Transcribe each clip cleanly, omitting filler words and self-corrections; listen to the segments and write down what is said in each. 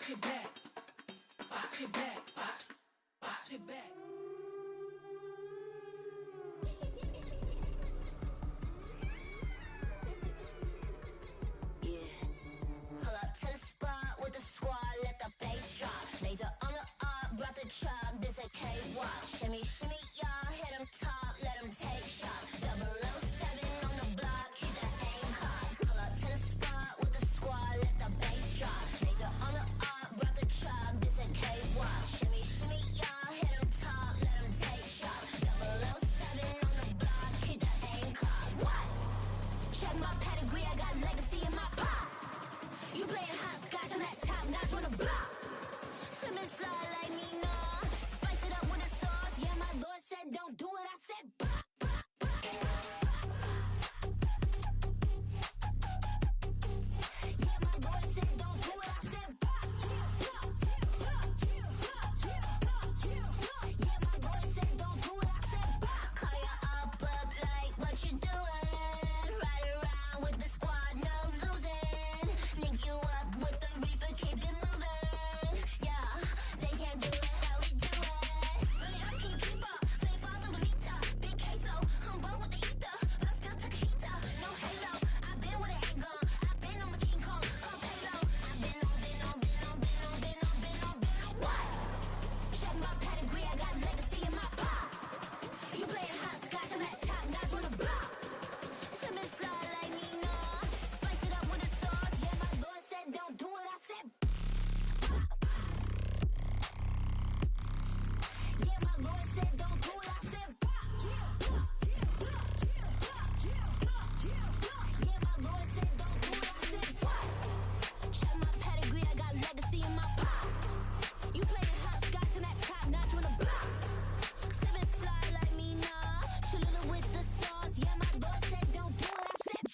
Sit back, sit back, sit back. Yeah, pull up to the spot with the squad, let the bass drop. Laser on the up, brought the truck, this a cakewalk. Shimmy, shimmy, y'all, hit 'em talk, let 'em take shots. 007 on the block, keep the aim cocked. Pull up to the spot with the squad, let the bass drop. Laser on the up, brought the truck, this a cakewalk. Shimmy, shimmy, y'all, hit 'em talk, let 'em take shots. 007 on the block, keep the aim cocked. What? Check my pedigree, I got legacy in my pop. You playing hopscotch on that top notch on the block. Slippin' slide like me, nah. Spice it up with the sauce. Yeah, my Lord said don't do it. I said bah, bah, bah. Yeah, my Lord said don't do it. I said bah, bah, bah, yeah, my Lord said don't do it. I said bah. Call you up like what you doing? Ride around with the squad, no losing. Link you up with the Reaper, keep it moving. Yeah, they can't do it how we do it. Run it up, can you keep up? Play follow the leader. Big queso, humble with the ether, but I still took a heater. No halo, I've been with a handgun. I've been on my King Kong, call payload. I've been on. What? Check my pedigree, I got legacy in my pop. You playing hopscotch on that top notch on the block. Slippin' slide like me, nah. Spice it up with the sauce. Yeah, my Lord said don't do it. I said yeah, my Lord said don't do it. I said yeah, my Lord said don't do it. I said what? Check my pedigree, I got legacy in my pop. You playing hopscotch on that top notch on the block. Slippin' slide like me, nah. Cholula with the sauce. Yeah, my Lord said don't do it. I said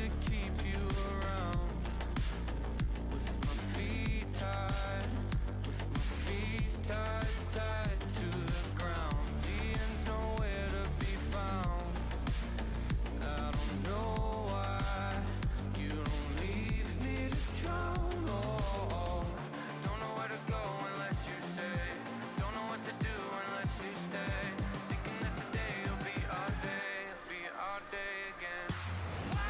to keep you around. With my feet tied, tied to the ground. The end's nowhere to be found. I don't know why you don't leave me to drown. Oh, don't know where to go unless you say. Don't know what to do unless you stay. Thinking that today will be our day, be our day again. Why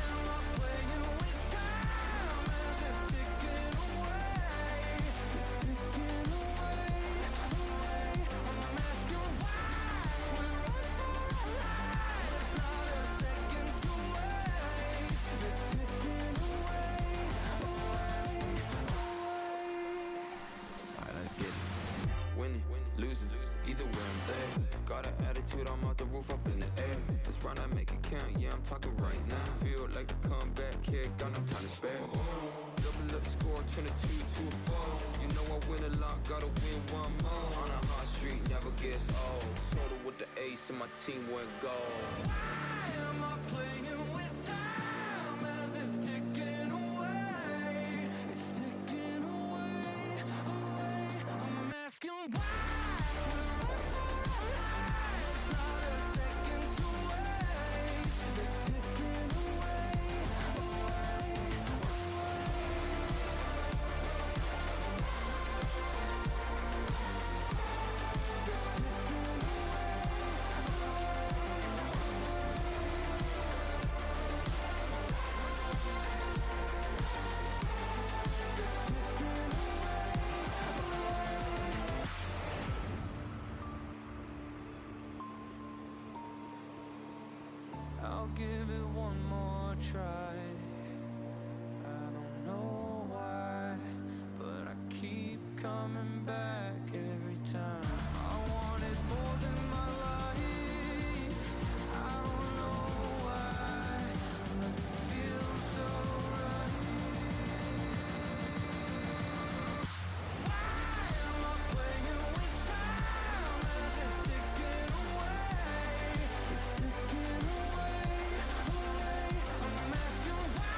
am I playing with time as it's ticking away? It's ticking away, away. I'm asking why we run for our lives. There's not a second to waste. They're ticking away, away, away. Alright, let's get it. Winning, losing, either way I'm there. Got an attitude, I'm off the roof, up in the air. Let's run, I make it count, yeah, I'm talking right now. Feel like the comeback kid, got no time to spare. Double up the score, 22 to 4. You know I win a lot, gotta win one more. On a hot street, never gets old. Soda with the ace and my team went gold. Why am I playing with time as it's ticking away? It's ticking away, away. I'm asking why we run for our lives. Not a second to waste. They're ticking away, away, away. They're ticking I'll give it one more try. I don't know why, but I keep coming back every time. I want it more than my life. I don't know why, but it feels so right. Why am I playing with time as it's ticking away? It's ticking away, away. I'm asking why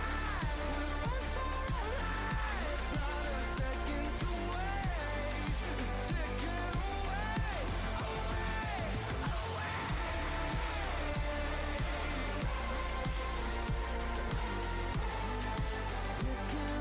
we run for our lives. Not a second to waste. It's ticking away, away, away. It's ticking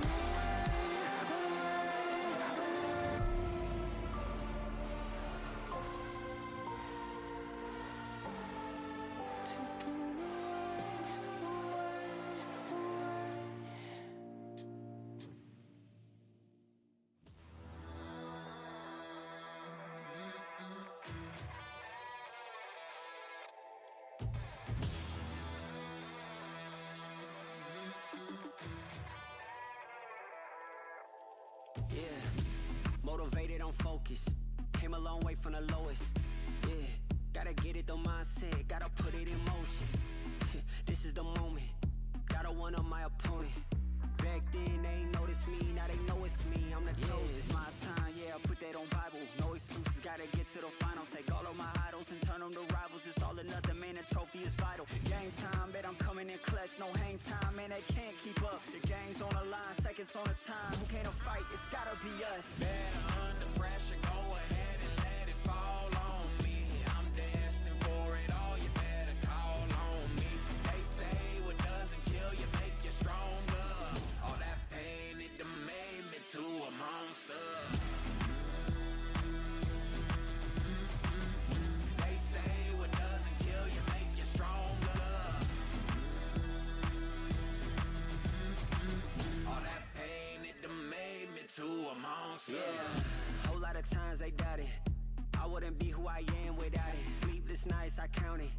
Yeah, motivated, I'm focused. Came a long way from the lowest. Yeah, gotta get it, the mindset, gotta put it in motion. This is the moment, gotta one up my opponent. Back then they ain't noticed me, now they know it's me, I'm the chosen. It's my time, yeah, I put that on Bible. No excuses, gotta get to the final. Take all of my idols and turn them to rivals. It's all or nothing, man, the trophy is vital. Game time, bet I'm coming in clutch. No hang time, man, they can't keep up. The game's on the line, seconds on the time. Who can't fight? It's gotta be us. Better under pressure, go ahead and let it fall on me. I'm destined for it all, you better call on me. They say what doesn't kill you make you stronger. All that pain, it done made me to a monster. They say what doesn't kill you make you stronger. All that pain, it done made me to a monster. Yeah, whole lot of times they doubted I wouldn't be who I am without it. Sleepless nights, I counted.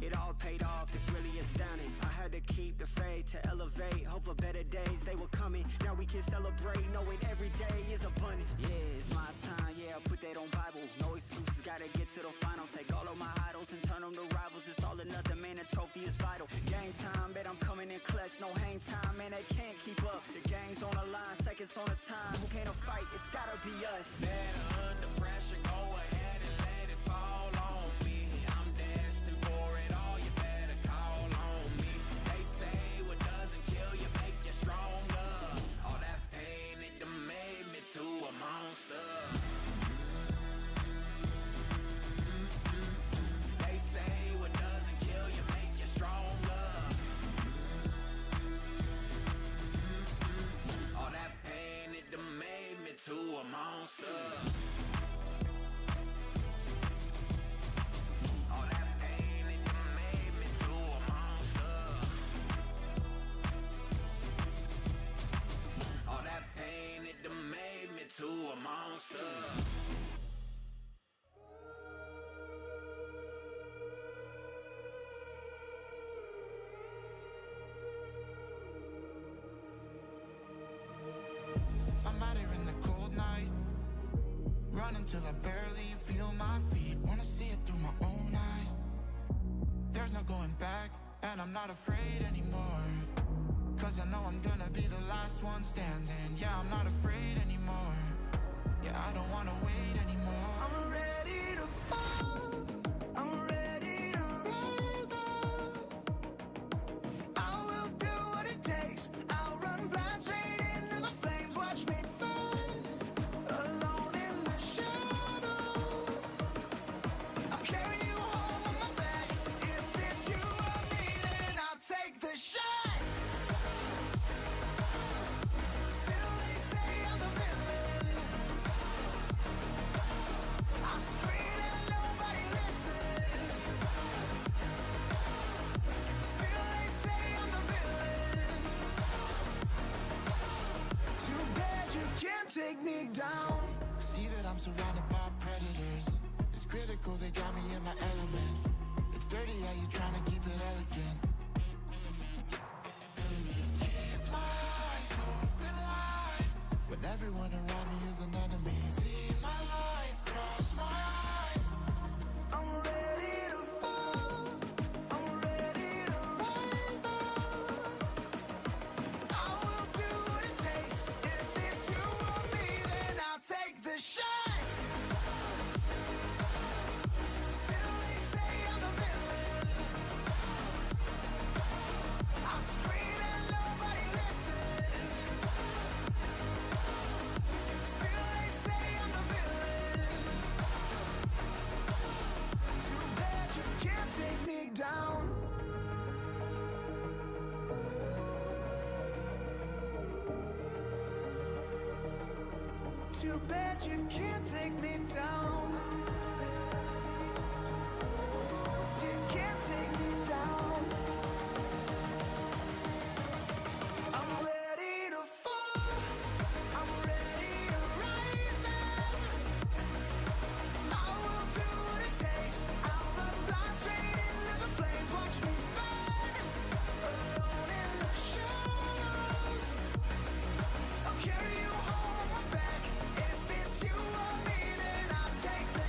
It all paid off, it's really astounding. I had to keep the faith to elevate. Hope for better days, they were coming. Now we can celebrate, knowing every day is abundant. Yeah, it's my time, yeah, I put that on Bible. No excuses, gotta get to the final. Take all of my idols and turn them to rivals. It's all or nothing, man, the trophy is vital. Game time, bet I'm coming in clutch. No hang time, man, they can't keep up. The game's on the line, seconds on the time. Who can't fight? It's gotta be us. Better under pressure, go ahead and let it fall on me. I'm destined for it all, you better call on me. They say what does run until I barely feel my feet. Wanna see it through my own eyes. There's no going back, and I'm not afraid anymore. Cause I know I'm gonna be the last one standing. Yeah, I'm not afraid anymore. Yeah, I don't wanna wait anymore. I'm ready to fall, I'm ready to rise up. I will do what it takes. I'll run blind straight into the flames. Watch me burn, alone in the shadows. I'll carry you home on my back. If it's you or me, then I'll take the shot. Still they say I'm the villain. I scream and nobody listens. Still they say I'm the villain. Too bad you can't take me down. See that I'm surrounded by predators. It's critical, they got me in my element. It's dirty how you trying to keep it elegant. Keep my eyes open wide when everyone around me is an enemy. See my life cross my eyes. I'm ready to fall, I'm ready to rise up. I will do what it takes. If it's you or me, then I'll take the shot. Still they say I'm the villain. I scream and nobody listens. Still they say I'm the villain. Too bad you can't take me down. Too bad you can't take me down. You can't take me down. I'm ready to fall, I'm ready to rise up. I will do what it takes. I'll run blind straight into the flames. Watch me burn, alone in the shadows. I'll carry you home on my back. If it's you or me, then I'll take the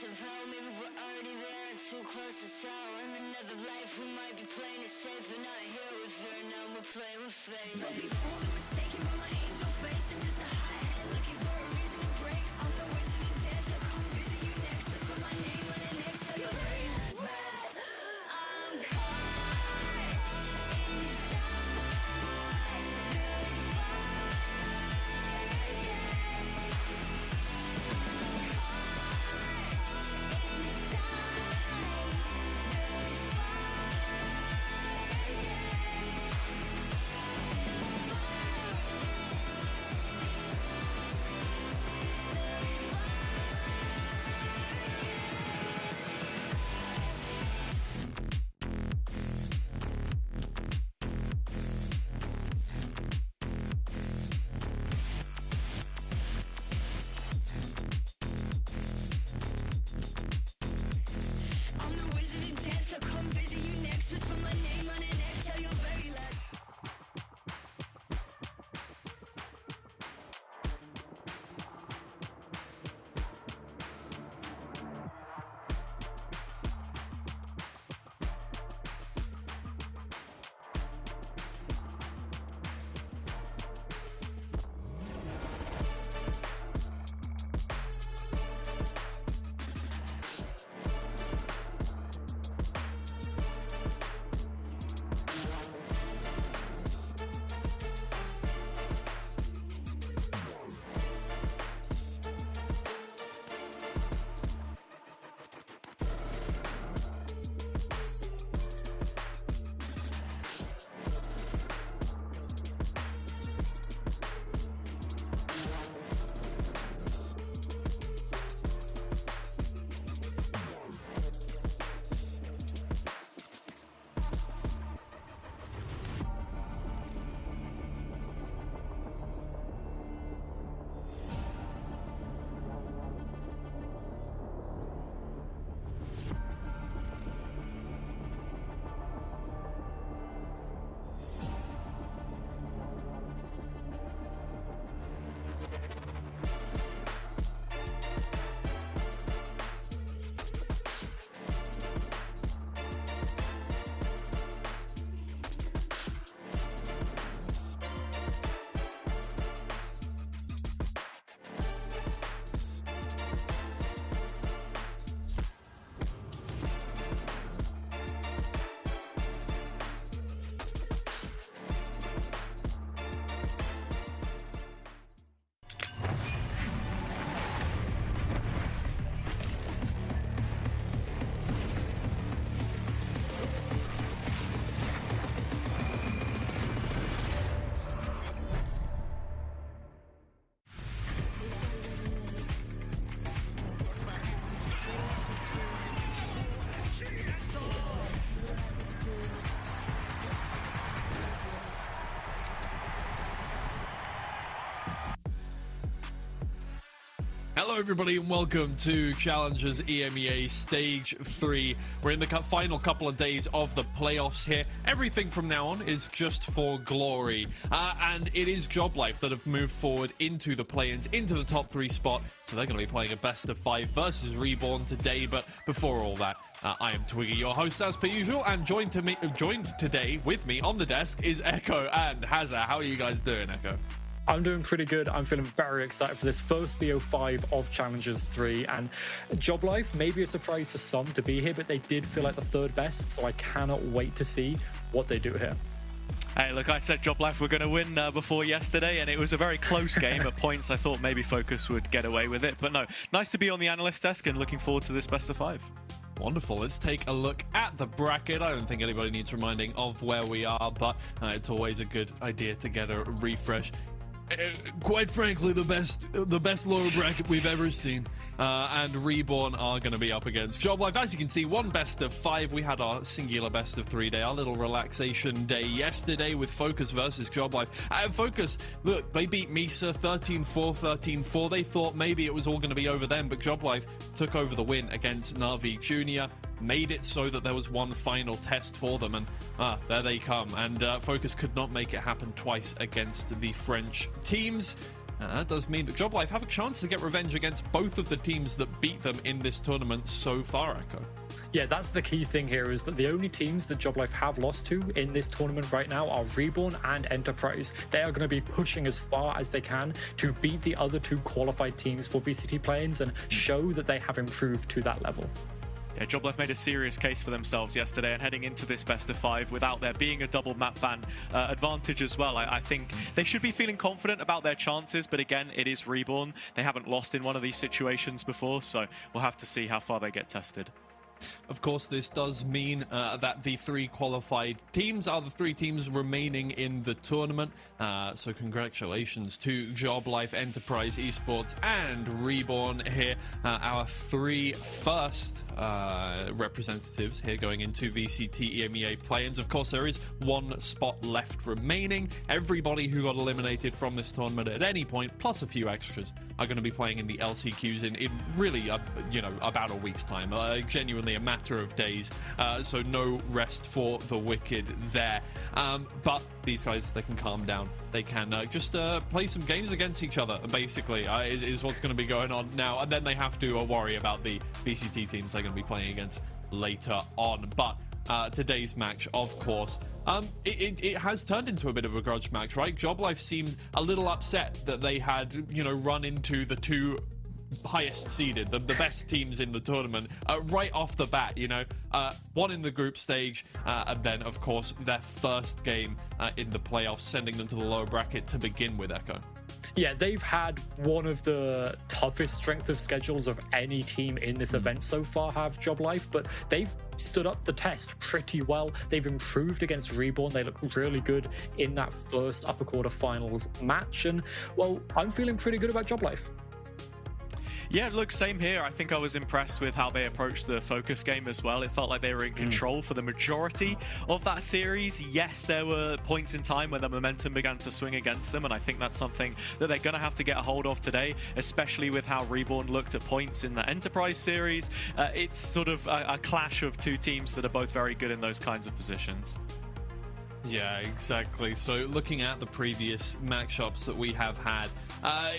of hell, maybe we're already there and too close to tell. In another life we might be playing it safe, but not here with fear, now we're playing with fate. Don't be fooled or mistaken by my angel face. I'm just a hot head looking for a reason to break. I'm the wizard of death, I'll come visit you next. Let's put my name on it next to your very last breath. I'm caught inside the fire again. I'm the wizard of death, I'll come visit you next. Just put my name on it next, tell your very last. Hello everybody and welcome to Challengers EMEA Stage 3. We're in the final couple of days of the playoffs here. Everything from now on is just for glory. And it is Job Life that have moved forward into the play-ins, into the top 3 spot. So they're going to be playing a best of 5 versus Reborn today. But before all that, I am Twiggy, your host as per usual. And joined today with me on the desk is Echo and Hazza. How are you guys doing, Echo? I'm doing pretty good. I'm feeling very excited for this first BO5 of Challengers 3, and Job Life may be a surprise to some to be here, but they did feel like the third best, so I cannot wait to see what they do here. Hey, look, I said Job Life were going to win before yesterday, and it was a very close game. At points, I thought maybe Focus would get away with it, but no. Nice to be on the analyst desk and looking forward to this best of 5. Wonderful. Let's take a look at the bracket. I don't think anybody needs reminding of where we are, but it's always a good idea to get a refresh. Quite frankly, the best lower bracket we've ever seen. And Reborn are going to be up against Job Life. As you can see, one best of 5. We had our singular best of 3 day, our little relaxation day yesterday with Focus versus Job Life. Focus, look, they beat Misa 13-4, 13-4. They thought maybe it was all going to be over them, but Job Life took over the win against Navi Jr., made it so that there was one final test for them, and there they come. And Focus could not make it happen twice against the French teams. And that does mean that JobLife have a chance to get revenge against both of the teams that beat them in this tournament so far, Echo. Yeah, that's the key thing here, is that the only teams that JobLife have lost to in this tournament right now are Reborn and Enterprise. They are going to be pushing as far as they can to beat the other two qualified teams for VCT play-ins and show that they have improved to that level. Yeah, JobLife made a serious case for themselves yesterday, and heading into this best of 5 without there being a double map ban advantage as well. I think they should be feeling confident about their chances, but again, it is Reborn. They haven't lost in one of these situations before, so we'll have to see how far they get tested. Of course, this does mean that the 3 qualified teams are the 3 teams remaining in the tournament. So congratulations to JobLife, Enterprise, Esports, and Reborn here. Our 3 first representatives here going into VCT EMEA play-ins. Of course, there is 1 spot left remaining. Everybody who got eliminated from this tournament at any point, plus a few extras, are going to be playing in the LCQs in really, about a week's time. Genuinely a matter of days, so no rest for the wicked there. But these guys, they can calm down. They can just play some games against each other, basically, is what's going to be going on now. And then they have to worry about the VCT teams they're going to be playing against later on. But today's match, of course, it has turned into a bit of a grudge match, right? JobLife seemed a little upset that they had, run into the 2 highest seeded, the best teams in the tournament right off the bat, one in the group stage, and then of course their first game in the playoffs, sending them to the lower bracket to begin with, Echo. Yeah, they've had one of the toughest strength of schedules of any team in this event so far, have JobLife, but they've stood up the test pretty well. They've improved against Reborn. They look really good in that first upper quarter finals match, and well, I'm feeling pretty good about JobLife. Yeah, look, same here. I think I was impressed with how they approached the focus game as well. It felt like they were in control for the majority of that series. Yes, there were points in time where the momentum began to swing against them, and I think that's something that they're going to have to get a hold of today, especially with how Reborn looked at points in the Enterprise series. It's sort of a clash of 2 teams that are both very good in those kinds of positions. Yeah, exactly. So looking at the previous matchups that we have had,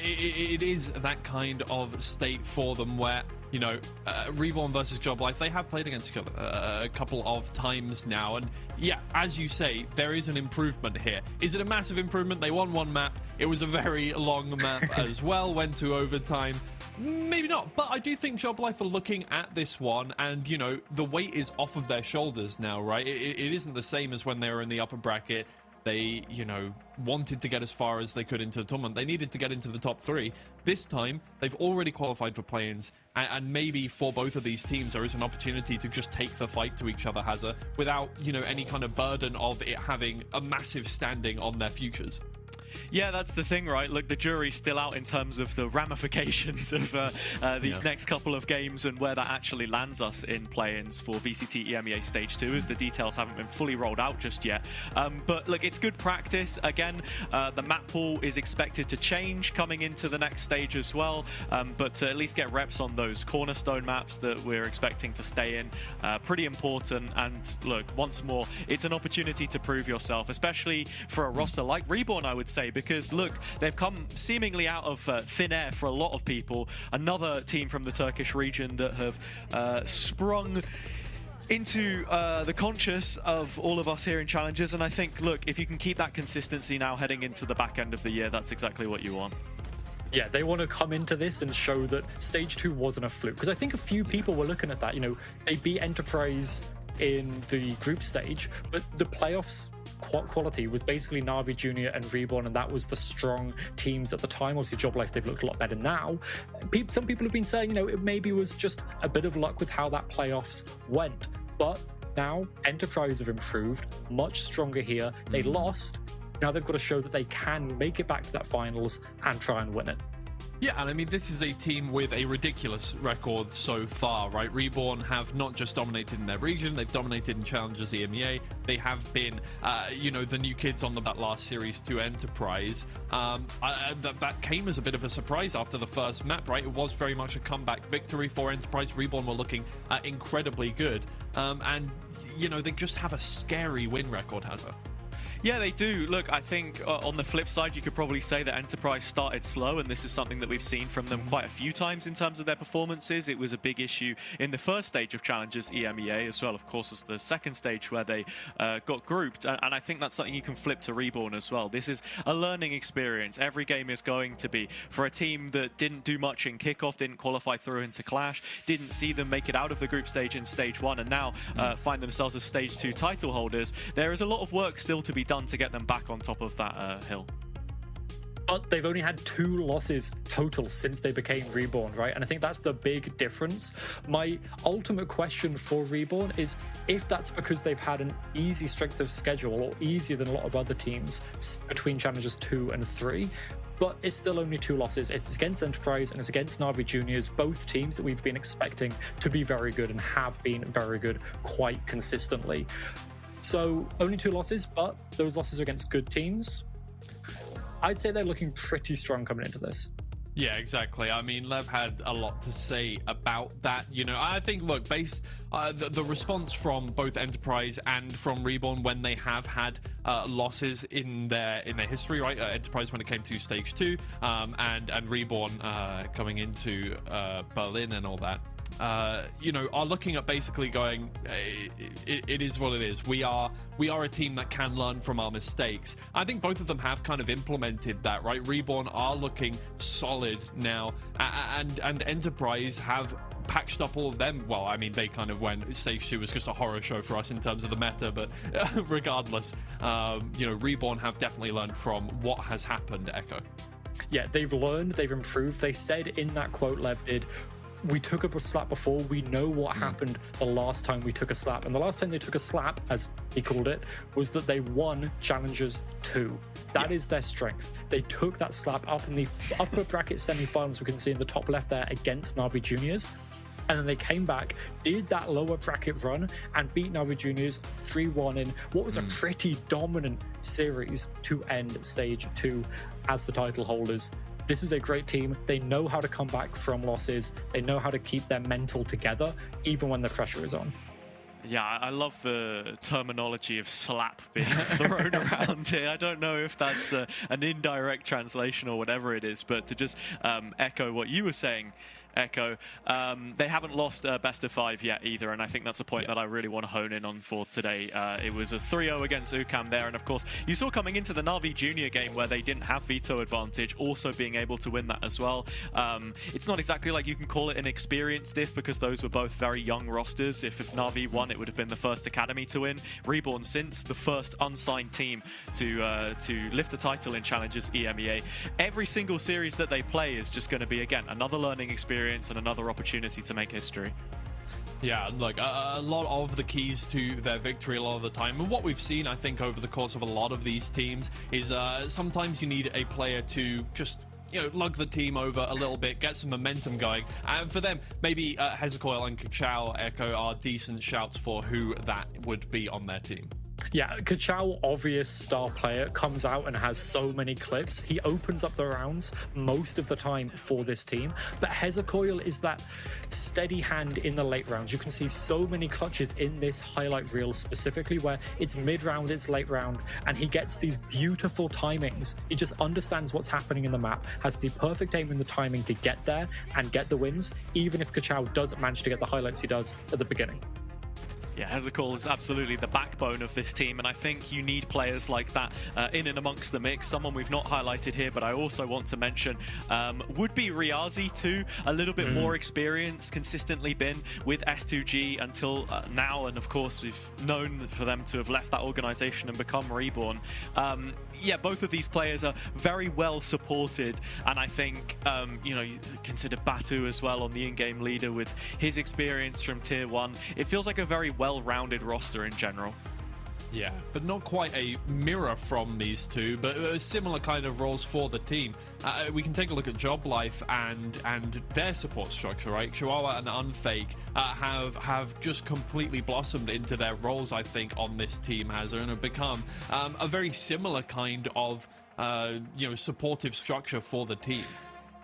it is that kind of state for them where, Reborn versus JobLife, they have played against each other a couple of times now. And yeah, as you say, there is an improvement here. Is it a massive improvement? They won 1 map. It was a very long map as well, went to overtime. Maybe not, but I do think JobLife are looking at this one and, the weight is off of their shoulders now, right? It isn't the same as when they were in the upper bracket. They, wanted to get as far as they could into the tournament. They needed to get into the top 3. This time, they've already qualified for play-ins, and maybe for both of these teams, there is an opportunity to just take the fight to each other, Hazza, without, any kind of burden of it having a massive standing on their futures. Yeah, that's the thing, right? Look, the jury's still out in terms of the ramifications of these next couple of games and where that actually lands us in play-ins for VCT EMEA Stage 2, as the details haven't been fully rolled out just yet. But look, it's good practice. Again, the map pool is expected to change coming into the next stage as well, but to at least get reps on those cornerstone maps that we're expecting to stay in, pretty important. And look, once more, it's an opportunity to prove yourself, especially for a roster like Reborn, I would say, because look, they've come seemingly out of thin air for a lot of people. Another team from the Turkish region that have sprung into the conscious of all of us here in Challengers, and I think, look, if you can keep that consistency now heading into the back end of the year, that's exactly what you want. Yeah, they want to come into this and show that Stage 2 wasn't a fluke, because I think a few people were looking at that. They beat Enterprise in the group stage, but the playoffs quality was basically Na'Vi Junior and Reborn, and that was the strong teams at the time. Obviously, JobLife, they've looked a lot better now. Some people have been saying, it maybe was just a bit of luck with how that playoffs went. But now, Enterprise have improved, much stronger here. They lost. Now they've got to show that they can make it back to that finals and try and win it. Yeah, and I mean, this is a team with a ridiculous record so far, right? Reborn have not just dominated in their region, they've dominated in Challengers EMEA. They have been, the new kids on that last series to Enterprise. That came as a bit of a surprise after the first map, right? It was very much a comeback victory for Enterprise. Reborn were looking incredibly good. They just have a scary win record, Hazza. Yeah, they do. Look, I think on the flip side, you could probably say that Enterprise started slow, and this is something that we've seen from them quite a few times in terms of their performances. It was a big issue in the first stage of Challengers EMEA, as well, of course, as the second stage where they got grouped. And I think that's something you can flip to Reborn as well. This is a learning experience. Every game is going to be. For a team that didn't do much in kickoff, didn't qualify through into Clash, didn't see them make it out of the group stage in stage 1, and now find themselves as stage 2 title holders, there is a lot of work still to be done to get them back on top of that hill. But they've only had 2 losses total since they became Reborn, right? And I think that's the big difference. My ultimate question for Reborn is if that's because they've had an easy strength of schedule, or easier than a lot of other teams between Challengers 2 and 3, but it's still only 2 losses. It's against Enterprise and it's against Na'Vi Juniors, both teams that we've been expecting to be very good and have been very good quite consistently. So only 2 losses, but those losses are against good teams. I'd say they're looking pretty strong coming into this. Yeah, exactly. I mean, Lev had a lot to say about that. You know, I think, look, the response from both Enterprise and from Reborn when they have had losses in their history, right? Enterprise when it came to stage 2, and Reborn coming into Berlin and all that. You know, are looking at basically going, it is what it is. We are a team that can learn from our mistakes. I think both of them have kind of implemented that, right? Reborn are looking solid now, and Enterprise have patched up all of them. Well, I mean, they kind of went, stage 2 was just a horror show for us in terms of the meta, but regardless, you know, Reborn have definitely learned from what has happened, Echo. Yeah, they've learned, they've improved. They said in that quote Lev did, we took a slap before, we know what happened the last time we took a slap. And the last time they took a slap, as he called it, was that they won Challengers 2. That is their strength. They took that slap up in the upper bracket semi-finals, we can see in the top left there, against Na'Vi Juniors. And then they came back, did that lower bracket run, and beat Na'Vi Juniors 3-1 in what was a pretty dominant series to end stage 2 as the title holders. This is a great team. They know how to come back from losses. They know how to keep their mental together, even when the pressure is on. Yeah, I love the terminology of slap being thrown around here. I don't know if that's an indirect translation or whatever it is, but to just echo what you were saying, Echo, they haven't lost best of 5 yet either, and I think that's a point that I really want to hone in on for today. It was a 3-0 against UCAM there, and of course you saw coming into the Na'Vi Junior game where they didn't have veto advantage, also being able to win that as well. It's not exactly like you can call it an experience diff, because those were both very young rosters. If Na'Vi won, it would have been the first academy to win. Reborn since the first unsigned team to lift the title in Challengers EMEA. Every single series that they play is just going to be, again, another learning experience and another opportunity to make history. Yeah, look, a lot of the keys to their victory a lot of the time, and what we've seen, I think, over the course of a lot of these teams is sometimes you need a player to just, you know, lug the team over a little bit, get some momentum going. And for them, maybe Hezekiah and Kachao Echo are decent shouts for who that would be on their team. Yeah, Kachao, obvious star player, comes out and has so many clips. He opens up the rounds most of the time for this team. But Hezekiah is that steady hand in the late rounds. You can see so many clutches in this highlight reel specifically where it's mid-round, it's late round, and he gets these beautiful timings. He just understands what's happening in the map, has the perfect aim and the timing to get there and get the wins, even if Kachao doesn't manage to get the highlights he does at the beginning. Yeah, Hezekiah is absolutely the backbone of this team, and I think you need players like that in and amongst the mix. Someone we've not highlighted here, but I also want to mention would be Riazi too. A little bit more experience, consistently been with S2G until now, and of course we've known for them to have left that organization and become Reborn. Yeah, both of these players are very well supported, and I think you know, you consider Batu as well on the in-game leader with his experience from Tier 1. It feels like a very well-rounded roster in general. Yeah, but not quite a mirror from these two, but similar kind of roles for the team. We can take a look at Job Life and their support structure, right? Chihuahua and Unfake have just completely blossomed into their roles, I think, on this team, has and have become a very similar kind of you know, supportive structure for the team.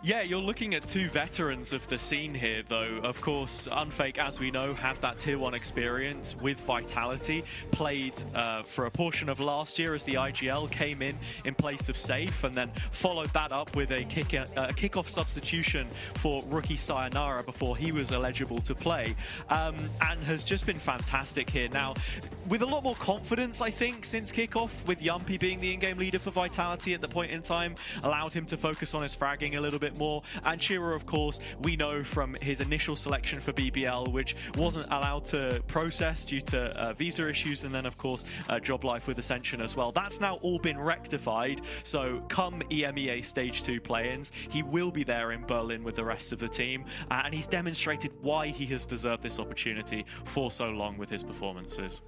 Yeah, you're looking at two veterans of the scene here, though. Of course, Unfake, as we know, had that Tier 1 experience with Vitality, played for a portion of last year as the IGL, came in place of Safe, and then followed that up with a kickoff substitution for rookie Sayonara before he was eligible to play, and has just been fantastic here. Now, with a lot more confidence, I think, since kickoff, with Yumpy being the in-game leader for Vitality at the point in time, allowed him to focus on his fragging a little bit more. And Chira, of course, we know from his initial selection for BBL, which wasn't allowed to process due to visa issues, and then of course job life with Ascension as well. That's now all been rectified, so come EMEA Stage 2 play-ins, he will be there in Berlin with the rest of the team, and he's demonstrated why he has deserved this opportunity for so long with his performances.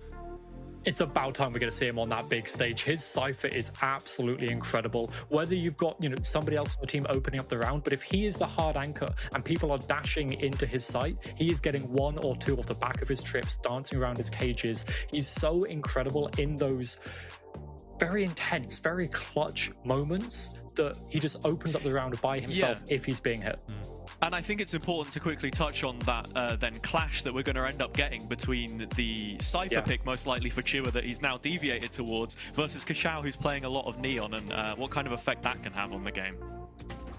It's about time we're going to see him on that big stage. His Cypher is absolutely incredible. Whether you've got, somebody else on the team opening up the round, but if he is the hard anchor and people are dashing into his site, he is getting one or two off the back of his trips, dancing around his cages. He's so incredible in those very intense, very clutch moments that he just opens up the round by himself if he's being hit. And I think it's important to quickly touch on that then clash that we're going to end up getting between the Cypher pick, most likely for Chua, that he's now deviated towards, versus Kashao, who's playing a lot of Neon, and what kind of effect that can have on the game.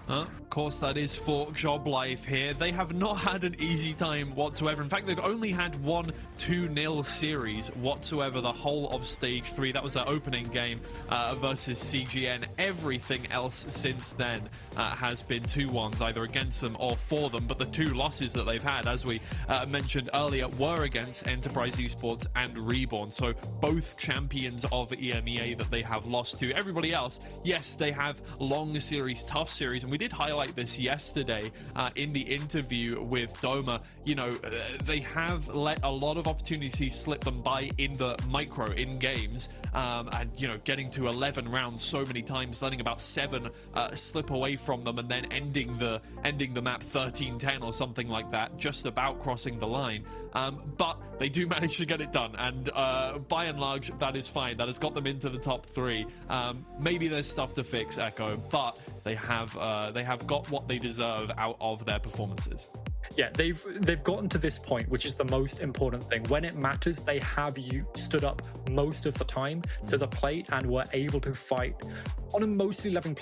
Of course, that is for Job Life here. They have not had an easy time whatsoever. In fact, they've only had one 2-0 series whatsoever the whole of Stage 3. That was their opening game versus CGN. Everything else since then has been 2-1s, either against them or for them. But the two losses that they've had, as we mentioned earlier, were against Enterprise Esports and Reborn. So both champions of EMEA that they have lost to. Everybody else, yes, they have long series, tough series, and we did highlight this yesterday in the interview with Doma. They have let a lot of opportunities slip them by in the micro, in games, and getting to 11 rounds so many times, letting about 7 slip away from them, and then ending the map 13-10 or something like that, just about crossing the line. But they do manage to get it done, and by and large, that is fine. That has got them into the top 3. Maybe there's stuff to fix, Echo, but they have got what they deserve out of their performances. Yeah, they've gotten to this point, which is the most important thing. When it matters, they have stood up most of the time to the plate and were able to fight on a mostly level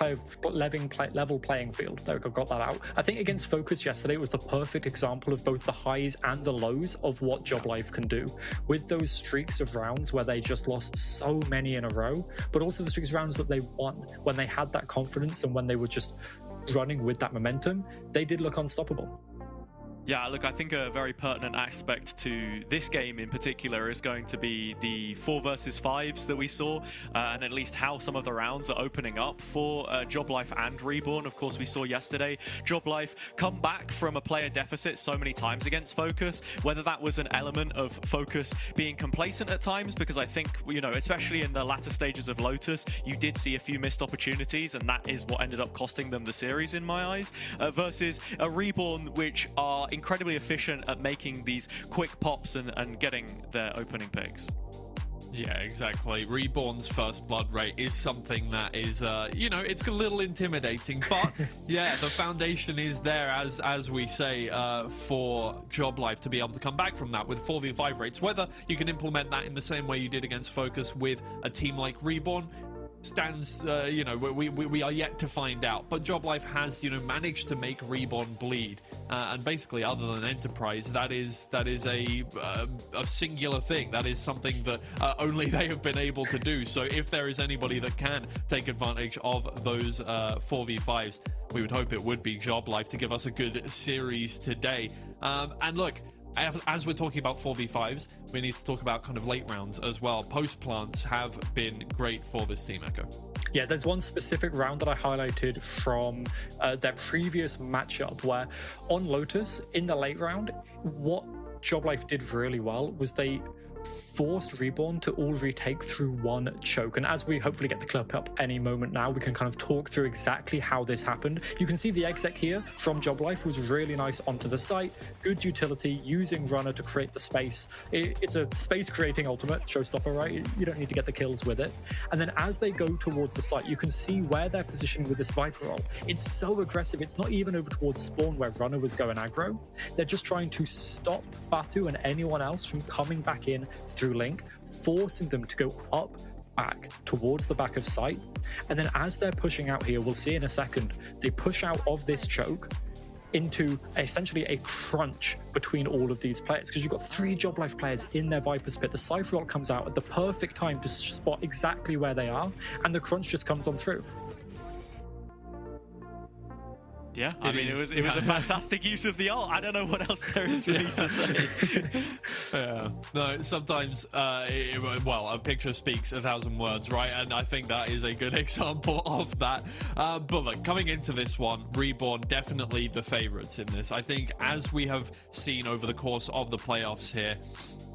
playing field. There, I got that out. I think against Focus yesterday was the perfect example of both the highs and the lows of what Job Life can do. With those streaks of rounds where they just lost so many in a row, but also the streaks of rounds that they won when they had that confidence and when they were just running with that momentum, they did look unstoppable. Yeah, look, I think a very pertinent aspect to this game in particular is going to be the 4 versus 5s that we saw, and at least how some of the rounds are opening up for Job Life and Reborn. Of course, we saw yesterday Job Life come back from a player deficit so many times against Focus, whether that was an element of Focus being complacent at times, because I think, especially in the latter stages of Lotus, you did see a few missed opportunities, and that is what ended up costing them the series in my eyes, versus a Reborn, which are incredibly efficient at making these quick pops and getting their opening picks. Yeah, exactly. Reborn's first blood rate is something that is, it's a little intimidating, but yeah, the foundation is there, as we say, for Job Life to be able to come back from that with 4v5 rates. Whether you can implement that in the same way you did against Focus with a team like Reborn stands, we are yet to find out. But Job Life has, managed to make Reborn bleed, and basically, other than Enterprise, that is a singular thing. That is something that only they have been able to do. So if there is anybody that can take advantage of those 4v5s, we would hope it would be Job Life to give us a good series today. And look, as we're talking about 4v5s, we need to talk about kind of late rounds as well. Post plants have been great for this team, Echo. Yeah, there's one specific round that I highlighted from their previous matchup where on Lotus, in the late round, what Job Life did really well was they forced Reborn to all retake through one choke. And as we hopefully get the clip up any moment now, we can kind of talk through exactly how this happened. You can see the exec here from Job Life was really nice onto the site. Good utility, using Runner to create the space. It's a space creating ultimate, showstopper, right? You don't need to get the kills with it. And then as they go towards the site, you can see where they're positioning with this Viper roll. It's so aggressive. It's not even over towards spawn where Runner was going aggro. They're just trying to stop Batu and anyone else from coming back in through Link, forcing them to go back towards the back of site. And then as they're pushing out here, we'll see in a second, they push out of this choke into essentially a crunch between all of these players, because you've got 3 Job Life players in their Viper's pit. The Cypher Rock comes out at the perfect time to spot exactly where they are, and the crunch just comes on through. Yeah, I mean, it was a fantastic use of the ult. I don't know what else there is for me to say. Yeah, no, sometimes, well, a picture speaks 1,000 words, right? And I think that is a good example of that. But look, coming into this one, Reborn definitely the favorites in this. I think as we have seen over the course of the playoffs here,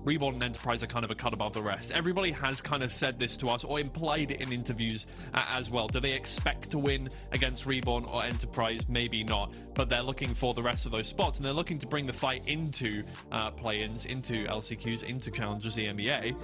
Reborn and Enterprise are kind of a cut above the rest. Everybody has kind of said this to us or implied it in interviews as well. Do they expect to win against Reborn or Enterprise? Maybe not, but they're looking for the rest of those spots, and they're looking to bring the fight into play-ins, into LCQs, into Challengers EMEA.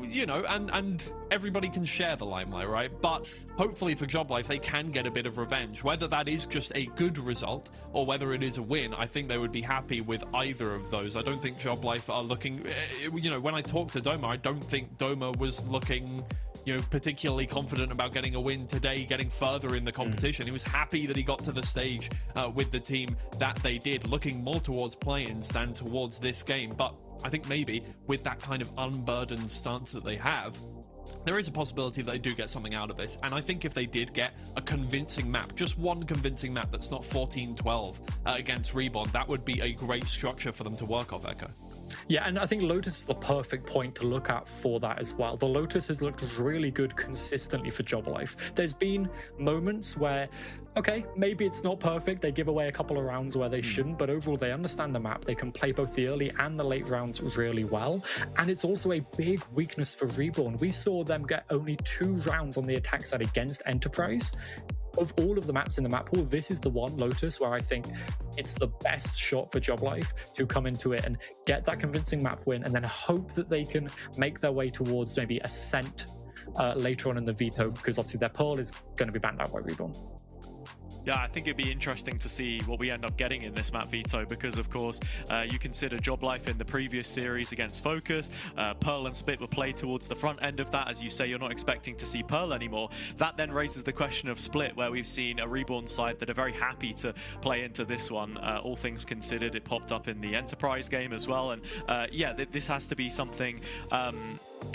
You know, and everybody can share the limelight, right? But hopefully for Job Life, they can get a bit of revenge. Whether that is just a good result or whether it is a win, I think they would be happy with either of those. I don't think Job Life are looking, you know, when I talked to Doma, I don't think Doma was looking, you know, particularly confident about getting a win today, getting further in the competition. He was happy that he got to the stage with the team that they did, looking more towards play-ins than towards this game. But I think maybe with that kind of unburdened stance that they have, there is a possibility that they do get something out of this. And I think if they did get a convincing map, just one convincing map that's not 14-12 against Reborn, that would be a great structure for them to work off, Echo. Yeah, and I think Lotus is the perfect point to look at for that as well. The Lotus has looked really good consistently for Job Life. There's been moments where, okay, maybe it's not perfect. They give away a couple of rounds where they shouldn't, but overall they understand the map. They can play both the early and the late rounds really well. And it's also a big weakness for Reborn. We saw them get only 2 rounds on the attack side against Enterprise. Of all of the maps in the map pool, this is the one, Lotus, where I think it's the best shot for Job Life to come into it and get that convincing map win, and then hope that they can make their way towards maybe Ascent later on in the veto, because obviously their Pearl is going to be banned out by Reborn. Yeah, I think it'd be interesting to see what we end up getting in this map veto, because of course you consider Job Life in the previous series against Focus. Pearl and Split were played towards the front end of that. As you say, you're not expecting to see Pearl anymore. That then raises the question of Split, where we've seen a Reborn side that are very happy to play into this one. All things considered, it popped up in the Enterprise game as well. And yeah, this has to be something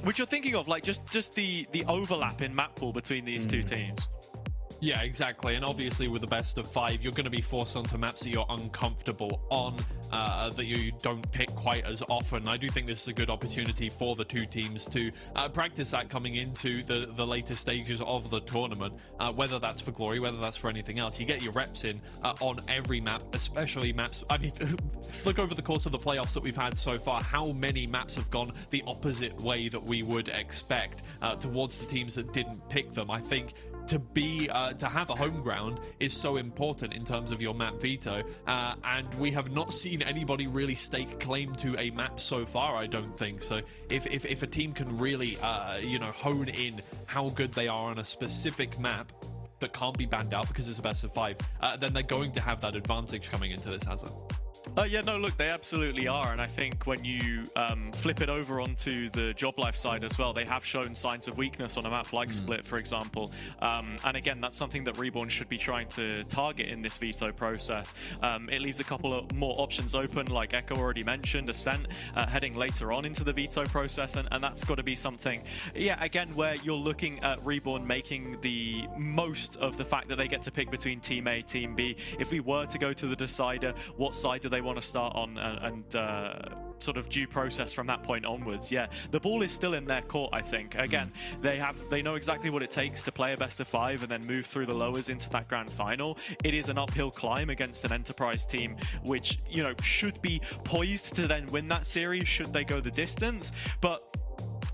which you're thinking of, like just the overlap in map pool between these two teams. Yeah, exactly. And obviously with the best of 5, you're going to be forced onto maps that you're uncomfortable on, that you don't pick quite as often. I do think this is a good opportunity for the 2 teams to practice that coming into the later stages of the tournament, whether that's for Glory, whether that's for anything else. You get your reps in on every map, especially maps. I mean, look over the course of the playoffs that we've had so far, how many maps have gone the opposite way that we would expect towards the teams that didn't pick them. I think to have a home ground is so important in terms of your map veto, and we have not seen anybody really stake claim to a map so far, I don't think. So if a team can really you know, hone in how good they are on a specific map that can't be banned out because it's a best of 5, then they're going to have that advantage coming into this hazard. Yeah, no, look, they absolutely are. And I think when you flip it over onto the Job Life side as well, they have shown signs of weakness on a map like Split, for example. And again, that's something that Reborn should be trying to target in this veto process. It leaves a couple of more options open, like Echo already mentioned, Ascent heading later on into the veto process. And that's got to be something, yeah, again, where you're looking at Reborn making the most of the fact that they get to pick between Team A, Team B. If we were to go to the decider, what side do they want to start on and sort of due process from that point onwards. Yeah, the ball is still in their court, I think. Again, they know exactly what it takes to play a best of 5 and then move through the lowers into that grand final. It is an uphill climb against an Enterprise team which, you know, should be poised to then win that series should they go the distance. But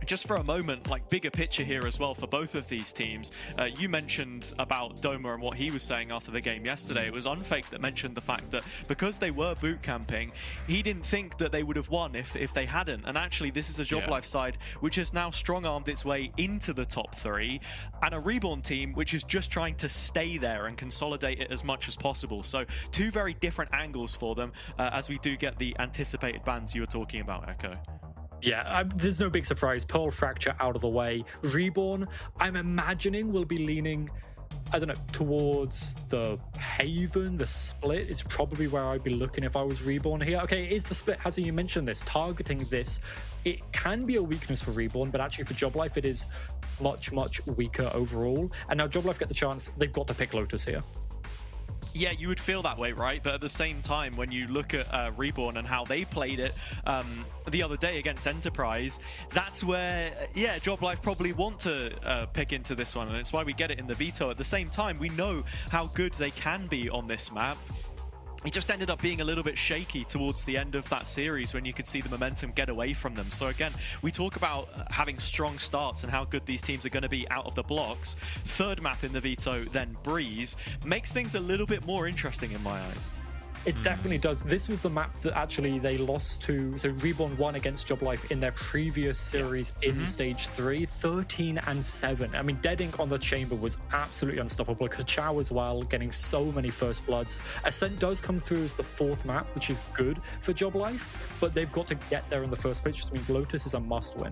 just for a moment, like, bigger picture here as well for both of these teams. You mentioned about Doma and what he was saying after the game yesterday. It was Unfake that mentioned the fact that because they were boot camping, he didn't think that they would have won if they hadn't. And actually, this is a Job Life side which has now strong-armed its way into the top 3, and a Reborn team which is just trying to stay there and consolidate it as much as possible. So 2 very different angles for them as we do get the anticipated bans you were talking about, Echo. Yeah, there's no big surprise. Pearl Fracture out of the way. Reborn, I'm imagining, will be leaning, I don't know, towards the Haven. The split is probably where I'd be looking if I was Reborn here. Okay, it is the split. Hasn't you mentioned this? Targeting this, it can be a weakness for Reborn, but actually for Job Life, it is much, much weaker overall. And now Job Life get the chance. They've got to pick Lotus here. Yeah, you would feel that way, right? But at the same time, when you look at Reborn and how they played it the other day against Enterprise, that's where, yeah, Job Life probably want to pick into this one, and it's why we get it in the veto. At the same time, we know how good they can be on this map. It just ended up being a little bit shaky towards the end of that series when you could see the momentum get away from them. So again, we talk about having strong starts and how good these teams are going to be out of the blocks. Third map in the veto, then Breeze, makes things a little bit more interesting in my eyes. It definitely does. This was the map that actually they lost to. So Reborn won against Job Life in their previous series in Stage 3, 13-7. I mean, Dead Ink on the Chamber was absolutely unstoppable. Ka-Chow as well, getting so many first bloods. Ascent does come through as the 4th map, which is good for Job Life, but they've got to get there in the first place, which means Lotus is a must win.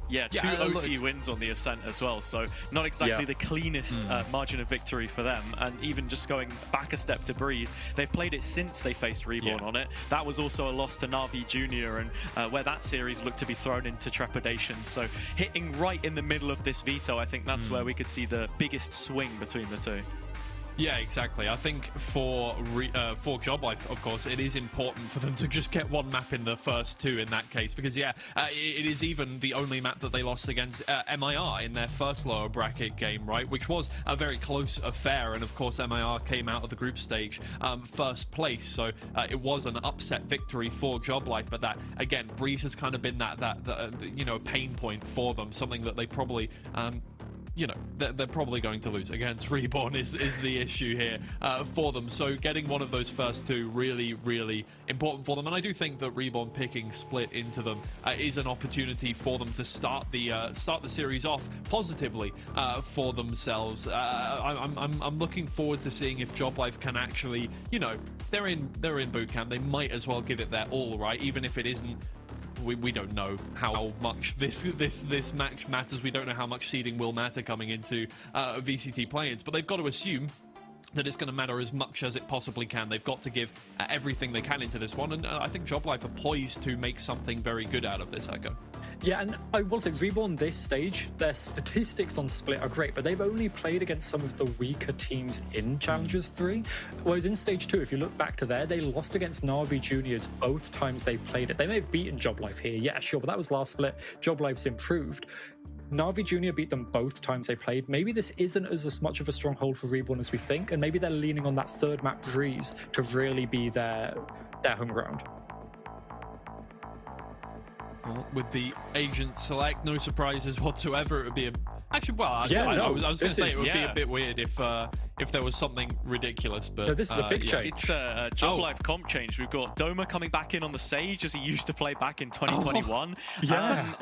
Yeah, 2 OT wins on the Ascent as well, so not exactly the cleanest margin of victory for them. And even just going back a step to Breeze, they've played it since they faced Reborn on it. That was also a loss to Na'Vi Jr., and where that series looked to be thrown into trepidation. So hitting right in the middle of this veto, I think that's where we could see the biggest swing between the 2. Yeah, exactly. I think for Job Life, of course, it is important for them to just get 1 map in the first 2 in that case, because it is even the only map that they lost against MIR in their first lower bracket game, right, which was a very close affair, and of course MIR came out of the group stage first place, so it was an upset victory for Job Life. But that, again, Breeze has kind of been that you know, pain point for them, something that they probably you know, they're probably going to lose against Reborn is the issue here for them. So getting one of those first 2 really, really important for them. And I do think that Reborn picking Split into them is an opportunity for them to start the series off positively for themselves. I'm looking forward to seeing if Job Life can actually, you know, they're in boot camp. They might as well give it their all, right? Even if it isn't. We don't know how much this match matters. We don't know how much seeding will matter coming into VCT play-ins, but they've got to assume that it's going to matter as much as it possibly can. They've got to give everything they can into this one, and I think Job Life are poised to make something very good out of this, Echo. Yeah, and I will say, Reborn this stage, their statistics on Split are great, but they've only played against some of the weaker teams in Challengers 3. Whereas in Stage 2, if you look back to there, they lost against Na'Vi Juniors both times they played it. They may have beaten Job Life here, yeah, sure, but that was last split. Job Life's improved. Na'Vi Junior beat them both times they played. Maybe this isn't as much of a stronghold for Reborn as we think, and maybe they're leaning on that 3rd map Breeze to really be their home ground. Well, with the agent select, no surprises whatsoever. It would be I was going to say it would be a bit weird if there was something ridiculous, but no, this is a big change. It's a Job Life comp change. We've got Doma coming back in on the Sage as he used to play back in 2021.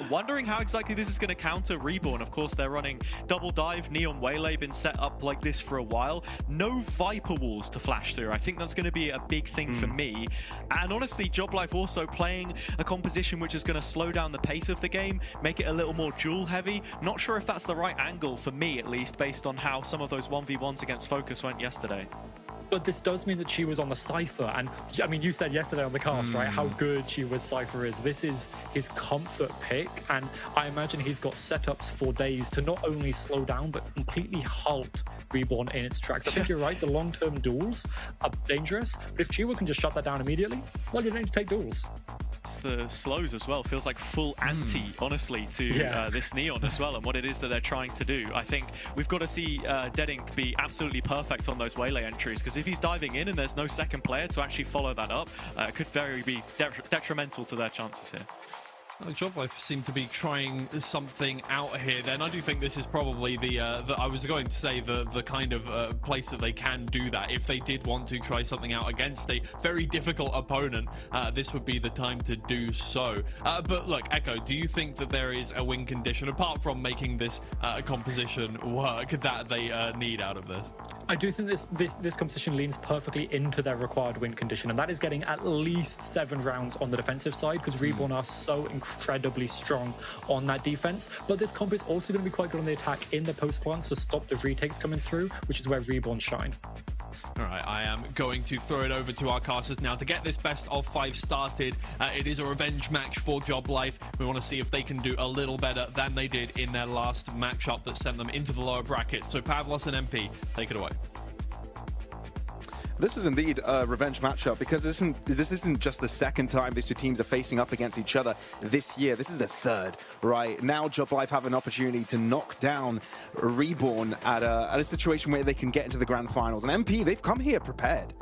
Wondering how exactly this is going to counter Reborn. Of course, they're running Double Dive, Neon Waylay, been set up like this for a while. No Viper walls to flash through. I think that's going to be a big thing for me. And honestly, Job Life also playing a composition which is going to slow down the pace of the game, make it a little more duel heavy. Not sure if that's the right angle for me, at least, based on how some of those 1v1s against Focus went yesterday. But this does mean that she was on the Cypher, and I mean, you said yesterday on the cast, right, how good she was Cypher is. This is his comfort pick, and I imagine he's got setups for days to not only slow down, but completely halt Reborn in its tracks. I think you're right, the long-term duels are dangerous, but if Chiwa can just shut that down immediately, well, you don't need to take duels. It's the slows as well. Feels like full anti, honestly, to this Neon as well, and what it is that they're trying to do. I think we've got to see Deadink be absolutely perfect on those waylay entries, because if he's diving in and there's no second player to actually follow that up, it could very be detrimental to their chances here. Joblife seem to be trying something out here. Then I do think this is probably the I was going to say the kind of place that they can do that. If they did want to try something out against a very difficult opponent, this would be the time to do so. But look, Echo, do you think that there is a win condition apart from making this composition work that they need out of this? I do think this competition leans perfectly into their required win condition, and that is getting at least 7 rounds on the defensive side, because Reborn are so incredibly strong on that defense. But this comp is also going to be quite good on the attack in the post plants to stop the retakes coming through, which is where Reborn shine. All right, I am going to throw it over to our casters now to get this best of 5 started. It is a revenge match for Joblife. We want to see if they can do a little better than they did in their last matchup that sent them into the lower bracket. So Pavlos and MP, take it away. This is indeed a revenge matchup, because this isn't just the second time these two teams are facing up against each other this year. This is a third, right? Now Joblife have an opportunity to knock down Reborn at a situation where they can get into the grand finals. And MP, they've come here prepared.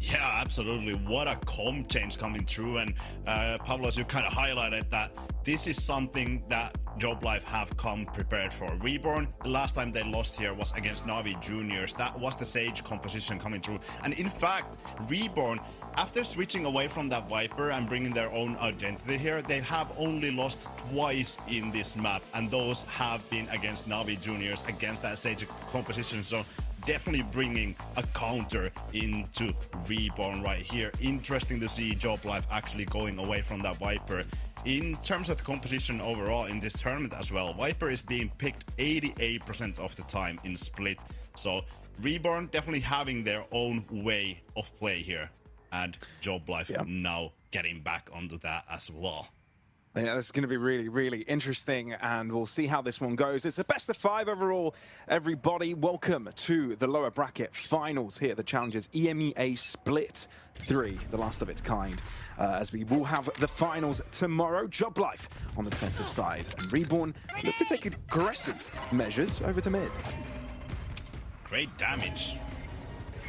Yeah, absolutely. What a comp change coming through. And Pavlos, you kind of highlighted that this is something that Joblife have come prepared for. Reborn, the last time they lost here was against Navi Juniors. That was the Sage composition coming through. And in fact, Reborn, after switching away from that Viper and bringing their own identity here, they have only lost twice in this map. And those have been against Navi Juniors, against that Sage composition. So definitely bringing a counter into Reborn right here. Interesting to see Joblife actually going away from that Viper. In terms of the composition overall in this tournament as well, Viper is being picked 88% of the time in split. So Reborn definitely having their own way of play here. And Joblife now getting back onto that as well. Yeah, this is going to be really, really interesting, and we'll see how this one goes. It's a best of 5 overall, everybody. Welcome to the lower bracket finals here, the Challengers EMEA Split 3, the last of its kind, as we will have the finals tomorrow. Joblife on the defensive side, and Reborn look to take aggressive measures over to mid. Great damage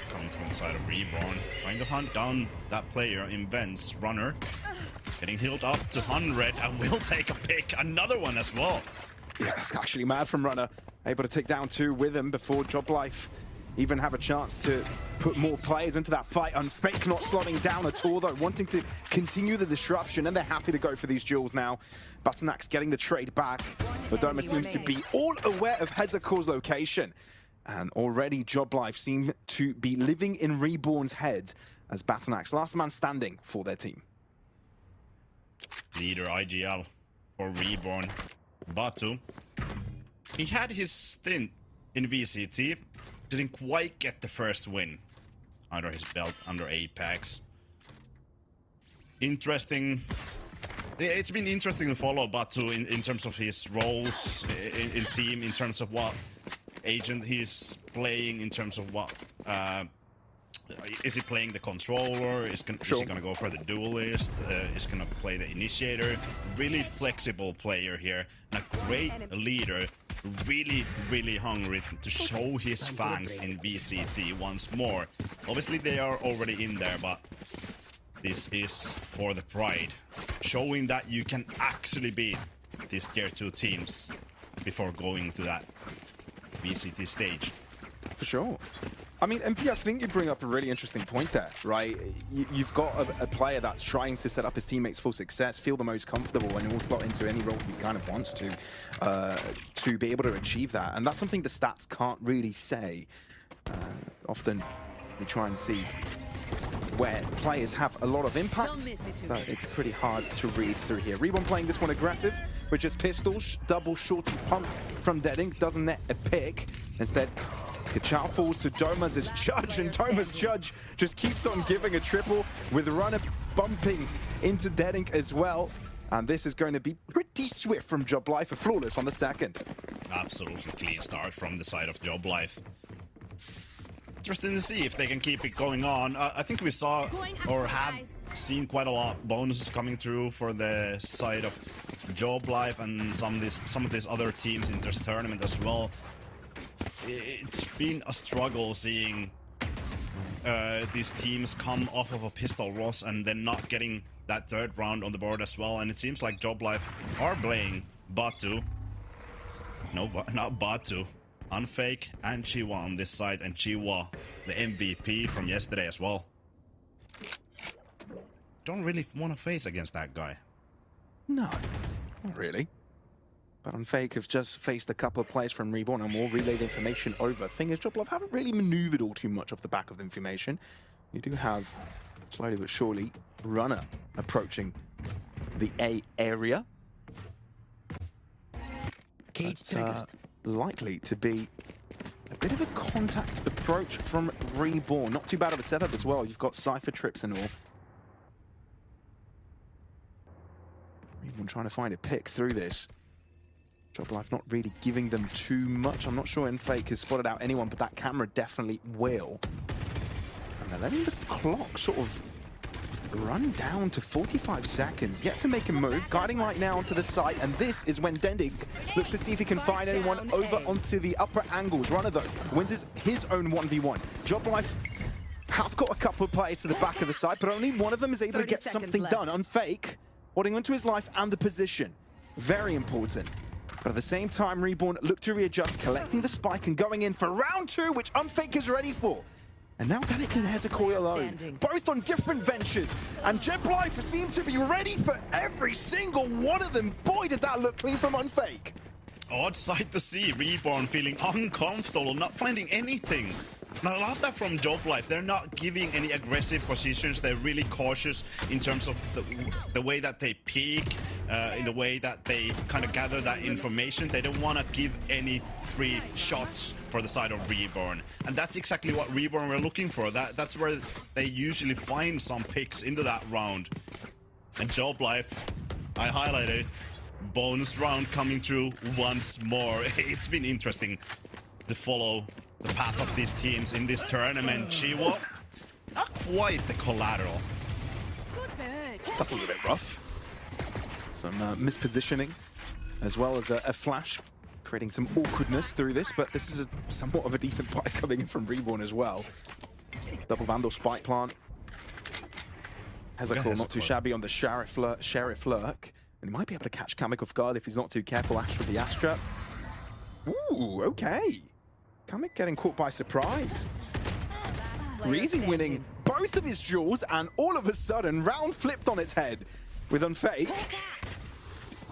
coming from the side of Reborn, trying to hunt down that player in Vents, Runner. Getting healed up to 100, and will take a pick. Another one as well. Yeah, it's actually mad from Runner. Able to take down 2 with him before Joblife even have a chance to put more players into that fight. And Fake not slowing down at all, though, wanting to continue the disruption, and they're happy to go for these duels now. Batanax getting the trade back. Odoma seems to be all aware of Hezekiah's location. And already Joblife seem to be living in Reborn's head as Batanax, last man standing for their team. Leader IGL for Reborn. Batu. He had his stint in VCT. Didn't quite get the first win under his belt, under Apex. Interesting. It's been interesting to follow Batu in terms of his roles in team, in terms of what agent he's playing, in terms of what... is he playing the controller? Is he going to go for the duelist? Is he going to play the initiator? Really flexible player here. And a great leader. Really, really hungry to show his fangs in VCT once more. Obviously, they are already in there, but this is for the pride. Showing that you can actually beat these tier 2 teams before going to that VCT stage. For sure. I mean, MP, I think you bring up a really interesting point there, right? You've got a player that's trying to set up his teammates for success, feel the most comfortable, and will slot into any role he kind of wants to be able to achieve that. And that's something the stats can't really say. Often we try and see where players have a lot of impact, but it's pretty hard to read through here. Reborn playing this one aggressive, with just pistols, double shorty pump from Deadink, doesn't net a pick. Instead, Kachao falls to Domas as Judge, and Domas Judge just keeps on giving a triple with Runner bumping into Deadink as well. And this is going to be pretty swift from Joblife, a flawless on the second. Absolutely clean start from the side of Joblife. interesting to see if they can keep it going on. I think we saw or have seen quite a lot bonuses coming through for the side of Job Life and some of these other teams in this tournament as well. It's been a struggle seeing these teams come off of a pistol loss and then not getting that third round on the board as well. And it seems like Job Life are playing Batu. No, not Batu. Unfake and Chiwa on this side, and Chiwa, the MVP from yesterday as well. Don't really want to face against that guy. No, not really. But Unfake have just faced a couple of players from Reborn and will relay the information over. Thing is, Joblove haven't really maneuvered all too much off the back of the information. You do have, slowly but surely, Runner approaching the A area. Cage Likely to be a bit of a contact approach from Reborn. Not too bad of a setup as well. You've got Cypher trips and all. Reborn trying to find a pick through this. Joblife not really giving them too much. I'm not sure Unfake has spotted out anyone, but that camera definitely will. And they're letting the clock sort of run down to 45 seconds. Yet to make a move. Guiding right now onto the site, and this is when Dendig looks to see if he can find anyone over onto the upper angles. Runner, though, wins his own 1v1. Joblife have got a couple of players to the back of the site, but only one of them is able to get something done. Unfake, holding onto his life and the position. Very important. But at the same time, Reborn look to readjust, collecting the spike and going in for round 2, which Unfake is ready for. And now Danik and Hezekiah alone, both on different ventures. And Joblife seem to be ready for every single one of them. Boy, did that look clean from Unfake. Odd sight to see Reborn feeling uncomfortable, not finding anything. And I love that from Joblife. They're not giving any aggressive positions. They're really cautious in terms of the way that they peek, in the way that they kind of gather that information. They don't want to give any free shots for the side of Reborn. And that's exactly what Reborn were looking for. That's where they usually find some picks into that round. And Joblife, I highlighted, bonus round coming through once more. It's been interesting to follow the path of these teams in this tournament. Chiwa, not quite the collateral. That's a little bit rough. Some mispositioning, as well as a flash, creating some awkwardness through this, but this is somewhat of a decent play coming in from Reborn as well. Double Vandal Spike Plant. Hezekiah not too shabby on the Sheriff Lurk. And he might be able to catch Kamek off guard if he's not too careful. Ash with the Astra. Ooh, okay. Kamek getting caught by surprise. Reezy winning both of his duels, and all of a sudden, round flipped on its head with Unfake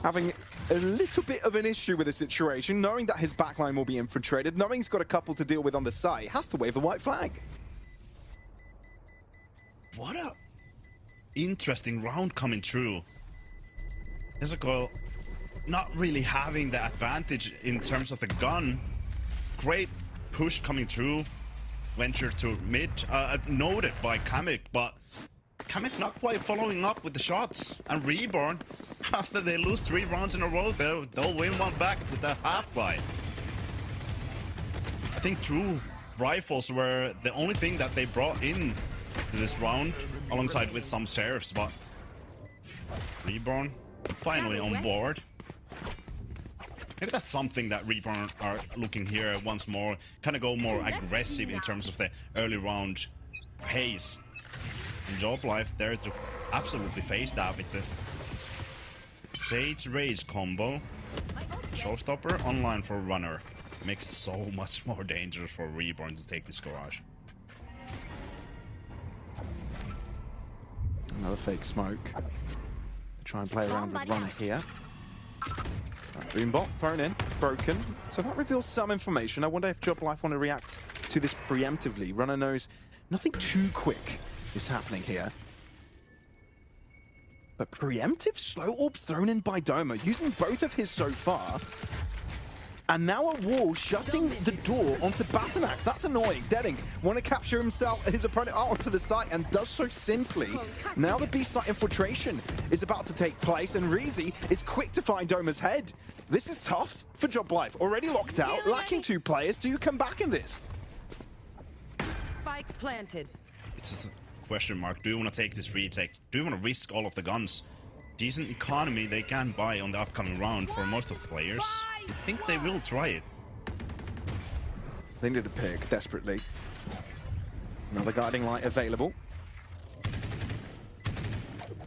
having a little bit of an issue with the situation, knowing that his backline will be infiltrated, knowing he's got a couple to deal with on the side, has to wave the white flag. What a interesting round coming through. Hezekiah not really having the advantage in terms of the gun. Great push coming through. Venture to mid. Noted by Kamek, but Kamek not quite following up with the shots. And Reborn, after they lose 3 rounds in a row, they'll win one back with the half-buy. I think true rifles were the only thing that they brought in to this round, alongside with some sheriffs, but Reborn finally on board. Maybe that's something that Reborn are looking here once more. Kind of go more aggressive in terms of the early round pace. And Joblife there to absolutely face that with the Sage Rage combo. Showstopper online for Runner. Makes it so much more dangerous for Reborn to take this garage. Another fake smoke. Try and play around with Runner here. Boombot thrown in, broken. So that reveals some information. I wonder if Joblife want to react to this preemptively. Runner knows nothing too quick is happening here. But preemptive slow orbs thrown in by Doma, using both of his so far. And now a wall shutting the door onto Batanax. That's annoying. Deading want to capture his opponent out onto the site, and does so simply. Now the B-site infiltration is about to take place, and Reezy is quick to find Doma's head. This is tough for Joblife. Already locked out, lacking 2 players. Do you come back in this? Spike planted. It's a question mark. Do you want to take this retake? Do you want to risk all of the guns? Decent economy they can buy on the upcoming round for most of the players. I think they will try it. They need a pick desperately. Another guiding light available.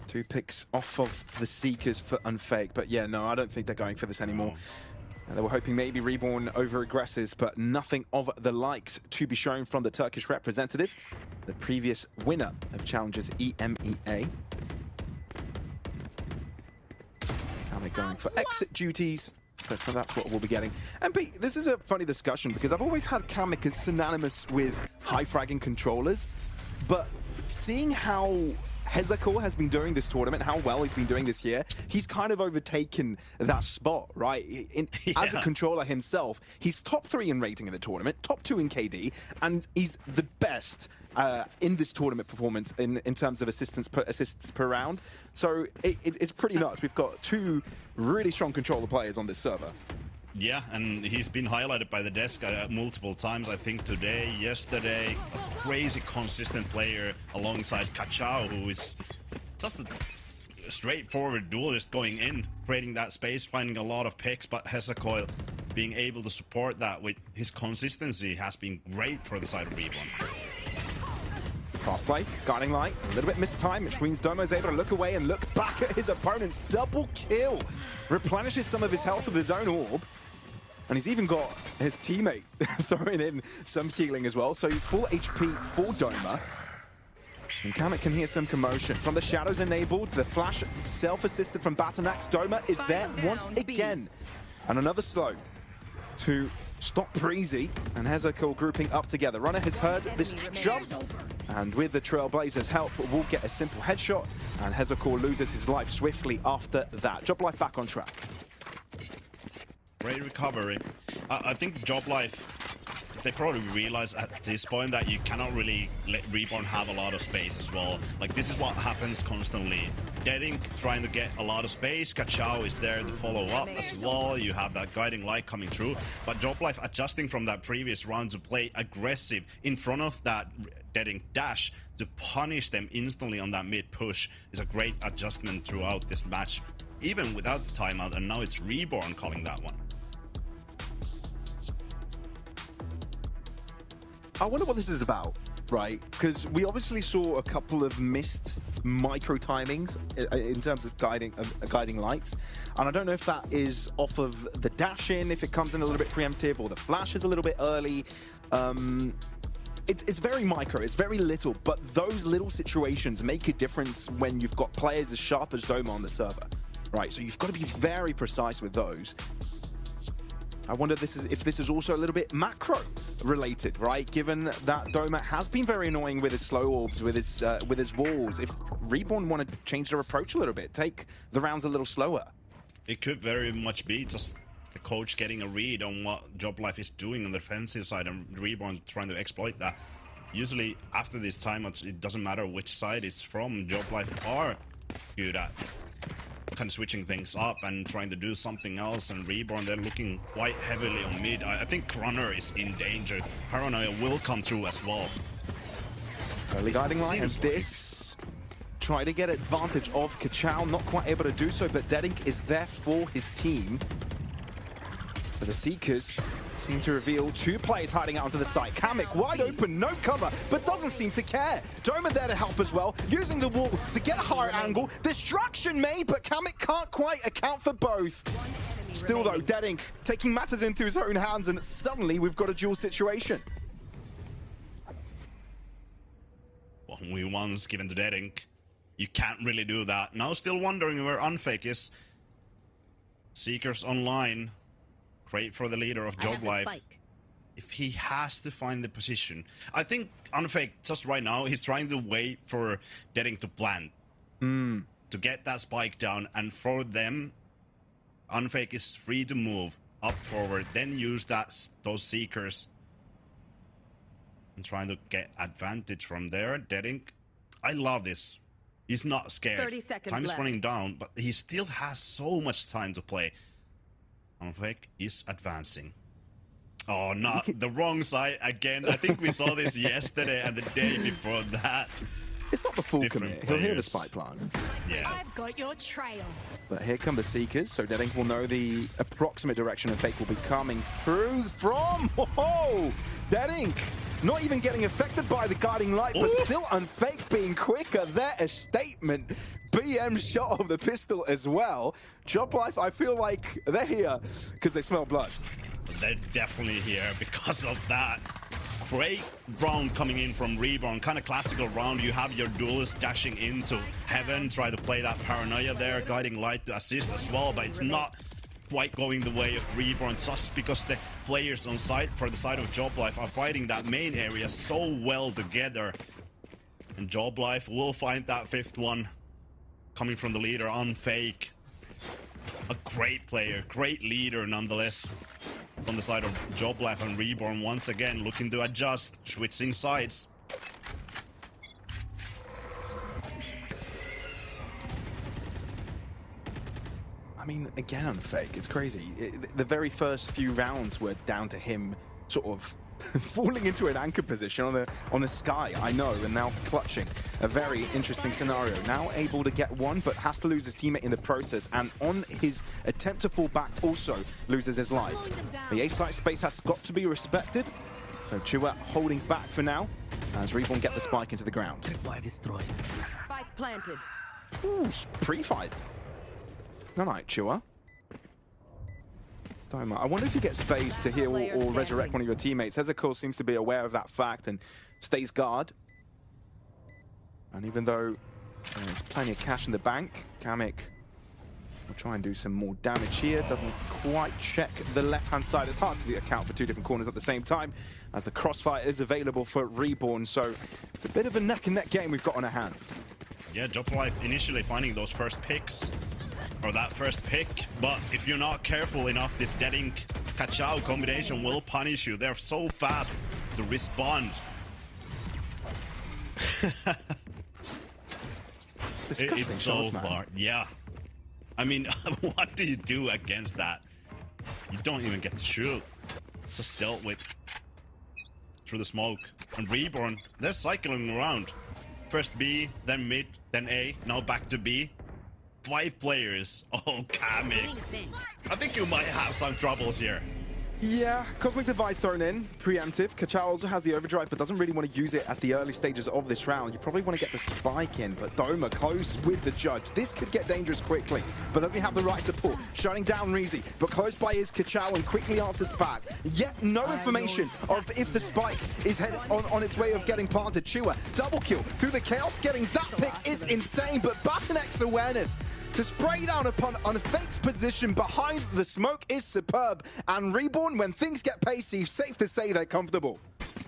2 picks off of the Seekers for Unfake, but yeah, no, I don't think they're going for this anymore. They were hoping maybe Reborn over aggresses, but nothing of the likes to be shown from the Turkish representative, the previous winner of Challengers EMEA. Now they're going for exit duties. So that's what we'll be getting. And Pete, this is a funny discussion because I've always had Kamek as synonymous with high fragging controllers, but seeing how Hezakor has been doing this tournament, how well he's been doing this year, he's kind of overtaken that spot, right? As a controller himself, he's top 3 in rating in the tournament, top 2 in KD, and he's the best in this tournament performance in terms of assists per round. So it's pretty nuts. We've got 2 really strong controller players on this server. Yeah, and he's been highlighted by the desk multiple times, I think today, yesterday. A crazy consistent player alongside Kachao, who is just a straightforward duelist going in, creating that space, finding a lot of picks, but Hezakor being able to support that with his consistency has been great for the side of Reborn. Crossplay, guiding light, a little bit missed time, which means Domo is able to look away and look back at his opponent's double kill. Replenishes some of his health with his own orb. And he's even got his teammate throwing in some healing as well. So full HP for Doma. And Kamek can hear some commotion. From the shadows enabled, the flash self-assisted from Batanax. Doma is there once again. And another slow to stop Breezy. And Hezakor grouping up together. Runner has heard this jump. And with the Trailblazers' help, we'll get a simple headshot. And Hezakor loses his life swiftly after that. Job Life back on track. Great recovery. I think Job Life, they probably realize at this point that you cannot really let Reborn have a lot of space as well. Like, this is what happens constantly. Deadink trying to get a lot of space. Kachao is there to follow up as well. You have that guiding light coming through. But Job Life adjusting from that previous round to play aggressive in front of that Deadink dash to punish them instantly on that mid push is a great adjustment throughout this match, even without the timeout. And now it's Reborn calling that one. I wonder what this is about, right? Because we obviously saw a couple of missed micro timings in terms of guiding lights, and I don't know if that is off of the dash in, if it comes in a little bit preemptive, or the flash is a little bit early. It's very micro, it's very little, but those little situations make a difference when you've got players as sharp as Doma on the server, right? So you've got to be very precise with those. I wonder if this is also a little bit macro related, right? Given that Doma has been very annoying with his slow orbs, with his walls. If Reborn want to change their approach a little bit, take the rounds a little slower. It could very much be just the coach getting a read on what Job Life is doing on the defensive side and Reborn trying to exploit that. Usually after this timeout, it doesn't matter which side it's from. Job Life are good at kind of switching things up and trying to do something else, and Reborn, they're looking quite heavily on mid. I think Runner is in danger. Paranoia will come through as well. Early guiding line, and this try to get advantage of Kachao, not quite able to do so, but Deadink is there for his team. But the Seekers seem to reveal 2 players hiding out onto the site. Kamek wide open, no cover, but doesn't seem to care. Doma there to help as well, using the wall to get a higher angle. Distraction made, but Kamek can't quite account for both. Still though, Deadink taking matters into his own hands, and suddenly we've got a duel situation. 1v1s given to Deadink. You can't really do that. Now still wondering where Unfake is. Seekers online. Great for the leader of Job Life. If he has to find the position. I think Unfake, just right now, he's trying to wait for Deadink to plant. To get that spike down, and for them, Unfake is free to move up forward, then use those Seekers and trying to get advantage from there. Deadink, I love this. He's not scared. 30 seconds time is left. running down, but he still has so much time to play. Unfake is advancing. Oh, not the wrong side again. I think we saw this yesterday and the day before that. It's not the full commit. He'll hear the spike plant. Yeah. I've got your trail. But here come the Seekers, so Deadink will know the approximate direction and Fake will be coming through from... Whoa! Deadink not even getting affected by the guiding light, but still Unfake being quicker. There, a statement. BM shot of the pistol as well. Job Life, I feel like they're here because they smell blood. They're definitely here because of that. Great round coming in from Reborn, kind of classical round. You have your duelist dashing into heaven, try to play that paranoia there, guiding light to assist as well, but it's not quite going the way of Reborn just because the players on site for the side of Job Life are fighting that main area so well together. And Job Life will find that fifth one coming from the leader on Fake. A great player, great leader nonetheless. On the side of Job Life and Reborn once again looking to adjust, switching sides. I mean, again on Fake, it's crazy. The very first few rounds were down to him sort of falling into an anchor position on the sky, I know, and now clutching. A very interesting scenario. Now able to get one, but has to lose his teammate in the process, and on his attempt to fall back also loses his life. The A-site space has got to be respected, so Chua holding back for now as Reborn get the spike into the ground. Spike planted. Ooh, pre-fight. No, Chua. I wonder if you get space to heal or resurrect one of your teammates. Ezekiel seems to be aware of that fact and stays guard. And even though there's plenty of cash in the bank, Kamek will try and do some more damage here. Doesn't quite check the left-hand side. It's hard to account for two different corners at the same time as the crossfire is available for Reborn. So it's a bit of a neck-and-neck game we've got on our hands. Yeah, Job Life initially finding those first picks. Or that first pick, but if you're not careful enough, this Deadink Kachao combination will punish you. They're so fast to respond. It's so far. Yeah. I mean, what do you do against that? You don't even get to shoot. Just dealt with through the smoke. And Reborn, they're cycling around. First B, then mid, then A, now back to B. 5 players. Oh, Kamek. I think you might have some troubles here. Yeah, Cosmic Divide thrown in, preemptive. Kachao also has the overdrive, but doesn't really want to use it at the early stages of this round. You probably want to get the spike in, but Doma close with the judge. This could get dangerous quickly, but does he have the right support? Shutting down Reezy, but close by is Kachao and quickly answers back. Yet no information of if the spike is headed on its way of getting planted. Chua, double kill through the chaos. Getting that pick is insane, but Batonek's awareness to spray down upon Unfake's position behind the smoke is superb. And Reborn, when things get pacey, safe to say they're comfortable.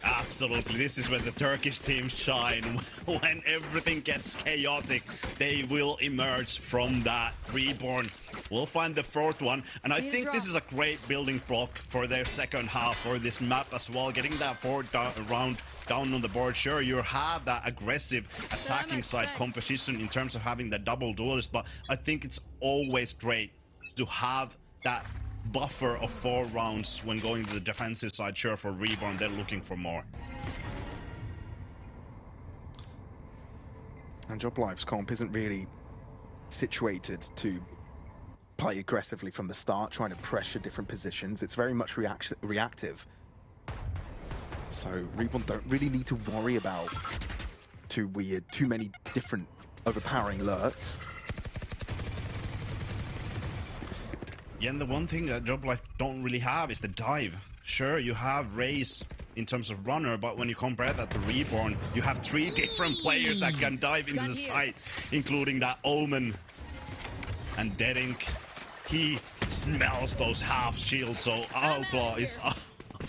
Absolutely. This is where the Turkish teams shine. When everything gets chaotic, they will emerge from that. Reborn will find the fourth one. And I think this is a great building block for their second half, for this map as well. Getting that fourth round down on the board. Sure, you have that aggressive attacking side composition in terms of having the double duelist, but I think it's always great to have that buffer of 4 rounds when going to the defensive side. Sure, for Reborn, they're looking for more. And Job Life's comp isn't really situated to play aggressively from the start, trying to pressure different positions. It's very much reactive. So Reborn don't really need to worry about too many different overpowering lurks. Yeah, and the one thing that Job Life don't really have is the dive. Sure, you have Raze in terms of runner, but when you compare that to Reborn, you have 3 different players that can dive into the site, including that Omen. And Deadink, he smells those half shields, so Outlaw is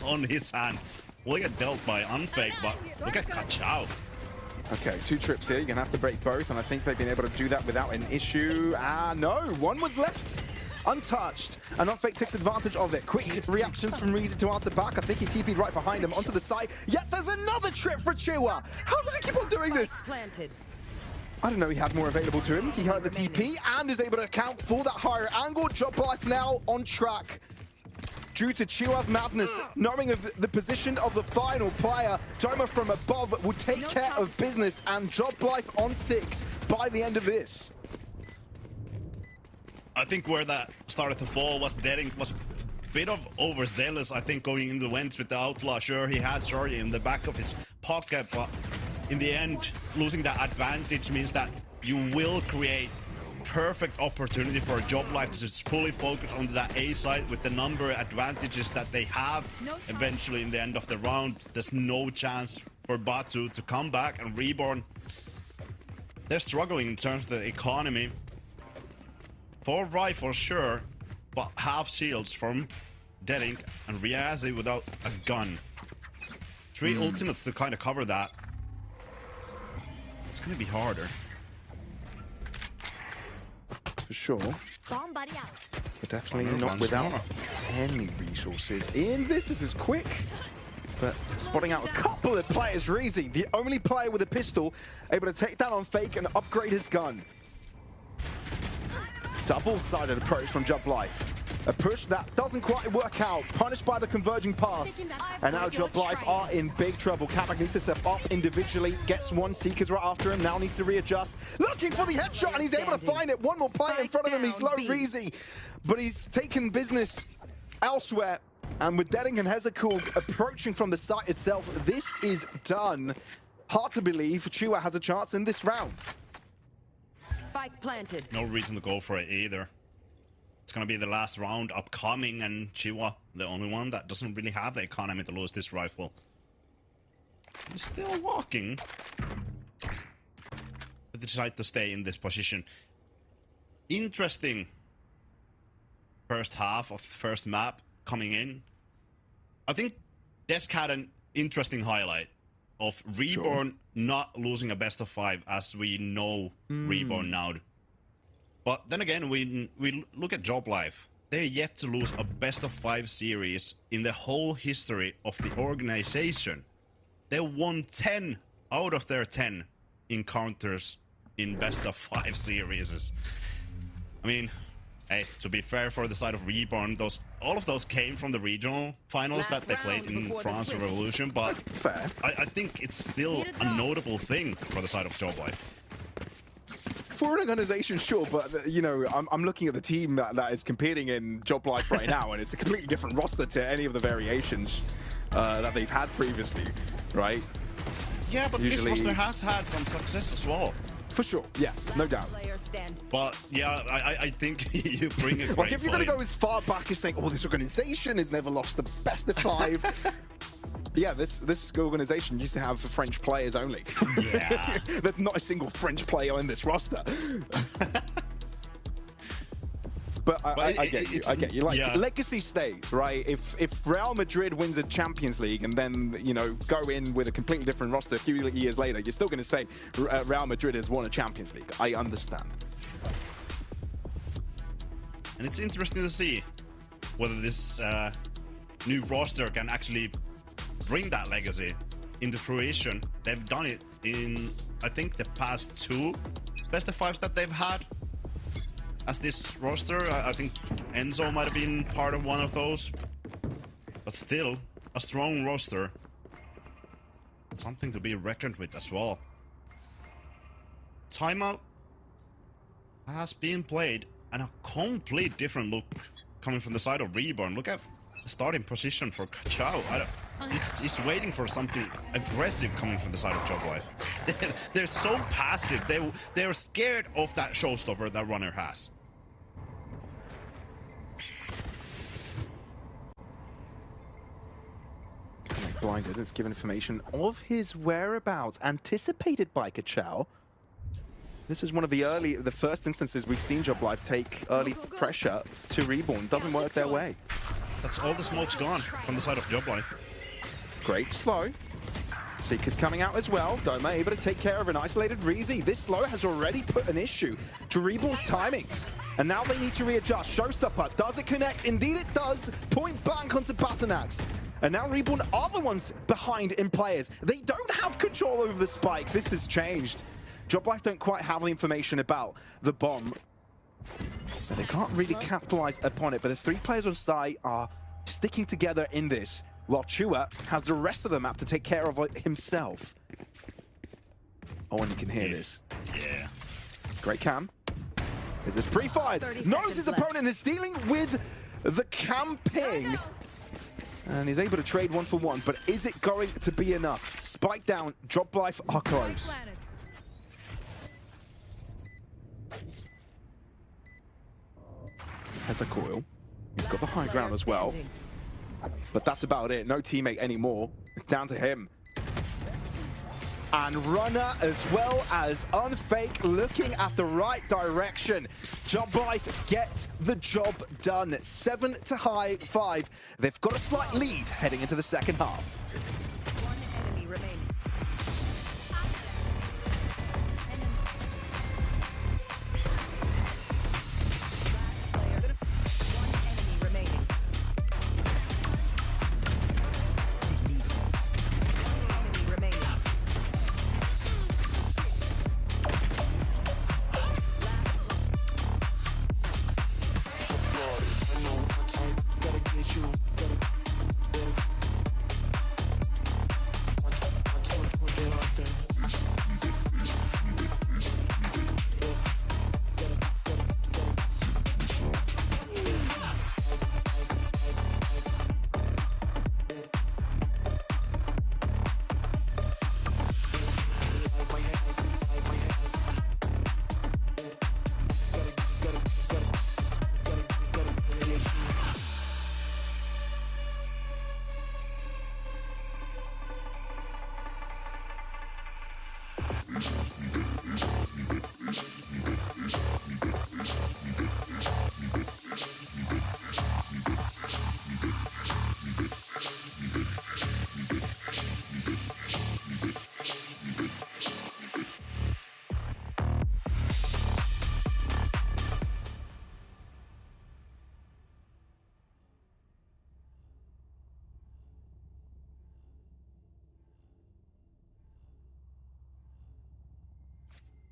on his hand. Will get dealt by Unfake, but look at Kachao. Okay, 2 trips here. You're going to have to break both, and I think they've been able to do that without an issue. No, one was left untouched, and Unfake takes advantage of it. Quick reactions from Reezy to answer back. I think he TP'd right behind him onto the side. Yet there's another trip for Chua. How does he keep on doing this? I don't know, he had more available to him. He heard the TP and is able to account for that higher angle. Job Life now on track. due to Chihuahua's madness, knowing of the position of the final player. Doma from above will take care of business, and Job Life on 6 by the end of this. I think where that started to fall was Deading was a bit of overzealous, I think, going in the Wentz with the Outlaw. Sure, he had Shorty in the back of his pocket, but in the end, losing that advantage means that you will create perfect opportunity for Job Life to just fully focus on that A side with the number advantages that they have. Eventually, in the end of the round, there's no chance for Batu to come back, and Reborn, they're struggling in terms of the economy. 4 rifles, sure, but half shields from Deading and Riazi without a gun. 3 ultimates to kind of cover that. It's gonna be harder. For sure. Bomb buddy out. But definitely not without any resources in this. This is quick. But spotting out a couple of players. Reezy, the only player with a pistol, able to take down on Fake and upgrade his gun. Double-sided approach from Job Life. A push that doesn't quite work out, punished by the converging pass. And now Job Life are in big trouble. Kavak needs to step up individually, gets one Seekers right after him, now needs to readjust. Looking for the headshot, and he's able to find it. One more player in front of him, he's low Reezy. But he's taken business elsewhere. And with Deading and Hezekul approaching from the site itself, this is done. Hard to believe Chua has a chance in this round. Spike planted. No reason to go for it either. It's gonna be the last round upcoming, and Chihuahua, the only one that doesn't really have the economy to lose this rifle. He's still walking. But they decide to stay in this position. Interesting first half of the first map coming in. I think Desk had an interesting highlight of Reborn not losing a best of 5, as we know Reborn now. But then again, we look at Job Life. They're yet to lose a best of 5 series in the whole history of the organization. They won 10 out of their 10 encounters in best of 5 series. I mean, hey, to be fair, for the side of Reborn, all of those came from the regional finals that they played in France Revolution, but fair. I think it's still a notable thing for the side of Job Life. For an organization, sure, but you know, I'm looking at the team that is competing in Job Life right now, and it's a completely different roster to any of the variations that they've had previously, right? Yeah, but Usually, this roster has had some success as well. For sure, yeah, no doubt. But yeah, I think you bring a great like if you're going to point. go as far back as saying, oh, this organization has never lost the best of 5. Yeah, this organization used to have French players only. Yeah. There's not a single French player in this roster. But I get you. I get you. Like, yeah. legacy stays, right? If Real Madrid wins a Champions League and then, you know, go in with a completely different roster a few years later, you're still going to say Real Madrid has won a Champions League. I understand. And it's interesting to see whether this new roster can actually bring that legacy into fruition. They've done it in, I think, the past 2 best of 5s that they've had as this roster. I think Enzo might have been part of one of those, but still a strong roster, something to be reckoned with as well. Timeout has been played, and a complete different look coming from the side of Reborn. Look at the starting position for Kachao. He's waiting for something aggressive coming from the side of Job Life. They're so passive. They're scared of that showstopper that Runner has. Blinded is given information of his whereabouts, anticipated by Kachao. This is one of the first instances we've seen Job Life take early pressure to Reborn. Doesn't work their way. That's all the smoke's gone from the side of Job Life. Great slow. Seeker's coming out as well. Doma able to take care of an isolated Reezy. This slow has already put an issue to Reborn's timings. And now they need to readjust. Showstopper, does it connect? Indeed it does. Point blank onto Batanax. And now Reborn are the ones behind in players. They don't have control over the spike. This has changed. Job Life don't quite have the information about the bomb, so they can't really capitalize upon it. But the 3 players on site are sticking together in this, while Chua has the rest of the map to take care of himself. Oh, and you can hear this. Yeah. Great cam. Is this pre-fired? Knows his opponent is dealing with the cam ping. And he's able to trade 1-for-1, but is it going to be enough? Spike down, Job Life are close. Has a coil. He's got the high ground as well. But that's about it. No teammate anymore. It's down to him. And Runner as well as Unfake looking at the right direction. Job Life get the job done. 7-5. They've got a slight lead heading into the second half. One enemy remaining. One enemy remaining. Enemy remaining.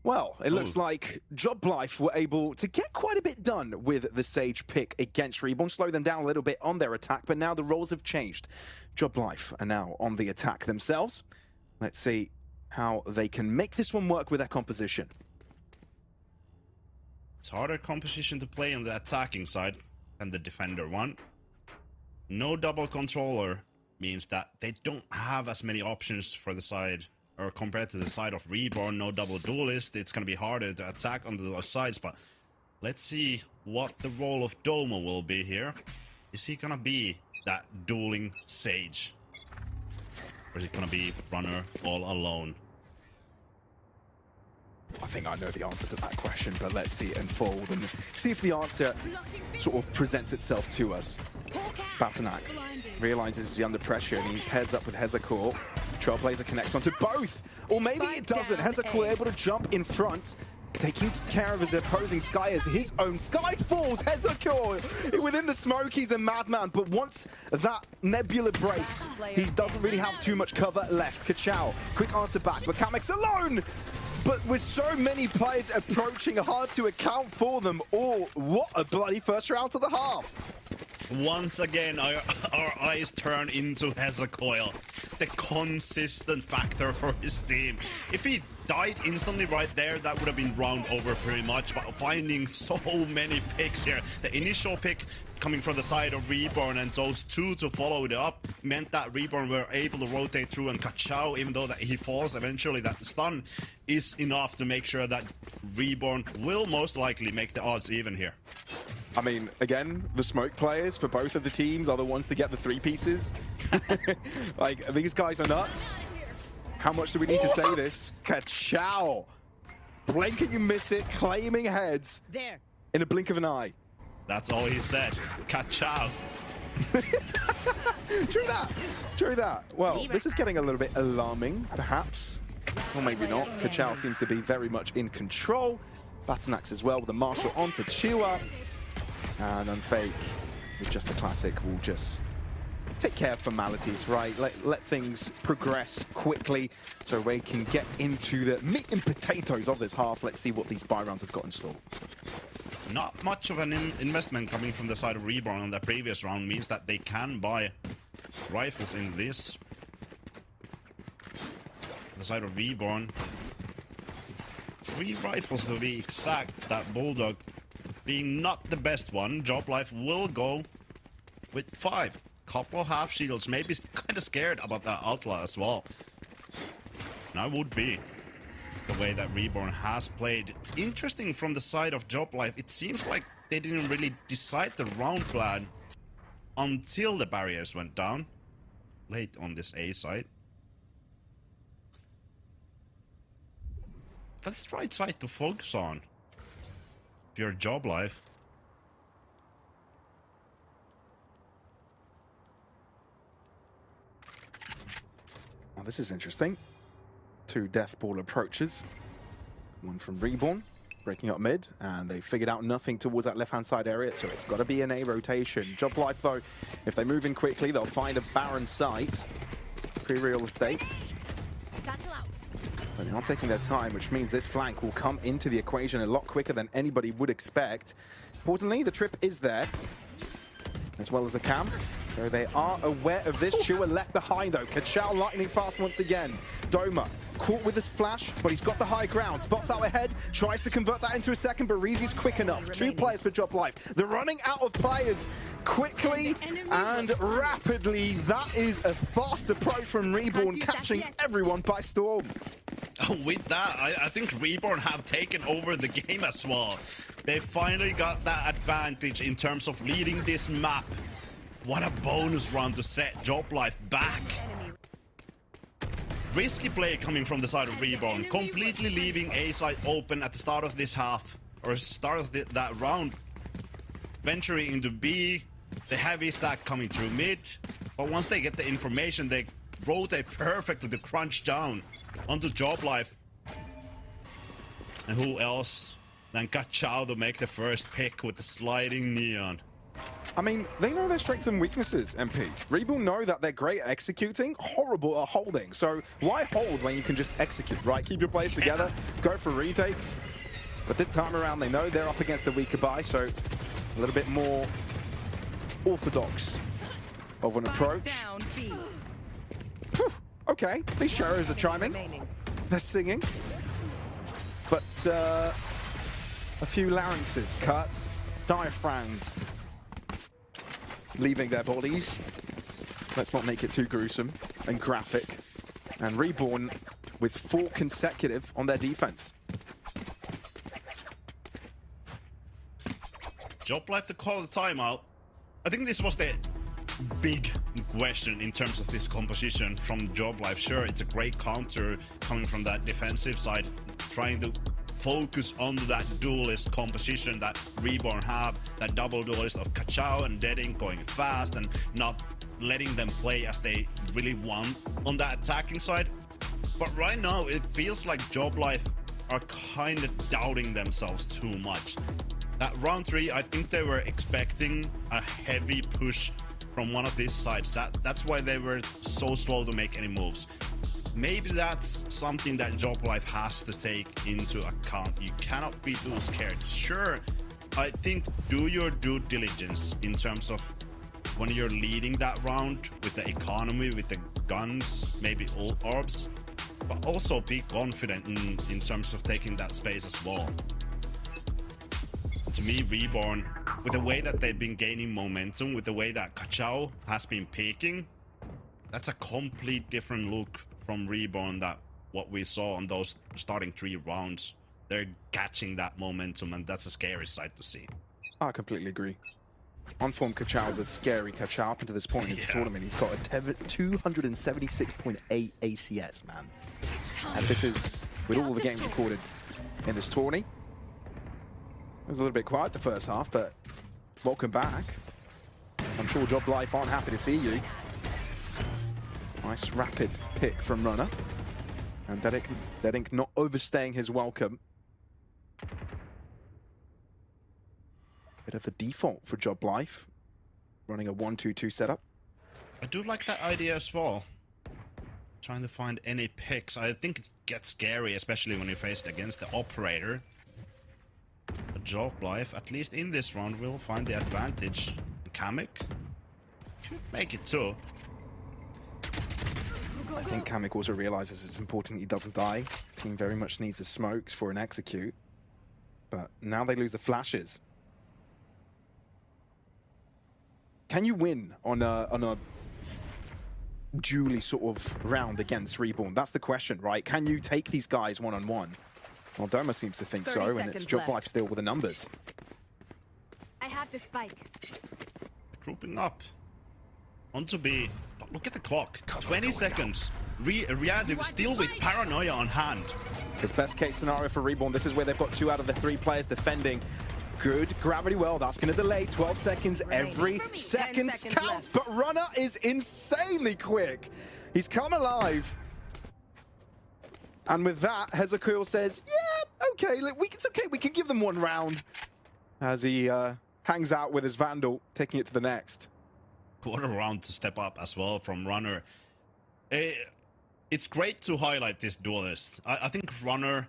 Well, it looks like Job Life were able to get quite a bit done with the Sage pick against Reborn, slow them down a little bit on their attack, but now the roles have changed. Job Life are now on the attack themselves. Let's see how they can make this one work with their composition. It's harder composition to play on the attacking side than the defender one. No double controller means that they don't have as many options for the side, or compared to the side of Reborn. No double duelist, it's going to be harder to attack on those sides, but let's see what the role of Domo will be here. Is he going to be that dueling Sage? Or is it going to be Runner all alone? I think I know the answer to that question, but let's see it unfold and see if the answer sort of presents itself to us. Batanax realizes he's under pressure and he pairs up with Hezakor. Trailblazer connects onto both, or maybe it doesn't. Hezakor able to jump in front, taking care of his opposing Sky as his own. Sky falls, Hezakor within the smoke, he's a madman, but once that Nebula breaks, he doesn't really have too much cover left. Kachao, quick answer back, but Kamek's alone! But with so many players approaching, hard to account for them all. What a bloody first round to the half. Once again, our eyes turn into Hezakor, the consistent factor for his team. If he died instantly right there, that would have been round over pretty much, but finding so many picks here. The initial pick coming from the side of Reborn and those two to follow it up meant that Reborn were able to rotate through, and Kachao, even though that he falls eventually, that stun is enough to make sure that Reborn will most likely make the odds even here. I mean, again, the smoke players for both of the teams are the ones to get the three pieces. Like, these guys are nuts. How much do we need to say this? Kachao! Blinking and miss it, claiming heads There. in a blink of an eye. That's all he said. Kachao. True that. True that. Well, this is getting a little bit alarming, perhaps. Or maybe not. Kachao seems to be very much in control. Batanax as well with the Marshal onto Chua. And Unfake with just the classic will just take care of formalities, right? Let things progress quickly so we can get into the meat and potatoes of this half. Let's see what these buy rounds have got in store. not much of an investment coming from the side of Reborn on the previous round means that they can buy rifles in this. The side of Reborn. 3 rifles to be exact, that Bulldog being not the best one. Joblife will go with 5. Couple half shields, maybe kind of scared about that Outlaw as well. And I would be. The way that Reborn has played. Interesting from the side of Joblife, it seems like they didn't really decide the round plan until the barriers went down. Late on this A side. That's the right side to focus on. If you're Joblife. Well, this is interesting. 2 death ball approaches. One from Reborn, breaking up mid, and they figured out nothing towards that left-hand side area, so it's got to be an A rotation. Joblife, though, if they move in quickly, they'll find a barren site. Pre-real estate. But they're not taking their time, which means this flank will come into the equation a lot quicker than anybody would expect. Importantly, the trip is there, as well as the cam. So they are aware of this. Chua left behind, though. Kachao lightning fast once again. Doma caught with his flash, but he's got the high ground. Spots out ahead, tries to convert that into a second, but Reezy's quick enough. 2 players for Joblife. They're running out of players quickly and rapidly. That is a fast approach from Reborn, catching everyone by storm. With that, I think Reborn have taken over the game as well. They finally got that advantage in terms of leading this map. What a bonus run to set Joblife back. Risky play coming from the side of Reborn, completely leaving A side open at the start of this half, or start of that round. Venturing into B, the heavy stack coming through mid, but once they get the information, they rotate perfectly to crunch down onto Joblife. And who else than Kachao to make the first pick with the sliding neon. I mean, they know their strengths and weaknesses, MP. Reborn know that they're great at executing, horrible at holding. So why hold when you can just execute, right? Keep your players together, go for retakes. But this time around, they know they're up against the weaker buy, so a little bit more orthodox of an approach. Okay, these sharers are chiming. They're singing. But a few larynxes, cuts, diaphragms, leaving their bodies. Let's not make it too gruesome and graphic. And Reborn with 4 consecutive on their defense. Joblife to call the timeout. I think this was the big question in terms of this composition from Joblife. Sure, it's a great counter coming from that defensive side, trying to focus on that duelist composition that Reborn have, that double duelist of Kachao and Deading going fast and not letting them play as they really want on that attacking side. But right now, it feels like Joblife are kind of doubting themselves too much. That round 3, I think they were expecting a heavy push from one of these sides. That's why they were so slow to make any moves. Maybe that's something that Joblife has to take into account. You cannot be too scared. Sure, I think do your due diligence in terms of when you're leading that round with the economy, with the guns, maybe all orbs, but also be confident in terms of taking that space as well. To me, Reborn, with the way that they've been gaining momentum, with the way that Kachao has been peaking, that's a complete different look from Reborn that what we saw on those starting 3 rounds. They're catching that momentum, and that's a scary sight to see. I completely agree. On-form Kachao is a scary Kachao up until this point in the tournament. He's got a 276.8 ACS, man. And this is with all the games recorded in this tourney. It was a little bit quiet the first half, but welcome back. I'm sure Joblife aren't happy to see you. Nice rapid pick from Runner. And Dedink not overstaying his welcome. Bit of a default for Joblife. Running a 1-2-2 setup. I do like that idea as well. Trying to find any picks. I think it gets scary, especially when you're faced against the operator. Job Life, at least in this round, will find the advantage. Kamek could make it too. I think Kamek also realizes it's important he doesn't die. Team very much needs the smokes for an execute. But now they lose the flashes. Can you win on a dually sort of round against Reborn? That's the question, right? Can you take these guys one-on-one? Well, Doma seems to think so, and it's Job Life still with the numbers. I have the spike. Grouping up. On to B. But look at the clock. 20 seconds. Riazu still with Paranoia on hand. His best case scenario for Reborn, this is where they've got 2 out of the 3 players defending. Good gravity well, that's going to delay 12 seconds. Every second counts, but Runner is insanely quick. He's come alive. And with that, Hezekiel says, yeah, okay, look, it's okay, we can give them 1 round. As he hangs out with his Vandal, taking it to the next. Quarter round to step up as well from Runner. It's great to highlight this duelist. I think Runner,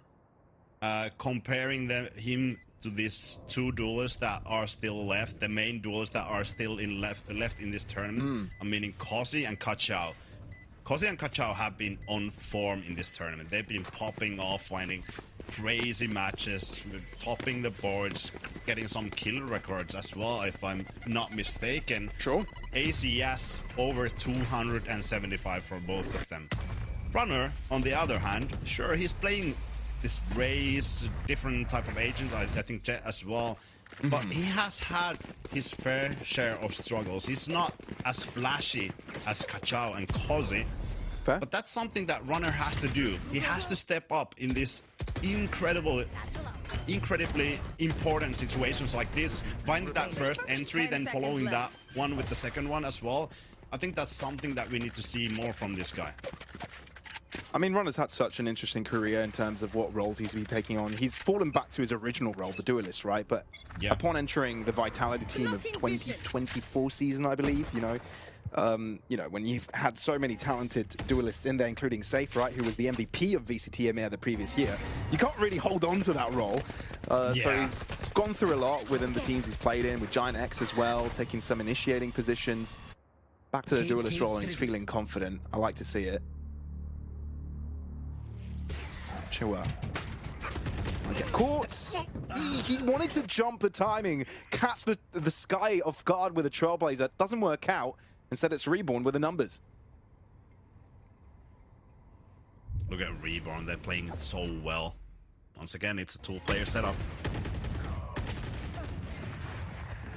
comparing him to these 2 duelists that are still left, the main duelists that are still left in this tournament, I'm meaning Kosi and Kachao. Kosi and Kachao have been on form in this tournament. They've been popping off, finding crazy matches, topping the boards, getting some kill records as well, if I'm not mistaken. Sure. ACS over 275 for both of them. Runner, on the other hand, sure, he's playing this race, different type of agents, I think Jet as well. But he has had his fair share of struggles. He's not as flashy as Kachao and Kosi. Fair. But that's something that Runner has to do. He has to step up in this incredibly important situations like this. Finding that first entry, then following that one with the second one as well. I think that's something that we need to see more from this guy. I mean, Runner's had such an interesting career in terms of what roles he's been taking on. He's fallen back to his original role, the duelist, right? But upon entering the Vitality team of 2024 season, I believe, you know, when you've had so many talented duelists in there, including Safe, right, who was the MVP of VCT EMEA the previous year, you can't really hold on to that role. So he's gone through a lot within the teams he's played in, with Giant X as well, taking some initiating positions. Back to the duelist role, and he's feeling confident. I like to see it. Chua. I get caught. He wanted to jump the timing, catch the sky off guard with a Trailblazer. Doesn't work out. Instead, it's Reborn with the numbers. Look at Reborn, they're playing so well. Once again, it's a 2-player setup.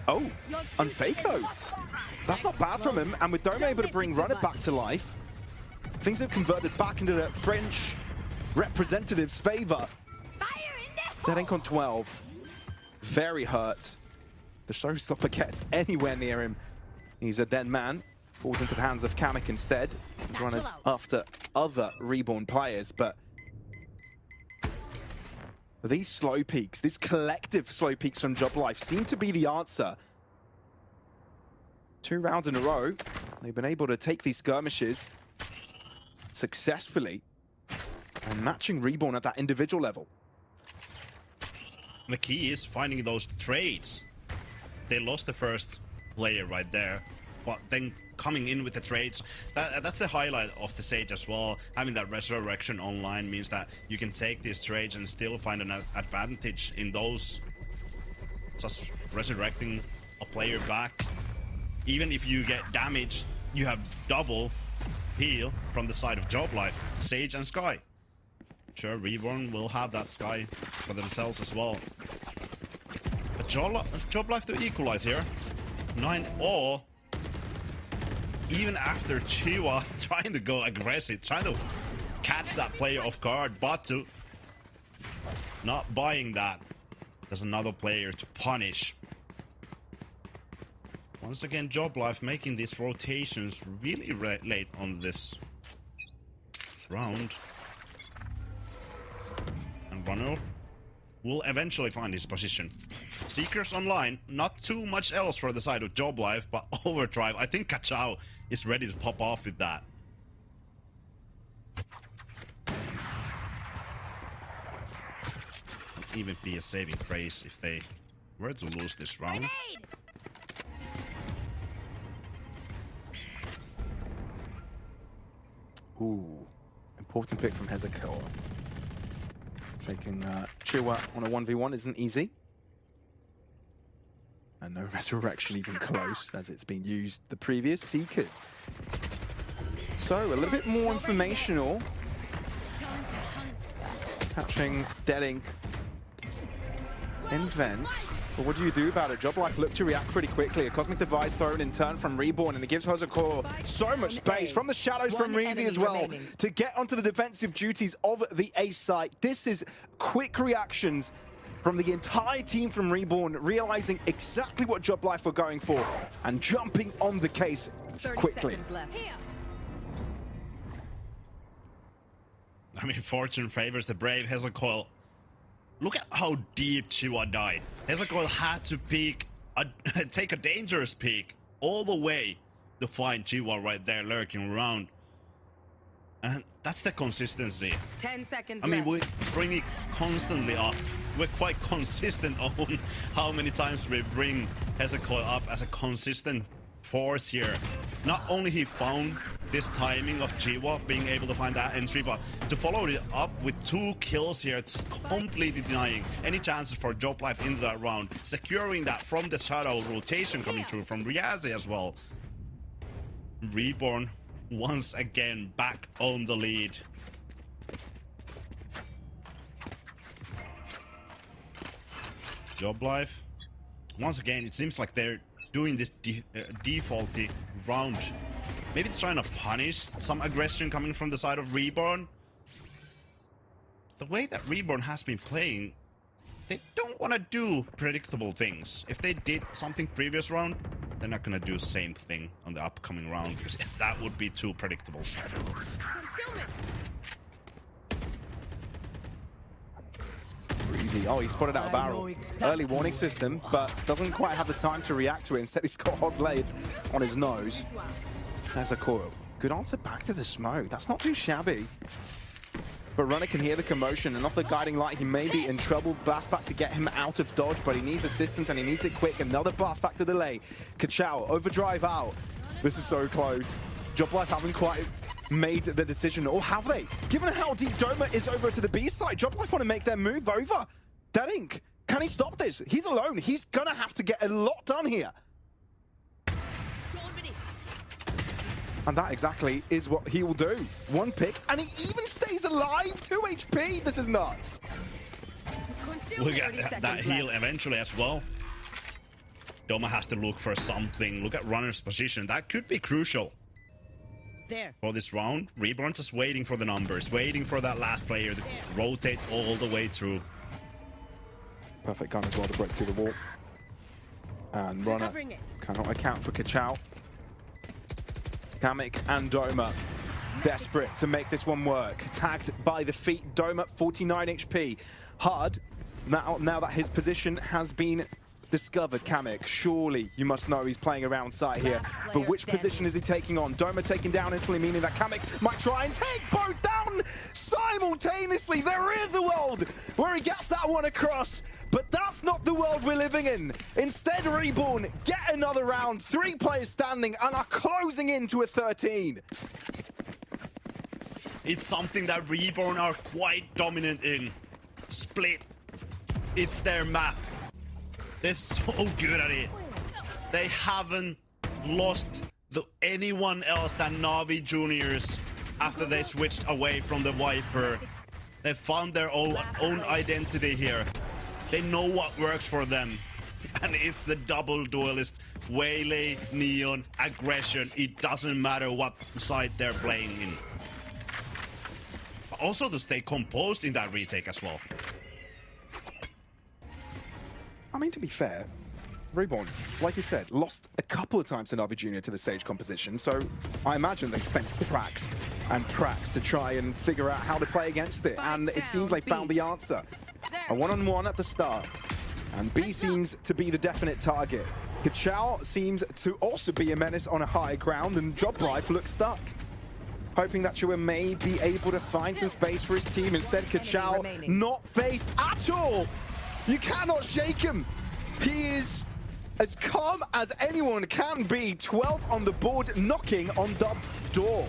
Oh, unfake though. That's not bad from him. And with Dome able to bring Runner back to life, things have converted back into the French representative's favor. They're on 12. Very hurt. The showstopper gets anywhere near him. He's a dead man. Falls into the hands of Kamek instead. Runners after other Reborn players, but these slow peaks, these collective slow peaks from Job Life seem to be the answer. 2 rounds in a row. They've been able to take these skirmishes successfully and matching Reborn at that individual level. The key is finding those trades. They lost the first player right there, but then coming in with the trades, that's the highlight of the Sage as well. Having that resurrection online means that you can take these trades and still find an advantage in those, just resurrecting a player back. Even if you get damaged, you have double heal from the side of Job Life, Sage and Sky. Sure, Reborn will have that Sky for themselves as well. But Job Life to equalize here. 9-0. Even after Chiwa trying to go aggressive, trying to catch that player off guard, but to not buying that. There's another player to punish. Once again, Job Life making these rotations really late on this round. And Runner will eventually find his position. Seekers online, not too much else for the side of Job Life, but Overdrive. I think Kachao is ready to pop off with that. even be a saving grace if they were to lose this round. Ooh, important pick from Hezekiah. Taking Chiwa on a 1v1 isn't easy. And no resurrection even close, as it's been used the previous Seekers. So, a little bit more informational. Catching Dead Ink in vents. But what do you do about it? Joblife looked to react pretty quickly. A Cosmic Divide thrown in turn from Reborn, and it gives Hezekiah so much space from the shadows from Reezy as well to get onto the defensive duties of the A site. This is quick reactions from the entire team from Reborn, realizing exactly what Joblife were going for and jumping on the case quickly. I mean, fortune favors the brave. Hezekiah, look at how deep Chiwa died. Hezekiah had to peek, take a dangerous peek all the way to find Chiwa right there lurking around. And that's the consistency. 10 seconds I mean, left. we bring it constantly up. We're quite consistent on how many times we bring Hezekiah up as a consistent force here. Not only he found this timing of Chiwa being able to find that entry, but to follow it up with 2 kills here, just completely denying any chances for Joblife into that round, securing that from the shadow rotation coming through from Riazi as well. Reborn once again back on the lead. Joblife, once again, it seems like they're doing this defaulty round. Maybe it's trying to punish some aggression coming from the side of Reborn. The way that Reborn has been playing, they don't want to do predictable things. If they did something previous round, they're not going to do the same thing on the upcoming round, because that would be too predictable. Easy. Oh, he spotted out a barrel. Early warning system, but doesn't quite have the time to react to it. Instead, he's got Hot Blade on his nose. There's a coil. Good answer back to the smoke. That's not too shabby. But Runner can hear the commotion, and off the guiding light, he may be in trouble. Blast back to get him out of dodge, but he needs assistance, and he needs it quick. Another blast back to delay. Kachao, overdrive out. This is so close. Joblife haven't quite made the decision, or have they? Given how deep Doma is over to the B side, Joblife want to make their move over. Dead Ink, can he stop this? He's alone. He's gonna have to get a lot done here. And that exactly is what he will do. 1 pick, and he even stays alive. 2 HP. This is nuts. Look at that heal eventually as well. Doma has to look for something. Look at Runner's position. That could be crucial for this round. Reborn just waiting for the numbers, waiting for that last player to rotate all the way through. Perfect gun as well to break through the wall. And Runner cannot account for Kachao. Kamek and Doma desperate to make this one work. Tagged by the feet. Doma 49 HP. Hard now that his position has been discovered. Kamek, surely you must know he's playing around site here. But which position is he taking on? Doma taken down instantly, meaning that Kamek might try and take both down simultaneously. There is a world where he gets that one across, but that's not the world we're living in. Instead, Reborn get another round. 3 players standing and are closing into a 13. It's something that Reborn are quite dominant in. Split. It's their map. They're so good at it. They haven't lost anyone else than Na'Vi Juniors after they switched away from the Viper. They found their own identity here. They know what works for them. And it's the double duelist. Waylay, Neon, aggression. It doesn't matter what side they're playing in. But also to stay composed in that retake as well. I mean, to be fair, Reborn, like you said, lost a couple of times to Na'Vi Junior to the stage composition, so I imagine they spent pracs and pracs to try and figure out how to play against it, and it seems they found the answer. A one-on-one at the start, and B seems to be the definite target. Kachao seems to also be a menace on a high ground, and Joblife looks stuck. hoping that Chua may be able to find some space for his team. Instead, Kachao not faced at all. You cannot shake him. He is as calm as anyone can be. 12 on the board, knocking on Dub's door.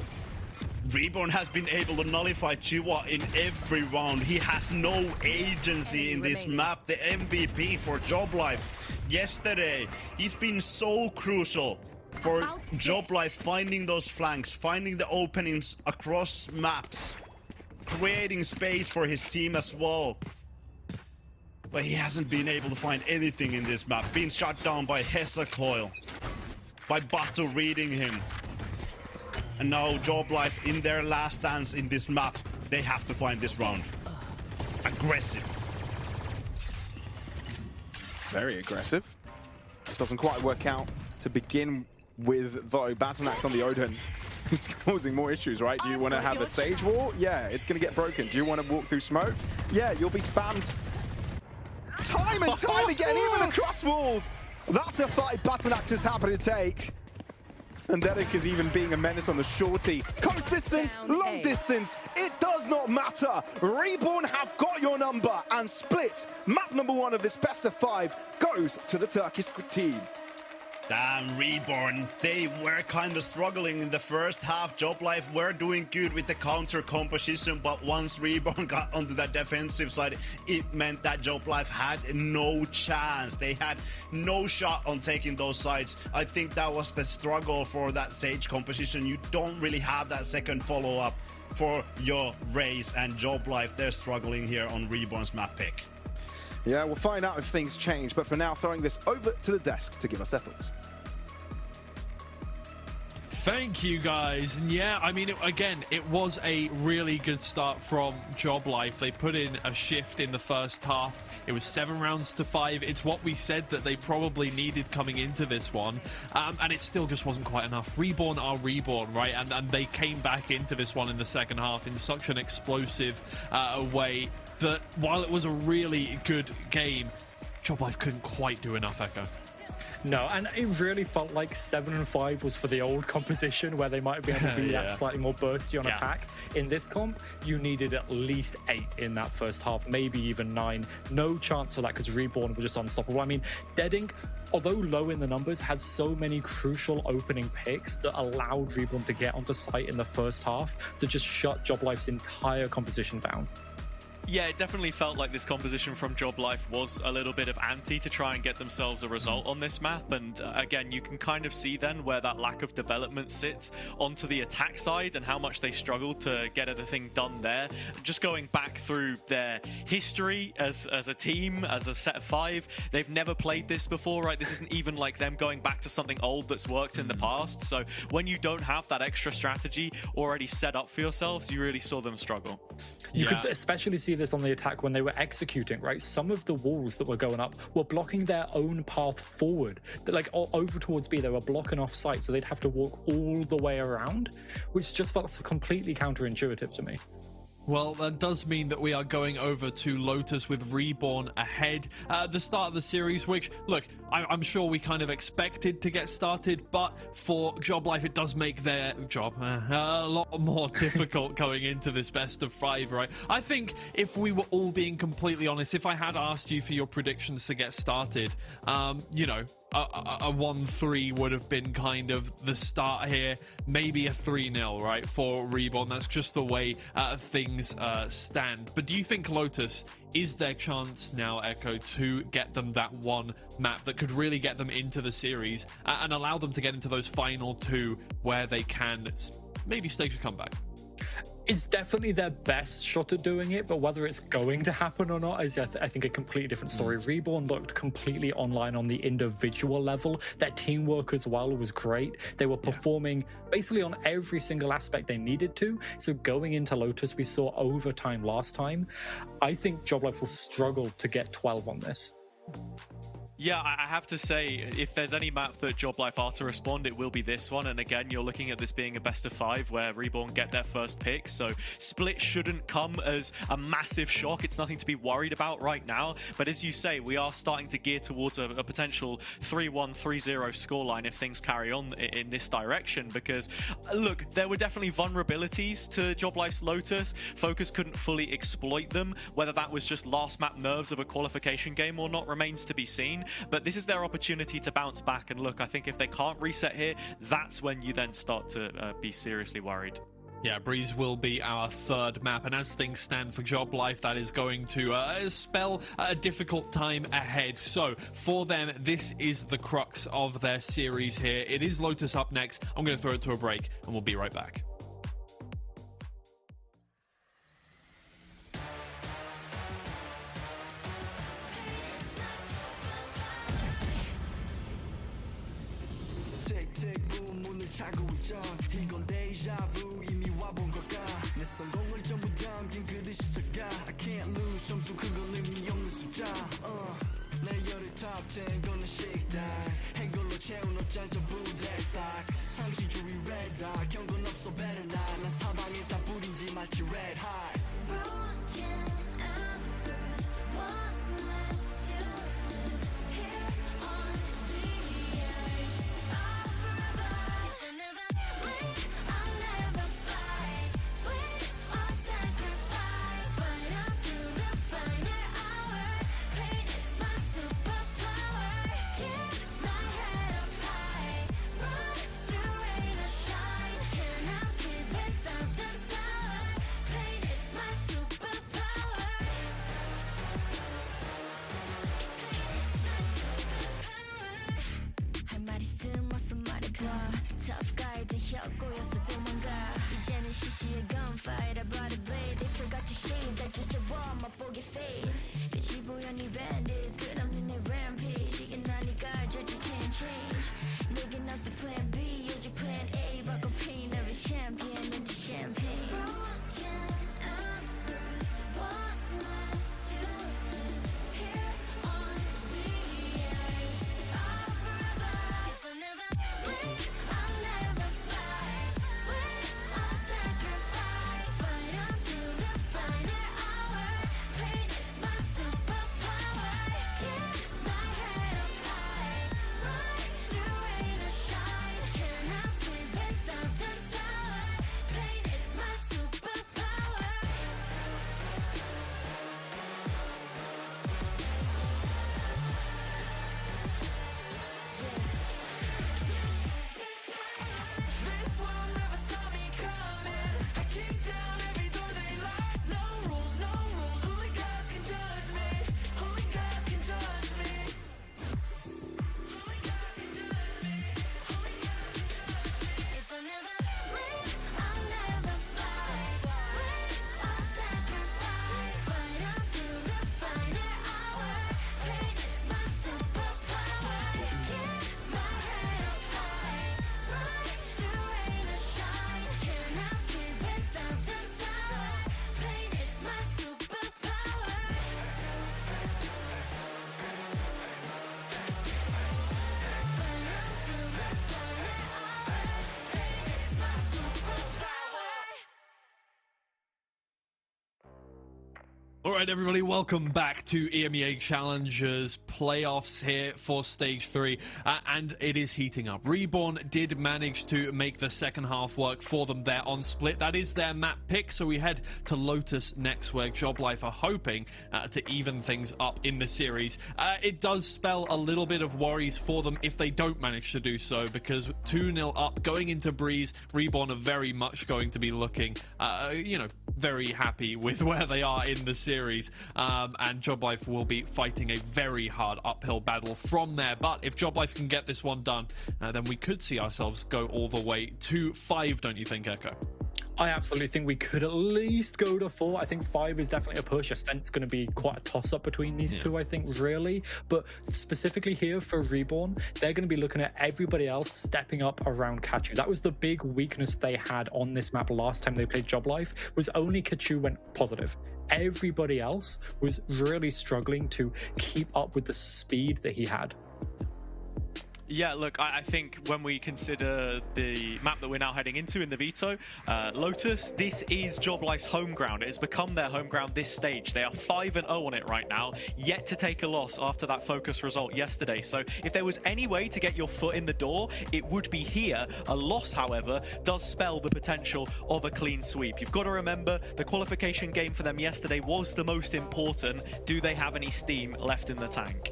Reborn has been able to nullify Chua in every round. He has no agency in this map. The MVP for Job Life yesterday, he's been so crucial for Job Life, finding those flanks, finding the openings across maps, creating space for his team as well. But he hasn't been able to find anything in this map. Being shot down by Hesa Coil, by Bato reading him. And now Job Life in their last dance in this map, they have to find this round. Aggressive. Very aggressive. Doesn't quite work out to begin with, though. Batanax on the Odin is causing more issues, right? Do you want to have a Sage Wall? Yeah, it's going to get broken. Do you want to walk through smokes? Yeah, you'll be spammed time and time again, even across walls. That's a fight Batanax is happy to take. And Derek is even being a menace on the shorty. Comes distance, long distance, it does not matter. Reborn have got your number, and split map number 1 of this best of 5 goes to the Turkish team. Damn, Reborn, they were kind of struggling in the first half. Job Life were doing good with the counter composition, but once Reborn got onto that defensive side, it meant that Job Life had no chance. They had no shot on taking those sides. I think that was the struggle for that Sage composition. You don't really have that second follow-up for your race, and Job Life, they're struggling here on Reborn's map pick. Yeah, we'll find out if things change, but for now, throwing this over to the desk to give us their thoughts. Thank you, guys. And yeah, I mean, it was a really good start from Job Life. They put in a shift in the first half. It was 7 rounds to 5. It's what we said that they probably needed coming into this one. And it still just wasn't quite enough. Reborn are Reborn, right? And they came back into this one in the second half in such an explosive way that while it was a really good game, Job Life couldn't quite do enough, Echo. No, and it really felt like 7 and 5 was for the old composition where they might have been able to be that slightly more bursty on attack. In this comp, you needed at least 8 in that first half, maybe even 9. No chance for that because Reborn were just unstoppable. I mean, Dead Ink, although low in the numbers, had so many crucial opening picks that allowed Reborn to get onto site in the first half to just shut Job Life's entire composition down. Yeah, it definitely felt like this composition from Job Life was a little bit of anti to try and get themselves a result on this map. And again, you can kind of see then where that lack of development sits onto the attack side and how much they struggled to get anything done there. Just going back through their history as a team, as a set of 5, they've never played this before, right? This isn't even like them going back to something old that's worked in the past. So when you don't have that extra strategy already set up for yourselves, you really saw them struggle. You could especially see this on the attack when they were executing, right? Some of the walls that were going up were blocking their own path forward. They're like over towards B, they were blocking off site, so they'd have to walk all the way around, which just felt completely counterintuitive to me. Well, that does mean that we are going over to Lotus with Reborn ahead. The start of the series, which, look, I'm sure we kind of expected to get started, but for Job Life, it does make their job a lot more difficult going into this best of 5, right? I think if we were all being completely honest, if I had asked you for your predictions to get started, you know, a 1-3 would have been kind of the start here, maybe a 3-0, right, for Reborn. That's just the way things stand. But do you think Lotus is their chance now, Echo, to get them that one map that could really get them into the series and allow them to get into those final 2 where they can maybe stage a comeback? It's definitely their best shot at doing it, but whether it's going to happen or not is, I think, a completely different story. Reborn looked completely online on the individual level. Their teamwork as well was great. They were performing basically on every single aspect they needed to. So going into Lotus, we saw overtime last time. I think Job Life will struggle to get 12 on this. Yeah, I have to say, if there's any map that Job Life are to respond, it will be this one. And again, you're looking at this being a best of 5 where Reborn get their first pick. So split shouldn't come as a massive shock. It's nothing to be worried about right now. But as you say, we are starting to gear towards a potential 3-1, 3-0 scoreline if things carry on in this direction. Because, look, there were definitely vulnerabilities to Job Life's Lotus. Focus couldn't fully exploit them. Whether that was just last map nerves of a qualification game or not remains to be seen. But this is their opportunity to bounce back, and look, I think if they can't reset here, that's when you then start to be seriously worried. Yeah, Breeze will be our third map, and as things stand for Job Life, that is going to spell a difficult time ahead. So for them, this is the crux of their series here. It is Lotus up next. I'm going to throw it to a break, and we'll be right back. 차고 있죠. 이건 데자부 이미 와본 걸까. 내 성공을 전부 담긴 그릇이 작아. I can't lose 점수 그건 의미 없는 숫자. 내 열의 top 10 거는 식당. 해골로 채운 옷장 전부 대스탁. 상시주의 red dot 경고는 없어 better not. 난 사방에 다 뿌리지 마치 red hot. Broken embers, what's left to lose here on the edge of forever. I'll never fight. We all sacrifice, fight until the final hour. Pain is my superpower. Keep my head up high. Run through rain or shine. Cannot sleep without the sun. Pain is my superpower. 할 말이 숨어서 말해봐. Tough guy 더 혀꼬여서 도망가. 이제는 시시해 gunfight. I brought a blade. They forgot to shave. 날 주세워 맛보게 fade. 끝이 보여 네 bandits. 끝없는 내 rampage. 이게 나니까 judge you can't change. 내겐 없어 plan B. 오직 plan A. 바꿔 pain every champion in the champagne. Broken embers. What's left to lose here on the edge of forever. If I never win, I'll never fight. We all sacrifice, fight until the final hour. Pain is my superpower. Keep my head up high. Run through rain or shine. Cannot sleep without the sun. Pain is my superpower. This one never saw me coming. I kick down every door they lock. No rules, no rules. Only gods can judge me. Only gods can judge me. Only gods can judge me. Only gods can judge me. If I never win, I'll never fight. We all sacrifice, fight until the final hour. Pain is my superpower. Keep my head up high. Run through rain or shine. Cannot sleep without the sun. Pain is my superpower. Fight until the final hour. Pain is my superpower. All right, everybody, welcome back to EMEA Challengers playoffs here for Stage 3, and it is heating up. Reborn did manage to make the second half work for them there on Split. That is their map pick, so we head to Lotus next, where Job Life are hoping to even things up in the series. It does spell a little bit of worries for them if they don't manage to do so, because 2-0 up going into Breeze, Reborn are very much going to be looking, very happy with where they are in the series, and Job Life will be fighting a very hard uphill battle from there. But if Job Life can get this one done, then we could see ourselves go all the way to 5, don't you think, Echo? I absolutely think we could at least go to 4. I think 5 is definitely a push. I sense it's going to be quite a toss-up between these two, I think, really. But specifically here for Reborn, they're going to be looking at everybody else stepping up around Kachu. That was the big weakness they had on this map last time they played Job Life, was only Kachu went positive. everybody else was really struggling to keep up with the speed that he had. Yeah, look, I think when we consider the map that we're now heading into in the Veto, Lotus, this is JobLife's home ground. It has become their home ground this stage. They are 5-0 on it right now, yet to take a loss after that focus result yesterday. So if there was any way to get your foot in the door, it would be here. A loss, however, does spell the potential of a clean sweep. You've got to remember the qualification game for them yesterday was the most important. Do they have any steam left in the tank?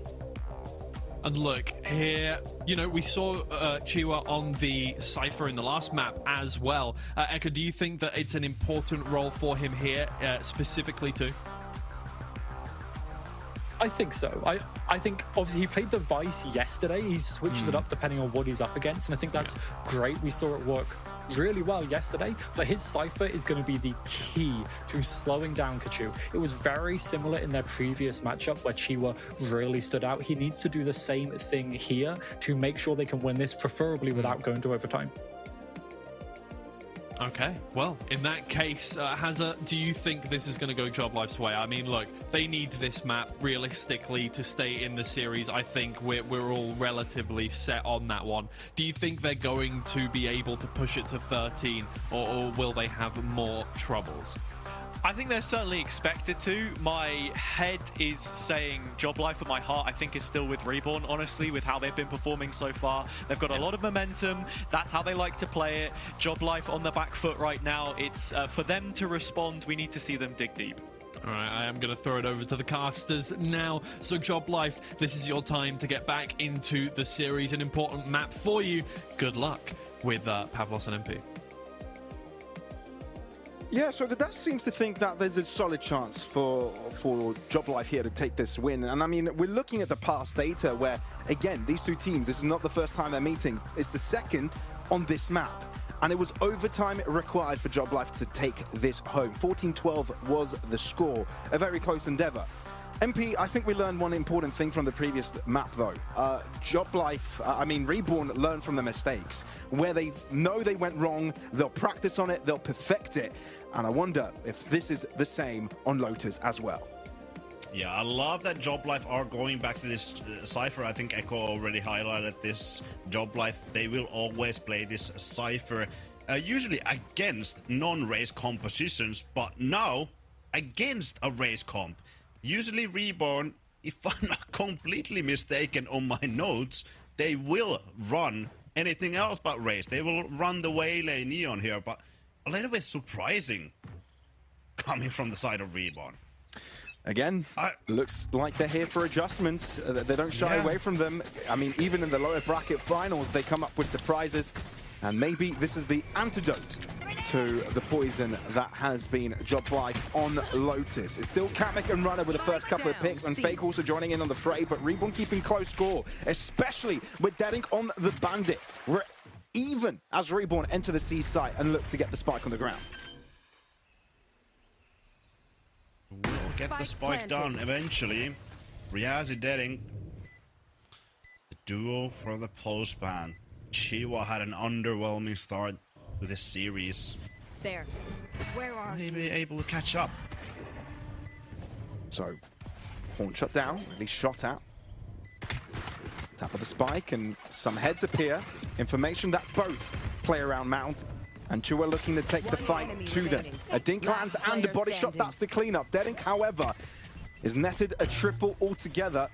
And look, here, you know, we saw Chiwa on the Cypher in the last map as well. Eka, do you think that it's an important role for him here, specifically too? I think so. I think obviously he played the Vice yesterday. He switches it up depending on what he's up against, and I think that's great. We saw it work really well yesterday, but his Cypher is going to be the key to slowing down Kachu. It was very similar in their previous matchup where Chiwa really stood out. He needs to do the same thing here to make sure they can win this, preferably without going to overtime. Okay, well, in that case, Hazza, do you think this is going to go JobLife's way? I mean, look, they need this map realistically to stay in the series. I think we're all relatively set on that one. Do you think they're going to be able to push it to 13, or will they have more troubles? I think they're certainly expected to. My head is saying JobLife, and my heart, I think, is still with Reborn, honestly, with how they've been performing so far. They've got a lot of momentum. That's how they like to play it. JobLife on the back foot right now. It's for them to respond, we need to see them dig deep. All right, I am going to throw it over to the casters now. So JobLife, this is your time to get back into the series. An important map for you. Good luck with Pavlos and MP. Yeah, so the Dash seems to think that there's a solid chance for JobLife here to take this win. And I mean, we're looking at the past data where, again, these two teams, this is not the first time they're meeting. It's the second on this map. And it was overtime required for JobLife to take this home. 14-12 was the score. A very close endeavor. MP, I think we learned one important thing from the previous map, though. Reborn learned from the mistakes. Where they know they went wrong, they'll practice on it, they'll perfect it. And I wonder if this is the same on Lotus as well. Yeah, I love that JobLife are going back to this Cypher. I think Echo already highlighted this. JobLife, they will always play this Cypher, usually against non-race compositions, but now against a race comp. Usually Reborn, if I'm not completely mistaken on my notes, they will run anything else but race. They will run the Waylay Neon here, but a little bit surprising coming from the side of Reborn. Again, looks like they're here for adjustments. They don't shy away from them. I mean, even in the lower bracket finals, they come up with surprises. And maybe this is the antidote to the poison that has been JobLife on Lotus. It's still Kamek and Runner with the first couple of picks, and Fake also joining in on the fray, but Reborn keeping close score, especially with Deadink on the Bandit. We're even as Reborn enter the C site and look to get the spike on the ground. We'll get the spike done eventually. Riazi Deadink, the duo for the post-ban. Chiwa had an underwhelming start with this series. There. Where are you? Maybe able to catch up. So, horn shut down, at least shot at. Tap of the spike and some heads appear. Information that both play around Mount. And Chua looking to take the fight to them. A Dink lands and a body shot, that's the cleanup. Deadink, however, is netted a triple altogether.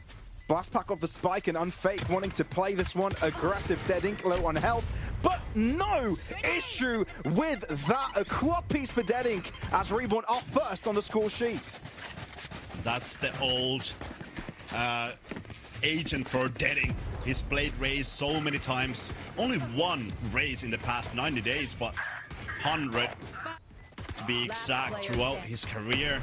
Blast pack off the spike and Unfake wanting to play this one. Aggressive Deadink, low on health. But no issue with that. A quad piece for Deadink as Reborn are first on the score sheet. That's the old agent for Deadink. He's played Raze so many times. Only one Raze in the past 90 days, but 100 to be exact throughout his career.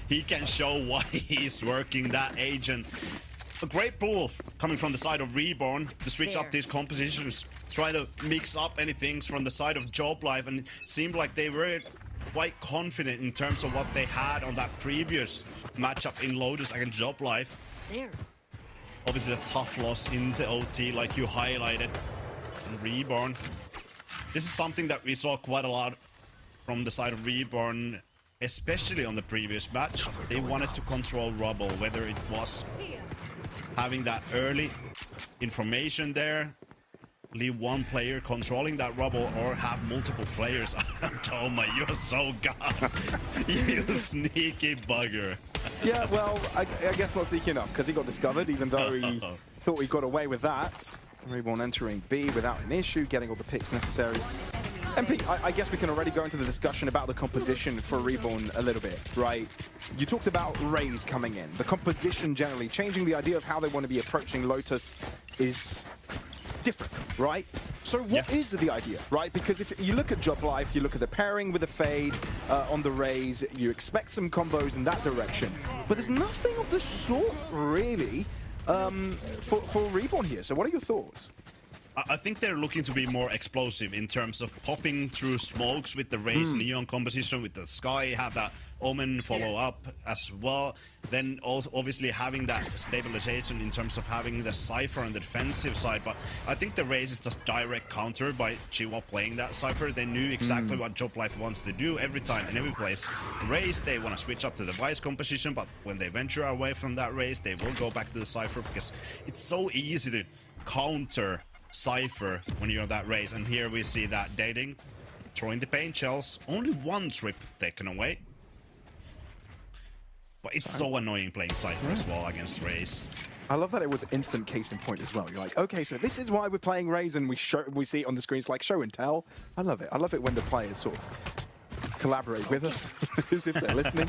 He can show why he's working that agent. A great pull coming from the side of Reborn to switch up these compositions, try to mix up anything from the side of JobLife, and it seemed like they were quite confident in terms of what they had on that previous matchup in Lotus against JobLife. Obviously a tough loss into OT like you highlighted. And Reborn, this is something that we saw quite a lot from the side of Reborn especially on the previous match, they wanted to control rubble, whether it was having that early information there, leave one player controlling that rubble, or have multiple players. Toma, you're so gone. You sneaky bugger. Yeah, well, I guess not sneaky enough, because he got discovered, even though he thought he got away with that. Reborn entering B without an issue, getting all the picks necessary. MP, I guess we can already go into the discussion about the composition for Reborn a little bit, right? You talked about Raze coming in. The composition generally, changing the idea of how they want to be approaching Lotus is different, right? So what is the idea, right? Because if you look at Job Life, you look at the pairing with the Fade on the Raze, you expect some combos in that direction. But there's nothing of the sort, really, for Reborn here. So what are your thoughts? I think they're looking to be more explosive in terms of popping through smokes with the Raze Neon composition, with the Sky, have that Omen follow up as well. Then also obviously having that stabilization in terms of having the Cypher on the defensive side. But I think the Raze is just direct counter by Chihuahua playing that Cypher. They knew exactly what Job Life wants to do every time in every place. Raze, they want to switch up to the Vice composition, but when they venture away from that Raze, they will go back to the Cypher, because it's so easy to counter Cypher when you're that Raze. And here we see that dating, throwing the paint shells, only one trip taken away. But it's so annoying playing Cypher as well against Raze. I love that it was instant case in point as well. You're like, okay, so this is why we're playing Raze, and we see it on the screen. It's like show and tell. I love it. I love it when the players sort of collaborate with us as if they're listening.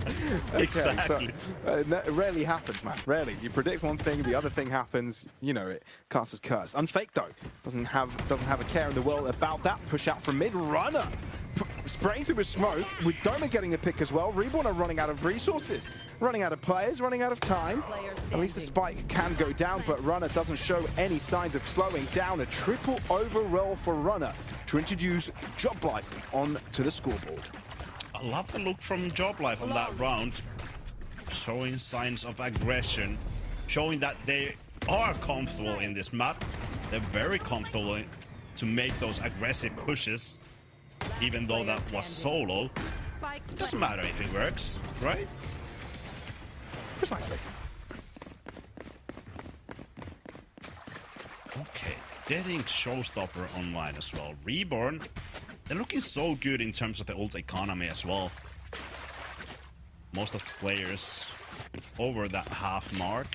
Okay, exactly. So, that rarely happens, man. Rarely. You predict one thing, the other thing happens. You know it. Cast as curse. Unfake though doesn't have a care in the world about that. Push out from mid. Runner spraying through with smoke, with Doma getting a pick as well. Reborn are running out of resources, running out of players, running out of time. At least the spike can go down, but Runner doesn't show any signs of slowing down. A triple overroll for Runner to introduce Job Life onto the scoreboard. I love the look from Job Life on that round, showing signs of aggression, showing that they are comfortable in this map. They're very comfortable to make those aggressive pushes, even though that was solo. It doesn't matter if it works, right? Precisely. Okay, getting Showstopper online as well. Reborn, they're looking so good in terms of the ult economy as well. Most of the players over that half mark.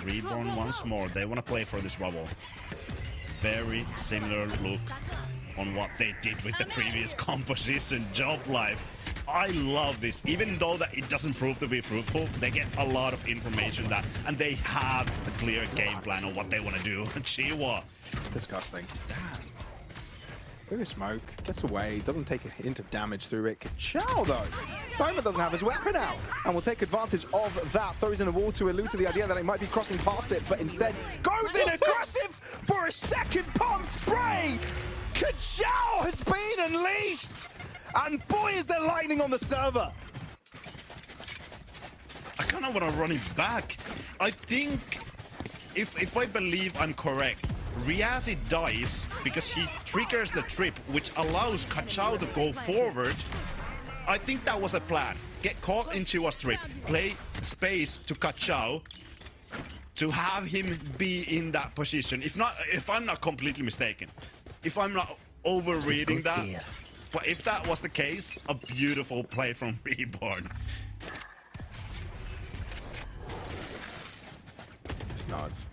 Reborn once more, they want to play for this rubble. Very similar look on what they did with the previous composition, Job Life. I love this, even though that it doesn't prove to be fruitful. They get a lot of information that, and they have a clear game plan on what they want to do. Chihuahua. Disgusting. Damn. Very smoke, gets away, doesn't take a hint of damage through it. Ka-chow though! Doma doesn't have his weapon out, and will take advantage of that. Throws in a wall to allude to the idea that it might be crossing past it, but instead goes in aggressive for a second pump spray! Ka-chow has been unleashed! And boy is there lightning on the server! I kind of want to run it back. I think, if I believe I'm correct, Riazi dies because he triggers the trip, which allows Ka-chow to go forward. I think that was the plan. Get caught in Chihuahua's trip, play space to Ka-chow to have him be in that position. If I'm not completely mistaken, if I'm not overreading that, but if that was the case, a beautiful play from Reborn. It's nuts.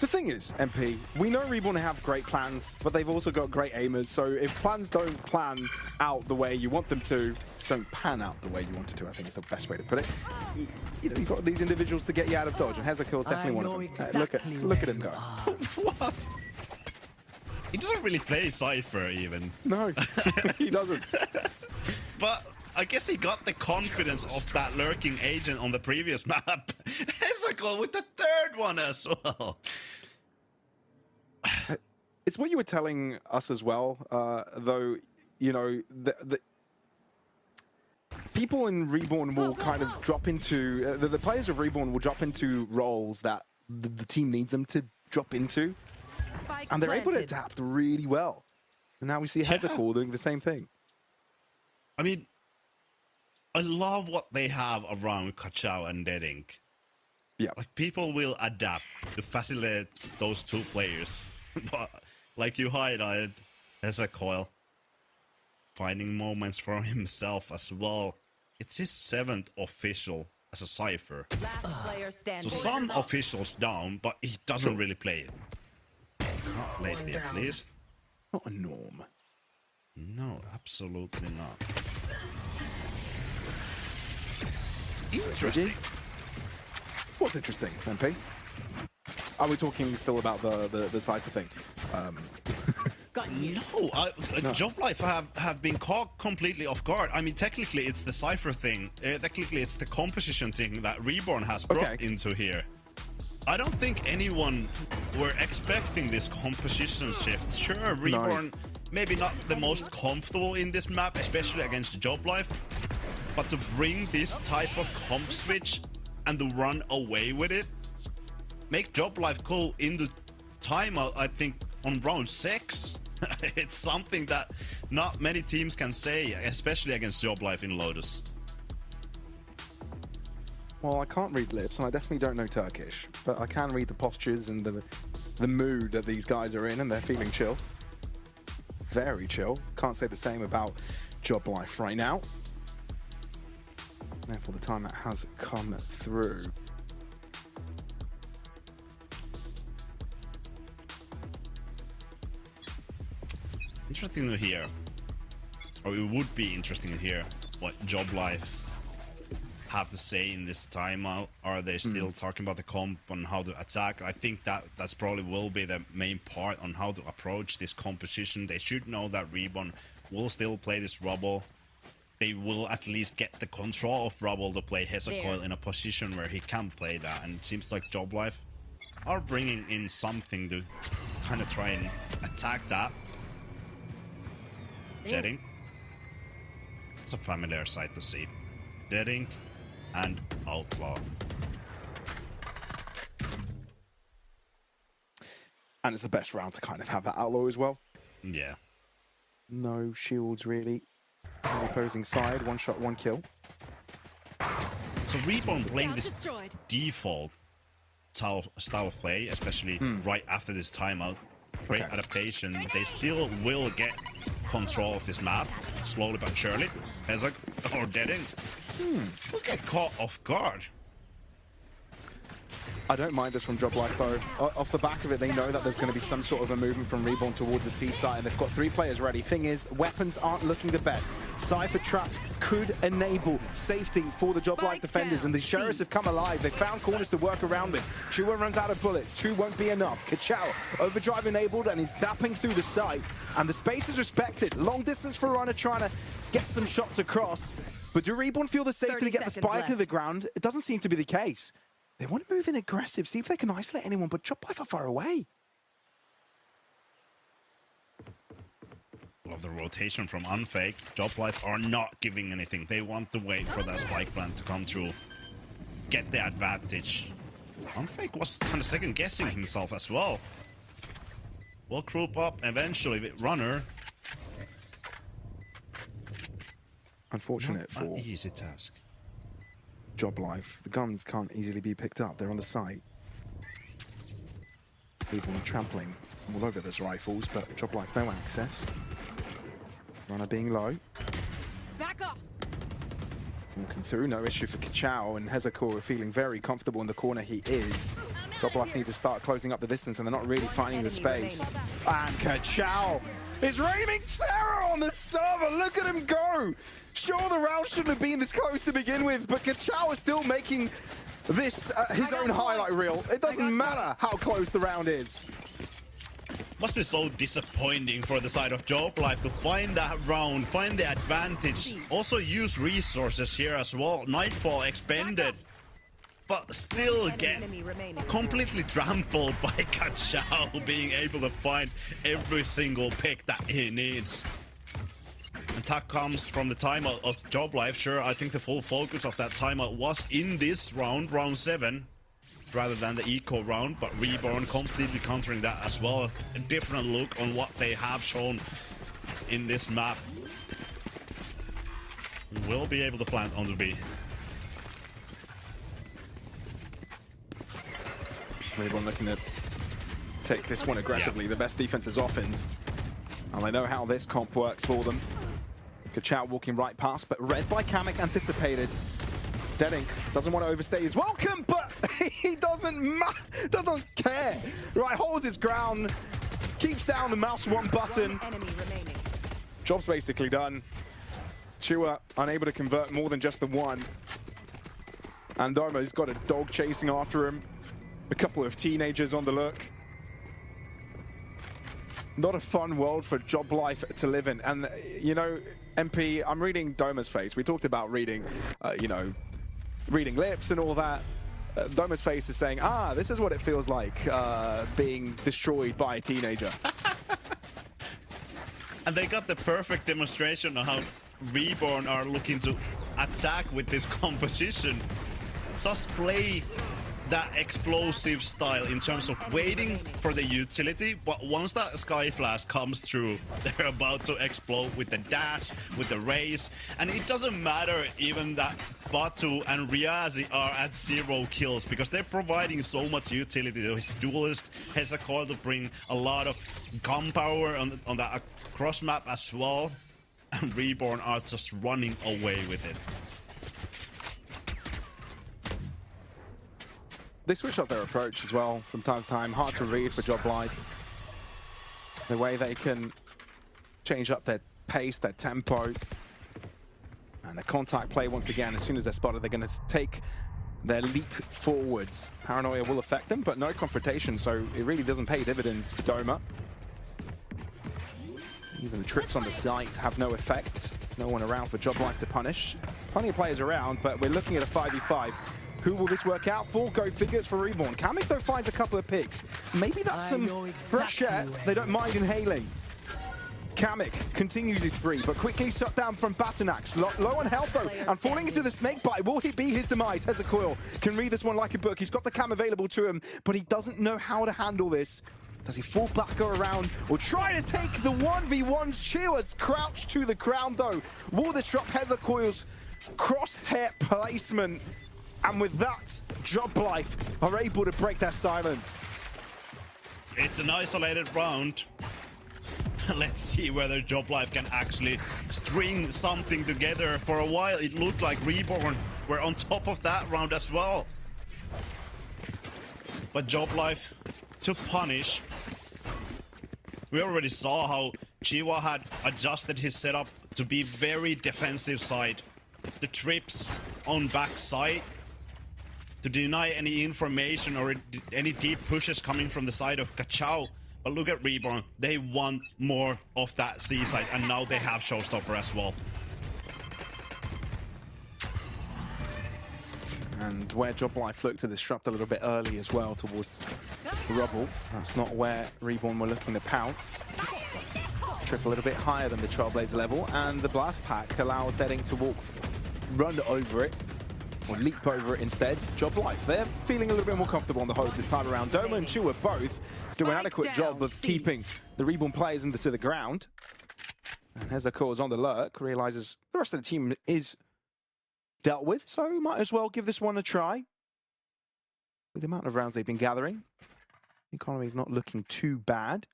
The thing is, MP, we know Reborn have great plans, but they've also got great aimers, so if plans don't plan out the way you want them to, don't pan out the way you want to, I think is the best way to put it. You know, you've got these individuals to get you out of dodge, and Hezekil is definitely one of them. Exactly look at him go. What? He doesn't really play Cypher even. No, he doesn't. But I guess he got the confidence of that lurking agent on the previous map. Hezekil with the third one as well. It's what you were telling us as well, though, you know, the people in Reborn will kind of drop into, the players of Reborn will drop into roles that the team needs them to drop into. And they're able to adapt really well. And now we see Hezekor doing the same thing. I mean, I love what they have around Kachao and Dedink. Yeah. Like, people will adapt to facilitate those two players. But, like you highlighted, Hezekor finding moments for himself as well. It's his 7th official as a Cypher. So some officials down, but he doesn't really play it. Not lately, at least. Not a norm. No, absolutely not. Interesting. What's interesting, MP? Are we talking still about the Cypher thing? No, Joblife have been caught completely off guard. I mean, technically it's the Cypher thing. Technically it's the composition thing that Reborn has brought into here. I don't think anyone were expecting this composition shift. Sure, Reborn maybe not the most comfortable in this map, especially against Joblife, but to bring this type of comp switch and to run away with it, make Joblife go into timeout, I think, on round 6. It's something that not many teams can say, especially against Joblife in Lotus. Well, I can't read lips, and I definitely don't know Turkish, but I can read the postures and the mood that these guys are in, and they're feeling chill. Very chill. Can't say the same about Joblife right now. Therefore, the timeout has come through. Interesting to hear, or it would be interesting to hear what Joblife have to say in this timeout. Are they still talking about the comp on how to attack? I think that's probably will be the main part on how to approach this composition. They should know that Reborn will still play this Rubble. They will at least get the control of Rubble to play Hezekor in a position where he can play that. And it seems like Joblife are bringing in something to kind of try and attack that. Dedink. It's a familiar sight to see. Dedink and Outlaw. And it's the best round to kind of have that Outlaw as well. Yeah. No shields really on the opposing side. 1 shot, 1 kill. So Reborn playing this default style of play, especially right after this timeout. Great adaptation. They still will get control of this map, slowly but surely. Or Dedink will get caught off guard. I don't mind this from Joblife though. Off the back of it, they know that there's going to be some sort of a movement from Reborn towards the C side, and they've got 3 players ready. Thing is, weapons aren't looking the best. Cypher traps could enable safety for the Joblife defenders, and the Sheriffs have come alive. They found corners to work around it. Chua runs out of bullets. 2 won't be enough. Kachao, overdrive enabled, and he's zapping through the site. And the space is respected. Long distance for Runner trying to get some shots across. But do Reborn feel the safety to get the spike to the ground? It doesn't seem to be the case. They want to move in aggressive, see if they can isolate anyone, but Joblife are far away. Love the rotation from Unfake. Joblife are not giving anything. They want to wait for that spike plant to come through. Get the advantage. Unfake was kind of second-guessing himself as well. Will group up eventually with Runner. Unfortunate Not for an easy task. Joblife. The guns can't easily be picked up. They're on the site. People are trampling all over those rifles, but Joblife no access. Runner being low. Back off. Walking through, no issue for Kachao, and Hezekor feeling very comfortable in the corner he is. Joblife need to start closing up the distance, and they're not really finding the space. And Kachao is raining terror on the server. Look at him go. Sure, the round shouldn't have been this close to begin with, but Kachao is still making this his own highlight reel. It doesn't matter how close the round is. Must be so disappointing for the side of Joblife to find that round, find the advantage. Also use resources here as well. Nightfall expended, but still get completely trampled by Kachao, being able to find every single pick that he needs. Attack comes from the timeout of Joblife. Sure, I think the full focus of that timeout was in this round, round 7. rather than the eco round, but Reborn completely countering that as well. A different look on what they have shown in this map. Will be able to plant on the B. Reborn looking to take this one aggressively. The best defense is offense. And they know how this comp works for them. Kachao walking right past, but read by Kamek, anticipated. Deadink doesn't want to overstay his welcome, but he doesn't care. Right, holds his ground, keeps down the mouse one button. Job's basically done. Chua unable to convert more than just the one. And Doma's got a dog chasing after him. A couple of teenagers on the look. Not a fun world for Job Life to live in. And, you know, MP, I'm reading Doma's face. We talked about reading, you know, reading lips and all that. Doma's face is saying, this is what it feels like being destroyed by a teenager. And they got the perfect demonstration of how Reborn are looking to attack with this composition. Just play that explosive style in terms of waiting for the utility, but once that Sky Flash comes through, they're about to explode with the dash, with the race, and it doesn't matter even that Batu and Riazi are at 0 kills because they're providing so much utility to his duelist Hezekiah to bring a lot of gun power on that cross map as well, and Reborn are just running away with it. They switch up their approach as well from time to time. Hard to read for Job Life. The way they can change up their pace, their tempo, and their contact play once again. As soon as they're spotted, they're going to take their leap forwards. Paranoia will affect them, but no confrontation, so it really doesn't pay dividends for Doma. Even the trips on the site have no effect. No one around for Job Life to punish. Plenty of players around, but we're looking at a 5v5. Who will this work out for? Go figures for Reborn. Kamek, though, finds a couple of picks. Maybe that's some fresh air they don't mind inhaling. Kamek continues his spree, but quickly shut down from Batanax. Low on health, though, and falling into the snake bite. Will he be his demise? Hezekiah can read this one like a book. He's got the cam available to him, but he doesn't know how to handle this. Does he fall back, go around, or try to take the 1v1s? Chiwa's crouched to the ground, though. Will disrupt Hezekiah's crosshair placement? And with that, Job Life are able to break their silence. It's an isolated round. Let's see whether Job Life can actually string something together. For a while, it looked like Reborn were on top of that round as well. But Job Life to punish. We already saw how Chiwa had adjusted his setup to be very defensive side. The trips on backside to deny any information or any deep pushes coming from the side of Kachao. But look at Reborn, they want more of that C side, and now they have Showstopper as well. And where Job Life looked to disrupt a little bit early as well towards the rubble, that's not where Reborn were looking to pounce. Trip a little bit higher than the Trailblazer level, and the Blast Pack allows Deadink to run over it, or leap over it instead. Job Life, they're feeling a little bit more comfortable on the hold this time around. Doma and Chua both do an adequate job of keeping the Reborn players to the ground. And Hezekiah's on the lurk, realizes the rest of the team is dealt with, so might as well give this one a try. With the amount of rounds they've been gathering, the economy is not looking too bad.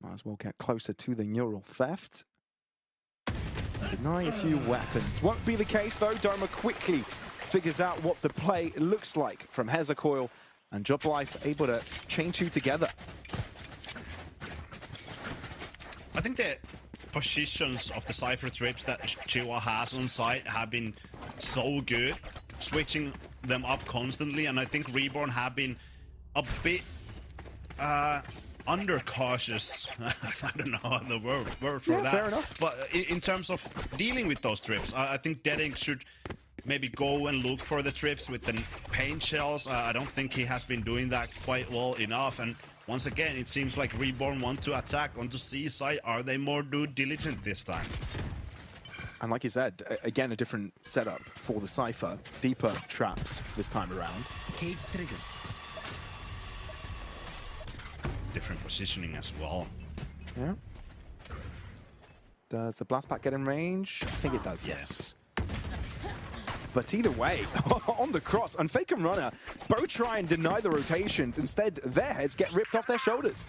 Might as well get closer to the neural theft. Deny a few weapons. Won't be the case though. Doma quickly figures out what the play looks like from Hezekiah, and Job Life able to chain two together. I think the positions of the Cypher trips that Chiwa has on site have been so good, switching them up constantly, and I think Reborn have been a bit under-cautious. I don't know the word for that. Fair enough. But in terms of dealing with those trips, I think Deadink should maybe go and look for the trips with the paint shells. I don't think he has been doing that quite well enough. And once again, it seems like Reborn want to attack onto C side. Are they more due diligent this time? And like you said, again, a different setup for the Cypher. Deeper traps this time around. Cage trigger. Different positioning as well. Yeah. Does the blast pack get in range? I think it does, yes. But either way, on the cross, and Fake and Runner both try and deny the rotations. Instead, their heads get ripped off their shoulders.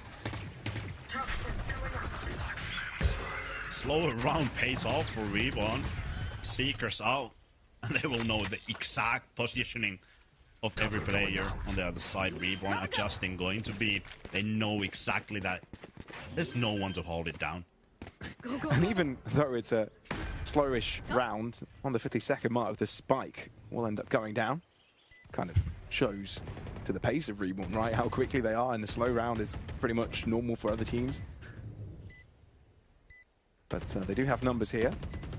Slower round pays off for Reborn. Seekers out, and they will know the exact positioning of every player on the other side. Reborn adjusting, going to be. They know exactly that there's no one to hold it down. And even though it's a slowish round, on the 52nd mark, the spike will end up going down. Kind of shows to the pace of Reborn, right? How quickly they are, and the slow round is pretty much normal for other teams. But they do have numbers here.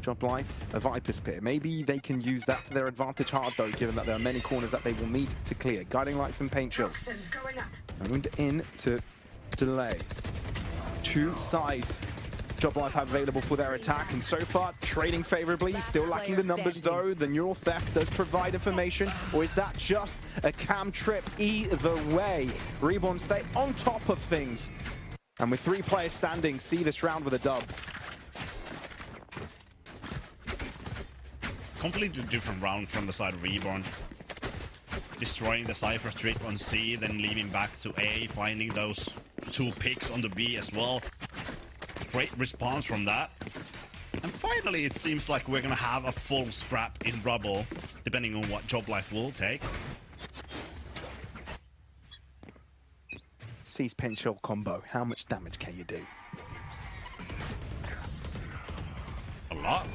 Job Life, a Viper Spear. Maybe they can use that to their advantage hard, though, given that there are many corners that they will need to clear. Guiding Lights and Paint Chills. Owned in to delay. Two sides Job Life have available for their attack, and so far, trading favorably. Still lacking the numbers, though. The Neural Theft does provide information, or is that just a cam trip? Either way, Reborn stay on top of things. And with 3 players standing, see this round with a dub. Completely different round from the side of Reborn. Destroying the Cypher trick on C, then leaving back to A, finding those 2 picks on the B as well. Great response from that. And finally, it seems like we're gonna have a full scrap in Rubble, depending on what Job Life will take. C's Pinchill combo, how much damage can you do? A lot.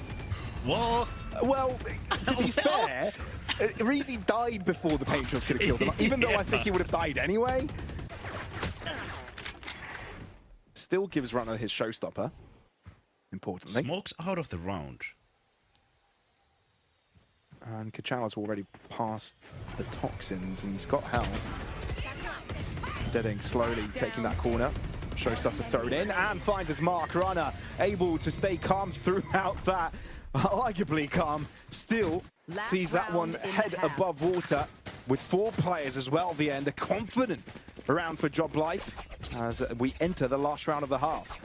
Well, to be fair, Reezy died before the Paint Chills could have killed him, even though I think he would have died anyway. Still gives Runner his showstopper, importantly. Smoke's out of the round. And Kachala's already passed the toxins, and he's got hell. Deading slowly, taking that corner. Showstopper thrown in, and finds his mark. Runner able to stay calm throughout that. Arguably calm, still sees that one head above water with 4 players as well at the end. A confident round for Job Life as we enter the last round of the half.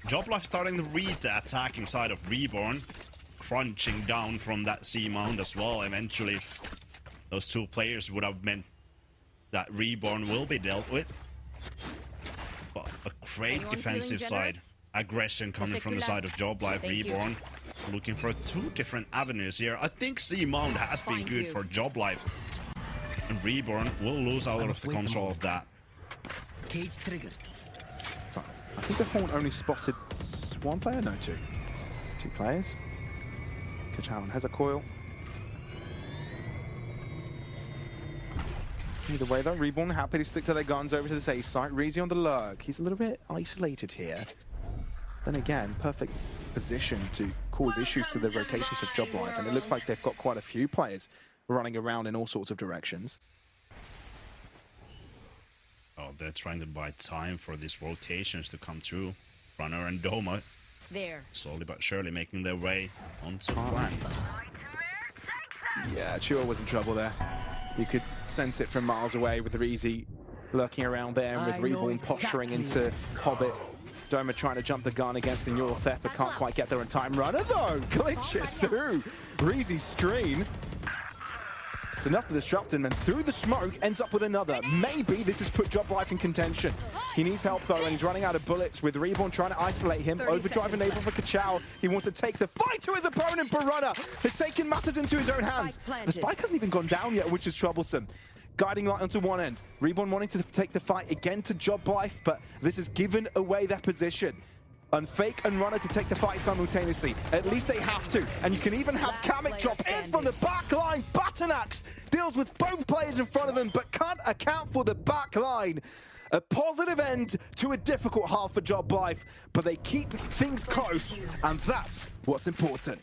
Job Life starting to read the attacking side of Reborn, crunching down from that C mount as well. Eventually, those 2 players would have meant that Reborn will be dealt with. But a great defensive side. Aggression coming from the side of Job Life. Reborn looking for 2 different avenues here. I think C mount has been good for Job Life. And Reborn will lose out of the control of that. Cage trigger. So, I think the Horn only spotted 1 player? No, 2. 2 players. Kachalan has a coil. Either way, though, Reborn happy to stick to their guns over to this A site. Reezy on the lurk. He's a little bit isolated here. Then again, perfect position to cause issues to the rotations of Job Life, and it looks like they've got quite a few players running around in all sorts of directions. Oh, they're trying to buy time for these rotations to come through. Runner and Doma There. slowly but surely making their way onto flank. Yeah, Chua was in trouble there. You could sense it from miles away with Reezy lurking around there, and with Reborn posturing into Hobbit. Doma trying to jump the gun against the Neural Theft, but can't quite get there in time. Runner, though, glitches through Reezy's screen. It's enough to disrupt him, and through the smoke, ends up with another. Maybe this has put Job Life in contention. He needs help, though, and he's running out of bullets with Reborn trying to isolate him. Overdrive enabled for Kachal. He wants to take the fight to his opponent, but Runner has taken matters into his own hands. The spike hasn't even gone down yet, which is troublesome. Guiding Light onto one end. Reborn wanting to take the fight again to Job Life, but this has given away their position. And Fake and Runner to take the fight simultaneously. At least they have to. And you can even have Kamek drop in from the back line. Batanax deals with both players in front of him, but can't account for the back line. A positive end to a difficult half for Job Life, but they keep things close, and that's what's important.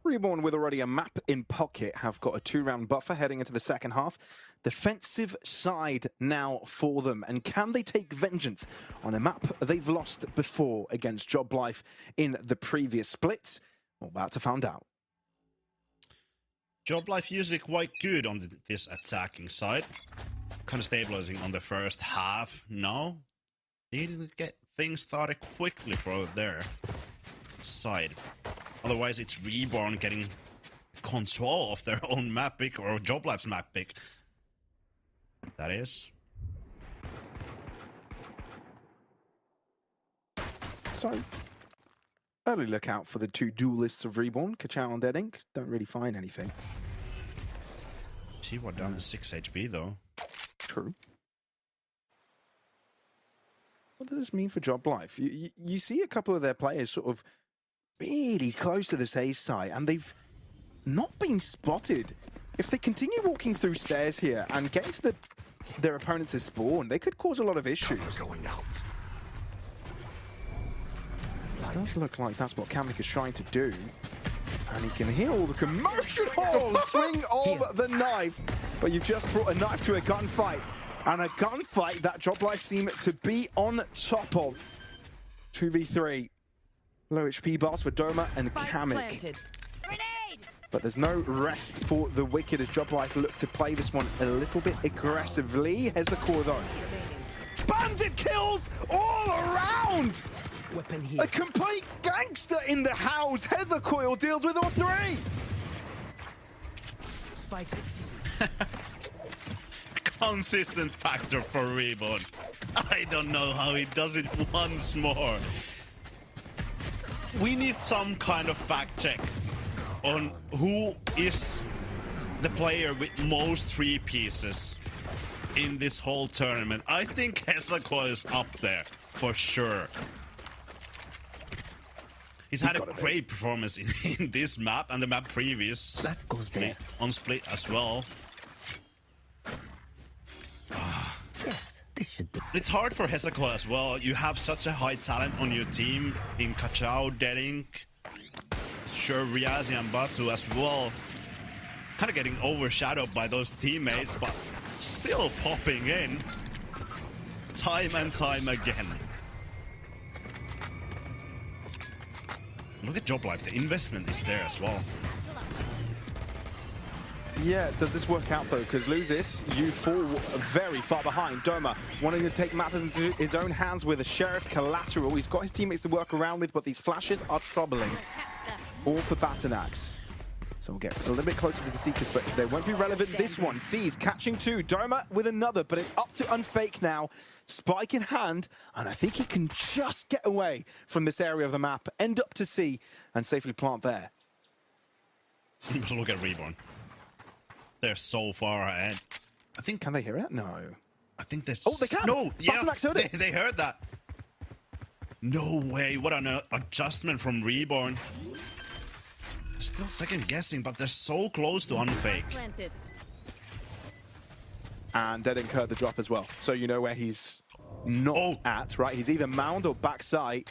Reborn, with already a map in pocket, have got a 2-round buffer heading into the second half. Defensive side now for them. And can they take vengeance on a map they've lost before against Job Life in the previous splits? We're about to find out. Job Life usually quite good on this attacking side. Kind of stabilizing on the first half now. Need to get things started quickly for their side. Otherwise, it's Reborn getting control of their own map pick, or Job Life's map pick. That is. So, early look out for the two duelists of Reborn, Kachao and Deadink. Don't really find anything. See what down to 6 HP though. True. What does this mean for Job Life? You see a couple of their players sort of really close to this A site, and they've not been spotted. If they continue walking through stairs here and get into their opponents' spawn, they could cause a lot of issues. Going out. It does look like that's what Kamik is trying to do. And he can hear all the commotion. Oh, swing of the knife. But you've just brought a knife to a gunfight. And a gunfight that Job Life seem to be on top of. 2v3. Low HP bars for Doma and Kamik. But there's no rest for the Wicked as Job Life look to play this one a little bit aggressively. Hezakor though. Bandit kills all around! Weapon here. A complete gangster in the house. Hezakor deals with all three. Spike. Consistent factor for Reborn. I don't know how he does it once more. We need some kind of fact check on who is the player with most 3 pieces in this whole tournament. I think Hezakor is up there for sure. He's had a great performance in this map and the map previous. That goes there. On split as well. Yes, this should do. It's hard for Hezakor as well. You have such a high talent on your team in Kachao, Derink, sure Riazi and Batu as well. Kind of getting overshadowed by those teammates, but still popping in time and time again. Look at Job Life, the investment is there as well. Yeah, does this work out though? Because lose this, you fall very far behind. Doma wanting to take matters into his own hands with a Sheriff collateral. He's got his teammates to work around with, but these flashes are troubling. All for Batanax. So we'll get a little bit closer to the Seekers, but they won't be relevant this one. Sees catching 2, Doma with another, but it's up to Unfake now. Spike in hand, and I think he can just get away from this area of the map, end up to C, and safely plant there. Look at Reborn. They're so far ahead. I think, can they hear it? No. I think they're... Oh, they can! No, yeah, Batanax heard it. They heard that. No way, what an adjustment from Reborn. Still second guessing, but they're so close to Unfake. And Dead incurred the drop as well. So you know where he's not at, right? He's either mound or backside.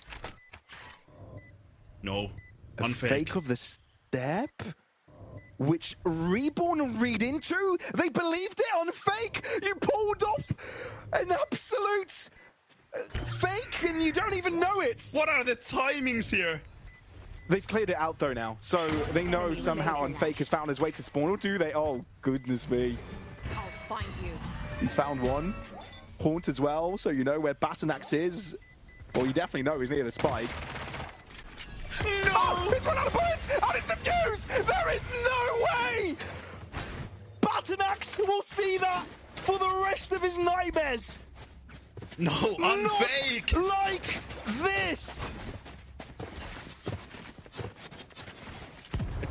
No, Unfake. Fake of the step? Which Reborn read into? They believed it on Fake! You pulled off an absolute fake and you don't even know it! What are the timings here? They've cleared it out though now, so they know somehow Unfake has found his way to spawn, or do they? Oh, goodness me. I'll find you. He's found one. Haunt as well, so you know where Batanax is. Well, you definitely know he's near the spike. No! Oh, he's run out of bullets! And it's defused! There is no way! Batanax will see that for the rest of his nightmares! No, Unfake! Not like this!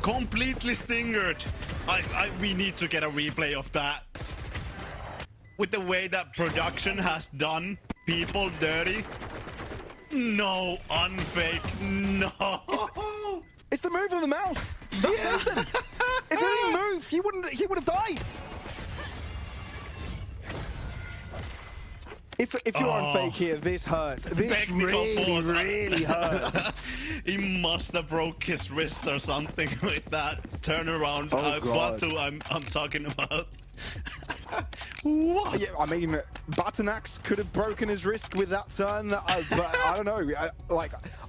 Completely stingered. We need to get a replay of that. With the way that production has done people dirty, No, unfake. No. It's the move of the mouse. That's something. If he didn't move, he would have died. If you're on fake here, this hurts. This Technical pause. really hurts. He must have broke his wrist or something with that turnaround. Oh, God. Batu I'm talking about. What? Yeah, I mean, Batanax could have broken his wrist with that turn, but I don't know.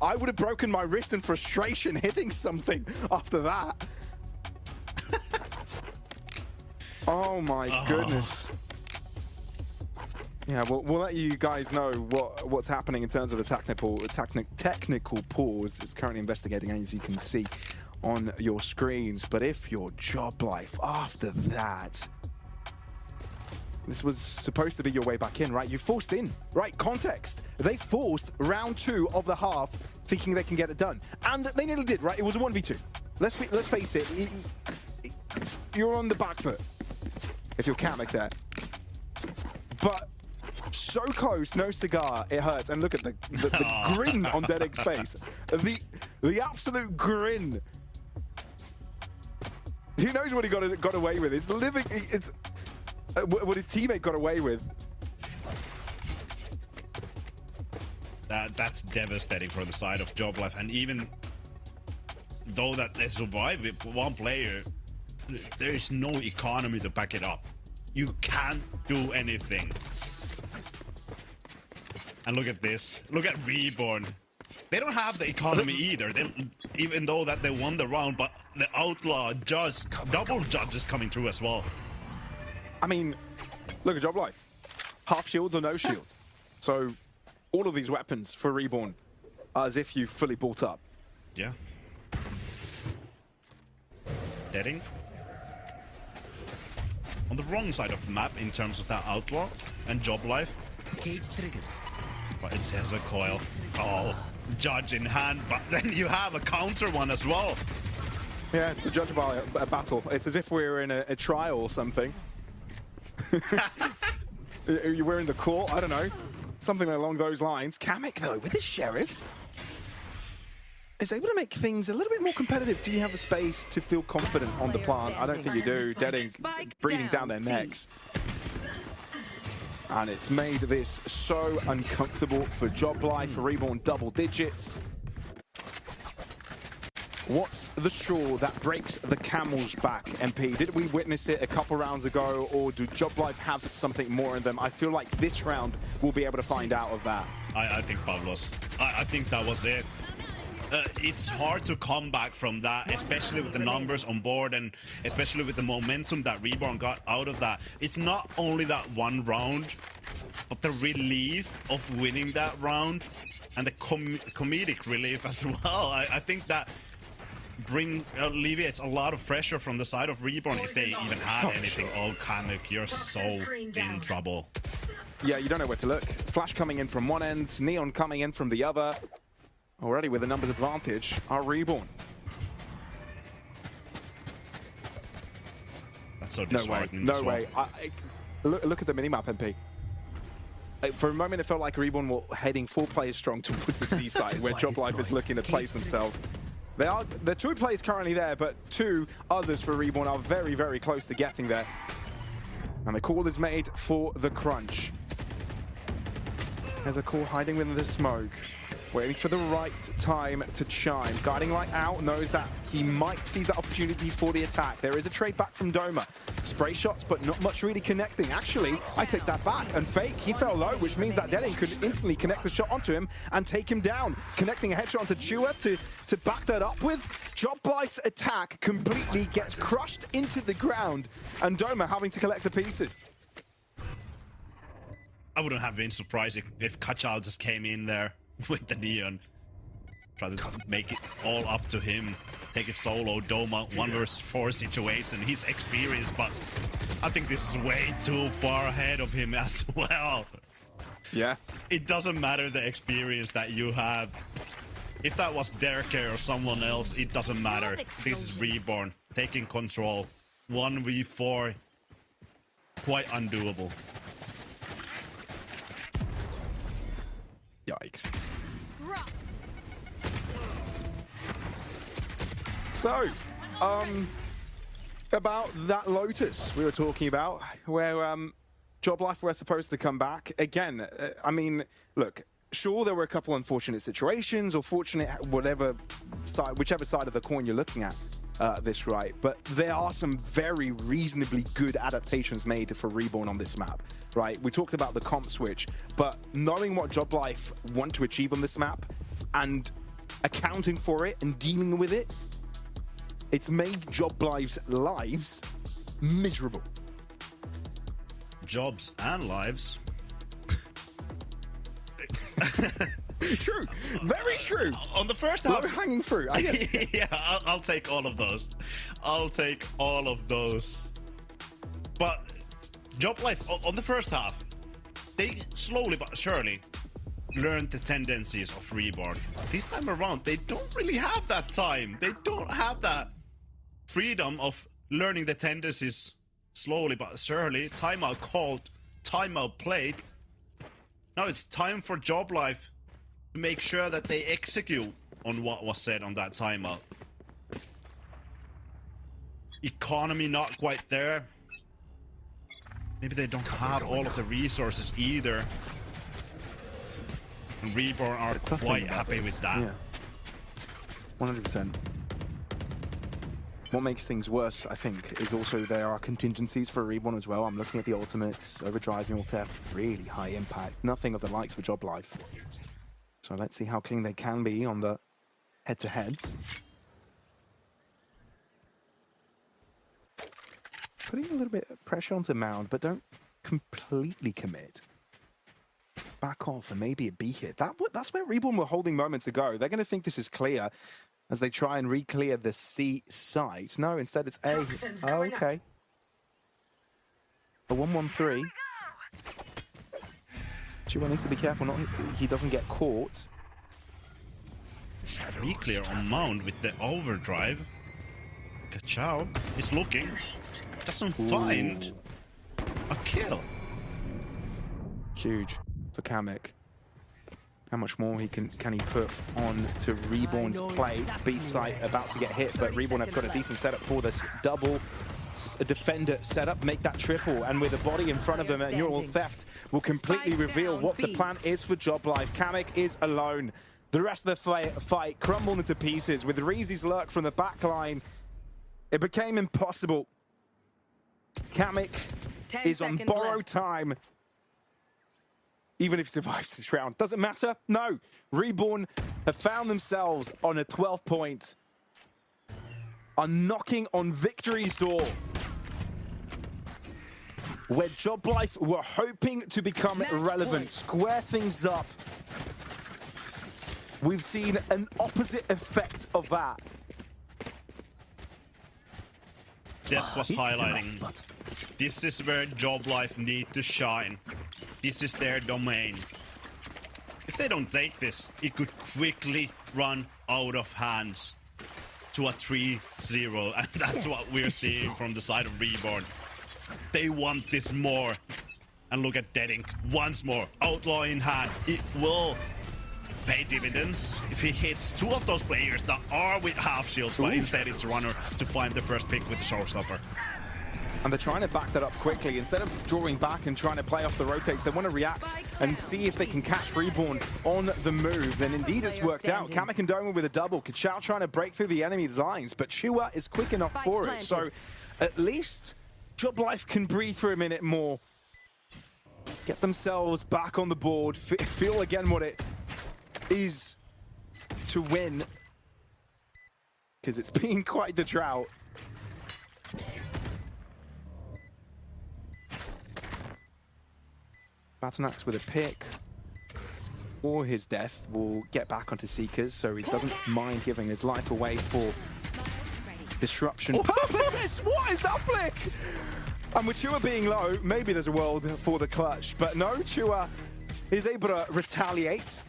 I would have broken my wrist in frustration hitting something after that. Oh my goodness. Yeah, we'll let you guys know what's happening in terms of the technical pause. It's currently investigating, as you can see on your screens. But if your job life after that, this was supposed to be your way back in, right? You forced in, right? Context. They forced round 2 of the half, thinking they can get it done, and they nearly did, right? It was a 1v2. Let's face it. You're on the back foot if you're Kamek there, but so close, no cigar, it hurts. And look at the grin on Dedig's face. The absolute grin. Who knows what he got away with? It's living. It's what his teammate got away with. That's devastating for the side of Job Life, and even though that they survive with one player, there is no economy to back it up. You can't do anything. And look at this. Look at Reborn. They don't have the economy either. Even though that they won the round, but the Outlaw judge, double judge is coming through as well. I mean, look at Job Life. Half shields or no shields. So all of these weapons for Reborn are as if you've fully bought up. Yeah. Deading. On the wrong side of the map in terms of that Outlaw and Job Life. Cage triggered. But it has a coil. Oh, judge in hand, but then you have a counter one as well. Yeah, it's a judge battle. It's as if we're in a trial or something. We're in the court, I don't know. Something along those lines. Kamek, though, with his Sheriff, is able to make things a little bit more competitive. Do you have the space to feel confident on the plant? I don't think you do. Deading, breathing down their necks. And it's made this so uncomfortable for Job Life, for Reborn double digits. What's the straw that breaks the camel's back, MP? Did we witness it a couple rounds ago, or do Job Life have something more in them? I feel like this round we'll be able to find out of that. I think Pavlos. I think that was it. It's hard to come back from that, especially with the numbers on board and especially with the momentum that Reborn got out of that. It's not only that one round, but the relief of winning that round and the comedic relief as well. I think that alleviates a lot of pressure from the side of Reborn if they even had anything. Oh, Kamek, you're so in trouble. Yeah, you don't know where to look. Flash coming in from one end, Neon coming in from the other. Already with a numbers advantage are Reborn. That's so disheartening. No way. Look at the minimap, MP. For a moment, it felt like Reborn were heading 4 players strong towards the C side, where Job Life is looking to place themselves. There are 2 players currently there, but 2 others for Reborn are very, very close to getting there. And the call is made for the crunch. There's a call hiding within the smoke. Waiting for the right time to chime. Guiding Light out, knows that he might seize that opportunity for the attack. There is a trade back from Doma. Spray shots, but not much really connecting. Actually, I take that back. And Fake, he fell low, which means that Deading could instantly connect the shot onto him and take him down. Connecting a headshot onto Chua to back that up with. Job Life's attack completely gets crushed into the ground, and Doma having to collect the pieces. I wouldn't have been surprised if Kachal just came in there with the Neon. Try to make it all up to him. Take it solo, Doma, 1 versus 4 situation. He's experienced, but I think this is way too far ahead of him as well. Yeah. It doesn't matter the experience that you have. If that was Derek or someone else, it doesn't matter. This is Reborn, taking control. 1v4, quite undoable. Yikes. drop. So, about that Lotus we were talking about, where Joblife were supposed to come back. Again, I mean, look, sure, there were a couple unfortunate situations, or fortunate, whatever side, whichever side of the coin you're looking at this, right? But there are some very reasonably good adaptations made for Reborn on this map, right? We talked about the comp switch, but knowing what Joblife want to achieve on this map and accounting for it and dealing with it, it's made Joblife's lives miserable. Jobs and lives. True, very true. On the first half, hanging fruit. Yeah, I'll take all of those. I'll take all of those. But Joblife on the first half, they slowly but surely learned the tendencies of Reborn. This time around, they don't really have that time. They don't have that freedom of learning the tendencies slowly but surely. Timeout called, timeout played. Now it's time for Joblife to make sure that they execute on what was said on that timeout. Economy not quite there. Maybe they don't have all of the resources either. And Reborn are quite happy with that. Yeah. 100%. What makes things worse, I think, is also there are contingencies for Reborn as well. I'm looking at the ultimates, Overdrive, Mule Theft, really high impact. Nothing of the likes for Joblife. So let's see how clean they can be on the head-to-heads. Putting a little bit of pressure onto Mound, but don't completely commit. Back off and maybe a B hit. That's where Reborn were holding moments ago. They're going to think this is clear as they try and re-clear the C site. No, instead it's A. Oh, okay. A 1-1-3. Chua needs to be careful he doesn't get caught. Re-clear on Mound with the overdrive. Kachao is looking. Doesn't find a kill. Huge for Kamek. How much more can he put on to Reborn's plate? B site about to get hit, but Reborn have got a decent setup for this double defender setup, make that triple, and with a body in front of them, and Neural Theft will completely reveal what the plan is for Joblife. Kamek is alone. The rest of the fight crumbled into pieces with Reezy's lurk from the back line. It became impossible. Kamek is on borrowed time. Even if he survives this round. Doesn't matter? No. Reborn have found themselves on a 12 point. Are knocking on victory's door. Where Joblife were hoping to become relevant, square things up. We've seen an opposite effect of that. Desk was highlighting. This is where Joblife need to shine. This is their domain. If they don't take this, it could quickly run out of hands to a 3-0, and that's what we're seeing from the side of Reborn. They want this more. And look at Deadink once more. Outlaw in hand. It will pay dividends if he hits two of those players that are with half shields, but instead it's Runner to find the first pick with the showstopper. And they're trying to back that up quickly. Instead of drawing back and trying to play off the rotates, they want to react and see if they can catch Reborn on the move. And indeed, it's worked out. Kamek and Doma with a double. Kachao trying to break through the enemy lines, but Chua is quick enough for it. So at least Joblife can breathe for a minute more. Get themselves back on the board. Feel again what it is to win. Because it's been quite the drought. Batanax with a pick, or his death will get back onto Seekers, so he doesn't mind giving his life away for disruption purposes. What is that flick? And with Chua being low, maybe there's a world for the clutch, but no, Chua is able to retaliate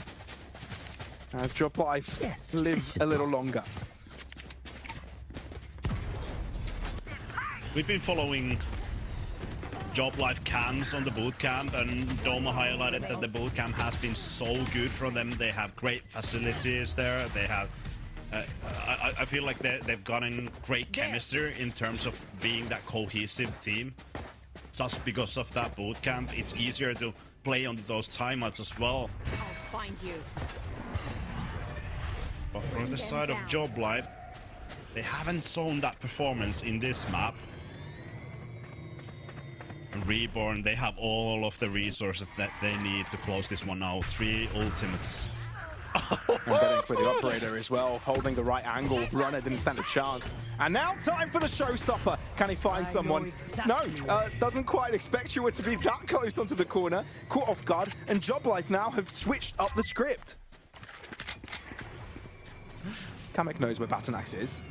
as Joblife live a little longer. We've been following Job Life cams on the bootcamp, and Doma highlighted that the bootcamp has been so good for them. They have great facilities there. They have, I feel like they've gotten great chemistry in terms of being that cohesive team. Just because of that bootcamp, it's easier to play on those timeouts as well. I'll find you. But from the side of Job Life, they haven't shown that performance in this map. And Reborn, they have all of the resources that they need to close this one out. 3 ultimates. And betting with the operator as well, holding the right angle. Runner didn't stand a chance. And now time for the showstopper. Can he find someone? No, doesn't quite expect you to be that close onto the corner. Caught off guard, and Job Life now have switched up the script. Kamek knows where Batanax is,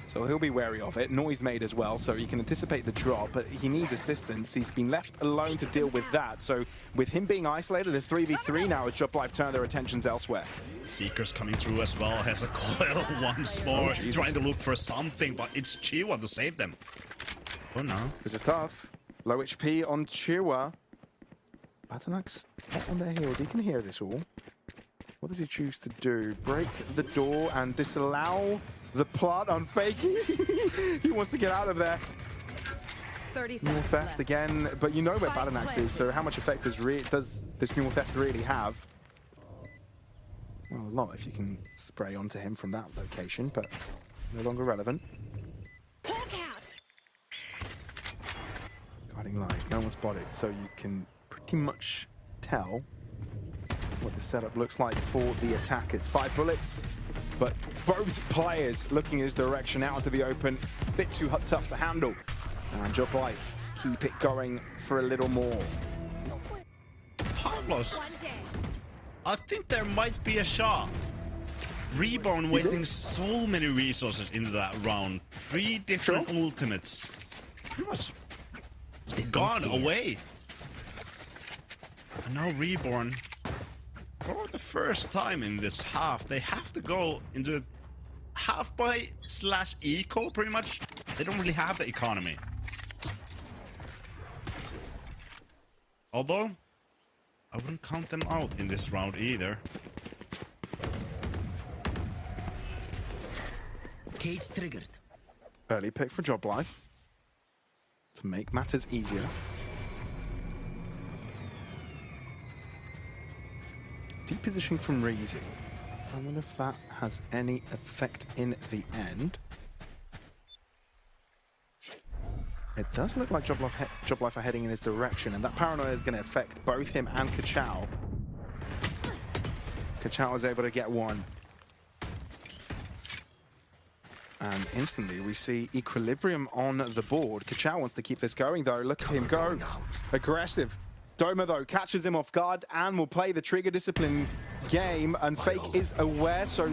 so he'll be wary of it. Noise made as well, so he can anticipate the drop, but he needs assistance. He's been left alone to deal with that. So with him being isolated, a 3v3 now as Job Life turn their attentions elsewhere. Seekers coming through as well. Has a coil once more, trying to look for something, but it's Chiwa to save them. Oh no. This is tough. Low HP on Chiwa. Batanax not on their heels. He can hear this all. What does he choose to do? Break the door and disallow the plot on Fakey. He wants to get out of there. 30 Mule seconds theft left. again, but you know where Batanax is, so how much effect does this Mule theft really have? Well, a lot if you can spray onto him from that location, but no longer relevant. Guiding light, no one spotted, so you can pretty much tell what the setup looks like for the attack. It's 5 bullets, but both players looking his direction out into the open. Bit too tough to handle. And Job Life keep it going for a little more. Pablos, I think there might be a shot. Reborn wasting so many resources into that round. 3 different ultimates. Pretty much gone away. And now Reborn, for the first time in this half, they have to go into half buy / eco pretty much. They don't really have the economy. Although, I wouldn't count them out in this round either. Cage triggered. Early pick for Job Life to make matters easier. Deep position from Reezy. I wonder if that has any effect in the end. It does look like Job Life are heading in his direction, and that paranoia is going to affect both him and Kachao. Kachao is able to get one. And instantly we see equilibrium on the board. Kachao wants to keep this going though. Look at him go. Aggressive. Doma though catches him off guard and will play the trigger discipline game, and Fake is aware, so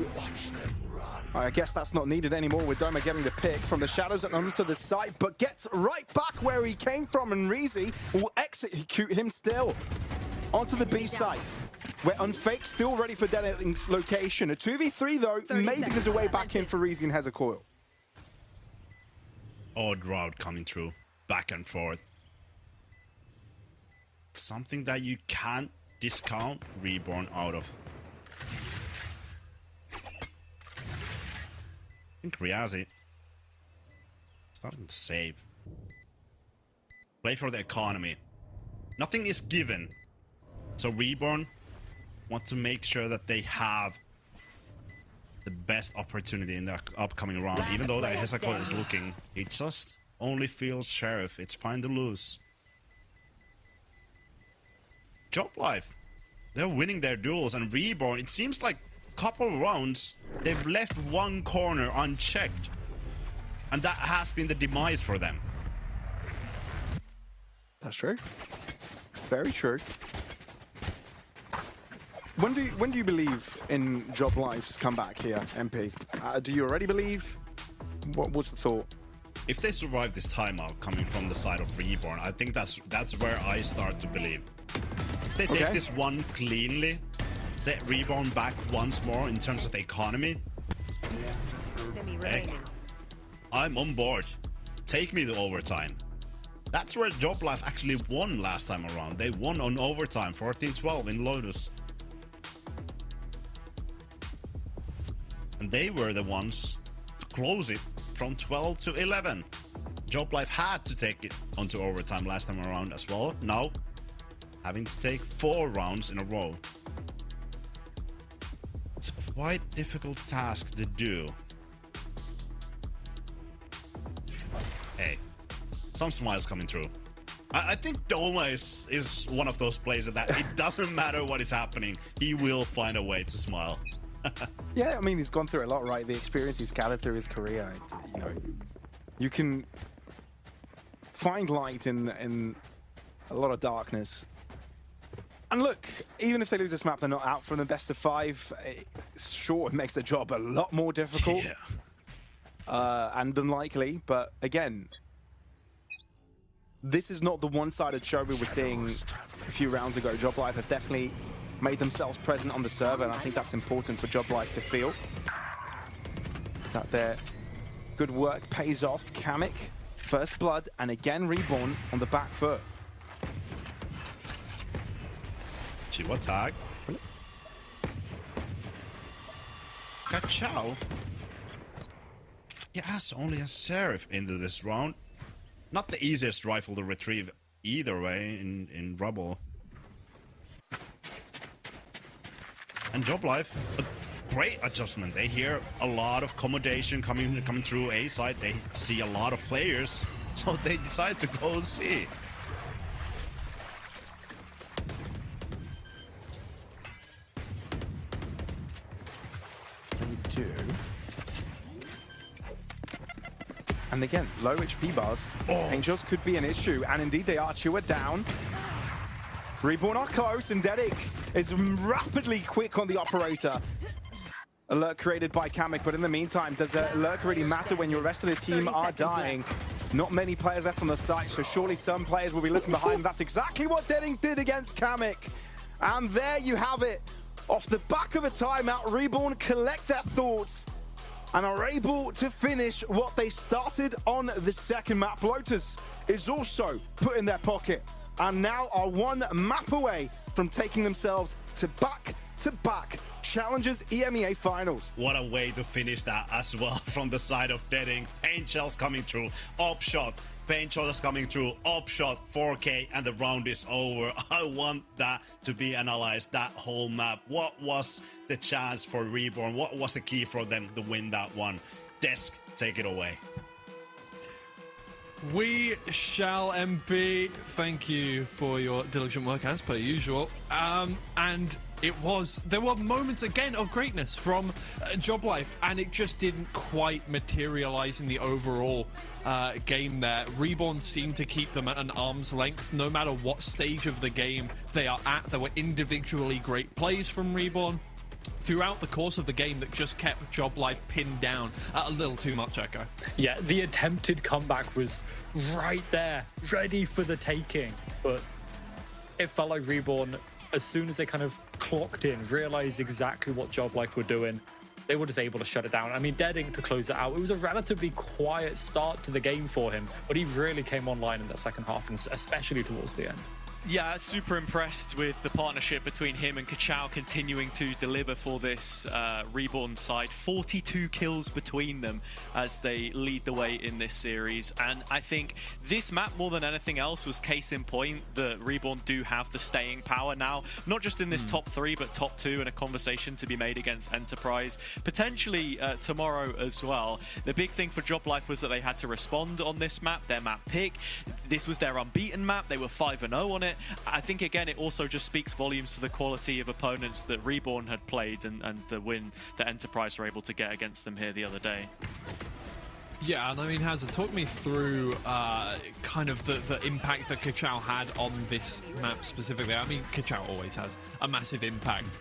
I guess that's not needed anymore with Doma getting the pick from the shadows and onto the site, but gets right back where he came from, and Reezy will execute him still onto the B site, where Unfake still ready for Denetting's location. A 2v3 though, maybe there's a way back in for Reezy and has a coil. Odd route coming through, back and forth. Something that you can't discount Reborn out of. I think Riazi starting to save. Play for the economy. Nothing is given. So Reborn want to make sure that they have the best opportunity in the upcoming round. Even though that Hesakot is looking, it just only feels Sheriff. It's fine to lose. Job Life, they're winning their duels, and Reborn, it seems like a couple of rounds, they've left one corner unchecked. And that has been the demise for them. That's true. Very true. When do you believe in Job Life's comeback here, MP? Do you already believe? What's the thought? If they survive this timeout coming from the side of Reborn, I think that's where I start to believe. If they take this one cleanly, set Reborn back once more in terms of the economy, hey, I'm on board. Take me to overtime. That's where Job Life actually won last time around. They won on overtime, 14-12 in Lotus. And they were the ones to close it from 12 to 11. Job Life had to take it onto overtime last time around as well. Now, having to take 4 rounds in a row. It's a quite difficult task to do. Hey, some smiles coming through. I think Doma is one of those players that it doesn't matter what is happening, he will find a way to smile. Yeah, I mean, he's gone through a lot, right? The experience he's gathered through his career, you know, you can find light in a lot of darkness. And look, even if they lose this map, they're not out from the best of 5. Sure, it makes the job a lot more difficult. And unlikely, but again, this is not the one-sided show we were seeing a few rounds ago. Job Life have definitely made themselves present on the server, and I think that's important for Job Life to feel. That their good work pays off. Kamek, first blood, and again Reborn on the back foot. Chiwa tag. Kachao. He has only a Seraph into this round. Not the easiest rifle to retrieve either way in Rubble. And Job Life, a great adjustment. They hear a lot of accommodation coming through A side. They see a lot of players, so they decide to go C. They do. And again, low HP bars. Angels could be an issue, and indeed they are. Chua down. Reborn are close, and Dedic is rapidly quick on the operator. Alert created by Kamek, but in the meantime, does alert really matter when your rest of the team are dying? Not many players left on the site, so surely some players will be looking behind. That's exactly what Dedic did against Kamek. And there you have it. Off the back of a timeout, Reborn collect their thoughts and are able to finish what they started on the second map. Lotus is also put in their pocket and now are 1 map away from taking themselves to back-to-back Challengers EMEA finals. What a way to finish that as well from the side of Dedic. Paint shells coming through, up shot. Paint shells coming through, up shot, 4K, and the round is over. I want that to be analyzed, that whole map. What was the chance for Reborn? What was the key for them to win that one? Desk, take it away. We shall, MP. Thank you for your diligent work as per usual. And there were moments again of greatness from Job Life, and it just didn't quite materialize in the overall game there. Reborn seemed to keep them at an arm's length no matter what stage of the game they are at. There were individually great plays from Reborn throughout the course of the game that just kept Job Life pinned down a little too much, Echo. Yeah, the attempted comeback was right there, ready for the taking, but it felt like Reborn, as soon as they kind of clocked in, realized exactly what Job Life were doing, they were just able to shut it down. I mean, Dedic to close it out, it was a relatively quiet start to the game for him, but he really came online in that second half, and especially towards the end. Yeah, super impressed with the partnership between him and Kachao continuing to deliver for this Reborn side. 42 kills between them as they lead the way in this series. And I think this map, more than anything else, was case in point that Reborn do have the staying power now. Not just in this top 3, but top 2, and a conversation to be made against Enterprise. Potentially tomorrow as well. The big thing for Job Life was that they had to respond on this map, their map pick. This was their unbeaten map. They were 5-0 on it. I think, again, it also just speaks volumes to the quality of opponents that Reborn had played and the win that Enterprise were able to get against them here the other day. Yeah, and I mean, Hazard, talk me through kind of the impact that Kachao had on this map specifically. I mean, Kachao always has a massive impact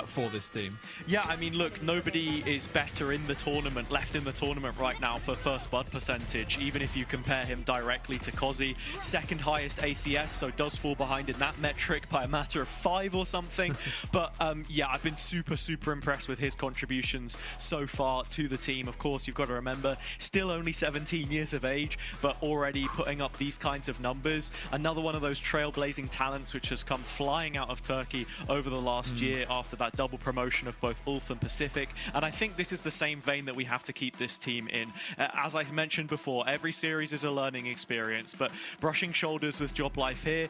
for this team. Yeah, I mean, look, nobody is better in the tournament, left in the tournament right now for first blood percentage, even if you compare him directly to Kozi. Second highest ACS, so does fall behind in that metric by a matter of 5 or something. But yeah, I've been super impressed with his contributions so far to the team. Of course, you've got to remember, still still only 17 years of age, but already putting up these kinds of numbers. Another one of those trailblazing talents which has come flying out of Turkey over the last year after that double promotion of both Ulf and Pacific. And I think this is the same vein that we have to keep this team in. As I mentioned before, every series is a learning experience, but brushing shoulders with Job Life here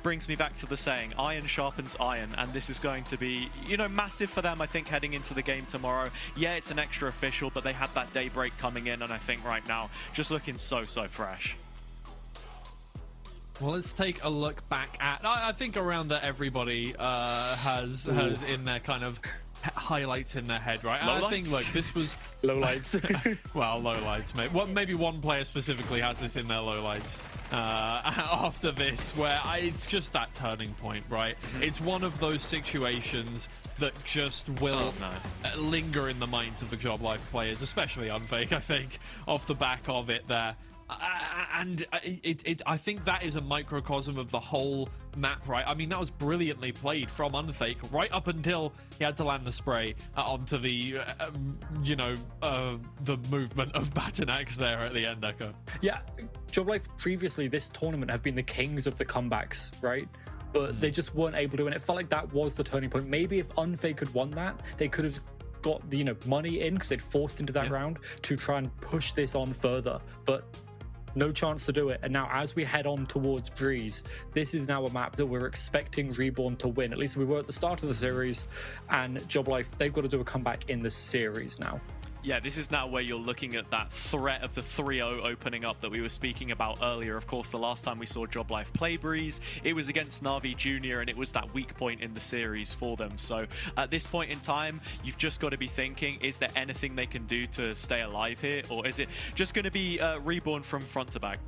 brings me back to the saying, iron sharpens iron, and this is going to be, you know, massive for them, I think, heading into the game tomorrow. Yeah, it's an extra official, but they had that daybreak coming in, and I think right now, just looking so fresh. Well, let's take a look back at, I think around that everybody has in their kind of highlights in their head, right? And I think, look, this was lowlights. Well, lowlights, mate. Well, maybe one player specifically has this in their lowlights after this, where it's just that turning point, right? It's one of those situations that just will linger in the minds of the Job Life players, especially Unfake, I think, off the back of it there. And I think that is a microcosm of the whole map, right? I mean, that was brilliantly played from Unfake right up until he had to land the spray onto the, the movement of Batanax there at the end, Echo. Yeah, Job Life previously this tournament have been the kings of the comebacks, right? But they just weren't able to, and it felt like that was the turning point. Maybe if Unfake had won that, they could have got the money in because they'd forced into that round to try and push this on further. But no chance to do it. And now as we head on towards Breeze, this is now a map that we're expecting Reborn to win. At least we were at the start of the series, and Job Life, they've got to do a comeback in the series now. Yeah, this is now where you're looking at that threat of the 3-0 opening up that we were speaking about earlier. Of course, the last time we saw Job Life play Breeze, it was against Na'Vi Jr., and it was that weak point in the series for them. So at this point in time, you've just got to be thinking, is there anything they can do to stay alive here? Or is it just going to be Reborn from front to back?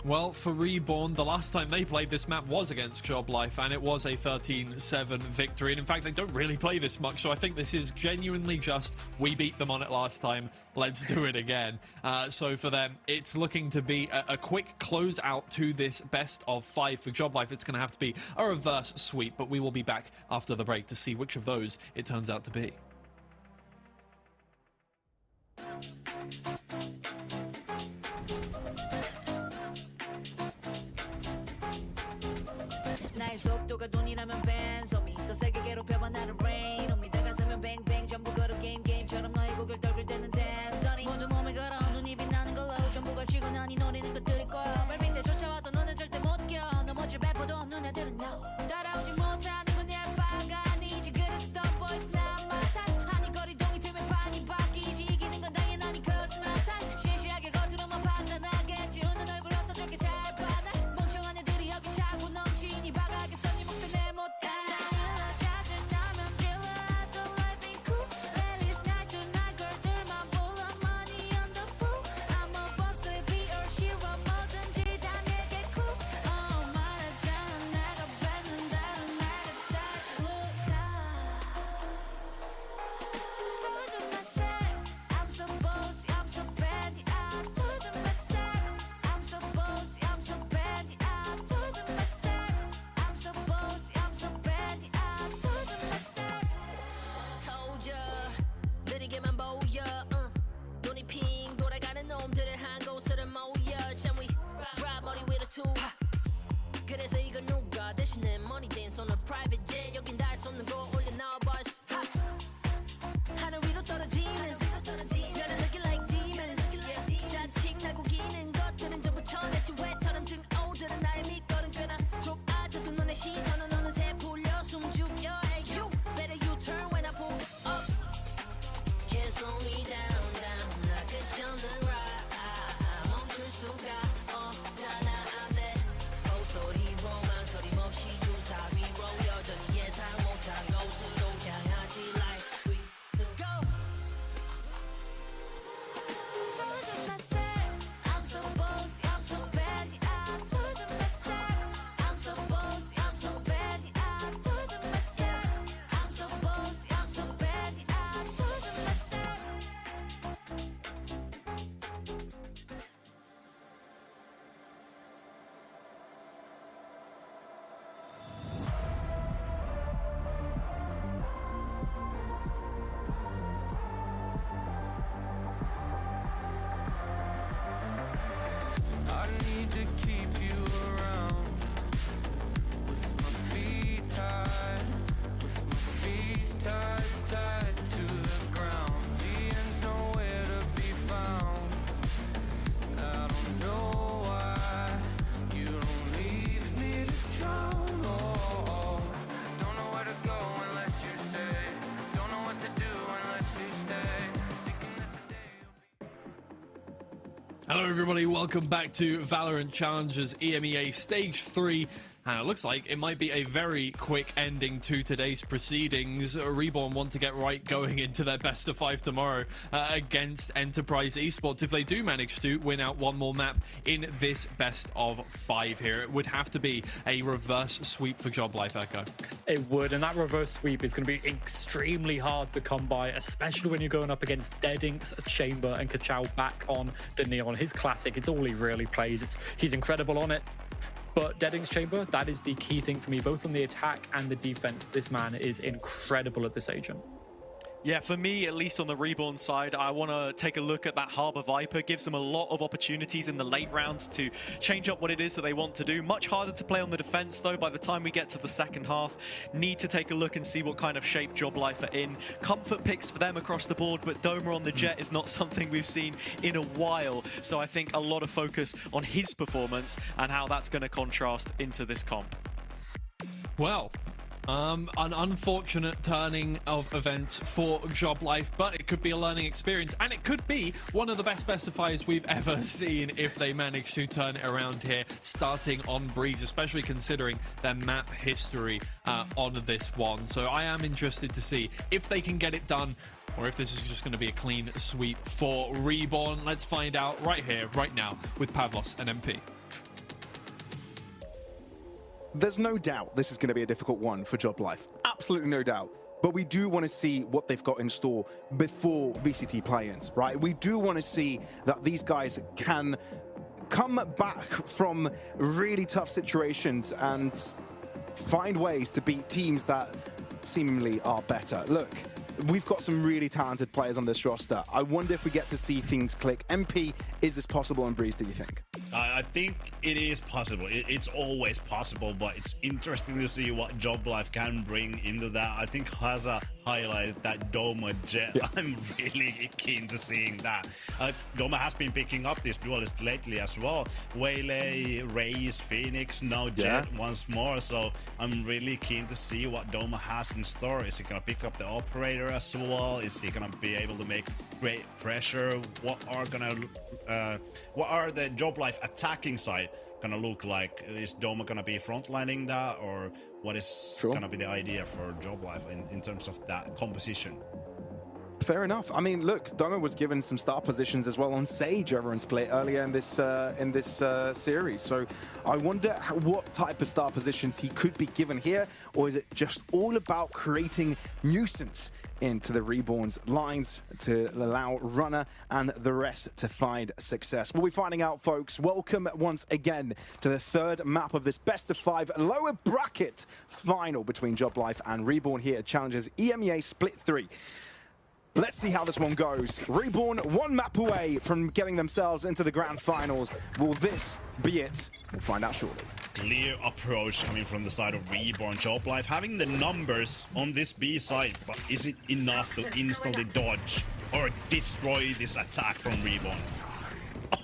Well, for Reborn, the last time they played this map was against Job Life, and it was a 13-7 victory. And in fact, they don't really play this much, so I think this is genuinely just, we beat them on it last time, let's do it again. So for them, it's looking to be a quick close out to this best of 5 for Job Life. It's going to have to be a reverse sweep, but we will be back after the break to see which of those it turns out to be. 나의 속도가 돈이라면 벤소미 더 세게 괴롭혀봐 나를 rain on me 다가서면 뱅뱅 전부 걸어 게임처럼 너의 고개를 떨굴 때는 댄서니 모두 몸에 걸어 눈이 빛나는 걸로 전부 걸치고 나니 노리는 것들일 거야 발밑에 쫓아와도 너는 절대 못 껴 넘어질 배포도 없는 애들은 no 따라오지 못하는 건 얄바가 아니지 그래서 the voice not my type 아니 거리동이 틈에 판이 바뀌지 이기는 건 당연하니 cause my type 시시하게 겉으로만 판단하겠지 웃는 얼굴 어서 좋게 잘 봐 날 멍청한 애들이 여기 차고 넘치니 바가게 써니 목소리 내못 가 짜증나면 질러 I don't like being cool At least night to night girl들만 불러 money on the fool I'm a boss be or hero 뭐든지 다 내게 close 말했잖아 내가 뱉는 대로 내가 다시 look Told to myself I'm so bossy I'm so bad I told to myself I'm so bossy I'm so bad I told to myself I'm so bossy I'm so bad I told to myself told ya 느리게만 보여 눈이 핑 돌아가는 놈들을 한 곳으로 모여 Shall we ride 머리 위로 투 그래서 이거 누가 대신에 money dance on a private jet 여긴 닿을 수 없는 거 올려 now boss 하늘 위로 떨어지는 별을 느끼 like demons 자식 날고 기는 것들은 전부 천했지 왜처럼 증오들은 나의 밑거름 꽤나 좁아져도 눈의 시선은 어느새 풀려 숨죽여 Hey you better you turn when I pull up Can't slow me down 나 끝이 없는 ride 멈출 수가 없잖아 I'm that 소리로 망설임 없이 주사 위로 여전히 예상 못한 곳으로 향하지 like we still go Told to myself I'm so bossy I'm so bad I told to myself I'm so bossy I'm so bad I told to myself I'm so bossy I'm so bad I told to myself need to keep you around. With my feet tied, tied to the ground. The end's nowhere to be found. I don't know why you don't leave me to drown. Oh, don't know where to go unless you say. Don't know what to do unless you stay. Thinking that the day will be. Hello everybody, welcome back to VALORANT Challengers EMEA Stage 3. And it looks like it might be a very quick ending to today's proceedings. Reborn want to get right going into their best of 5 tomorrow against Enterprise Esports. If they do manage to win out one more map in this best of 5 here, it would have to be a reverse sweep for Job Life Echo. It would, and that reverse sweep is going to be extremely hard to come by, especially when you're going up against Deadinks, Chamber, and Kachao back on the Neon. His classic, it's all he really plays. He's incredible on it. But Deadinks Chamber, that is the key thing for me, both on the attack and the defense. This man is incredible at this agent. Yeah, for me, at least on the Reborn side, I want to take a look at that Harbor Viper. Gives them a lot of opportunities in the late rounds to change up what it is that they want to do. Much harder to play on the defense, though, by the time we get to the second half. Need to take a look and see what kind of shape Job Life are in. Comfort picks for them across the board, but Doma on the Jet is not something we've seen in a while. So I think a lot of focus on his performance and how that's going to contrast into this comp. Well, an unfortunate turning of events for Job Life, but it could be a learning experience, and it could be one of the best specifiers we've ever seen if they manage to turn it around here, starting on Breeze, especially considering their map history on this one. So I am interested to see if they can get it done, or if this is just going to be a clean sweep for Reborn. Let's find out right here, right now, with Pavlos and MP. There's no doubt this is going to be a difficult one for Job Life. Absolutely no doubt. But we do want to see what they've got in store before VCT play-ins, right? We do want to see that these guys can come back from really tough situations and find ways to beat teams that seemingly are better. Look, we've got some really talented players on this roster. I wonder if we get to see things click. MP, is this possible on Breeze, do you think? I think it is possible. It's always possible, but it's interesting to see what Job Life can bring into that. I think Haza highlighted that Doma Jet. Yeah. I'm really keen to seeing that. Doma has been picking up this duelist lately as well. Waylay, Raze, Phoenix, now Jet once more. So I'm really keen to see what Doma has in store. Is he going to pick up the operator as well? Is he going to be able to make great pressure? What are the Job Life attacking side gonna look like? Is Doma gonna be frontlining that, or what is gonna be the idea for Job Life in terms of that composition? Fair enough. I mean, look, Doma was given some star positions as well on Sage over in Split earlier in this series. So I wonder what type of star positions he could be given here, or is it just all about creating nuisance into the Reborn's lines to allow Runner and the rest to find success? We'll be finding out, folks. Welcome once again to the third map of this best of 5 lower bracket final between Job Life and Reborn here at Challengers EMEA Split 3. Let's see how this one goes. Reborn one map away from getting themselves into the grand finals. Will this be it? We'll find out shortly. Clear approach coming from the side of Reborn. Job Life having the numbers on this B side, but is it enough to instantly dodge or destroy this attack from Reborn?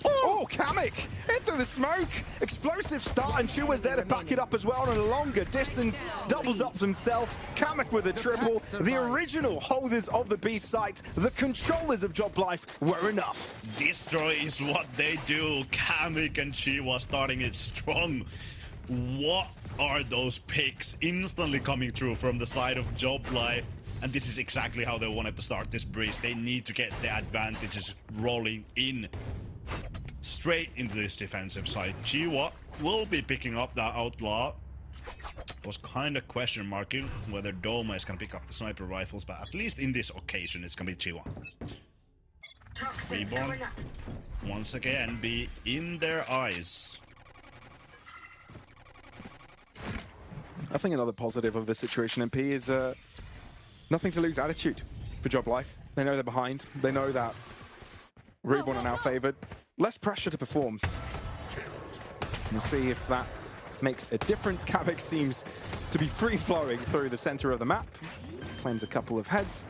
Oh, Kamek into the smoke. Explosive start, and Chua's there to back it up as well. On a longer distance, doubles up himself. Kamek with a triple. The original holders of the B site, the controllers of Job Life, were enough. Destroy is what they do. Kamek and Chua starting it strong. What are those picks instantly coming through from the side of Job Life? And this is exactly how they wanted to start this Breeze. They need to get the advantages rolling in straight into this defensive side. Chua will be picking up that Outlaw. Was kind of question marking whether Doma is going to pick up the sniper rifles, but at least in this occasion it's going to be Chua. Reborn once again be in their eyes. I think another positive of this situation, MP, is nothing to lose attitude for Job Life. They know they're behind. They know that Reborn are now favored. Less pressure to perform. We'll see if that makes a difference. Kavik seems to be free-flowing through the center of the map. Claims a couple of heads.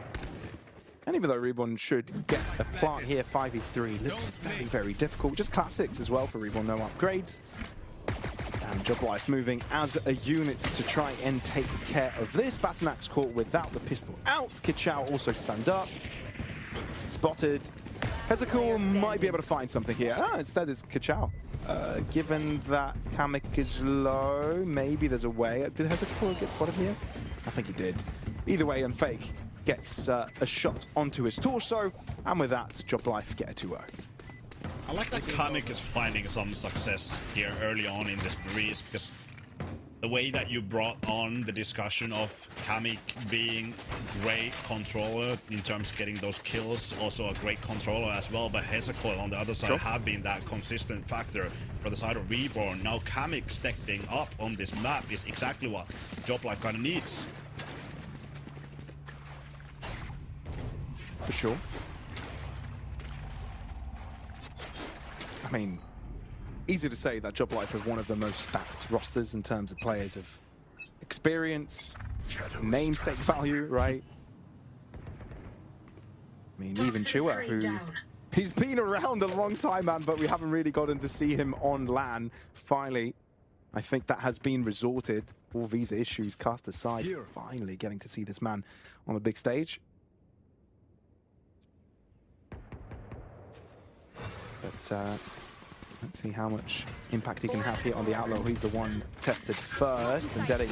And even though Reborn should get a plant here, 5v3 looks very, very difficult. Just classics as well for Reborn, no upgrades. And Joblife moving as a unit to try and take care of this. Batanax caught without the pistol out. Kichao also stand up. Spotted. Hezekiel might be able to find something here. Instead it's Kichao. Given that Kamik is low, maybe there's a way. Did Hezekiel get spotted here? I think he did. Either way, Unfake gets a shot onto his torso, and with that, Joblife get a 2-0. I like that Kamik is finding some success here early on in this breeze, because the way that you brought on the discussion of Kamik being great controller in terms of getting those kills, also a great controller as well, but Hezekiel on the other side have been that consistent factor for the side of Reborn. Now Kamik stepping up on this map is exactly what Joblife kind of needs. For sure. I mean, easy to say that Joblife is one of the most stacked rosters in terms of players of experience, namesake value, right? I mean, even Chua, who he's been around a long time, man, but we haven't really gotten to see him on LAN. Finally, I think that has been resorted. All visa issues cast aside. Finally getting to see this man on the big stage. But let's see how much impact he can have here on the Outlaw. He's the one tested first, and Dedic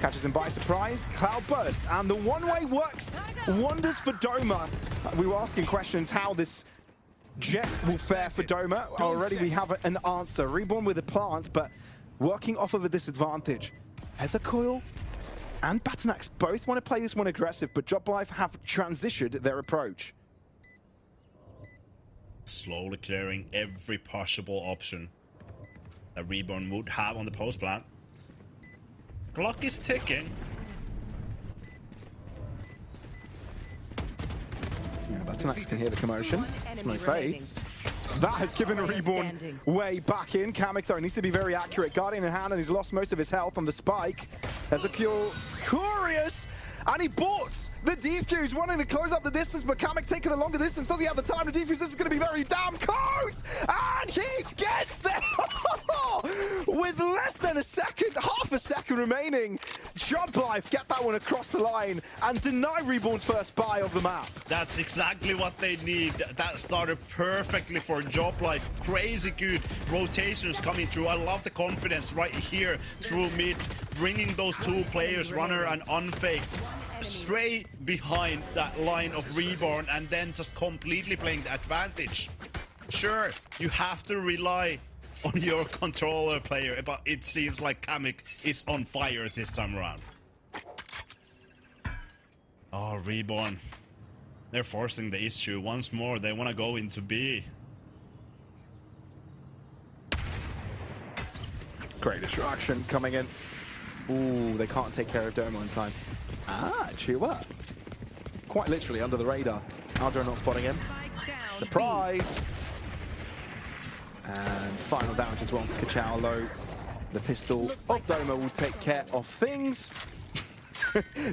catches him by surprise. Cloudburst, and the one-way works wonders for Doma. We were asking questions how this jet will fare for Doma. Already we have an answer. Reborn with a plant, but working off of a disadvantage. Hezekiel and Batanax both want to play this one aggressive, but Joblife have transitioned their approach. Slowly clearing every possible option that Reborn would have on the post plant. Clock is ticking. Yeah, Batanax can hear the commotion. Smoke fades. That has given Reborn way back in. Kamik, though, needs to be very accurate. Guardian in hand, and he's lost most of his health on the spike. Hezekiel curious, and he bought the defuse, wanting to close up the distance, but Kamik taking the longer distance. Does he have the time to defuse? This is going to be very damn close, and he gets there with less than a second, half a second remaining. Joblife get that one across the line and deny Reborn's first buy of the map. That's exactly what they need. That started perfectly for Joblife. Crazy good rotations coming through. I love the confidence right here through mid, bringing those two players, Runner and Unfake, straight behind that line of Reborn, and then just completely playing the advantage. Sure, you have to rely on your controller player, but it seems like Kamik is on fire this time around. Oh, Reborn. They're forcing the issue once more. They want to go into B. Great distraction coming in. Ooh, they can't take care of Doma in time. Chua. Quite literally under the radar. Aldro not spotting him. Surprise! And final damage as well to Kichao, though. The pistol of Doma will take care of things.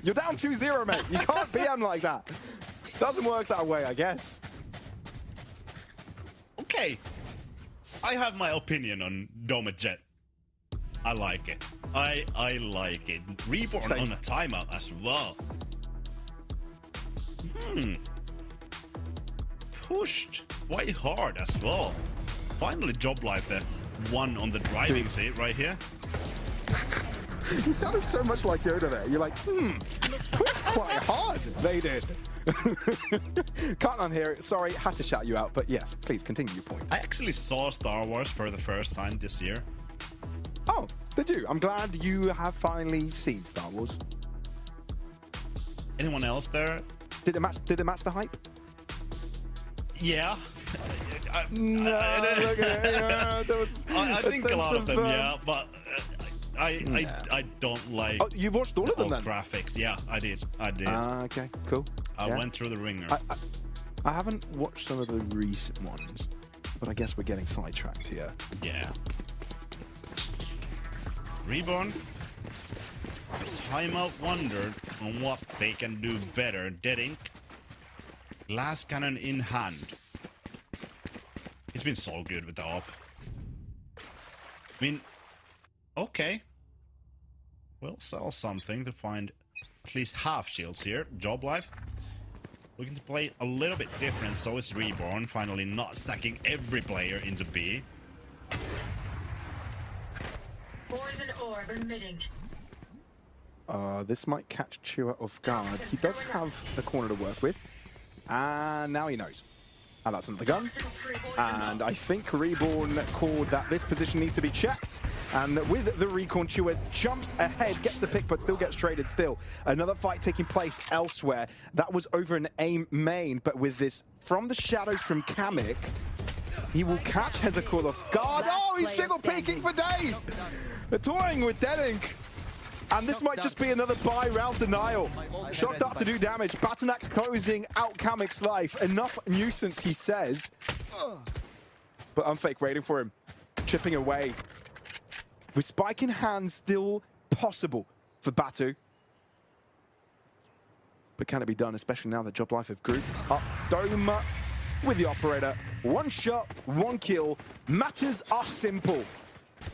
You're down 2-0, mate. You can't PM like that. Doesn't work that way, I guess. Okay. I have my opinion on Doma Jet. I like it. I like it. Reborn on a timeout as well. Pushed quite hard as well. Finally, Joblife there. One on the driving seat right here. You sounded so much like Yoda there. You're like, quite hard. They did. Can't unhear it. Sorry, had to shout you out. But yes, please continue your point. I actually saw Star Wars for the first time this year. Oh, did you? I'm glad you have finally seen Star Wars. Anyone else there? Did it match the hype? Yeah. I think a lot of them, yeah, but I don't like. Oh, you've watched all of them then? Graphics, yeah, I did. Okay, cool. I went through the ringer. I haven't watched some of the recent ones, but I guess we're getting sidetracked here. Yeah. Reborn. Time out wondered on what they can do better. Dead Ink. Glass cannon in hand. He's been so good with the op. I mean, okay. We'll sell something to find at least half shields here. Job Life. Looking to play a little bit different, so is Reborn. Finally not stacking every player into B. Poison orb emitting. This might catch Chua off guard. He does have a corner to work with. And now he knows. And that's another gun. And I think Reborn called that this position needs to be checked. And with the recon, Chua jumps ahead, gets the pick, but still gets traded still. Another fight taking place elsewhere. That was over an aim main, but with this from the shadows from Kamik, he will catch Hezekul off guard. Oh, he's jiggle peeking for days. They're toying with Dead Ink. And this might just be another buy round denial. Shocked up to do damage. Batanak closing out Kamik's life. Enough nuisance, he says. But Unfake waiting for him. Chipping away. With Spike in hand, still possible for Batu. But can it be done, especially now that Job Life have grouped up Doma with the operator. One shot, one kill. Matters are simple.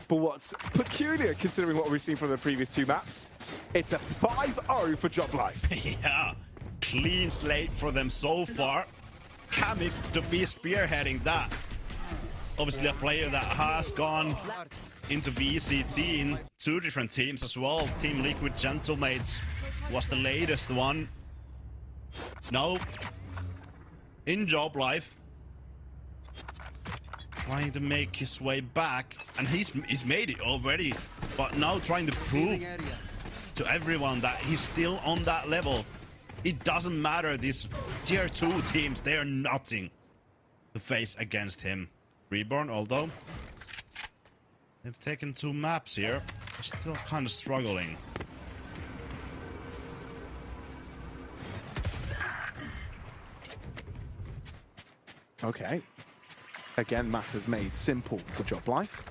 But what's peculiar, considering what we've seen from the previous two maps, it's a 5-0 for Job Life. Yeah, clean slate for them so far. Kamik to be spearheading that. Obviously a player that has gone into VCT in 2 different teams as well. Team Liquid Gentlemates was the latest one. Now, in Job Life, trying to make his way back, and he's made it already, but now trying to prove to everyone that he's still on that level. It doesn't matter, these tier 2 teams, they are nothing to face against him. Reborn, although they've taken 2 maps here, they're still kind of struggling. Okay. Again, matters made simple for Job Life.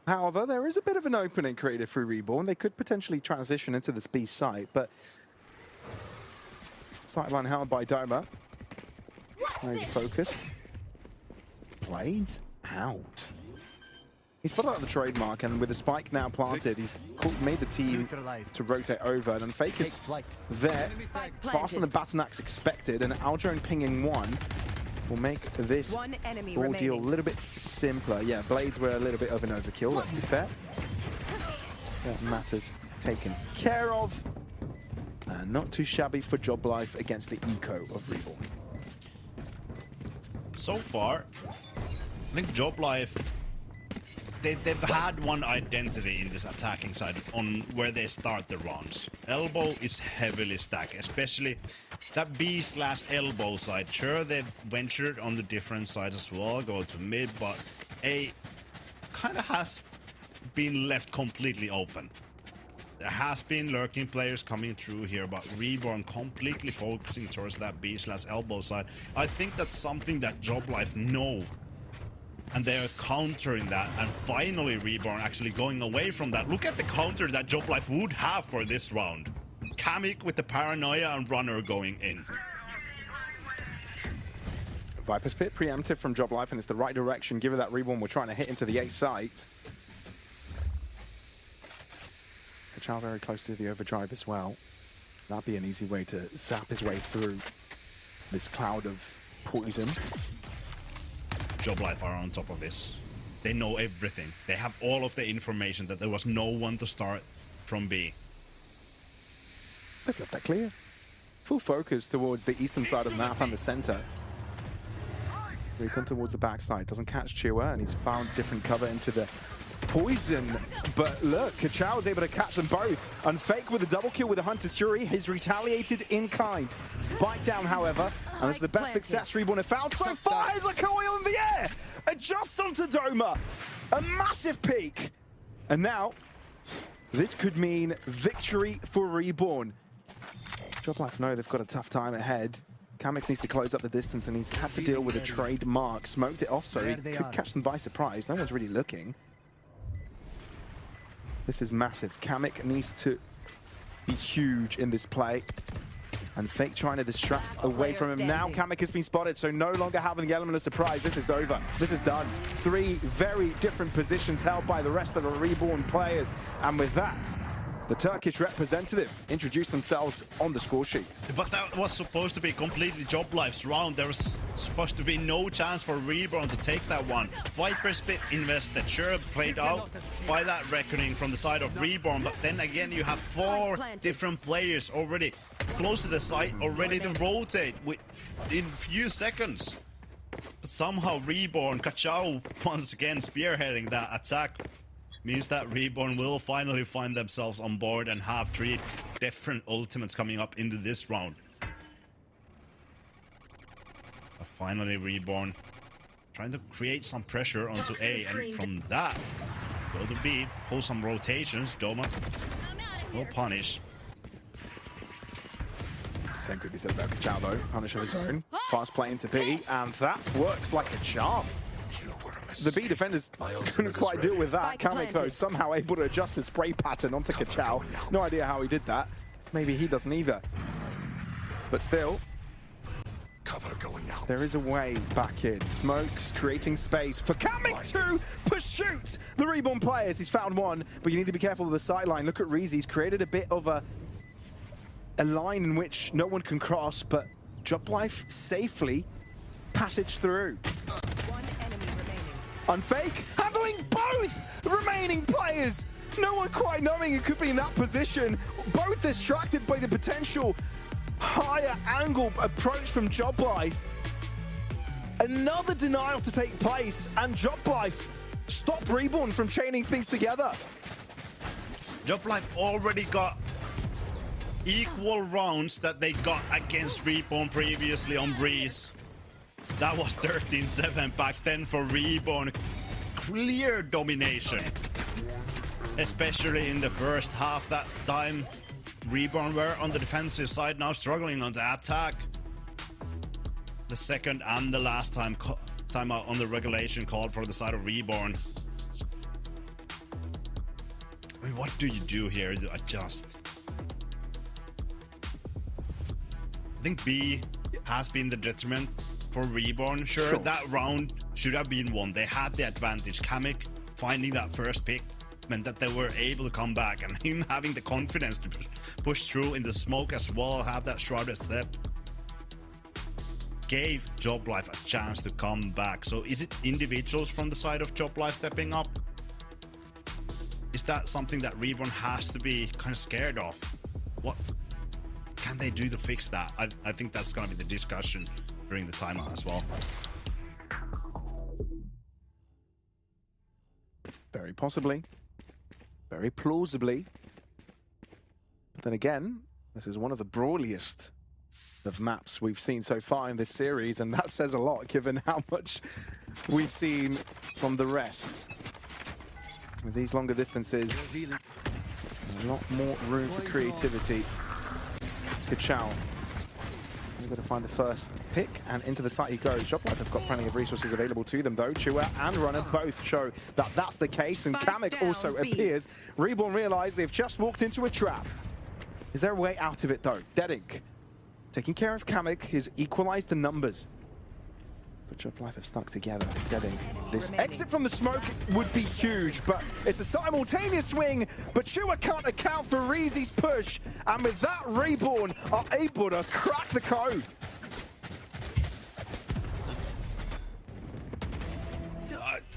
However, there is a bit of an opening created through Reborn. They could potentially transition into this B site, but sideline held by Doma. He's focused. Blades out. He's spotted out the trademark, and with the spike now planted, he's made the team to rotate over, and then Fake is there, faster than Batanak's expected, and Aldrone pinging 1. Will make this ordeal a little bit simpler. Yeah, Blades were a little bit of an overkill, let's be fair. That matters taken care of. And not too shabby for Job Life against the eco of Reborn. So far, I think Job Life, they've had one identity in this attacking side on where they start the rounds. Elbow is heavily stacked, especially that B/elbow side. Sure, they've ventured on the different sides as well, go to mid, but A kind of has been left completely open. There has been lurking players coming through here, but Reborn completely focusing towards that B/elbow side. I think that's something that Job Life know. And they are countering that, and finally Reborn actually going away from that. Look at the counter that Job Life would have for this round. Kamik with the paranoia and runner going in. Viper's Pit preemptive from Job Life, and it's the right direction given that Reborn were trying to hit into the A site. Kachal very close to the overdrive as well. That'd be an easy way to zap his way through this cloud of poison. Job Life are on top of this. They know everything. They have all of the information that there was no one to start from B. They've left that clear. Full focus towards the eastern side of the map and the center. Recon towards the backside. Doesn't catch Chua, and he's found different cover into the poison. But look, Kachao is able to catch them both. And Fake with a double kill with the Hunter's Fury. He's retaliated in kind. Spike down, however. And it's the best success Reborn have found so far. Here's a coil in the air. Adjusts onto Doma. A massive peak. And now, this could mean victory for Reborn. Job Life know they've got a tough time ahead. Kamik needs to close up the distance, and he's had to deal with a trademark. Smoked it off, so he could catch them by surprise. No one's really looking. This is massive. Kamik needs to be huge in this play. And Fake trying to distract away from him. Now Kamik has been spotted, so no longer having the element of surprise. This is over. This is done. 3 very different positions held by the rest of the Reborn players. And with that, the Turkish representative introduced themselves on the score sheet. But that was supposed to be completely Joblife's round. There was supposed to be no chance for Reborn to take that one. Viper's bit invested, sure, played out by that reckoning from the side of Reborn, but then again you have 4 different players already close to the site, already to rotate in few seconds. But somehow Reborn, Kachao once again spearheading that attack. Means that Reborn will finally find themselves on board and have 3 different ultimates coming up into this round. But finally Reborn trying to create some pressure onto A, and from that go to B, pull some rotations. Doma will punish. Same could be said about Kachao though. Punish of his own. Fast play into B, and that works like a charm. The B defenders couldn't quite deal with that. Kamik, though, somehow able to adjust his spray pattern onto Kachao. No idea how he did that. Maybe he doesn't either. But still, there is a way back in. Smokes creating space for Kamik to pursuit the Reborn players. He's found one, but you need to be careful of the sideline. Look at Reezy. He's created a bit of a line in which no one can cross, but Joblife safely passage through. Unfake, handling both remaining players. No one quite knowing it could be in that position. Both distracted by the potential higher angle approach from Joblife. Another denial to take place, and Joblife stop Reborn from chaining things together. Joblife already got equal rounds that they got against Reborn previously on Breeze. That was 13-7 back then for Reborn. Clear domination. Especially in the first half. That time Reborn were on the defensive side, now struggling on the attack. The second and the last timeout on the regulation called for the side of Reborn. I mean, what do you do here to adjust? I think B has been the detriment for Reborn. Sure, that round should have been won. They had the advantage. Kamik finding that first pick meant that they were able to come back, and him having the confidence to push through in the smoke as well, have that shrouded step, gave Joblife a chance to come back. So is it individuals from the side of Joblife stepping up? Is that something that Reborn has to be kind of scared of? What can they do to fix that? I think that's going to be the discussion during the timeout as well. Very possibly. Very plausibly. But then again, this is one of the brawliest of maps we've seen so far in this series, and that says a lot given how much we've seen from the rest. With these longer distances, a lot more room for creativity. Kachao. Able to find the first pick, and into the site he goes. Joblife have got plenty of resources available to them, though. Chua and Runner both show that that's the case, and Kamik also appears. Reborn realize they've just walked into a trap. Is there a way out of it, though? Deadink taking care of Kamik has equalized the numbers. But Joblife have stuck together. Deadink. This exit from the smoke would be huge, but it's a simultaneous swing, but Chua can't account for Reezy's push, and with that, Reborn are able to crack the code.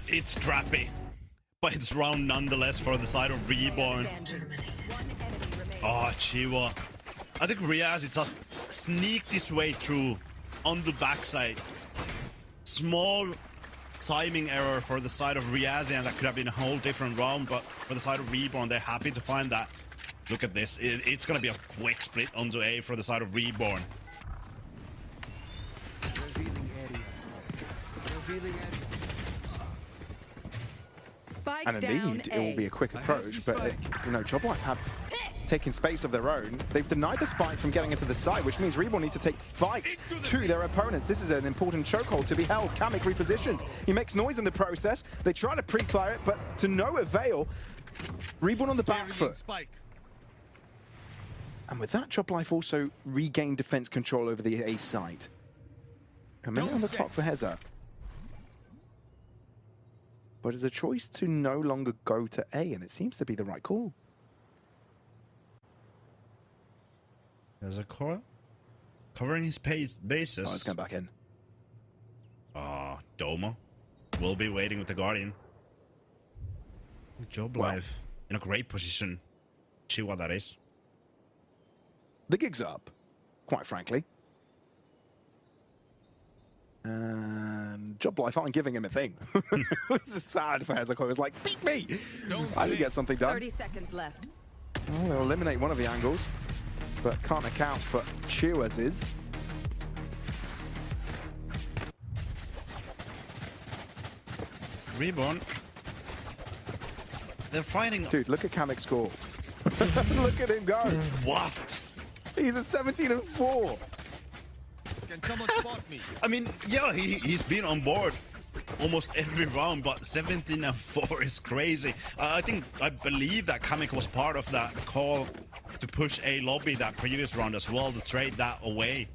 It's crappy, but it's round nonetheless for the side of Reborn. Oh, Chua. I think Riaz just sneaked his way through on the backside. Small timing error for the side of Riazian. That could have been a whole different round, but for the side of Reborn, they're happy to find that. Look at this. It's going to be a quick split onto A for the side of Reborn. And indeed, it will be a quick approach, but Joblife have taken space of their own. They've denied the spike from getting into the site, which means Reborn need to take fight to their opponents. This is an important chokehold to be held. Kamik repositions. He makes noise in the process. They try to pre-fire it, but to no avail. Reborn on the back foot. And with that, Joblife also regained defense control over the A site. A minute on the clock for Heza. But it's a choice to no longer go to A, and it seems to be the right call. There's a core covering his bases. Oh, let's come back in. Doma will be waiting with the Guardian. Joblife in a great position. See what that is. The gig's up, quite frankly. And Joblife aren't giving him a thing. It's sad for Hezako. It was like, beat me! I didn't get something done. 30 seconds left. Well, they'll eliminate one of the angles, but can't account for Chiwa's. Reborn. They're fighting. Dude, look at Kamek's score. Look at him go. What? He's a 17-4. Can someone spot me? I mean, yeah, he's been on board almost every round, but 17-4 is crazy. I believe that Kamek was part of that call to push A lobby that previous round as well, to trade that away.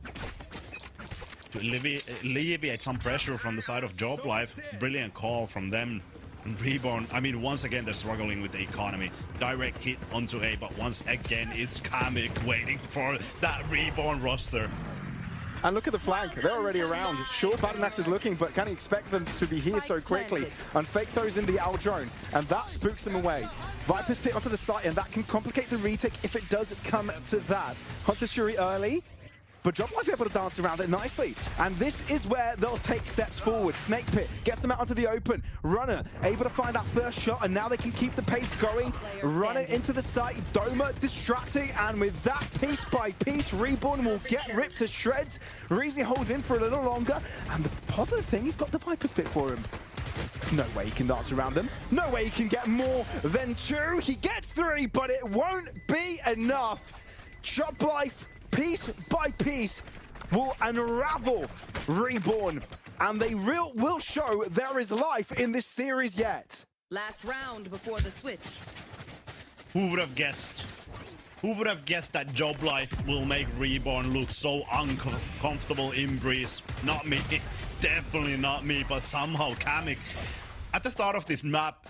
To alleviate some pressure from the side of Joblife. Brilliant call from them. And Reborn, I mean, once again, they're struggling with the economy. Direct hit onto A, but once again, it's Kamek waiting for that Reborn roster. And look at the flank. They're already around. Sure, Batanax is looking, but can he expect them to be here so quickly? And Fake throws in the owl drone, and that spooks him away. Viper's pit onto the site, and that can complicate the retake if it does come to that. Hunter's Fury early, but Joblife able to dance around it nicely. And this is where they'll take steps forward. Snake Pit gets them out onto the open. Runner able to find that first shot, and now they can keep the pace going. Runner into the site. Doma distracting, and with that, piece by piece, Reborn will get ripped to shreds. Reezy holds in for a little longer, and the positive thing, he's got the Viper's Pit for him. No way he can dance around them. No way he can get more than 2. He gets 3, but it won't be enough. Joblife, piece by piece, will unravel Reborn, and they will show there is life in this series yet. Last round before the switch. Who would have guessed? Who would have guessed that Joblife will make Reborn look so uncomfortable in Breeze? Not me. Definitely not me, but somehow Kamek, at the start of this map,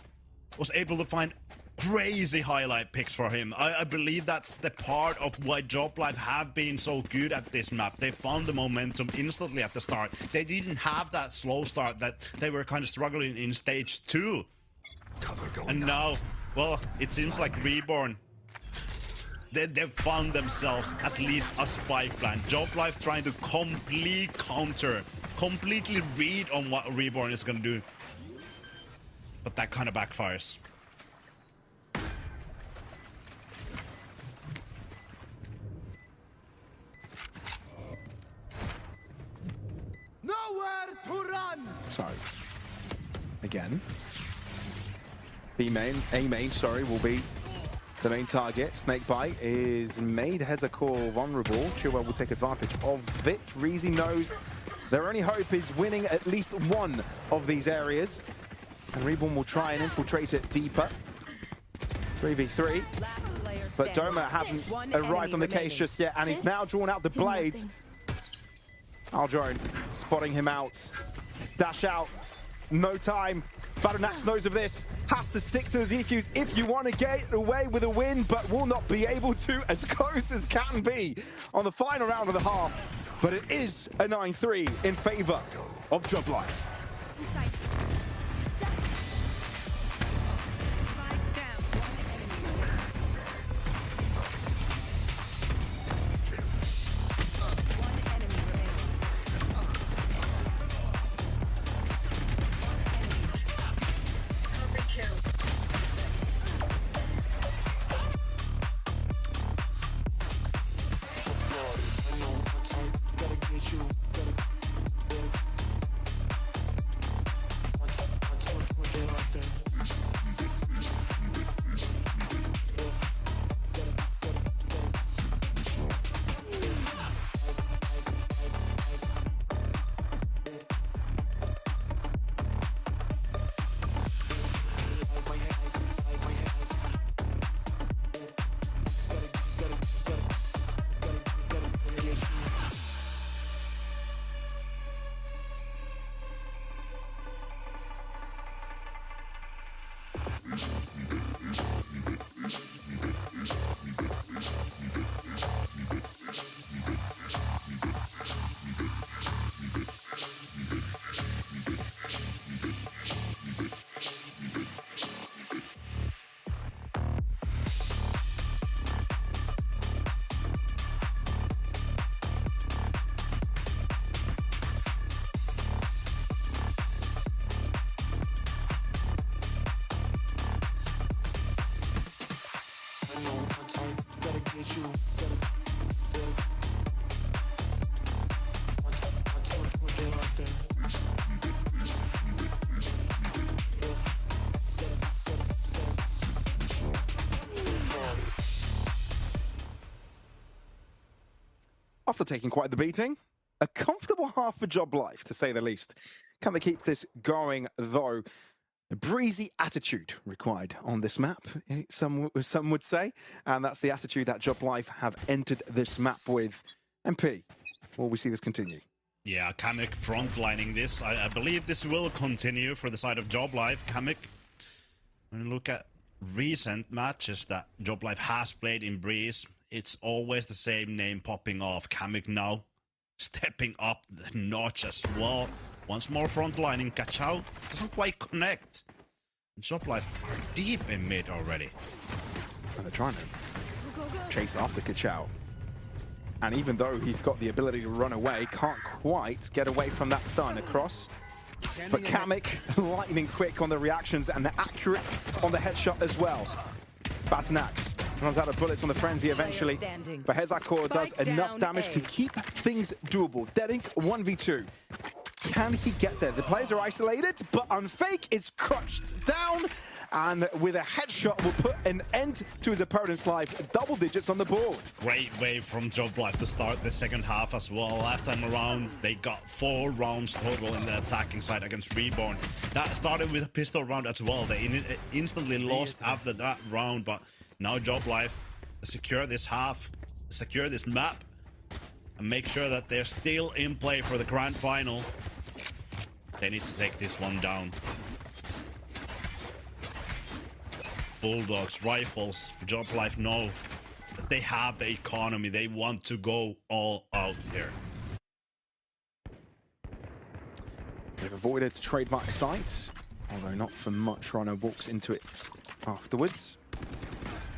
was able to find crazy highlight picks for him. I believe that's the part of why Joblife have been so good at this map. They found the momentum instantly at the start. They didn't have that slow start that they were kind of struggling in stage 2. And now, well, it seems like Reborn, they've found themselves at least a spike plan. Joblife trying to completely read on what Reborn is going to do. But that kind of backfires. Nowhere to run! So, again, B main, A main, sorry, will be the main target. Snakebite is made Hezakor vulnerable. Chiwa will take advantage of it. Reezy knows their only hope is winning at least one of these areas. And Reborn will try and infiltrate it deeper. 3v3. But Doma hasn't arrived on the case just yet, and he's now drawn out the blades. Aldrone spotting him out. Dash out. No time. Batanax knows of this. Has to stick to the defuse if you want to get away with a win, but will not be able to, as close as can be on the final round of the half. But it is a 9-3 in favor of Joblife. After taking quite the beating, a comfortable half for Job Life, to say the least. Can they keep this going, though? A breezy attitude required on this map, some would say, and that's the attitude that Job Life have entered this map with. MP, will we see this continue? Yeah, Kamek frontlining this. I believe this will continue for the side of Job Life. Kamek, when you look at recent matches that Job Life has played in Breeze, it's always the same name popping off. Kamek now stepping up the notch as well. Once more frontlining. Kachao doesn't quite connect. Job Life are deep in mid already. And they're trying to chase after Kachao. And even though he's got the ability to run away, can't quite get away from that stun across. But Kamek, lightning quick on the reactions and accurate on the headshot as well. Batanax runs out of bullets on the frenzy eventually. But Hezakor does enough damage to keep things doable. Deadink 1v2. Can he get there? The players are isolated, but Unfake is crushed down. And with a headshot will put an end to his opponent's life. Double digits on the board. Great wave from Job Life to start the second half as well. Last time around, they got 4 rounds total in the attacking side against Reborn. That started with a pistol round as well. They instantly lost after that round, but now Job Life secure this half, secure this map, and make sure that they're still in play for the grand final. They need to take this one down. Bulldogs, rifles, Job Life know that they have the economy. They want to go all out here. They've avoided trademark sites, although not for much. Rhino walks into it afterwards.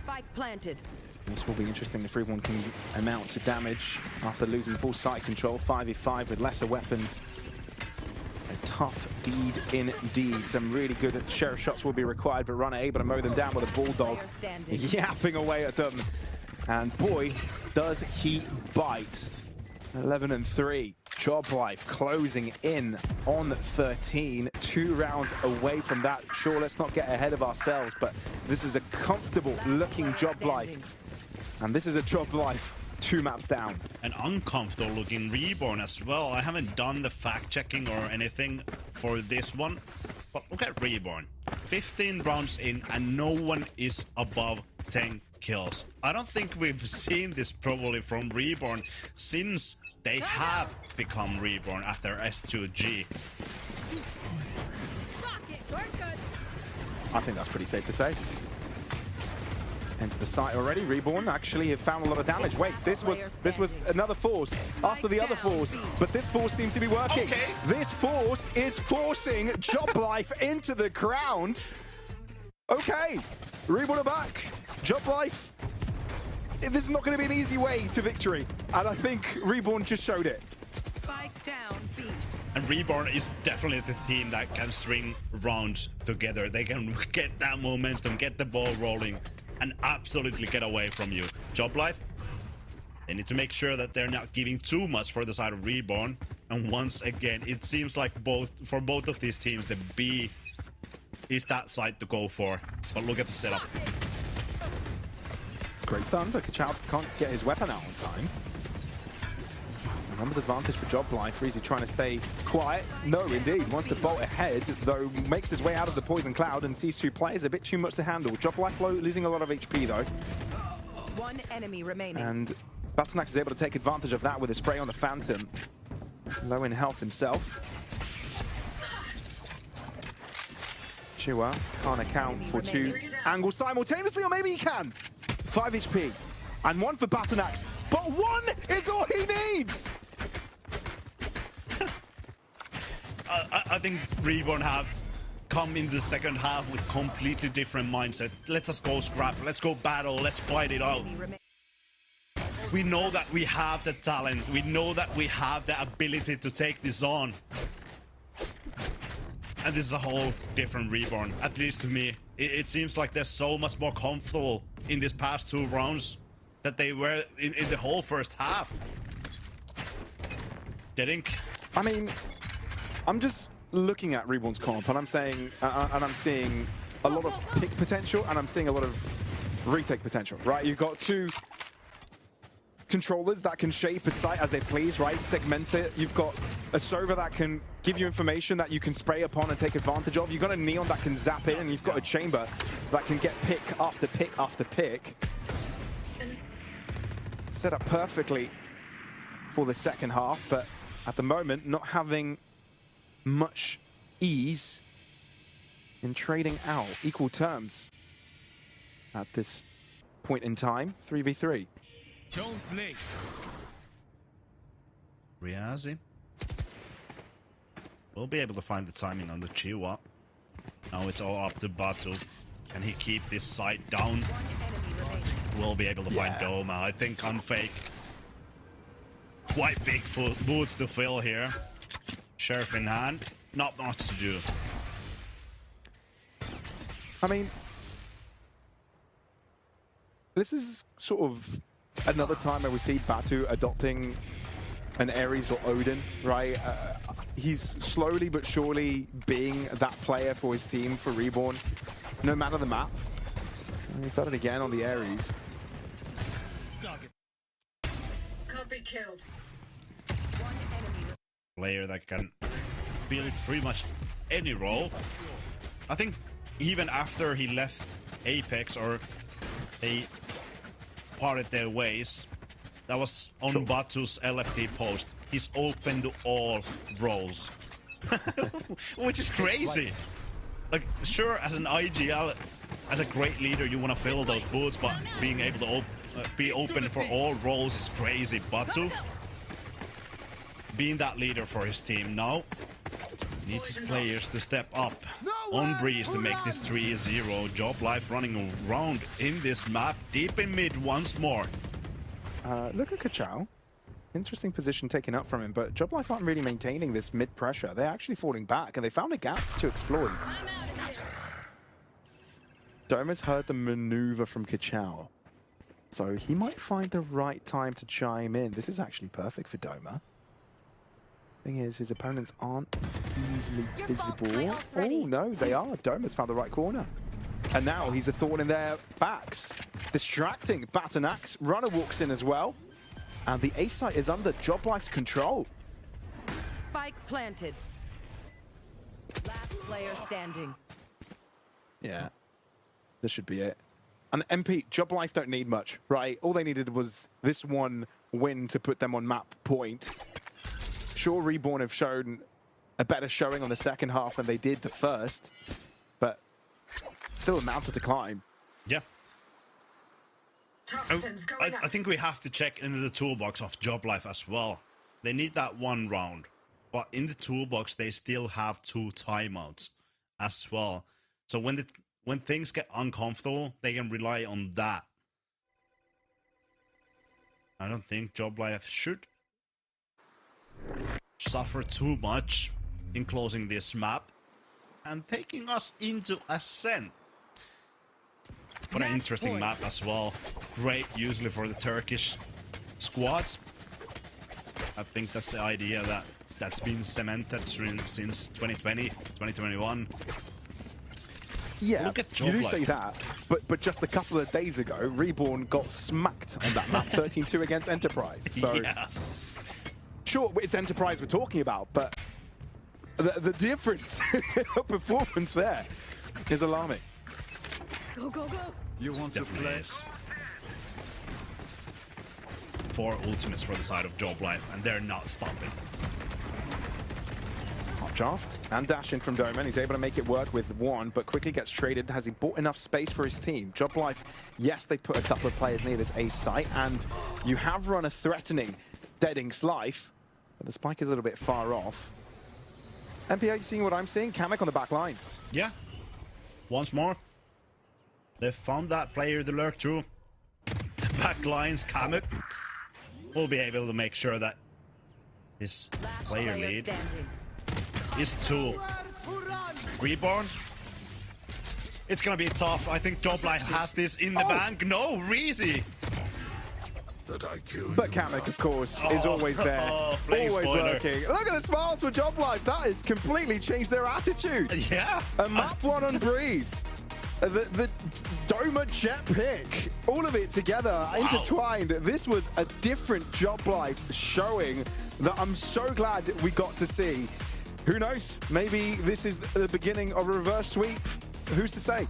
Spike planted. This will be interesting if everyone can amount to damage after losing full site control. 5v5 with lesser weapons. A tough deed indeed. Some really good sheriff shots will be required, but Runner able to mow them down with a bulldog, yapping away at them. And boy, does he bite. 11-3. Job Life closing in on 13. 2 rounds away from that. Sure, let's not get ahead of ourselves, but this is a comfortable looking Job Life. And this is a Job Life 2 maps down. An uncomfortable looking Reborn as well. I haven't done the fact checking or anything for this one, but look at Reborn. 15 rounds in and no one is above 10 kills. I don't think we've seen this probably from Reborn since they have become Reborn after S2G. I think that's pretty safe to say. Into the site already. Reborn actually have found a lot of damage. Wait, this was another force after the other force, but this force seems to be working. Okay. This force is forcing Job Life into the ground. Okay, Reborn are back. Job Life. This is not going to be an easy way to victory, and I think Reborn just showed it. Spike down, B. And Reborn is definitely the team that can string rounds together. They can get that momentum, get the ball rolling, and absolutely get away from you. Job Life, they need to make sure that they're not giving too much for the side of Reborn. And once again, it seems like for both of these teams, the B is that side to go for. But look at the setup. Great stuns. Kachao can't get his weapon out on time. So numbers advantage for Job Life. Freezy trying to stay quiet. No, indeed. Wants to bolt ahead, though makes his way out of the poison cloud and sees 2 players. A bit too much to handle. Job Life losing a lot of HP, though. 1 enemy remaining. And Batanax is able to take advantage of that with a spray on the Phantom. Low in health himself. Chua can't account for 2 angles simultaneously, or maybe he can. 5 HP. And 1 for Batanax. But 1 is all he needs! I think Reborn have come in the second half with completely different mindset. Let's just go scrap. Let's go battle. Let's fight it out. We know that we have the talent. We know that we have the ability to take this on. And this is a whole different Reborn, at least to me. It seems like they're so much more comfortable in these past 2 rounds that they were in the whole first half. I mean, I'm just looking at Reborn's comp, and I'm saying, and I'm seeing a lot of pick potential, and I'm seeing a lot of retake potential, right? You've got two controllers that can shape a site as they please, right? Segment it. You've got a Sova that can give you information that you can spray upon and take advantage of. You've got a Neon that can zap it, and you've got a Chamber that can get pick after pick after pick. Set up perfectly for the second half, but at the moment, not having much ease in trading out equal terms at this point in time. 3v3. Don't blink. Riazi will be able to find the timing on the Chihuahua. Now it's all up to Batu. Can he keep this side down? We'll be able to find Doma. I think Unfake. Quite big boots to fill here. Sheriff in hand. Not much to do. I mean, this is sort of another time where we see Batu adopting an Ares or Odin, right? He's slowly but surely being that player for his team, for Reborn, no matter the map. And he started again on the Ares. Can't be killed. Player that can build pretty much any role. I think even after he left Apex, or they parted their ways, that was on Batu's LFT post. He's open to all roles. Which is crazy. Like, sure, as an IGL, as a great leader, you want to fill those boots, but being able to be open for all roles is crazy. Batu, being that leader for his team now, needs his players to step up on Breeze to make this 3-0. Job Life running around in this map, deep in mid once more. Look at Kachao. Interesting position taken up from him, but Job Life aren't really maintaining this mid pressure. They're actually falling back, and they found a gap to exploit. Doma's heard the maneuver from Kachao, so he might find the right time to chime in. This is actually perfect for Doma. Thing is, his opponents aren't easily visible. Oh no, they are. Doma's found the right corner. And now he's a thorn in their backs. Distracting Batanax. Runner walks in as well. And the A site is under Job Life's control. Spike planted. Last player standing. Yeah, this should be it. And MP, Job Life don't need much, right? All they needed was this one win to put them on map point. Sure, Reborn have shown a better showing on the second half than they did the first, but still a mountain to climb. Yeah. I think we have to check into the toolbox of Job Life as well. They need that one round, but in the toolbox they still have 2 timeouts as well. So when things get uncomfortable, they can rely on that. I don't think Job Life should suffer too much in closing this map and taking us into Ascent. What an interesting map as well. Great usually for the Turkish squads. I think that's the idea that's been cemented since 2020, 2021. Yeah, look at you do say that, but just a couple of days ago, Reborn got smacked on that map, 13-2 against Enterprise. So, yeah. Sure, it's Enterprise we're talking about, but the difference of performance there is alarming. Go, go, go. You want to play? 4 ultimates for the side of Job Life, and they're not stopping. Hot draft and dash in from Doman. He's able to make it work with 1, but quickly gets traded. Has he bought enough space for his team? Job Life, yes, they put a couple of players near this A site, and you have run a threatening Deading's life, but the spike is a little bit far off. MP, are you seeing what I'm seeing? Kamek on the back lines. Yeah. Once more. They found that player to lurk through. The back lines, Kamek will be able to make sure that his player lead is 2. Reborn. It's gonna be tough. I think Job Life has this in the bank. No, Reezy that I kill But you Kamek, now. of course, is always there, playing always spoiler. lurking. Look at the smiles for Job Life. That has completely changed their attitude. Yeah. A map one on Breeze. The Doma jet pick, all of it together, intertwined. This was a different Job Life showing that I'm so glad we got to see. Who knows? Maybe this is the beginning of a reverse sweep. Who's to say?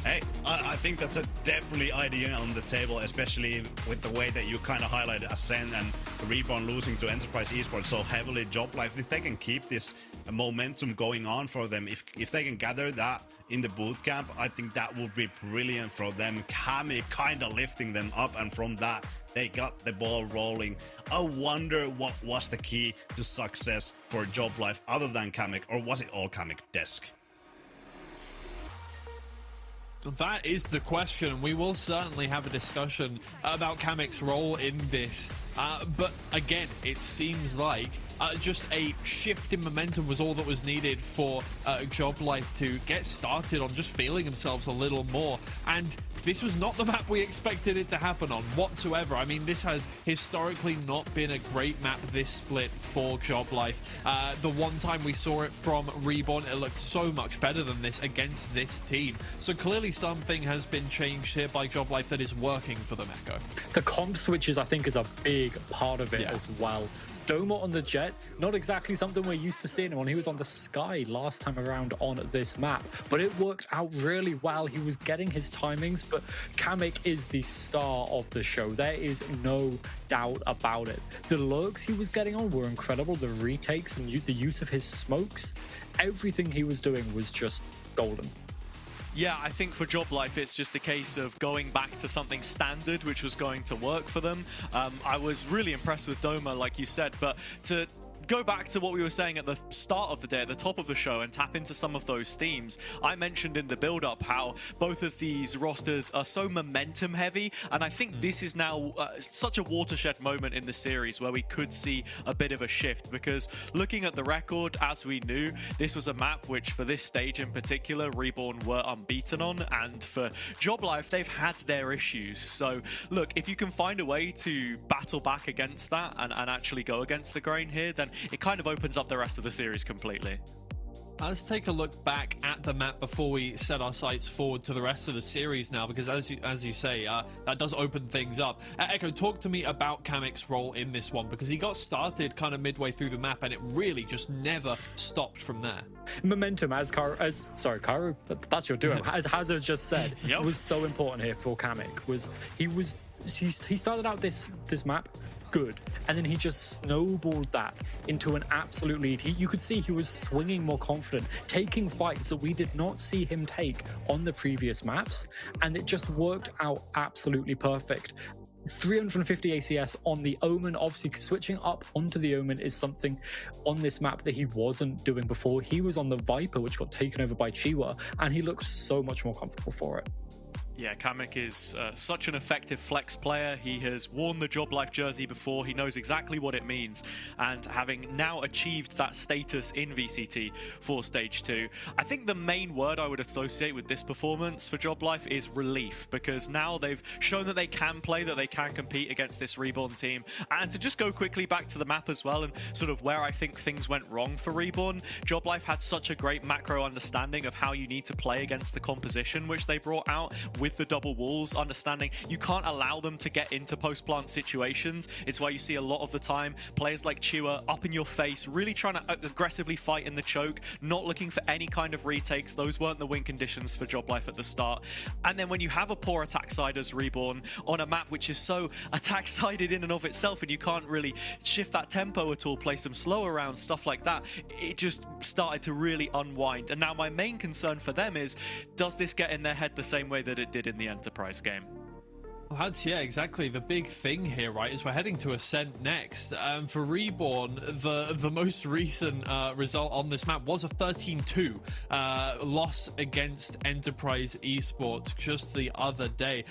Hey, I think that's a definitely idea on the table, especially with the way that you kind of highlighted Ascent and Reborn losing to Enterprise Esports so heavily. Job Life, if they can keep this momentum going on for them, if they can gather that in the boot camp, I think that would be brilliant for them. Kami kind of lifting them up, and from that, they got the ball rolling. I wonder what was the key to success for Job Life other than Kamek, or was it all Kamek desk? That is the question. We will certainly have a discussion about Kamek's role in this. But again, it seems like just a shift in momentum was all that was needed for Job Life to get started on just feeling themselves a little more. And this was not the map we expected it to happen on whatsoever. I mean, this has historically not been a great map, this split for Job Life. The one time we saw it from Reborn, it looked so much better than this against this team. So clearly something has been changed here by Job Life that is working for them, Echo. The comp switches, I think, is a big part of it as well. Doma on the jet, not exactly something we're used to seeing when he was on the sky last time around on this map, but it worked out really well. He was getting his timings, but Kamek is the star of the show. There is no doubt about it. The lurks he was getting on were incredible. The retakes and the use of his smokes, everything he was doing was just golden. Yeah, I think for Job Life, it's just a case of going back to something standard, which was going to work for them. I was really impressed with Doma, like you said, but to go back to what we were saying at the start of the day, at the top of the show, and tap into some of those themes. I mentioned in the build-up how both of these rosters are so momentum heavy, and I think this is now such a watershed moment in the series where we could see a bit of a shift, because looking at the record, as we knew, this was a map which for this stage in particular, Reborn were unbeaten on, and for Job Life, they've had their issues. So look, if you can find a way to battle back against that and actually go against the grain here, then it kind of opens up the rest of the series completely. Let's take a look back at the map before we set our sights forward to the rest of the series now, because as you say, that does open things up. Echo, talk to me about Kamek's role in this one, because he got started kind of midway through the map and it really just never stopped from there. Momentum, as Karu, that's your duo, as Hazard just said, Yep. was so important here for Kamek. He started out this map good, and then he just snowballed that into an absolute lead. You could see he was swinging more confident, taking fights that we did not see him take on the previous maps, and it just worked out absolutely perfect. 350 ACS on the Omen. Obviously, switching up onto the Omen is something on this map that he wasn't doing before. He was on the Viper, which got taken over by Chiwa, and he looked so much more comfortable for it. Yeah, Kamek is such an effective flex player. He has worn the Job Life jersey before. He knows exactly what it means. And having now achieved that status in VCT for Stage 2, I think the main word I would associate with this performance for Job Life is relief, because now they've shown that they can play, that they can compete against this Reborn team. And to just go quickly back to the map as well, and sort of where I think things went wrong for Reborn, Job Life had such a great macro understanding of how you need to play against the composition which they brought out with the double walls, understanding you can't allow them to get into post-plant situations. It's why you see a lot of the time players like Chiwa up in your face, really trying to aggressively fight in the choke, not looking for any kind of retakes. Those weren't the win conditions for Job Life at the start. And then when you have a poor attack side as Reborn on a map which is so attack-sided in and of itself, and you can't really shift that tempo at all, play some slower rounds, stuff like that, it just started to really unwind. And now my main concern for them is, does this get in their head the same way that it did in the Enterprise game? Well, that's, yeah, exactly. The big thing here, right, is we're heading to Ascent next. For Reborn, the most recent result on this map was a 13-2 loss against Enterprise Esports just the other day.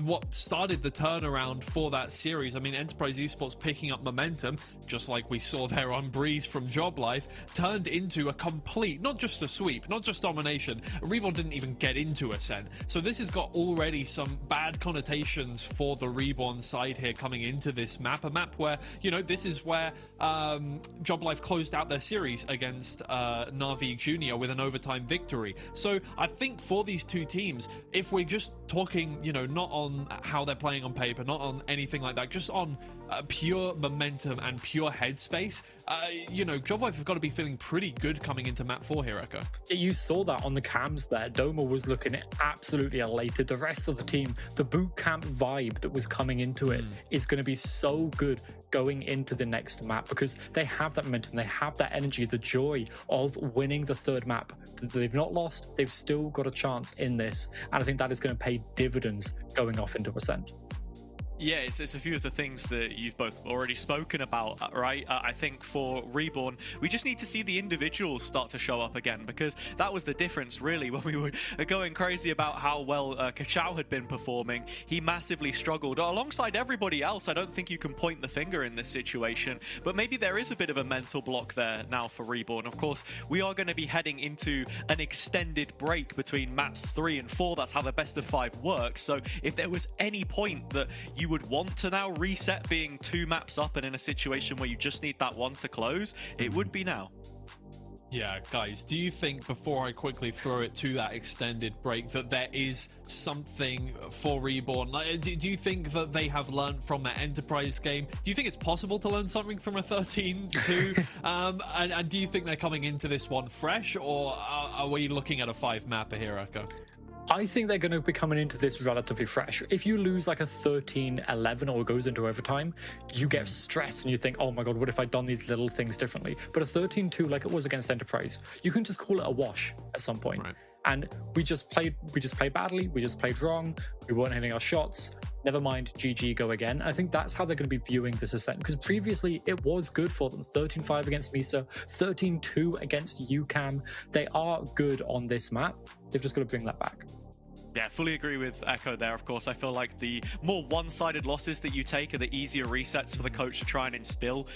What started the turnaround for that series, I mean, Enterprise Esports picking up momentum, just like we saw there on Breeze from Job Life, turned into a complete, not just a sweep, not just domination. Reborn didn't even get into Ascent. So this has got already some bad connotations expectations for the Reborn side here coming into this map, a map where, you know, this is where Joblife closed out their series against Na'Vi Junior with an overtime victory. So I think for these two teams, if we're just talking, you know, not on how they're playing on paper, not on anything like that, just on pure momentum and pure headspace, you know, Joblife have got to be feeling pretty good coming into map 4 here, Echo. Yeah, you saw that on the cams there. Doma was looking absolutely elated. The rest of the team, the boot camp vibe that was coming into it is going to be so good going into the next map, because they have that momentum, they have that energy, the joy of winning the third map. They've not lost, they've still got a chance in this, and I think that is going to pay dividends going off into Ascent. Yeah, it's a few of the things that you've both already spoken about, right? I think for Reborn, we just need to see the individuals start to show up again, because that was the difference, really, when we were going crazy about how well Kachao had been performing. He massively struggled. Alongside everybody else, I don't think you can point the finger in this situation, but maybe there is a bit of a mental block there now for Reborn. Of course, we are going to be heading into an extended break between maps 3 and 4. That's how the best of 5 works. So if there was any point that you would want to now reset being 2 maps up and in a situation where you just need that one to close, it would be now. Yeah, guys, do you think, before I quickly throw it to that extended break, that there is something for Reborn? Like, do you think that they have learned from their Enterprise game? Do you think it's possible to learn something from a 13-2? and do you think they're coming into this one fresh, or are we looking at a 5-mapper here, Echo? I think they're going to be coming into this relatively fresh. If you lose like a 13-11 or goes into overtime, you get stressed and you think, oh my god, what if I'd done these little things differently? But a 13-2 like it was against Enterprise, you can just call it a wash at some point. Right. And we just played badly, we just played wrong, we weren't hitting our shots. Never mind, GG, go again. I think that's how they're going to be viewing this Ascent, because previously it was good for them. 13-5 against Misa, 13-2 against UCAM. They are good on this map. They've just got to bring that back. Yeah, fully agree with Echo there. Of course, I feel like the more one-sided losses that you take are the easier resets for the coach to try and instill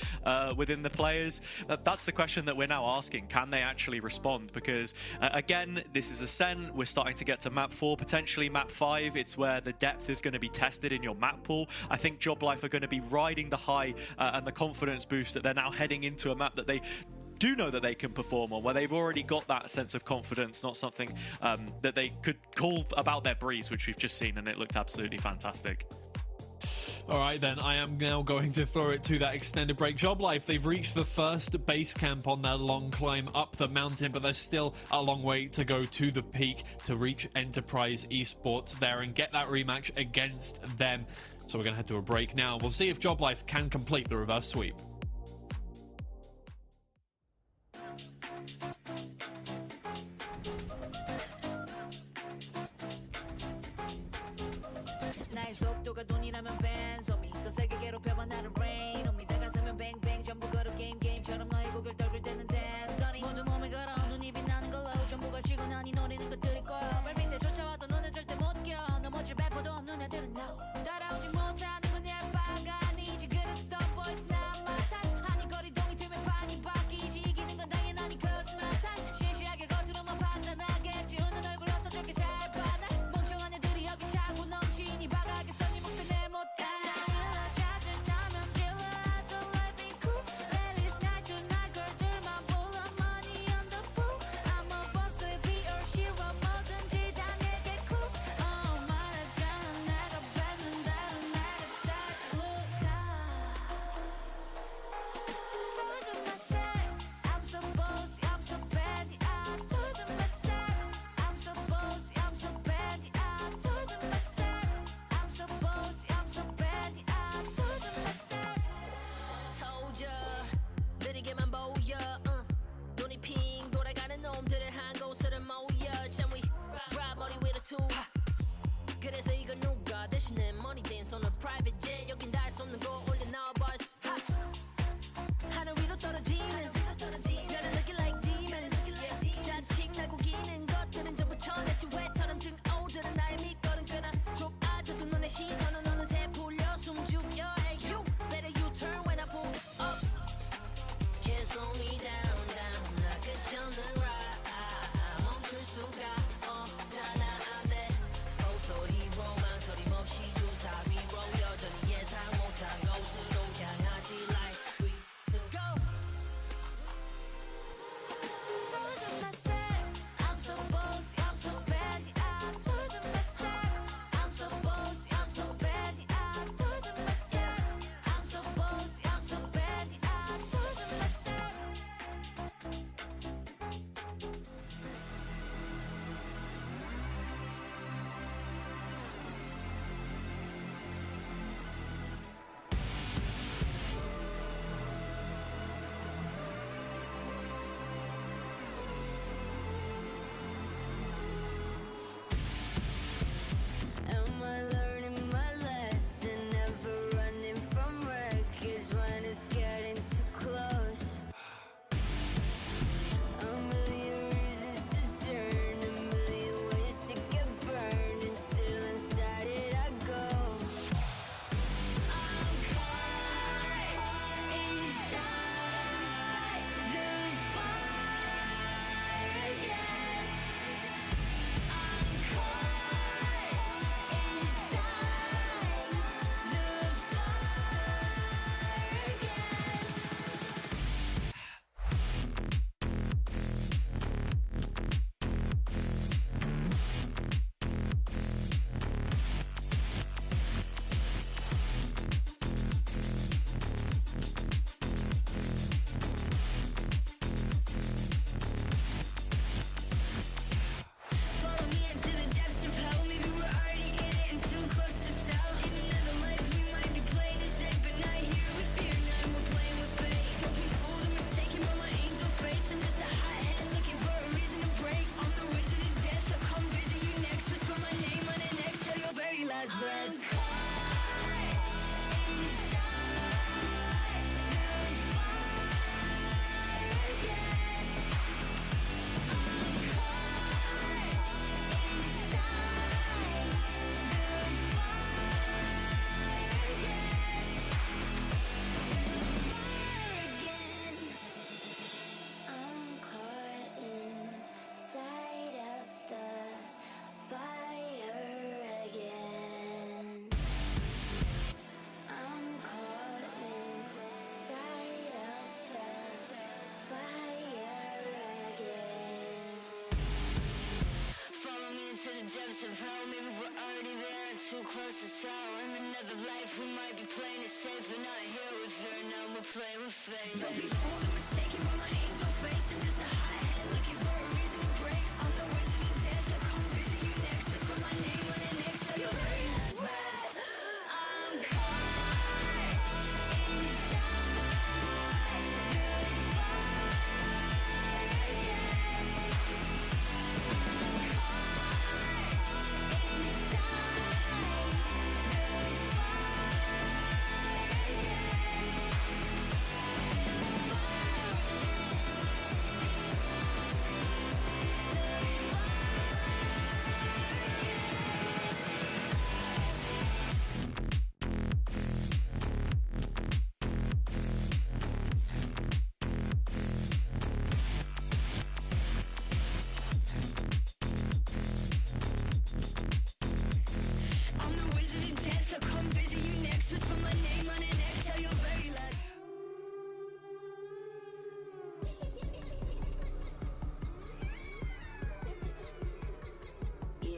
within the players. That's the question that we're now asking. Can they actually respond? Because, again, this is Ascent. We're starting to get to map 4, potentially map 5. It's where the depth is going to be tested in your map pool. I think Joblife are going to be riding the high and the confidence boost that they're now heading into a map that they do know that they can perform on, where they've already got that sense of confidence, not something that they could call about their breeze, which we've just seen, and it looked absolutely fantastic. All right, then, I am now going to throw it to that extended break. Joblife, they've reached the first base camp on their long climb up the mountain, but there's still a long way to go to the peak to reach Enterprise Esports there and get that rematch against them. So we're going to head to a break now. We'll see if Joblife can complete the reverse sweep. 나의 속도가 돈이라면 Vans on me 더 세게 괴롭혀봐 나를 rain on me 내가 쓰면 bang bang 전부 걸어 게임처럼 너의 고개를 떨굴 때는 dance on it 모두 몸에 걸어 눈이 빛나는 걸로 전부 걸치고 난 이 노래는 것들일 거야 발밑에 쫓아와도 너는 절대 못 껴 넘어질 배포도 없는 애들은 no 따라오지 못하는 건 내 알바가 아니지 그래서 the boys not my type 아니 거리동이 틈에 판이 바뀌지 이기는 건 당연하니 cause my type 시시하게 겉으로만 판단하겠지 웃는 얼굴로서 저렇게 잘 봐 날 멍청한 애들이 여기 자꾸 넘치니 바가게 써니 목소리 내 못다 짜증나면 질러 I don't like being cool 앨리스 night to night girl들만 불러 money on the fool I'm a boss be or shiro 뭐든지 다 내게 close 말했잖아 내가 뱉는 대로 내가 다시 look told you myself I'm so bossy I'm so bad I told you myself I'm so bossy I'm so bad I told you myself I'm so bossy I'm so bad I told you myself told ya 느리게만 보여 눈이 핑 돌아가는 놈들은 한 곳으로 모여 Shall we ride 머리 위로 투 그래서 이건 누가 대신에 money dance on a private jet 여긴 닿을 수 없는 거 올려놔 boss 하늘 위로 떨어지는 별을 looking like demons 자칭 날 구기는 것들은 전부 천했지 왜처럼 증오들은 나의 밑거름 끄나 좁아져도 눈의 시선은 어느새 풀려 숨죽여 Hey you better you turn when I pull up Can't slow me down 나 끝이 없는 ride 멈출 수가 없잖아 I'm that oh so hero 망설임 없이 줄 gates of hell, maybe we're already there and too close to tell. In another life, we might be playing it safe, but not here with fear. Now we're playing with fate. Don't be fooled and mistaken by my angel face. I'm just a high head looking for a reason to break. I'm the wizard of death, I'll come visit you next. Just put my name on it next to your very last breath. I'm caught inside the fire again. I'm the wizard of death, I'll come visit you next. Whisper my name on it next, tell your very last. Yeah.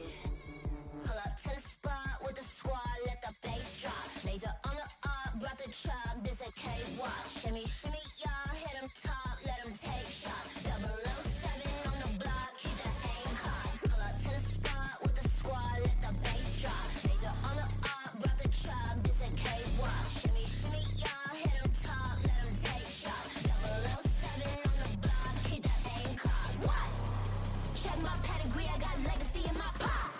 Pull up to the spot with the squad, let the bass drop. Laser on the up, brought the chug, this a K-Watch. Shimmy, shimmy, y'all, hit them talk, let them take shots. 007 on the block, keep the aim cocked. Pull up to the spot with the squad, let the bass drop. Laser on the up, brought the chug, this a K-Watch. Shimmy, shimmy, y'all, hit them talk, let them take shots. 007 on the block, keep the aim cocked. What? Check my pedigree, I got legacy in my pop.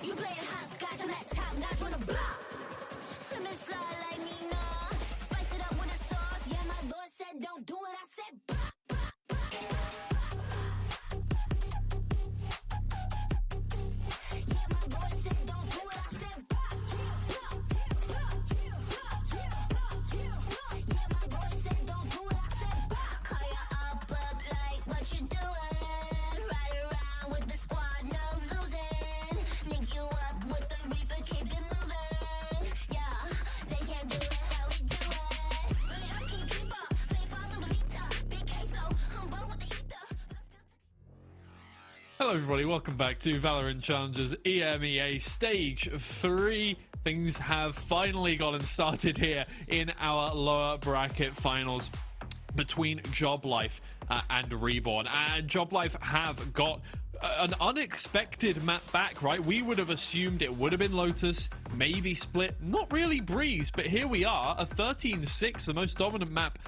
You playing hopscotch, I'm at top notch on the block. Shimmy slide like me, nah. Spice it up with the sauce. Yeah, my Lord said don't do it, I said bop, bop, bop. Yeah, my Lord said don't do it, I said bop, bop, bop, bop. Yeah, my Lord said don't do it, I said bop. Call ya up like what you doing? Ride around with the squad, no losing. Link you up with the Reaper, keep it moving. Yeah, they can't do it how we do it. Run it up, can't keep up. Play follow the leader. Big queso, humble with the ether. Hello, everybody. Welcome back to VALORANT Challengers EMEA Stage 3. Things have finally gotten started here in our lower bracket finals between Job Life and Reborn. And Job Life have got an unexpected map back, right? We would have assumed it would have been Lotus, maybe Split, not really Breeze, but here we are. A 13-6, the most dominant map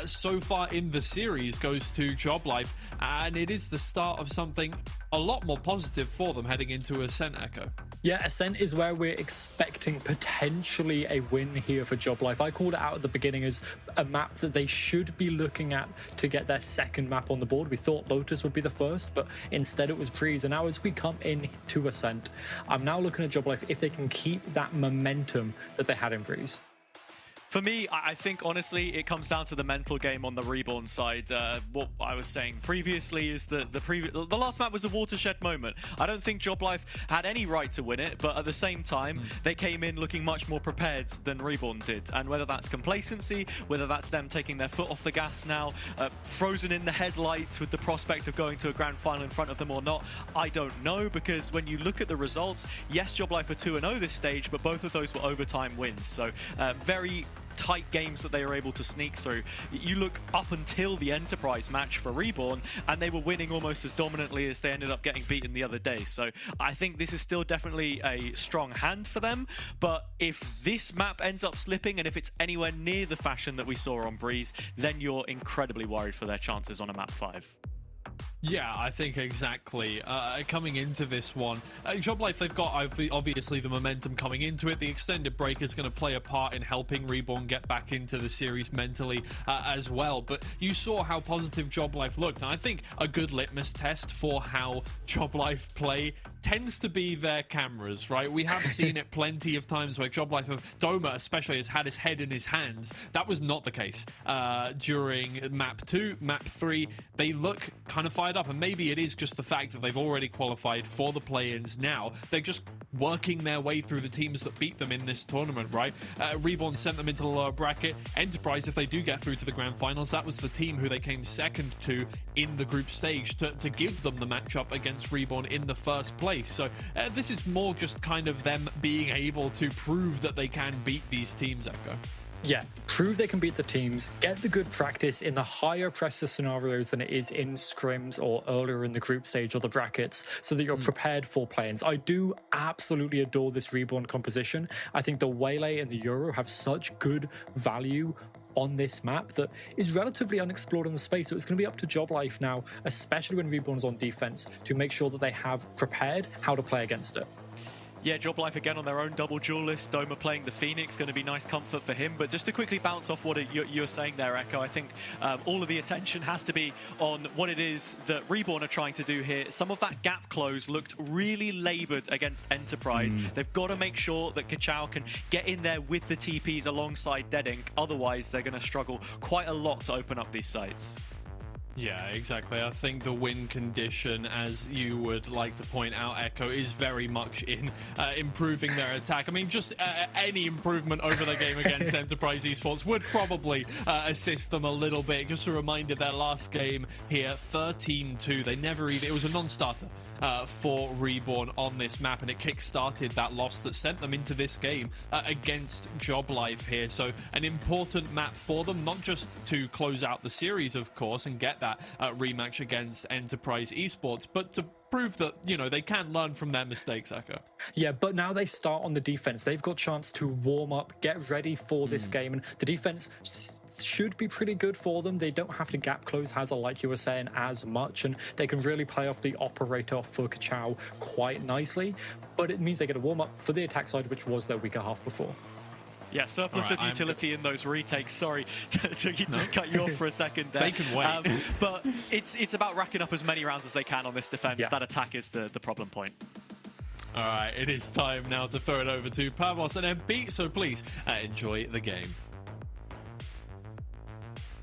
so far in the series, goes to Job Life, and it is the start of something a lot more positive for them heading into Ascent, Echo. Yeah, Ascent is where we're expecting potentially a win here for Job Life. I called it out at the beginning as a map that they should be looking at to get their second map on the board. We thought Lotus would be the first, but instead it was Breeze. And now as we come in to Ascent, I'm now looking at Job Life if they can keep that momentum that they had in Breeze. For me, I think, honestly, it comes down to the mental game on the Reborn side. What I was saying previously is that the last map was a watershed moment. I don't think Job Life had any right to win it, but at the same time, they came in looking much more prepared than Reborn did. And whether that's complacency, whether that's them taking their foot off the gas now, frozen in the headlights with the prospect of going to a grand final in front of them or not, I don't know, because when you look at the results, yes, Job Life are 2-0 this stage, but both of those were overtime wins. So very tight games that they were able to sneak through. You look up until the Enterprise match for Reborn, and they were winning almost as dominantly as they ended up getting beaten the other day. So I think this is still definitely a strong hand for them, but if this map ends up slipping, and if it's anywhere near the fashion that we saw on Breeze, then you're incredibly worried for their chances on a map 5. Yeah, I think exactly. Coming into this one, Job Life, they've got obviously the momentum coming into it. The extended break is going to play a part in helping Reborn get back into the series mentally as well. But you saw how positive Job Life looked, and I think a good litmus test for how Job Life play tends to be their cameras, right? We have seen it plenty of times where Job Life, Doma especially, has had his head in his hands. That was not the case during map 2. Map 3, they look kind of fired qualified up, and maybe it is just the fact that they've already qualified for the play-ins now. They're just working their way through the teams that beat them in this tournament, right? Reborn sent them into the lower bracket. Enterprise, if they do get through to the grand finals, that was the team who they came second to in the group stage to give them the matchup against Reborn in the first place. So this is more just kind of them being able to prove that they can beat these teams, Echo. Yeah, prove they can beat the teams, get the good practice in the higher pressure scenarios than it is in scrims or earlier in the group stage or the brackets, so that you're prepared for play-ins. I do absolutely adore this Reborn composition. I think the Waylay and the Euro have such good value on this map that is relatively unexplored in the space, so it's going to be up to Job Life now, especially when Reborn's on defense, to make sure that they have prepared how to play against it. Yeah, Job Life again on their own double duelist. Doma playing the Phoenix, going to be nice comfort for him. But just to quickly bounce off what you're saying there, Echo, I think all of the attention has to be on what it is that Reborn are trying to do here. Some of that gap close looked really laboured against Enterprise. They've got to make sure that Kachao can get in there with the TPs alongside Dead Ink. Otherwise, they're going to struggle quite a lot to open up these sites. Yeah, exactly. I think the win condition, as you would like to point out, Echo, is very much in improving their attack. I mean, just any improvement over the game against Enterprise Esports would probably assist them a little bit. Just a reminder, their last game here, 13-2. They never even... It was a non-starter for Reborn on this map, and it kick-started that loss that sent them into this game against Job Life here. So an important map for them, not just to close out the series, of course, and get that rematch against Enterprise Esports, but to prove that, you know, they can learn from their mistakes, Echo. Yeah, but now they start on the defense. They've got a chance to warm up, get ready for this game, and the defense should be pretty good for them. They don't have to gap close Hazard, like you were saying, as much, and they can really play off the operator for Kachao quite nicely, but it means they get a warm up for the attack side, which was their weaker half before. Yeah, surplus of utility in those retakes. Sorry to just cut you off for a second there. They can wait. But it's about racking up as many rounds as they can on this defense. Yeah. That attack is the problem point. All right, it is time now to throw it over to Pavlos and MP, so please enjoy the game.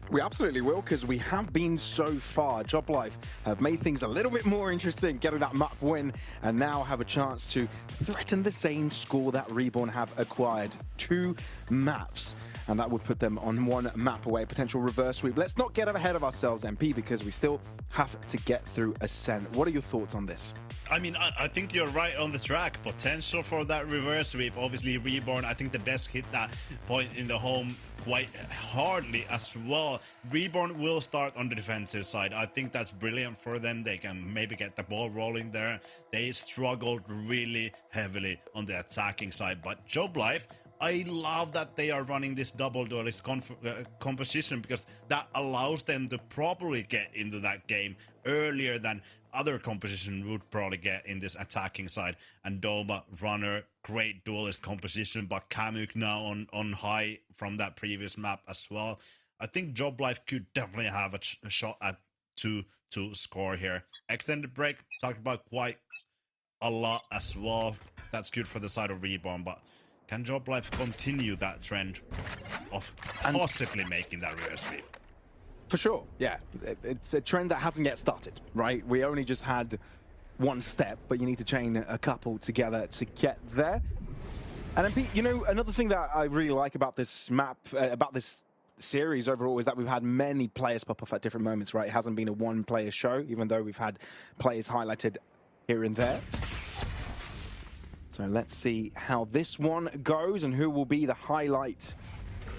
We absolutely will, because we have been so far. Job Life have made things a little bit more interesting, getting that map win, and now have a chance to threaten the same score that Reborn have acquired. 2 maps, and that would put them on 1 map away, potential reverse sweep. Let's not get ahead of ourselves, MP, because we still have to get through Ascent. What are your thoughts on this? I mean, I think you're right on the track. Potential for that reverse sweep. Obviously, Reborn, I think the desk hit that point in the home quite hardly as well. Reborn will start on the defensive side. I think that's brilliant for them. They can maybe get the ball rolling there. They struggled really heavily on the attacking side. But Job Life, I love that they are running this double duelist composition, because that allows them to probably get into that game earlier than other composition would probably get in this attacking side. And Doma, runner, great duelist composition, but Kamuk now on high from that previous map as well. I think Job Life could definitely have a shot at to score here. Extended break, talked about quite a lot as well. That's good for the side of Reborn, but can Job Life continue that trend of possibly making that reverse sweep? For sure, yeah. It's a trend that hasn't yet started, right? We only just had 1 step, but you need to chain a couple together to get there. And MP, you know, another thing that I really like about this map, about this series overall, is that we've had many players pop off at different moments, right? It hasn't been a one-player show, even though we've had players highlighted here and there. So let's see how this one goes and who will be the highlight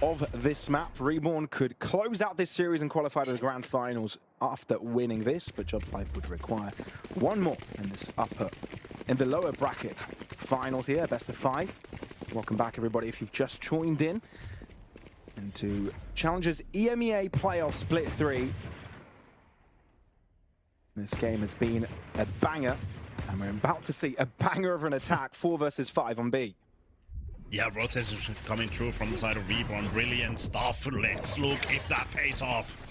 of this map. Reborn could close out this series and qualify to the grand finals after winning this, but Job Life would require 1 more in this in the lower bracket finals here, best of 5. Welcome back, everybody, if you've just joined in into Challengers EMEA Playoff Split 3. This game has been a banger, and we're about to see a banger of an attack, 4 versus 5 on B. Yeah, rotation coming through from the side of Reborn. Brilliant stuff. Let's look if that pays off.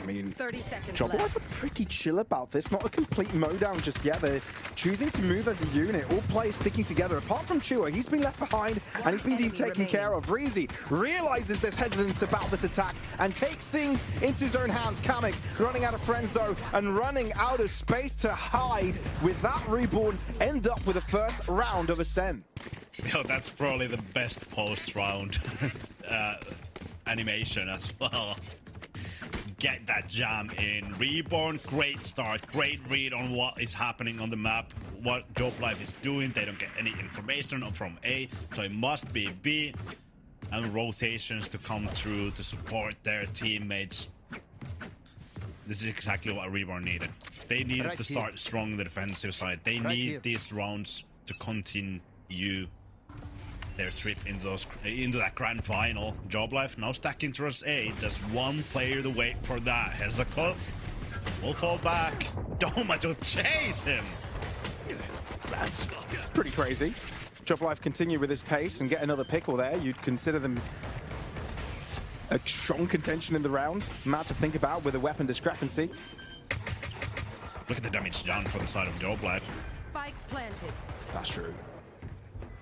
I mean, 30 seconds Job left. Life are pretty chill about this. Not a complete mowdown just yet. They're choosing to move as a unit. All players sticking together. Apart from Chua, he's been left behind and he's been taken care of. Reezy realizes there's hesitance about this attack and takes things into his own hands. Kamek running out of friends though and running out of space to hide. With that, Reborn end up with the first round of Ascent. Yo, that's probably the best post-round animation as well. Get that jam in. Reborn, great start, great read on what is happening on the map, what Job Life is doing. They don't get any information from A, so it must be B. And rotations to come through to support their teammates. This is exactly what Reborn needed. They needed to start strong on the defensive side. They need these rounds to continue their trip into that grand final. Job Life now stacking towards A. There's one player to wait for that. Hezekiah will fall back. Doma will chase him. That's pretty crazy. Job Life continue with this pace and get another pickle there. You'd consider them a strong contention in the round. Mad to think about with a weapon discrepancy. Look at the damage done for the side of Job Life. Spike planted. That's true.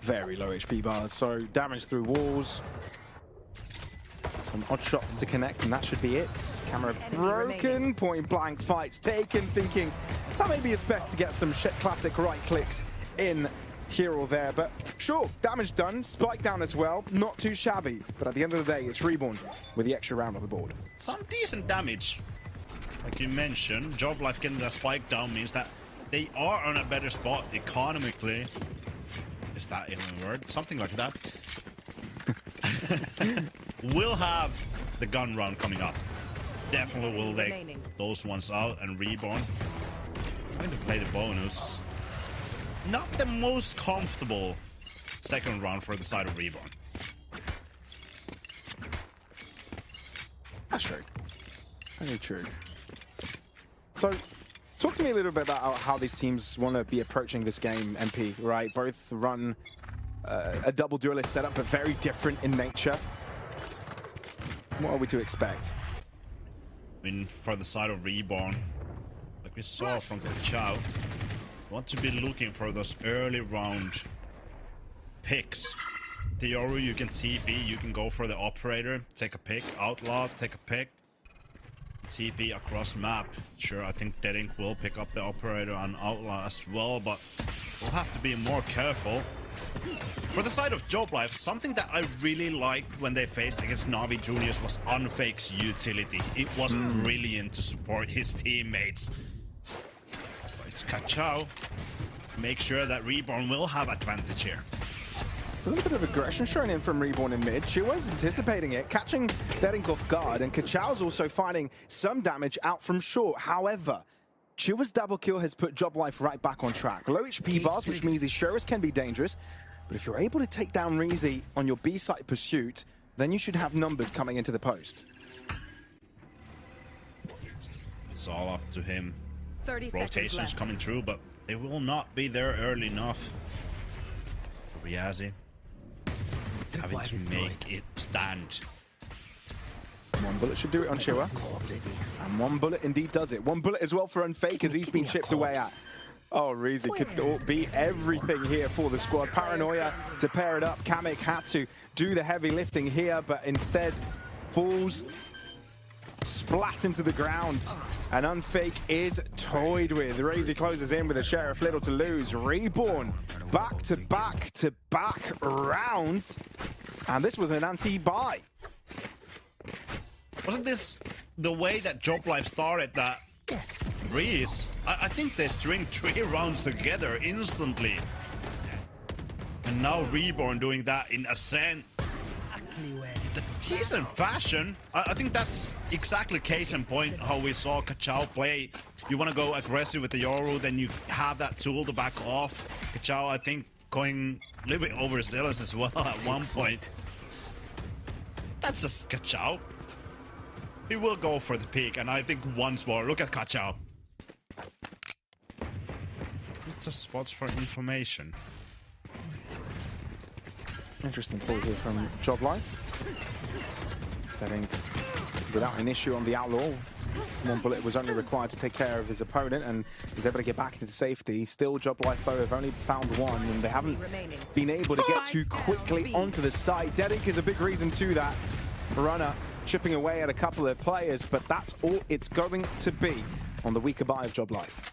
Very low HP bars, so damage through walls. Some odd shots to connect, and that should be it. Camera broken, point blank fights taken, thinking that maybe it's best to get some classic right clicks in here or there, but sure, damage done, spike down as well, not too shabby. But at the end of the day, it's Reborn with the extra round on the board. Some decent damage. Like you mentioned, Job Life getting that spike down means that they are on a better spot economically. Is that even a word? Something like that. We'll have the gun round coming up. Definitely will take those ones out, and Reborn going to play the bonus. Not the most comfortable second round for the side of Reborn. That's true. Very true. So, talk to me a little bit about how these teams want to be approaching this game, MP, right? Both run a double duelist setup, but very different in nature. What are we to expect? I mean, for the side of Reborn, like we saw from Chow, want to be looking for those early round picks. The Yoru, you can TP, you can go for the operator, take a pick, Outlaw, take a pick, TP across map. Sure, I think Deadink will pick up the operator on Outlaw as well, but we'll have to be more careful. For the side of Job Life, something that I really liked when they faced against Navi Juniors was Unfake's utility. It was brilliant to support his teammates. But it's Kachao. Make sure that Reborn will have advantage here. A little bit of aggression showing in from Reborn in mid. Chiwa's anticipating it, catching Deadink off guard, and Kachao's also finding some damage out from short. However, Chiwa's double kill has put Job Life right back on track. Low HP bars, which means these Shuras can be dangerous, but if you're able to take down Reezy on your B-site pursuit, then you should have numbers coming into the post. It's all up to him. 30 Rotations coming through, but they will not be there early enough. Riazi having to make it stand. One bullet should do it on Chiwa. And one bullet indeed does it. One bullet as well for Unfake as he's been chipped away at. Oh, Reezy could be everything here for the squad. Paranoia to pair it up. Kamek had to do the heavy lifting here, but instead falls splat into the ground. And Unfake is toyed with. Reezy closes in with a Sheriff, little to lose. Reborn back-to-back-to-back rounds. And this was an anti-buy. Wasn't this the way that Job Life started that Reese? I think they string 3 rounds together instantly. And now Reborn doing that in Ascent. The decent fashion. I think that's exactly case in point how we saw Kachao play. You want to go aggressive with the Yoru, then you have that tool to back off. Kachao, I think, going a little bit overzealous as well at one point. That's just Kachao. He will go for the peak, and I think once more, look at Kachao. It's a spots for information. Interesting pull here from Job Life. I think without an issue on the Outlaw, One bullet was only required to take care of his opponent, and he's able to get back into safety. Still, Job Life though have only found one, and they haven't been able to get too quickly onto the site. Dedink is a big reason to that. Runner chipping away at a couple of players, but that's all it's going to be on the weaker buy of Job Life.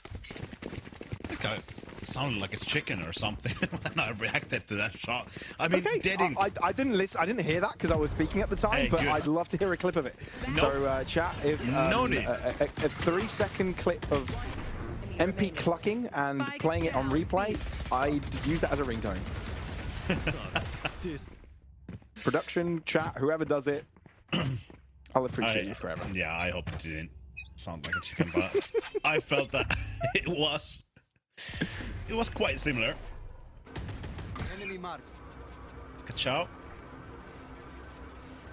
I think it sounded like a chicken or something when I reacted to that shot. I mean, okay, Dedink. I didn't listen. I didn't hear that because I was speaking at the time, Hey, but good. I'd love to hear a clip of it. No. So, chat, if No need. a 3-second clip of MP clucking and playing it on replay, I'd use that as a ringtone. Production, chat, whoever does it, I'll appreciate you forever. Yeah, I hope it didn't sound like a chicken, but I felt that it was quite similar. Enemy mark. Ka-chow.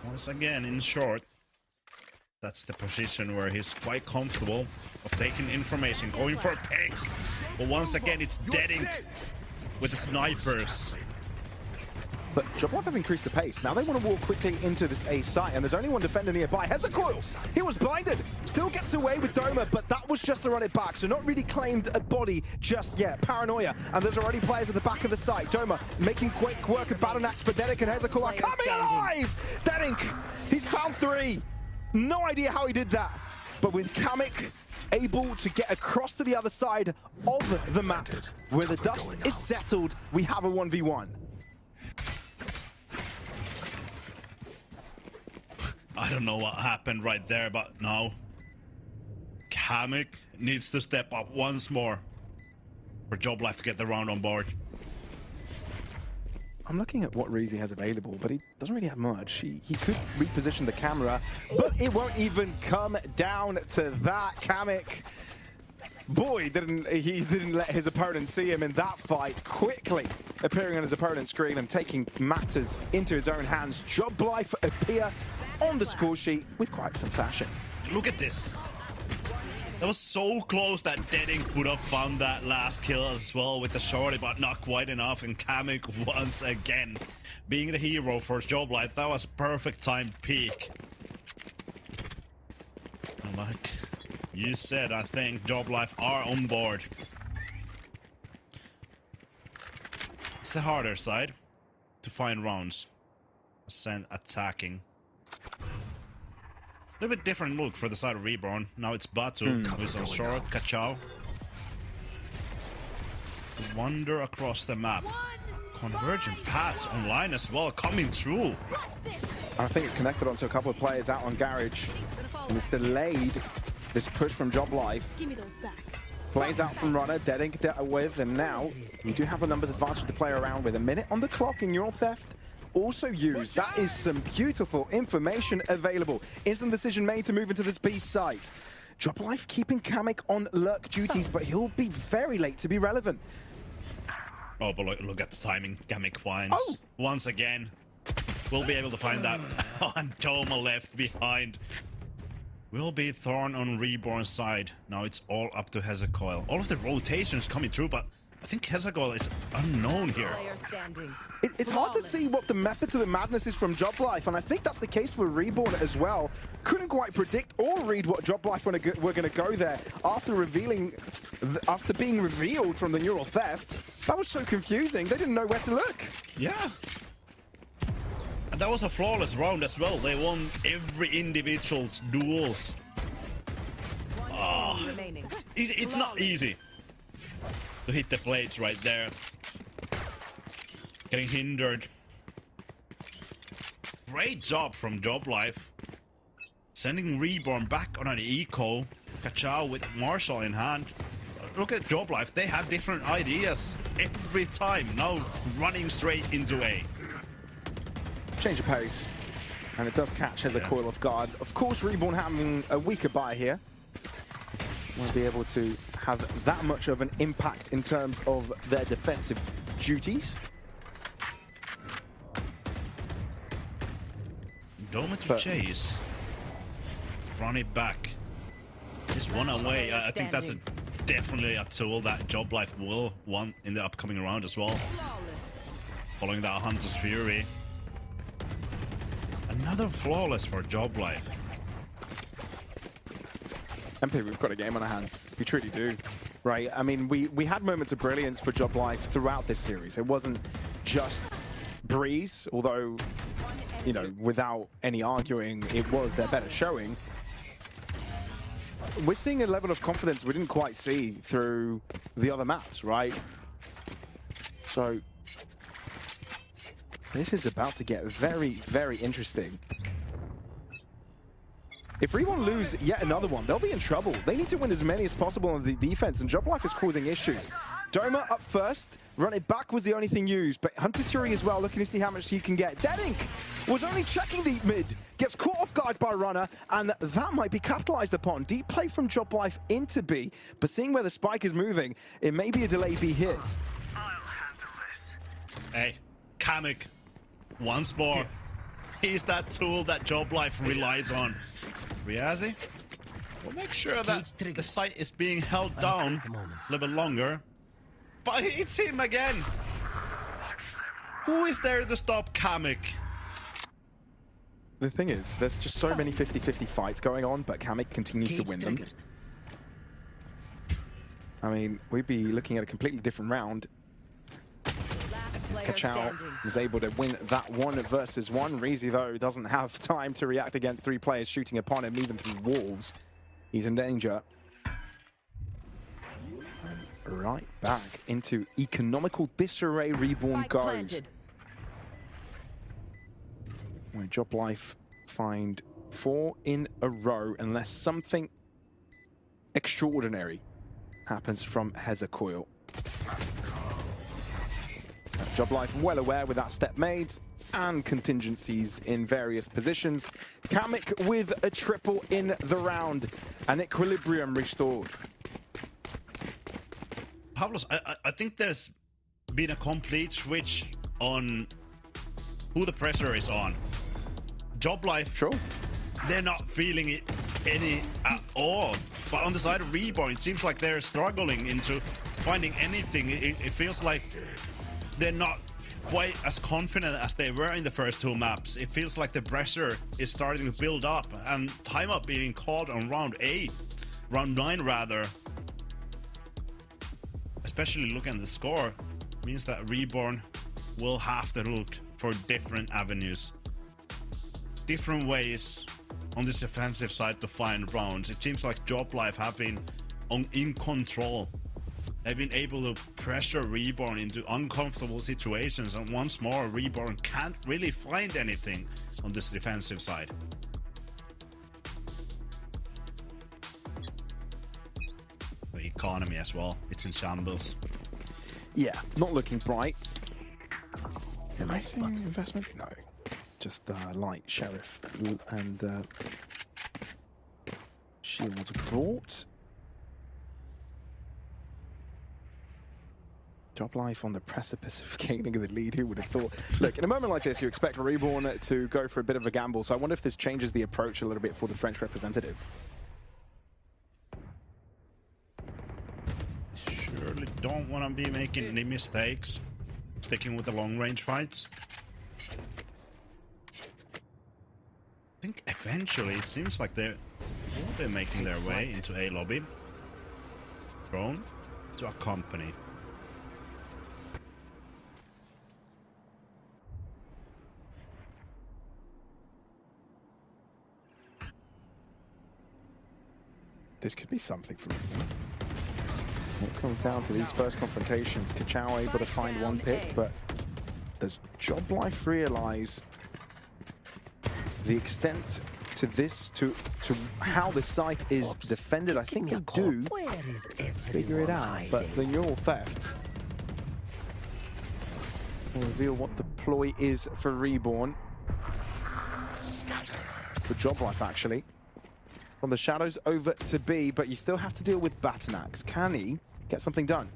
Once again, in short, that's the position where he's quite comfortable of taking information, going for picks. But once again, it's Dedink with the snipers. But Job Life have increased the pace. Now they want to walk quickly into this A site, and there's only one defender nearby. Hezekiah, he was blinded. Still gets away with Doma, but that was just to run it back, so not really claimed a body just yet. Paranoia, and there's already players at the back of the site. Doma making quick work of Battle Axe, but Dedink and Hezekiah are coming alive! Dedink, he's found 3. No idea how he did that, but with Kamik able to get across to the other side of the map, where the dust is settled, we have a 1v1. I don't know what happened right there, but now Kamik needs to step up once more for Job Life to get the round on board. I'm looking at what Reezy has available, but he doesn't really have much. He could reposition the camera, but it won't even come down to that. Kamik, boy, he didn't let his opponent see him in that fight. Quickly appearing on his opponent's screen and taking matters into his own hands. Job Life appear on the score sheet with quite some fashion. Look at this. That was so close that Dedink would have found that last kill as well with the shorty, but not quite enough. And Kamik once again being the hero for Job Life. That was perfect time peak. And like you said, I think Job Life are on board. It's the harder side to find rounds. Send attacking. A little bit different look for the side of Reborn. Now it's Batu who's on short, Ka-chow. Wander across the map. Convergent paths online as well, coming through. I think it's connected onto a couple of players out on Garage. And it's delayed this push from Job Life. Give me those back. Plays out from Runner, Dedink with, and now you do have the numbers advantage to play around with. A minute on the clock in Neural Theft. Also used. That is some beautiful information available. Instant decision made to move into this B site. Job Life keeping Kamik on lurk duties, but he'll be very late to be relevant. Oh, but look at the timing. Kamik finds. Oh. Once again, we'll be able to find that. And Toma left behind. Will be Thorn on Reborn side. Now it's all up to Hezekiah. All of the rotations coming through, but I think Hezekiah is unknown here. Player standing. It's hard to see what the method to the madness is from Job Life, and I think that's the case for Reborn as well. Couldn't quite predict or read what Job Life were going to go there after after being revealed from the Neural Theft. That was so confusing. They didn't know where to look. Yeah. And that was a flawless round as well. They won every individual's duels. Remaining. It's not easy to hit the plates right there. Getting hindered. Great job from Job Life. Sending Reborn back on an eco. Ka-chow with Marshall in hand. Look at Job Life. They have different ideas every time. Now running straight into A. Change of pace. And it does catch Hezekiah off guard. Of course, Reborn having a weaker buy here. Won't be able to have that much of an impact in terms of their defensive duties. Doma to chase. Run it back. It's one away. I think that's definitely a tool that Job Life will want in the upcoming round as well. Following that Hunter's Fury. Another flawless for Job Life. MP, we've got a game on our hands. We truly do, right? I mean, we had moments of brilliance for Job Life throughout this series. It wasn't just Breeze, although, you know, without any arguing, it was their better showing. We're seeing a level of confidence we didn't quite see through the other maps, right? So this is about to get very, very interesting. If Reborn lose yet another one, they'll be in trouble. They need to win as many as possible on the defense, and Job Life is causing issues. Doma up first. Run it back was the only thing used, but Hunter's Fury as well, looking to see how much he can get. Dead Ink was only checking deep mid, gets caught off guard by Runner, and that might be capitalized upon. Deep play from Job Life into B, but seeing where the spike is moving, it may be a delayed B hit. I'll handle this. Hey, Kamek, once more. He's that tool that Job Life relies on. Riazi will make sure that the site is being held down a little bit longer. But it's him again. Who is there to stop Kamek? The thing is, there's just so many 50-50 fights going on, but Kamek continues to win them. I mean, we'd be looking at a completely different round. Kachao was able to win that 1 versus 1. Reezy, though, doesn't have time to react against 3 players shooting upon him, even through walls. He's in danger. Right back into economical disarray. Reborn goes. Where Job Life find 4 in a row unless something extraordinary happens from Hezekiel. Job Life well aware with that step made and contingencies in various positions. Kamek with a triple in the round and equilibrium restored. Pavlos, I think there's been a complete switch on who the pressure is on. Job Life, sure, they're not feeling it any at all. But on the side of Reborn, it seems like they're struggling into finding anything. It feels like they're not quite as confident as they were in the first 2 maps. It feels like the pressure is starting to build up, and time up being called on round 9 rather. Especially looking at the score, means that Reborn will have to look for different avenues, different ways on this defensive side to find rounds. It seems like Job Life have been in control. They've been able to pressure Reborn into uncomfortable situations, and once more, Reborn can't really find anything on this defensive side. The economy as well, it's in shambles. Yeah, not looking bright. Am I seeing investments? No. Just light sheriff and shields brought. Job Life on the precipice of gaining the lead. Who would have thought? Look, in a moment like this, you expect Reborn to go for a bit of a gamble. So I wonder if this changes the approach a little bit for the French representative. Surely don't want to be making any mistakes. Sticking with the long-range fights. I think eventually it seems like they're making their way into A lobby. Drone to a company. This could be something for me. It comes down to these first confrontations. Kachao able to find 1 pick, but does Job Life realize the extent to this, to how the site is defended? I think they do figure it out, but the neural theft will reveal what the ploy is for Reborn. For Job Life, actually. From the shadows over to B, but you still have to deal with Batanax. Can he get something done?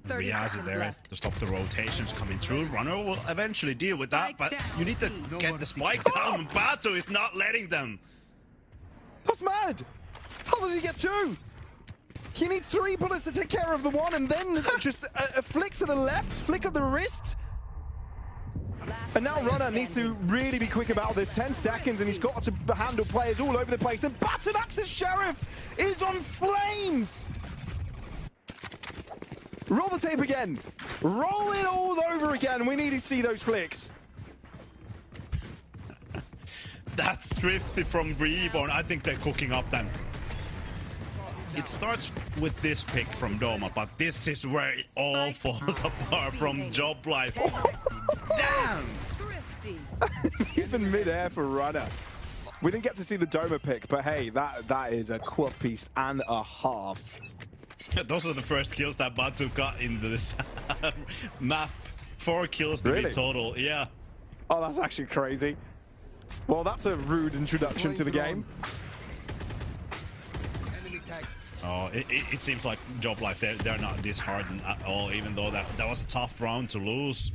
Riazi there to stop the rotations coming through. Runner will eventually deal with that, but you need to get the spike down. Batu is not letting them. That's mad! How does he get 2? He needs 3 bullets to take care of the 1, and then just a flick to the left, flick of the wrist. And now Runner needs to really be quick about this. 10 seconds, and he's got to handle players all over the place. And Batanax's Sheriff is on flames. Roll the tape again. Roll it all over again. We need to see those flicks. That's thrifty from Reborn. I think they're cooking up then. It starts with this pick from Doma, but this is where it all falls apart from Job Life. Damn! Even mid-air for Runner. We didn't get to see the Doma pick, but hey, that is a quad piece and a half. Those are the first kills that Batu got in this map. 4 kills to be total, yeah. Oh, that's actually crazy. Well, that's a rude introduction to the game. Oh, it seems like Job Life, they're not disheartened at all, even though that was a tough round to lose.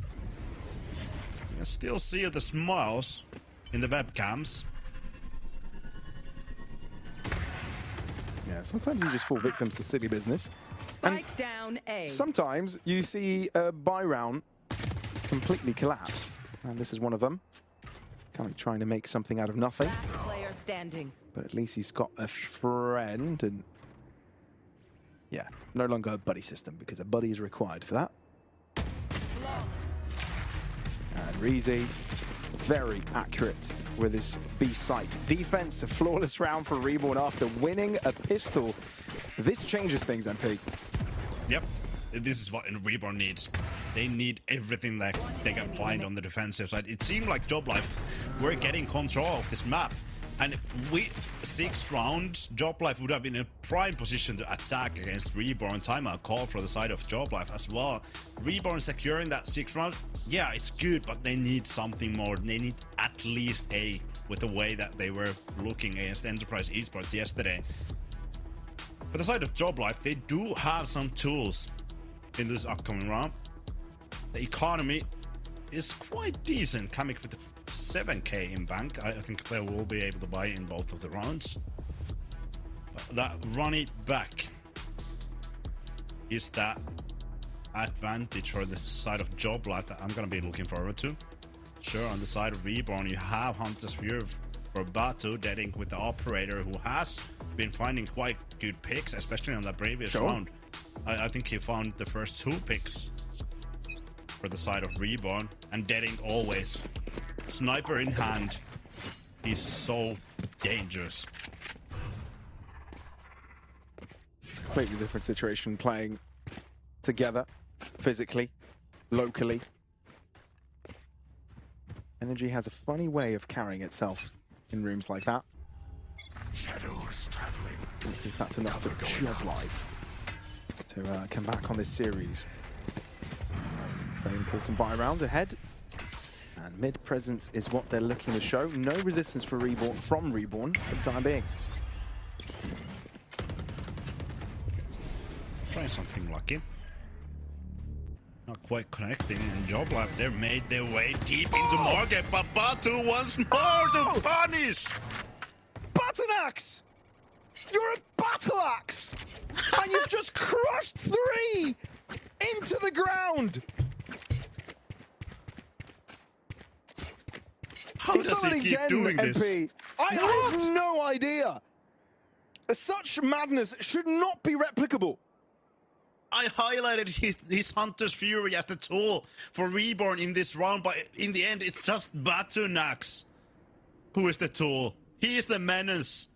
You can still see the smiles in the webcams. Yeah, sometimes you just fall victims to silly business. And down A. Sometimes you see a buy round completely collapse. And this is one of them. Kind of trying to make something out of nothing. Last player standing. But at least he's got a friend, and yeah, no longer a buddy system because a buddy is required for that. And Reezy, very accurate with his B site. Defense, a flawless round for Reborn after winning a pistol. This changes things, MP. Yep, this is what Reborn needs. They need everything that they can find on the defensive side. It seemed like Job Life were getting control of this map. And 6 rounds, Job Life would have been in prime position to attack against Reborn. Timeout call for the side of Job Life as well. Reborn securing that 6 rounds, yeah, it's good, but they need something more. They need at least 8 with the way that they were looking against Enterprise Esports yesterday. For the side of Job Life, they do have some tools in this upcoming round. The economy is quite decent, coming with the 7k in bank. I think they will be able to buy in both of the rounds. But that run it back is that advantage for the side of Job Life that I'm going to be looking forward to. Sure, on the side of Reborn, you have Hunter's Fury for Batu, dealing with the operator who has been finding quite good picks, especially on that previous round. I think he found the first 2 picks for the side of Reborn, and Deading always. Sniper in hand. He's so dangerous. It's a completely different situation playing together, physically, locally. Energy has a funny way of carrying itself in rooms like that. Shadows traveling. Let's see if that's enough for Job Life to come back on this series. Very important buy round ahead. And mid presence is what they're looking to show. No resistance for Reborn from Reborn for the time being. Try something lucky. Not quite connecting, and Job Life, they made their way deep into market, but Batu once more to punish! Batanax! You're a battle axe! And you've just crushed 3 into the ground! How does he keep doing this? MP. I have no idea. Such madness should not be replicable. I highlighted his Hunter's Fury as the tool for Reborn in this round, but in the end, it's just Batanax who is the tool. He is the menace.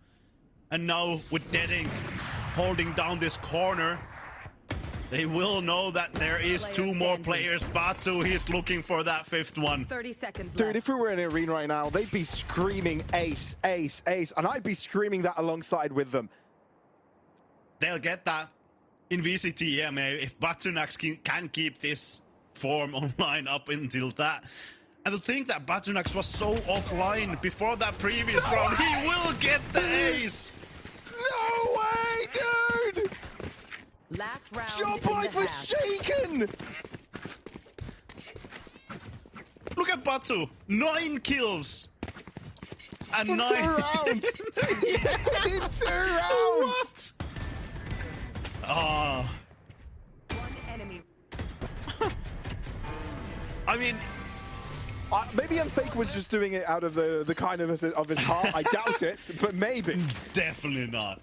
And now with Deading holding down this corner, they will know that there is 2 more players. Batu, he's looking for that 5th one. 30 seconds left. Dude, if we were in an arena right now, they'd be screaming ace, ace, ace, and I'd be screaming that alongside with them. They'll get that in VCT EMEA if Batanax can keep this form online up until that. And to think that Batanax was so offline before that previous round, he will get the ace! No way, dude! Last round. Job Life was shaken! Look at Batu, 9 kills! And in 9 2 rounds! In 2 rounds! What? Oh. One enemy. I mean, Maybe Fake was just doing it out of the kindness of his heart. I doubt it, but maybe. Definitely not.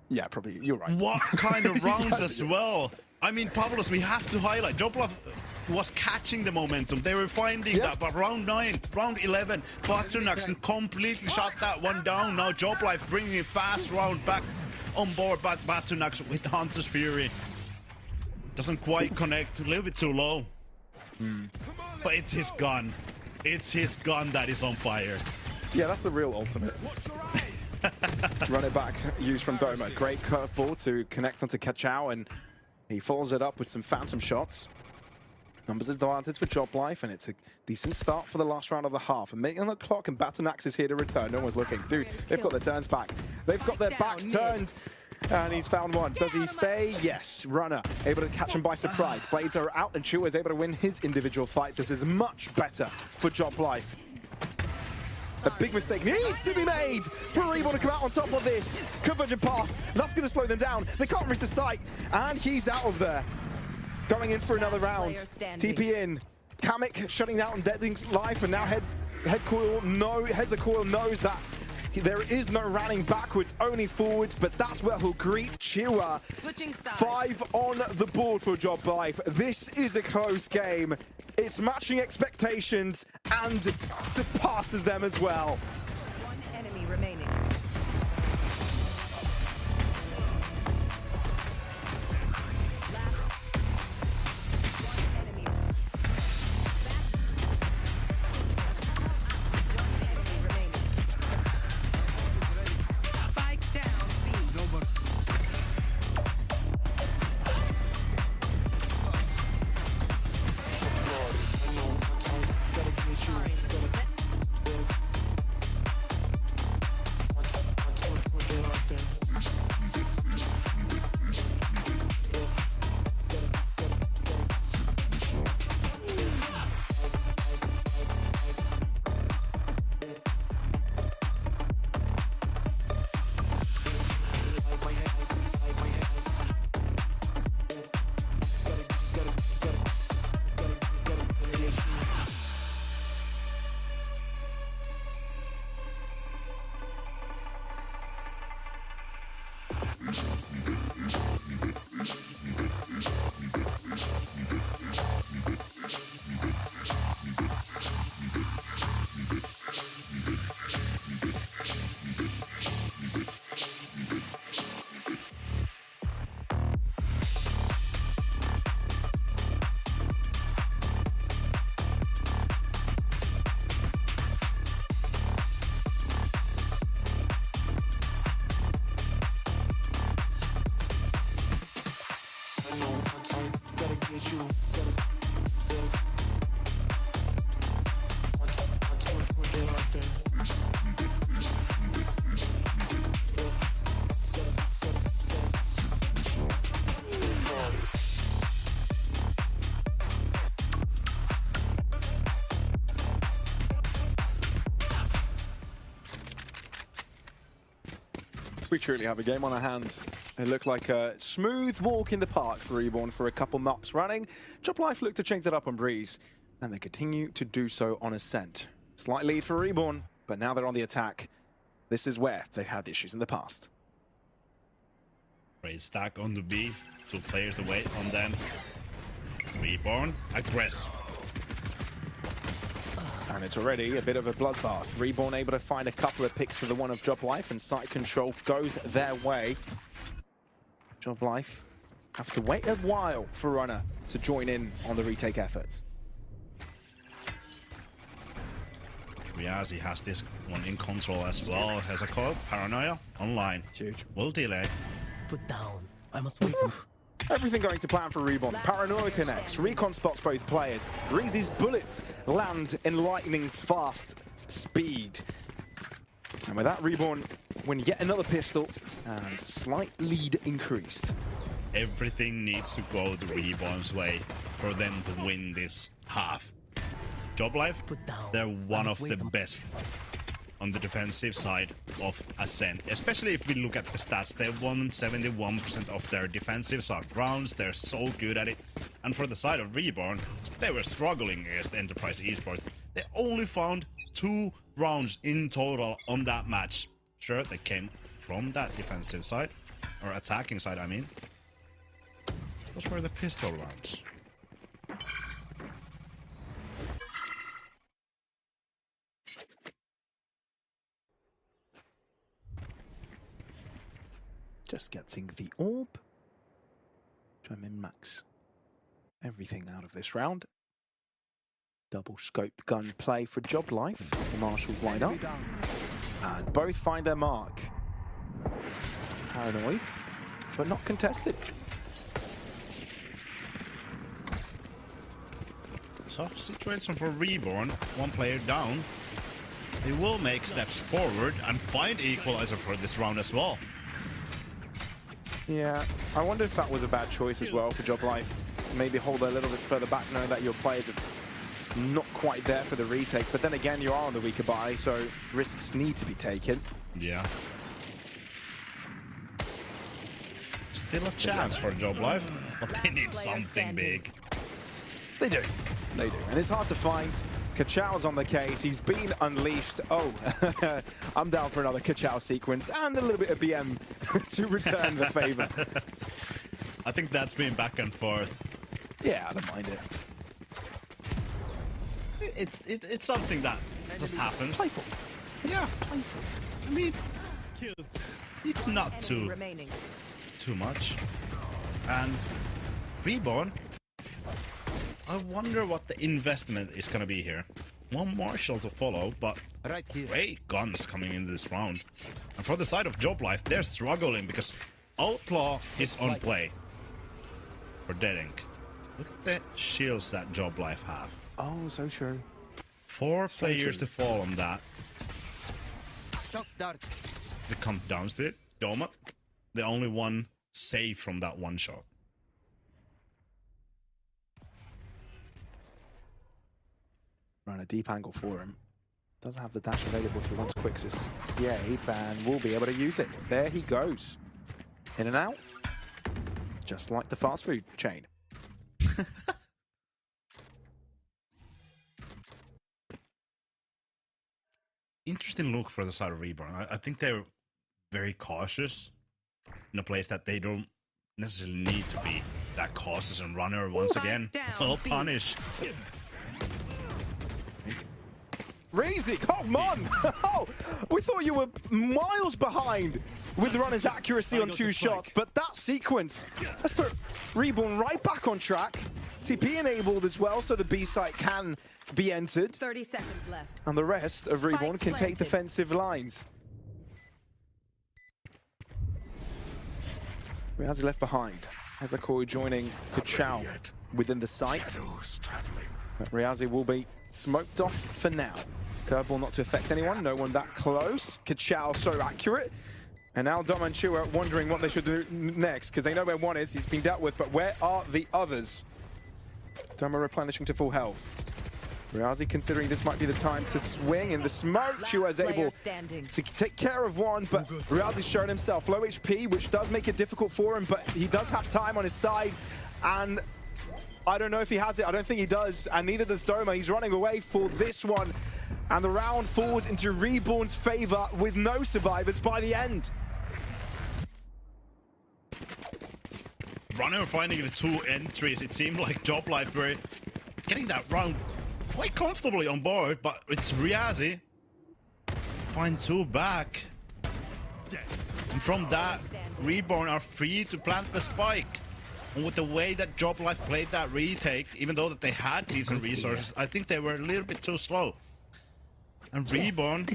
Yeah, probably. You're right. What kind of rounds as well? I mean, Pavlos, we have to highlight. Joblove was catching the momentum. They were finding that, but round 9, round 11, Butternux completely shut that one down. Now Joblife bringing a fast round back on board, but Butternux with Hunter's Fury doesn't quite connect. A little bit too low. But it's his gun. It's his gun that is on fire. Yeah, that's the real ultimate. Run it back, used from Doma. Great curveball to connect onto Kachao, and he follows it up with some phantom shots. Numbers advantage for Joblife, and it's a decent start for the last round of the half. And making the clock, and Butternux is here to return. No one's looking. Dude, they've got their turns back. They've got their backs turned. And he's found one. Does he stay? Yes. Runner able to catch him by surprise. Blades are out, and Chua is able to win his individual fight. This is much better for Joblife. A big mistake needs to be made for Reborn to come out on top of this. Convergent pass. That's going to slow them down. They can't reach the site. And he's out of there. Going in for another round. TP in. Kamek shutting down Deadlink's life, and now Heza Coil knows that there is no running backwards, only forwards, but that's where he'll greet Chua. 5 on the board for Joblife. This is a close game. It's matching expectations and surpasses them as well. One enemy remaining. We truly have a game on our hands. It looked like a smooth walk in the park for Reborn for a couple maps running. Joblife looked to change it up on Breeze, and they continue to do so on Ascent. Slight lead for Reborn, but now they're on the attack. This is where they've had issues in the past. Great stack on the B, 2 players to wait on them. Reborn, aggressive. And it's already a bit of a bloodbath. Reborn able to find a couple of picks to the one of Joblife, and site control goes their way. Joblife have to wait a while for Runner to join in on the retake efforts. Riazi has this one in control as well. Has a call, Paranoia, online. Huge. Will delay. Put down. I must wait. Everything going to plan for Reborn. Paranoia connects. Recon spots both players. Reezy's bullets land in lightning fast speed. And with that, Reborn win yet another pistol and slight lead increased. Everything needs to go the Reborn's way for them to win this half. Joblife, they're one of the best on the defensive side of Ascent. Especially if we look at the stats, they've won 71% of their defensive side rounds. They're so good at it. And for the side of Reborn, they were struggling against Enterprise Esports. only found 2 rounds in total on that match. Sure, they came from that defensive side, or attacking side, I mean. Those were the pistol rounds. Just getting the orb. Try and min-max everything out of this round. Double scoped gun play for Job Life as the Marshals line up. And both find their mark. Paranoid, but not contested. Tough situation for Reborn. 1 player down. They will make steps forward and find equalizer for this round as well. Yeah, I wonder if that was a bad choice as well for Job Life. Maybe hold a little bit further back, knowing that your players are not quite there for the retake. But then again, you are on the weaker buy, so risks need to be taken. Yeah. Still a chance for Job Life, but they need something big. They do. They do. And it's hard to find. Kachao's on the case. He's been unleashed. Oh, I'm down for another Kachao sequence and a little bit of BM to return the favor. I think that's been back and forth. Yeah, I don't mind it. It's something that just happens. Playful. Yeah, it's playful. I mean, it's not too much. And Reborn, I wonder what the investment is going to be here. 1 Marshal to follow, but great guns coming in this round. And for the side of Job Life, they're struggling because Outlaw is on play for Dead Ink. Look at the shields that Job Life have. Oh, so true. 4 players to fall on that. They come down to it. Doma, the only one saved from that 1 shot. Run a deep angle for him. Doesn't have the dash available if he wants quick escape, and will be able to use it. There he goes. In and out. Just like the fast food chain. Interesting look for the side of Reborn. I think they're very cautious in a place that they don't necessarily need to be that cautious and runner once again. Well punished. Reezy, come on! Oh, we thought you were miles behind with runner's accuracy on 2 shots, but that sequence has put Reborn right back on track. TP enabled as well, so the B site can be entered. 30 seconds left. And the rest of Reborn can take defensive lines. Riazi left behind. Hezakoi joining Kachao within the site. But Riazi will be smoked off for now. Curveball not to affect anyone, no one that close. Kachao so accurate. And now Dom and Chu are wondering what they should do next, because they know where 1 is, he's been dealt with, but where are the others? Doma replenishing to full health. Riazi considering this might be the time to swing in the smoke. Chu is able to take care of 1, but Riazi's shown himself low HP, which does make it difficult for him, but he does have time on his side, and I don't know if he has it. I don't think he does, and neither does Doma. He's running away for this one, and the round falls into Reborn's favor with no survivors by the end. Runner finding the 2 entries. It seemed like Job Life were getting that round quite comfortably on board, but it's Riazi. Find 2 back. And from that, Reborn are free to plant the spike. And with the way that Job Life played that retake, even though that they had decent resources, I think they were a little bit too slow. And Reborn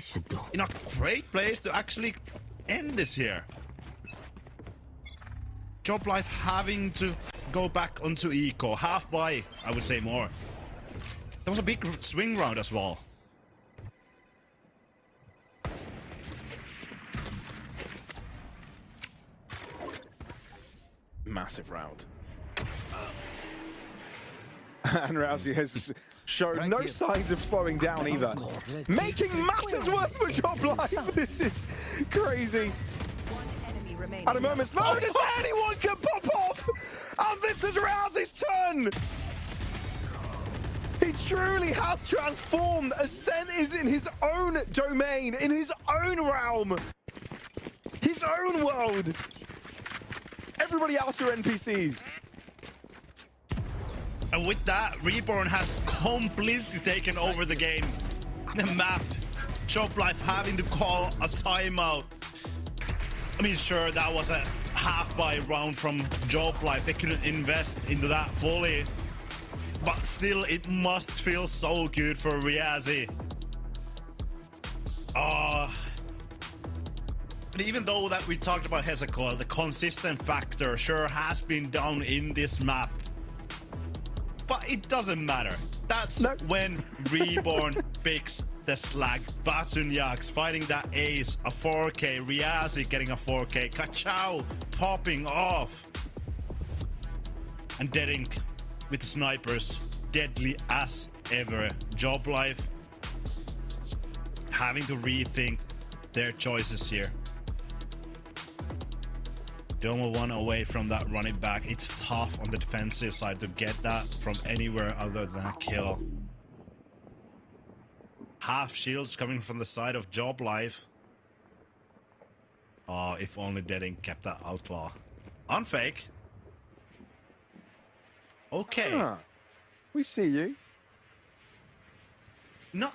in a great place to actually end this here. Job Life having to go back onto eco, half buy, I would say more. That was a big swing round as well. Massive round. And Rousey has shown no signs of slowing down either. Making matters worse for Job Life. This is crazy. At a moment's notice, anyone can pop off! And this is Rousey's turn! He He truly has transformed. Ascent is in his own domain, in his own realm, his own world. Everybody else are NPCs. And with that, Reborn has completely taken over the game. The map. Joblife having to call a timeout. I mean, sure, that was a half-buy round from Joblife. They couldn't invest into that fully. But still, it must feel so good for Riazi. But even though that we talked about Hezekiah, the consistent factor sure has been down in this map. But it doesn't matter. That's when Reborn picks the slack. Batunyax fighting that ace, a 4K. Riazi getting a 4K. Kachao popping off. And Dedink with the snipers, deadly as ever. Joblife having to rethink their choices here. Domo 1 away from that running back. It's tough on the defensive side to get that from anywhere other than a kill. Half shields coming from the side of Joblife. Oh, if only Dedink kept that outlaw. Unfake. Okay. We see you. Not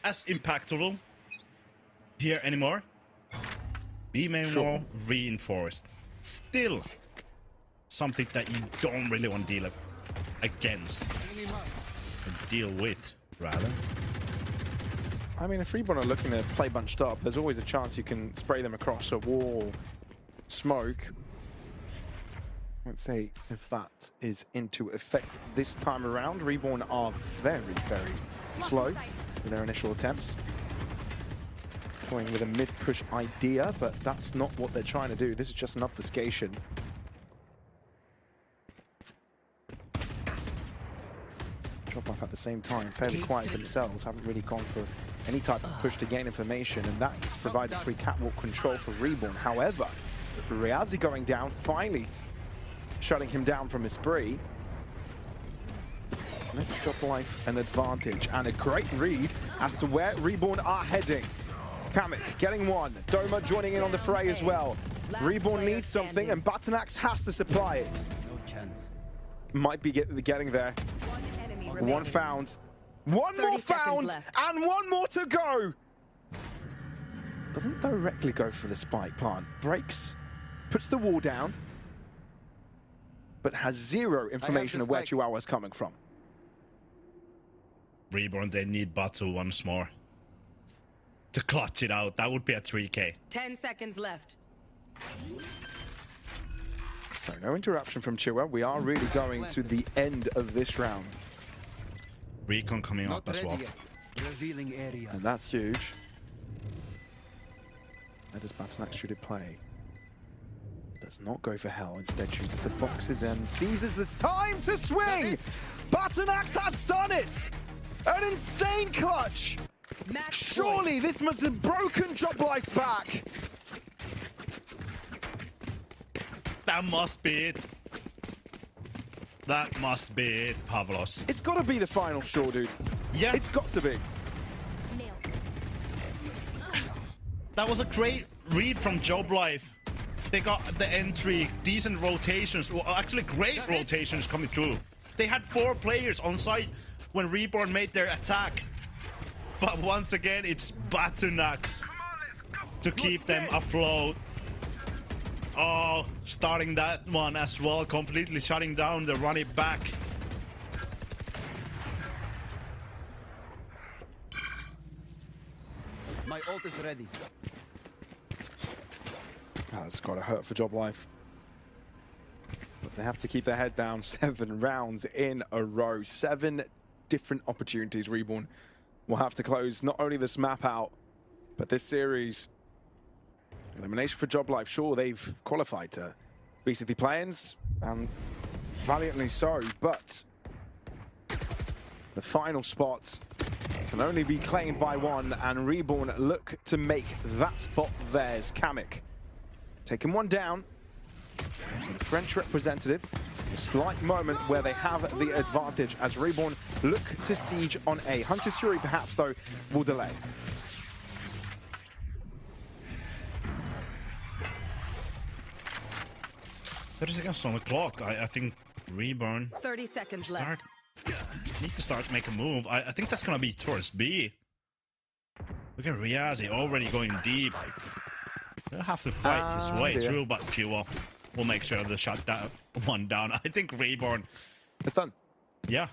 as impactful here anymore. B main wall reinforced. Still something that you don't really want to deal against. Or deal with, rather. I mean, if Reborn are looking to play bunched up, there's always a chance you can spray them across a wall, smoke. Let's see if that is into effect this time around. Reborn are very, very slow with their initial attempts. Going with a mid-push idea, but that's not what they're trying to do. This is just an obfuscation. Joblife at the same time, fairly quiet themselves, haven't really gone for any type of push to gain information, and that has provided free catwalk control for Reborn. However, Riazi going down, finally shutting him down from his spree. Next Joblife an advantage, and a great read as to where Reborn are heading. Kamik getting one. Doma joining in on the fray as well. Reborn needs something, and Batanax has to supply it. No chance. Might be getting there. One found. One more found, and one more to go. Doesn't directly go for the spike plant. Breaks, puts the wall down, but has zero information of where Chihuahua's coming from. Reborn, they need Batu once more to clutch it out. That would be a 3K. 10 seconds left. So no interruption from Chihuahua. We are really going to the end of this round. Recon coming up as well. Revealing area. And that's huge. Where does Batanax should it play? Does not go for hell, instead chooses the boxes and seizes this time to swing! Batanax has done it! An insane clutch! Surely this must have broken Joblife's back! That must be it. That must be it, Pavlos. It's got to be the final straw, dude. Yeah. It's got to be. That was a great read from Joblife. They got the entry, decent rotations, well, actually great rotations coming through. They had 4 players on site when Reborn made their attack. But once again, it's Batanax to keep them afloat. Oh, starting that one as well, completely shutting down the running back. My ult is ready. It's got to hurt for Joblife. But they have to keep their head down. 7 rounds in a row. 7 different opportunities Reborn will have to close not only this map out, but this series. Elimination for Joblife. Sure, they've qualified to VCT play-ins, and valiantly so, but the final spots can only be claimed by one, and Reborn look to make that spot theirs. Kamik taking one down. So the French representative A slight moment where they have the advantage as Reborn look to siege on A. Hunter's Fury perhaps, though, will delay. 30 seconds on the clock. I think Reborn 30 seconds left. Need to start make a move. I think that's gonna be towards B. Look at Riazi already going deep. He'll have to fight his way through, but Chiwa will make sure the shut down one down. I think Reborn. It's done. Yeah.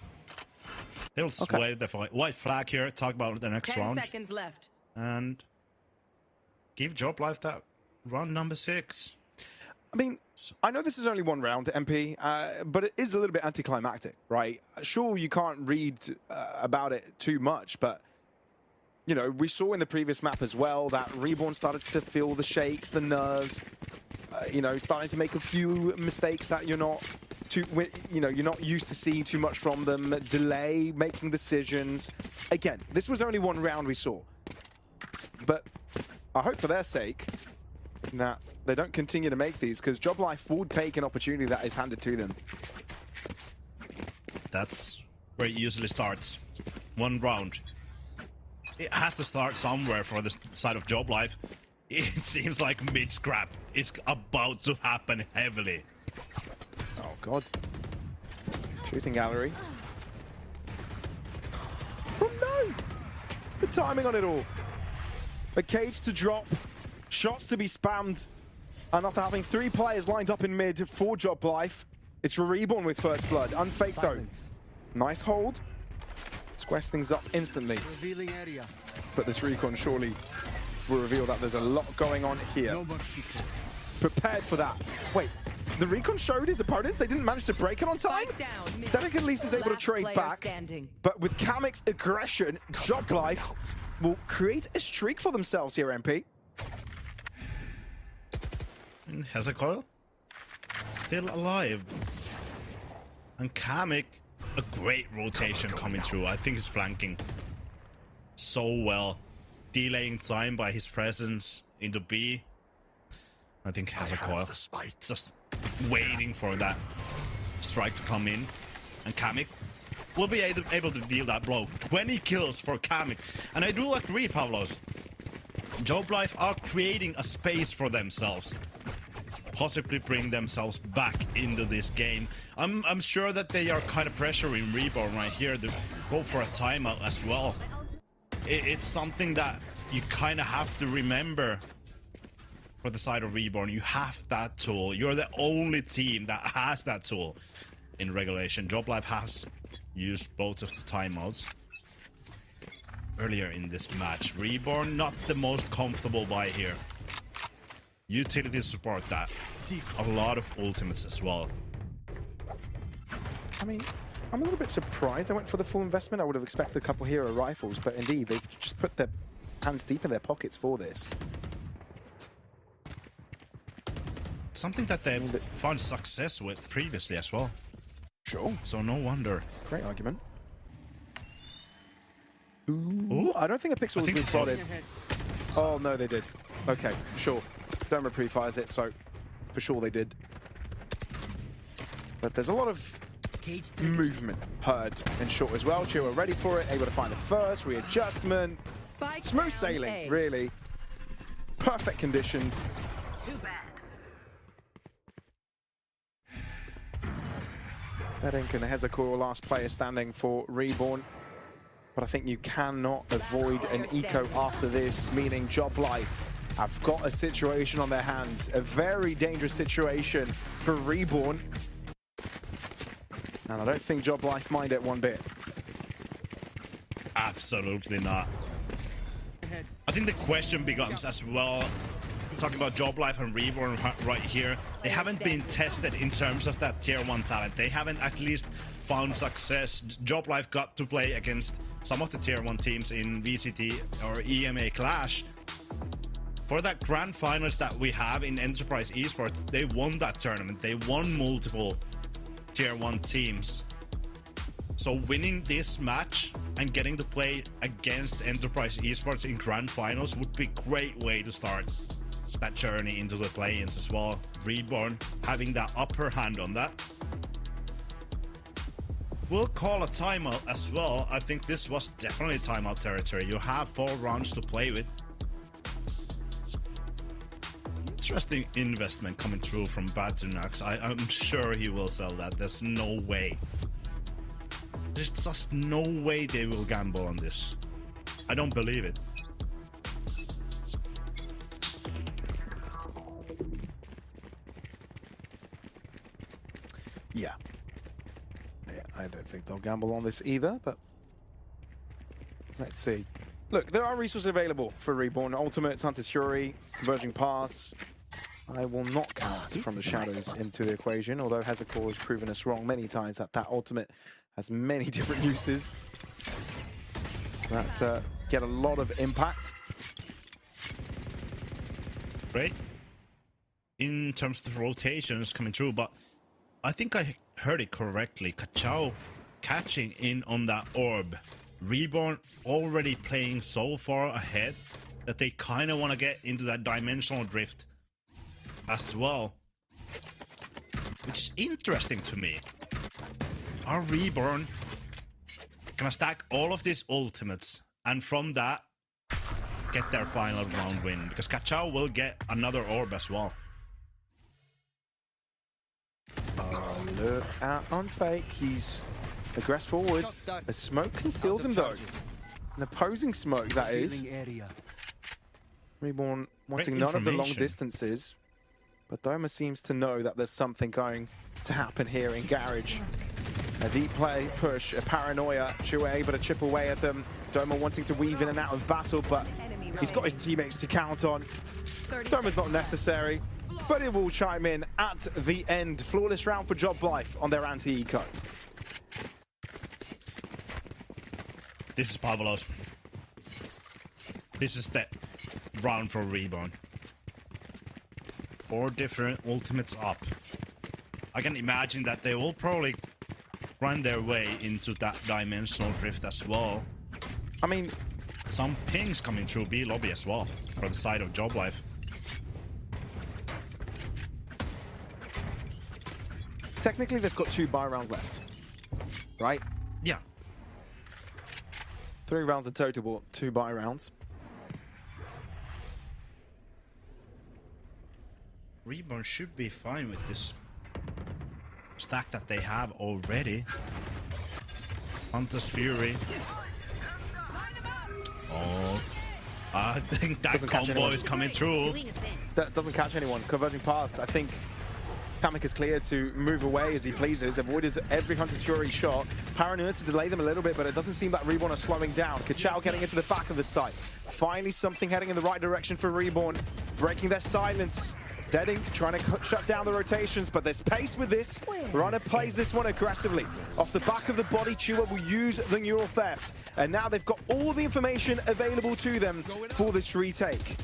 They'll sway the fight. White flag here. Talk about the next 10 round. seconds left. And give Joblife that round number 6. I mean, I know this is only one round, MP, but it is a little bit anticlimactic, right? Sure, you can't read about it too much, but, you know, we saw in the previous map as well that Reborn started to feel the shakes, the nerves, you know, starting to make a few mistakes that you're not too, you know, you're not used to seeing too much from them, delay, making decisions. Again, this was only one round we saw, but I hope for their sake that they don't continue to make these, because Joblife would take an opportunity that is handed to them. That's where it usually starts. One round. It has to start somewhere for the side of Joblife. It seems like mid-scrap is about to happen heavily. Oh, God. Shooting gallery. Oh, no! The timing on it all. A cage to drop. Shots to be spammed. And after having 3 players lined up in mid for Joblife, it's Reborn with first blood. Unfaked though. Nice hold. Squares things up instantly. Revealing area. But this recon surely will reveal that there's a lot going on here. Prepared for that. Wait, the recon showed his opponents they didn't manage to break it on time? Denik at least is able to trade back. But with Kamik's aggression, Joblife will create a streak for themselves here, MP. Hezekiah still alive, and Kamik, a great rotation coming through. I think he's flanking so well, delaying time by his presence into B. I think Hezekiah just waiting for that strike to come in, and Kamik will be able to deal that blow. 20 kills for Kamik, and I do agree, Pavlos. Joblife are creating a space for themselves, possibly bring themselves back into this game. I'm sure that they are kind of pressuring Reborn right here to go for a timeout as well. It's something that you kind of have to remember for the side of Reborn. You have that tool. You're the only team that has that tool in regulation. Joblife has used both of the timeouts earlier in this match. Reborn, not the most comfortable buy here. Utilities support that. A lot of ultimates as well. I mean, I'm a little bit surprised they went for the full investment. I would have expected a couple hero rifles, but indeed, they've just put their hands deep in their pockets for this. Something that they've found success with previously as well. Sure. So no wonder. Great argument. Ooh, I don't think a pixel has been spotted. Oh, no, they did. Okay, sure. Doma pre-fires it, so for sure they did. But there's a lot of movement heard in short as well. Chiwa ready for it, able to find the first, readjustment. Smooth sailing, really. Perfect conditions. Too bad. Bedink and Hezekiah, last player standing for Reborn. But I think you cannot avoid an eco after this, meaning Joblife have got a situation on their hands. A very dangerous situation for Reborn. And I don't think Joblife mind it one bit. Absolutely not. I think the question becomes as well, talking about Joblife and Reborn right here, they haven't been tested in terms of that tier 1 talent. They haven't at least found success. Joblife got to play against some of the tier 1 teams in VCT or EMEA Clash. For that grand finals that we have in Enterprise Esports, they won that tournament. They won multiple tier 1 teams. So winning this match and getting to play against Enterprise Esports in grand finals would be a great way to start that journey into the play-ins as well. Reborn having that upper hand on that. will call a timeout as well. I think this was definitely timeout territory. You have 4 rounds to play with. Interesting investment coming through from Batunux. I'm sure he will sell that. There's no way. There's just no way they will gamble on this. I don't believe it. Yeah. I don't think they'll gamble on this either, but let's see. Look, there are resources available for Reborn. Ultimates, Hunter's Fury, Converging Pass. I will not count from the shadows into the equation, although Hezekiah has proven us wrong many times that that ultimate has many different uses that get a lot of impact. Great. In terms of rotations coming through, but I think I heard it correctly. Kachao catching in on that orb. Reborn already playing so far ahead that they kind of want to get into that dimensional drift as well, which is interesting to me. Are Reborn gonna stack all of these ultimates and from that get their final round win? Because Kachao will get another orb as well. Oh, look out on Fake. He's aggressed forwards. A smoke conceals him though. An opposing smoke, that is. Reborn wanting none of the long distances. But Doma seems to know that there's something going to happen here in Garage. A deep play, push, a paranoia. Chue able to chip away at them. Doma wanting to weave in and out of battle, but he's got his teammates to count on. Doma's not necessary, but it will chime in at the end. Flawless round for Job Life on their anti-eco. This is Pavlos. This is the round for Reborn. 4 different ultimates up. I can imagine that they will probably run their way into that dimensional drift as well. I mean, some pings coming through B lobby as well for the side of Job Life. Technically, they've got 2 buy rounds left, right? Yeah. 3 rounds in total, but 2 buy rounds. Reborn should be fine with this stack that they have already. Hunter's Fury. Oh, I think that combo is coming through. That doesn't catch anyone. Converging Paths, I think Kamek is clear to move away as he pleases, avoids every Hunter's Fury shot. Paranoia to delay them a little bit, but it doesn't seem that Reborn are slowing down. Kachao getting into the back of the site. Finally something heading in the right direction for Reborn, breaking their silence. Dead Ink trying to shut down the rotations, but there's pace with this. Runner plays this one aggressively. Off the back of the body, Chua will use the neural theft. And now they've got all the information available to them for this retake.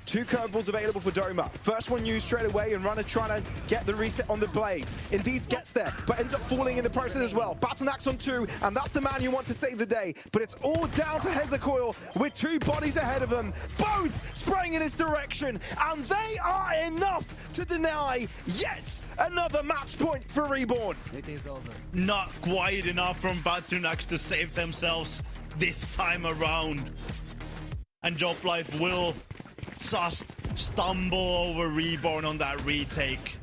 2 curveballs available for Doma. First one used straight away, and Runner trying to get the reset on the blades. Indeed gets there, but ends up falling in the process as well. Baton Axe on 2, and that's the man you want to save the day. But it's all down to Hezekiah with 2 bodies ahead of them, both spraying in his direction, and they are enough to deny yet another match point for Reborn. It is over. Not quite enough from Batunux to save themselves this time around. And Job Life will just stumble over Reborn on that retake.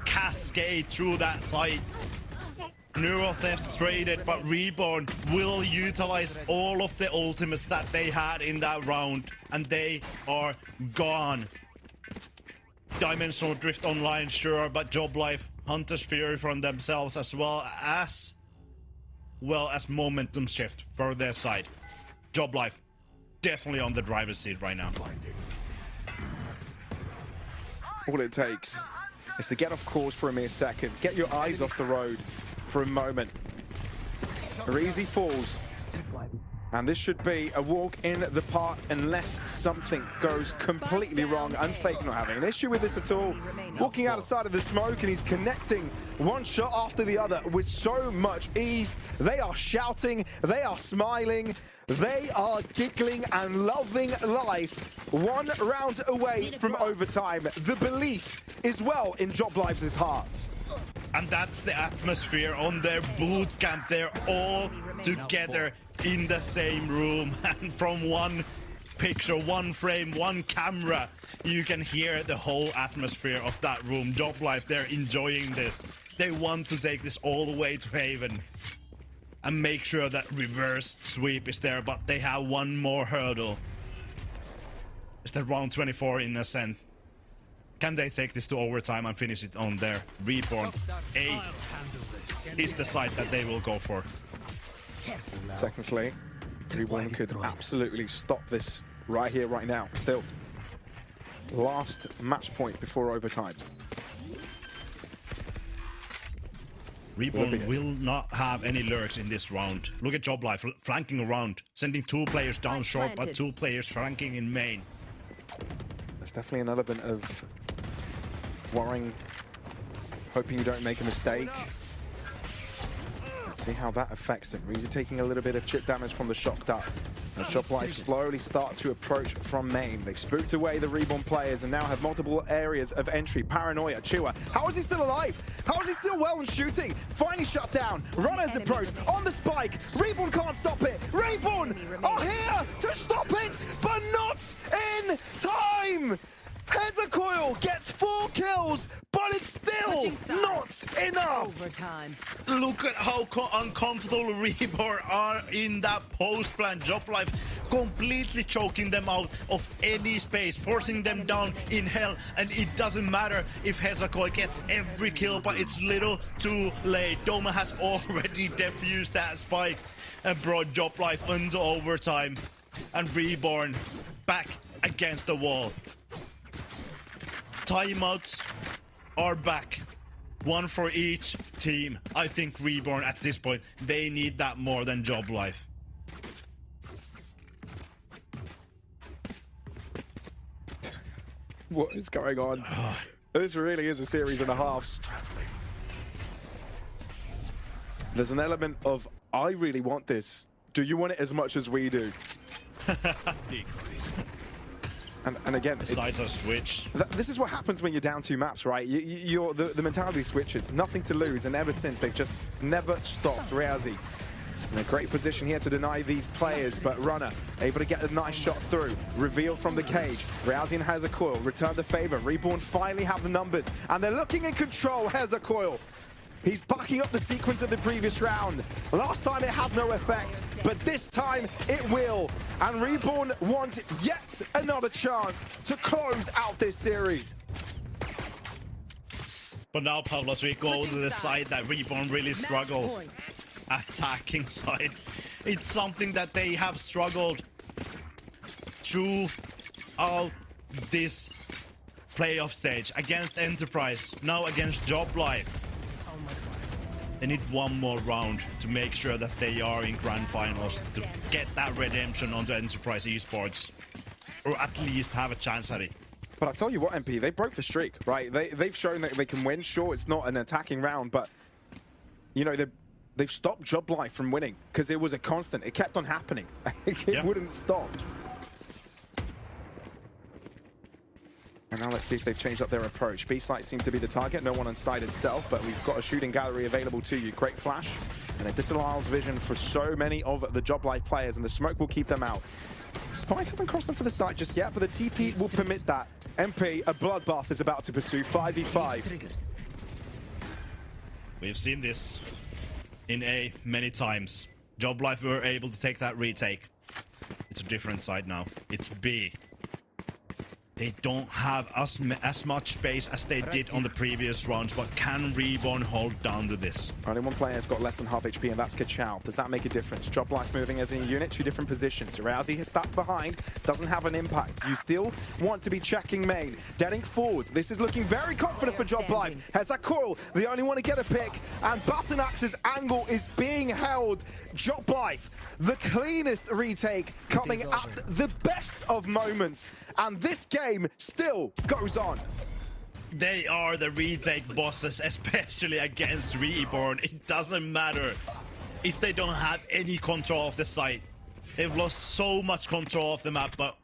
Cascade through that site. Neural Theft traded, but Reborn will utilize all of the ultimates that they had in that round, and they are gone. Dimensional Drift online, sure, but Job Life, Hunter's Fury from themselves as well as Momentum Shift for their side. Job Life definitely on the driver's seat right now. All it takes is to get off course for a mere second. Get your eyes off the road for a moment. Easy falls. And this should be a walk in the park unless something goes completely wrong. And Fake not having an issue with this at all. Walking outside of the smoke, and he's connecting one shot after the other with so much ease. They are shouting, they are smiling, they are giggling and loving life. 1 round away from overtime. The belief is well in Job Lives' heart. And that's the atmosphere on their boot camp. They're all together in the same room. And from one picture, one frame, one camera, you can hear the whole atmosphere of that room. Joblife, they're enjoying this. They want to take this all the way to Haven and make sure that reverse sweep is there, but they have one more hurdle. It's the round 24 in Ascent. Can they take this to overtime and finish it on their Reborn? A is the site that they will go for. Technically, Reborn could absolutely stop this right here, right now. Still, last match point before overtime. Reborn will not have any lurks in this round. Look at Joblife flanking around, sending 2 players down short, but 2 players flanking in main. There's definitely an element of worrying, hoping you don't make a mistake. Let's see how that affects him. Reezy taking a little bit of chip damage from the shock dart. As Joblife slowly start to approach from main. They've spooked away the Reborn players and now have multiple areas of entry. Paranoia, Chua. How is he still alive? How is he still well and shooting? Finally shut down. Runners approach on the spike. Reborn can't stop it. Reborn are here to stop it, but not in time. Hezacoil gets 4 kills, but it's still not enough. Overtime. Look at how uncomfortable Reborn are in that post plan. Joblife completely choking them out of any space, forcing them down in hell. And it doesn't matter if Hezacoil gets every kill, but it's little too late. Doma has already defused that spike and brought Joblife into overtime. And Reborn back against the wall. Timeouts are back. 1 for each team. I think Reborn at this point, they need that more than Joblife. What is going on? This really is a series and a half. There's an element of, I really want this. Do you want it as much as we do? And again, the sides are switched. This is what happens when you're down 2 maps, right? The mentality switches. Nothing to lose, and ever since, they've just never stopped. Realzy in a great position here to deny these players, but Runner able to get a nice shot through. Revealed from the cage. Realzy and Hezacoil return the favor. Reborn finally have the numbers, and they're looking in control. Hezacoil. He's backing up the sequence of the previous round. Last time it had no effect, but this time it will. And Reborn want yet another chance to close out this series. But now, Pavlos, we go to the side that Reborn really struggle. Attacking side. It's something that they have struggled throughout this playoff stage. Against Enterprise, now against Joblife. They need one more round to make sure that they are in grand finals to get that redemption onto Enterprise Esports, or at least have a chance at it. But I tell you what, MP, they broke the streak, right? They've shown that they can win. Sure, it's not an attacking round, but you know they've stopped Joblife from winning because it was a constant. It kept on happening. It wouldn't stop. And now let's see if they've changed up their approach. B-site seems to be the target, no one on site itself, but we've got a shooting gallery available to you. Great flash, and it disallows vision for so many of the Joblife players, and the smoke will keep them out. Spike hasn't crossed onto the site just yet, but the TP will permit that. MP, a bloodbath is about to pursue 5v5. We've seen this in A many times. Joblife were able to take that retake. It's a different side now. It's B. They don't have as much space as they did on the previous rounds, but can Reborn hold down to this? Only one player's got less than half HP, and that's Kachao. Does that make a difference? Joblife moving as a unit, 2 different positions. Realzy has stacked behind, doesn't have an impact. You still want to be checking main. Deading forwards. This is looking very confident for Joblife. Hezacoil, they only want to get a pick, and Batanax's angle is being held. Joblife, the cleanest retake, coming at the best of moments. And this game still goes on. They are the retake bosses, especially against Reborn. It doesn't matter if they don't have any control of the site. They've lost so much control of the map, but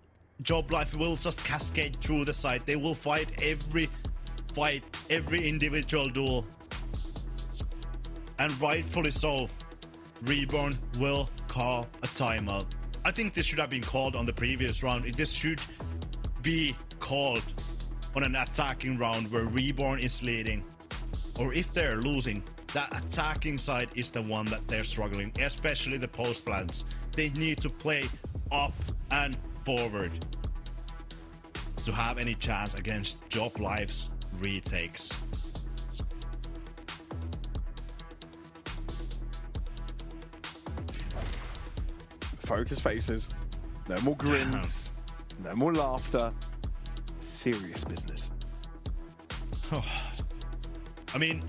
Joblife will just cascade through the site. They will fight every individual duel. and rightfully so, Reborn will call a timeout. I think this should have been called on the previous round. This should be called on an attacking round where Reborn is leading. Or if they're losing, that attacking side is the one that they're struggling, especially the post plants. They need to play up and forward to have any chance against Job Life's retakes. Focus faces, no more grins, no more laughter. Serious business. I mean,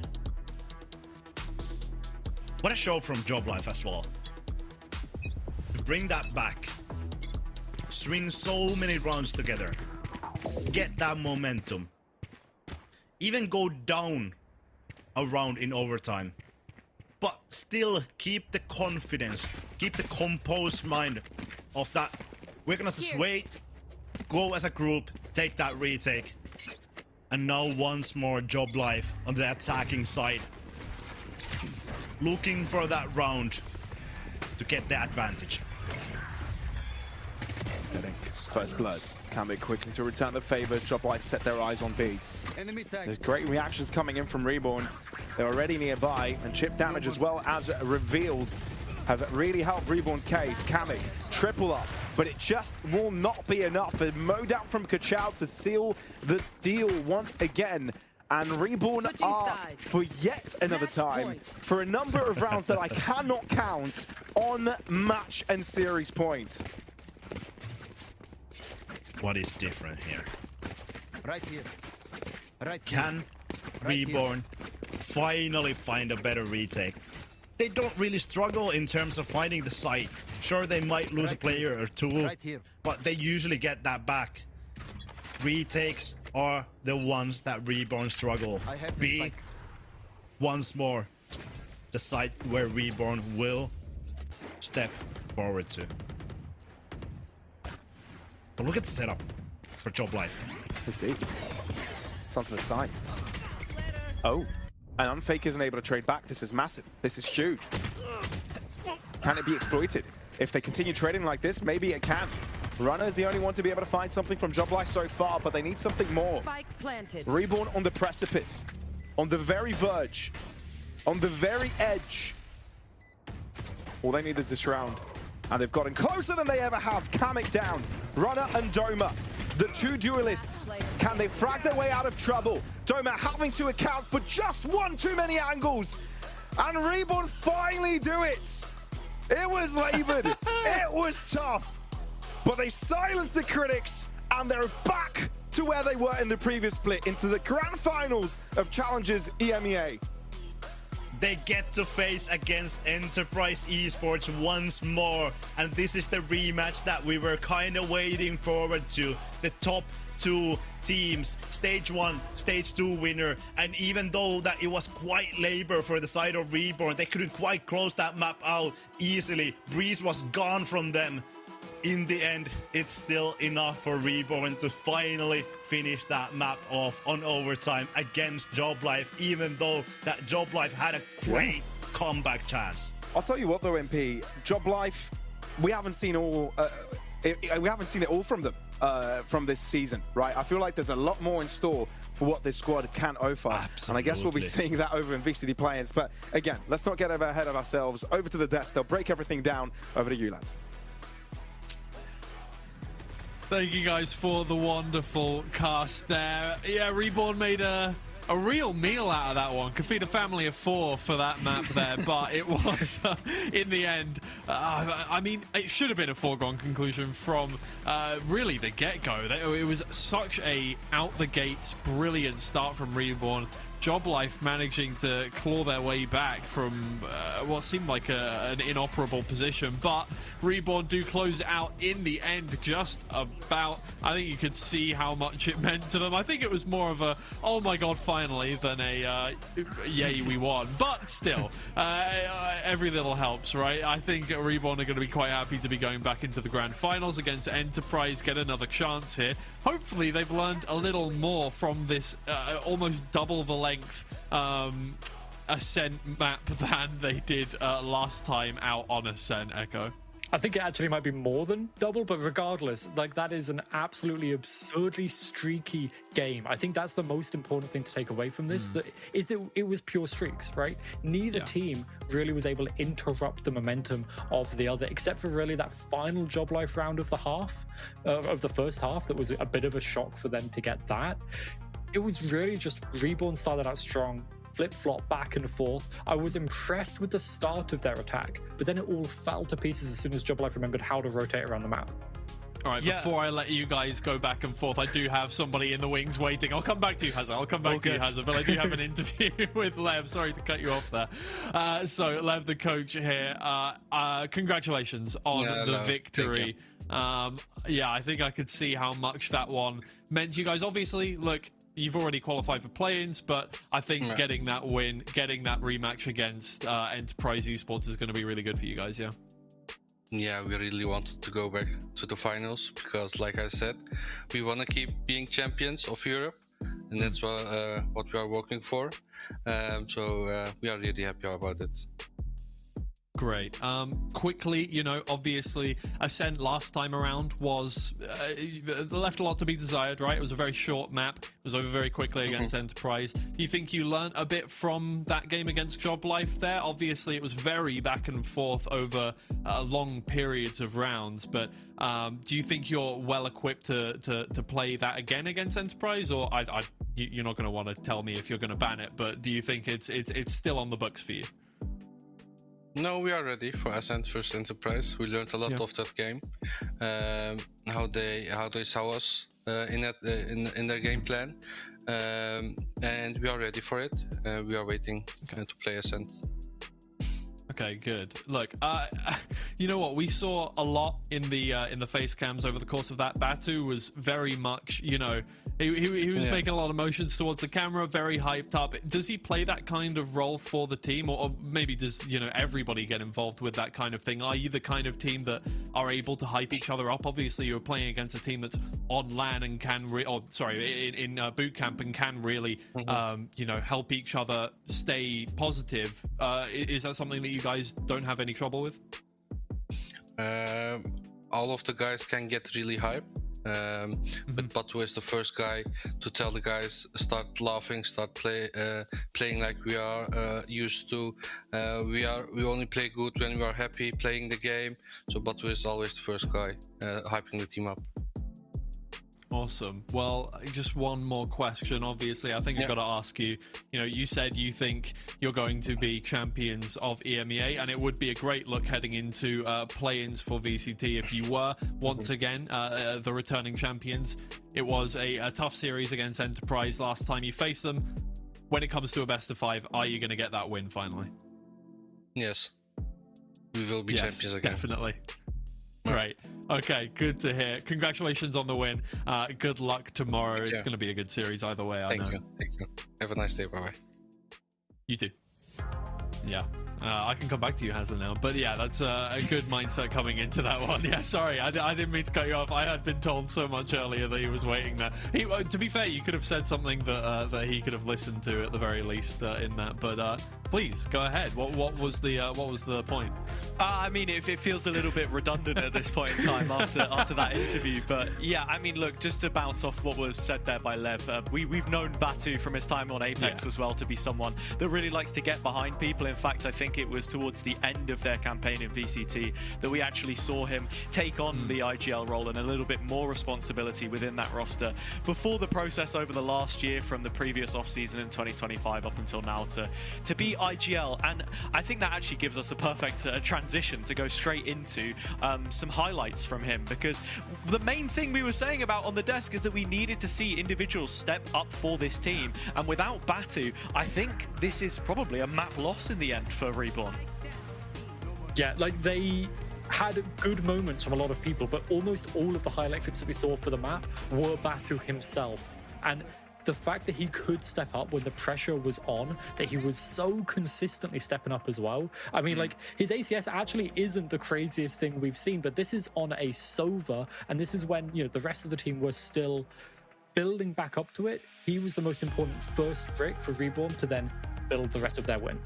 what a show from Job Life as well. To bring that back, string so many rounds together, get that momentum, even go down a round in overtime, but still keep the confidence, keep the composed mind of that. We're gonna just wait, go as a group, take that retake, and now once more Job Life on the attacking side, looking for that round to get the advantage. First blood. Kamik quickly to return the favor. Job Life set their eyes on B. There's great reactions coming in from Reborn. They're already nearby, and chip damage as well as reveals have really helped Reborn's case. Kamik, triple up, but it just will not be enough. A Modout from Kachao to seal the deal once again. And Reborn are, for yet another time, for a number of rounds that I cannot count, on match and series point. What is different here? Right here. Right Can Reborn finally find a better retake? They don't really struggle in terms of finding the site. Sure, they might lose a player or two, but they usually get that back. Retakes are the ones that Reborn struggle. B, once more, the site where Reborn will step forward to. But look at the setup for Job Life. It's deep. It's onto the side. Oh, and Unfake isn't able to trade back. This is massive. This is huge. Can it be exploited? If they continue trading like this, maybe it can. Runner is the only one to be able to find something from Job Life so far, but they need something more. Spike planted. Reborn on the precipice, on the very verge, on the very edge. All they need is this round. And they've gotten closer than they ever have. Kamik down, Runner and Doma, the two duelists. Can they frag their way out of trouble? Doma having to account for just one too many angles. And Reborn finally do it. It was labored, it was tough. But they silenced the critics and they're back to where they were in the previous split, into the grand finals of Challengers EMEA. They get to face against Enterprise Esports once more, and this is the rematch that we were kind of waiting forward to. The top two teams, stage 1, stage 2 winner, and even though that it was quite labor for the side of Reborn, they couldn't quite close that map out easily. Breeze was gone from them. In the end, it's still enough for Reborn to finally finish that map off on overtime against Job Life, even though that Job Life had a great comeback chance. I'll tell you what though, MP, Job Life, we haven't seen all we haven't seen it all from them from this season, right? I feel like there's a lot more in store for what this squad can offer. Absolutely. And I guess we'll be seeing that over in VCT Players. But again, let's not get ahead of ourselves. Over to the desk, they'll break everything down. Over to you, lads. Thank you guys for the wonderful cast there. Yeah, Reborn made a real meal out of that one. Could feed a family of 4 for that map there, but it was, in the end, I mean, it should have been a foregone conclusion from really the get-go. It was such a out-the-gates brilliant start from Reborn. Job Life managing to claw their way back from what seemed like an inoperable position, but Reborn do close it out in the end just about. I think you could see how much it meant to them. I think it was more of a oh my god finally than a yay we won, but still every little helps, right? I think Reborn are going to be quite happy to be going back into the grand finals against Enterprise, get another chance here. Hopefully they've learned a little more from this almost double the length Ascent map than they did last time out on Ascent, Echo? I think it actually might be more than double, but regardless, like that is an absolutely absurdly streaky game. I think that's the most important thing to take away from this. That it was pure streaks, right? Neither team really was able to interrupt the momentum of the other, except for really that final Job Life round of the first half. That was a bit of a shock for them to get that. It was really just Reborn started out strong, flip-flop back and forth. I was impressed with the start of their attack, but then it all fell to pieces as soon as Job Life remembered how to rotate around the map. All right, before I let you guys go back and forth, I do have somebody in the wings waiting. I'll come back to you, Hazard. I'll come back to you, Hazard. But I do have an interview with Lev. Sorry to cut you off there. So, Lev, the coach here, congratulations on the victory. Yeah, I think I could see how much that one meant to you guys. Obviously, look, you've already qualified for play-ins, but I think getting that win, getting that rematch against Enterprise Esports is going to be really good for you guys, yeah? Yeah, we really wanted to go back to the finals because, like I said, we want to keep being champions of Europe, and that's what we are working for. So we are really happy about it. Great. Quickly, you know, obviously, Ascent last time around was left a lot to be desired, right? It was a very short map. It was over very quickly against Enterprise. Do you think you learned a bit from that game against Job Life there? Obviously, it was very back and forth over long periods of rounds, but do you think you're well equipped to play that again against Enterprise? Or you're not going to want to tell me if you're going to ban it, but do you think it's still on the books for you? No, we are ready for Ascent vs Enterprise. We learned a lot of that game, how they saw us in their game plan, and we are ready for it. We are waiting to play Ascent. Okay, good. Look, you know what? We saw a lot in the face cams over the course of that. Batu was very much, you know, he was making a lot of motions towards the camera, very hyped up. Does he play that kind of role for the team, or maybe does, you know, everybody get involved with that kind of thing? Are you the kind of team that are able to hype each other up? Obviously, you're playing against a team that's on LAN and can, in boot camp and can really, you know, help each other stay positive. Is that something that you guys don't have any trouble with? All of the guys can get really hype. But Batu is the first guy to tell the guys start laughing, start playing like we are used to. We only play good when we are happy playing the game. So Batu is always the first guy hyping the team up. Awesome. Well, just one more question. Obviously, I think I've got to ask you, you know, you said you think you're going to be champions of EMEA, and it would be a great look heading into play-ins for VCT if you were, once again, the returning champions. It was a tough series against Enterprise last time you faced them. When it comes to a best of 5, are you going to get that win finally? Yes. We will be champions again. Definitely. Great. Okay, good to hear. Congratulations on the win. Good luck tomorrow. It's going to be a good series either way, I know. Thank you. Have a nice day. Bye-bye. You too. Yeah. I can come back to you, Hazard, now. But yeah, that's a good mindset coming into that one. Yeah, sorry, I didn't mean to cut you off. I had been told so much earlier that he was waiting there. To be fair, you could have said something that he could have listened to at the very least in that. But please go ahead. What was the point? I mean, it feels a little bit redundant at this point in time after that interview. But yeah, I mean, look, just to bounce off what was said there by Lev, we've known Batu from his time on Apex as well to be someone that really likes to get behind people. In fact, I think it was towards the end of their campaign in VCT that we actually saw him take on the IGL role and a little bit more responsibility within that roster before the process over the last year from the previous off-season in 2025 up until now to be IGL. And I think that actually gives us a perfect transition to go straight into some highlights from him, because the main thing we were saying about on the desk is that we needed to see individuals step up for this team, and without Batu, I think this is probably a map loss in the end for Reborn. Yeah, like they had good moments from a lot of people, but almost all of the highlight clips that we saw for the map were Batu himself. And the fact that he could step up when the pressure was on, that he was so consistently stepping up as well. I mean, like, his ACS actually isn't the craziest thing we've seen, but this is on a Sova, and this is when, you know, the rest of the team was still building back up to it. He was the most important first brick for Reborn to then build the rest of their win.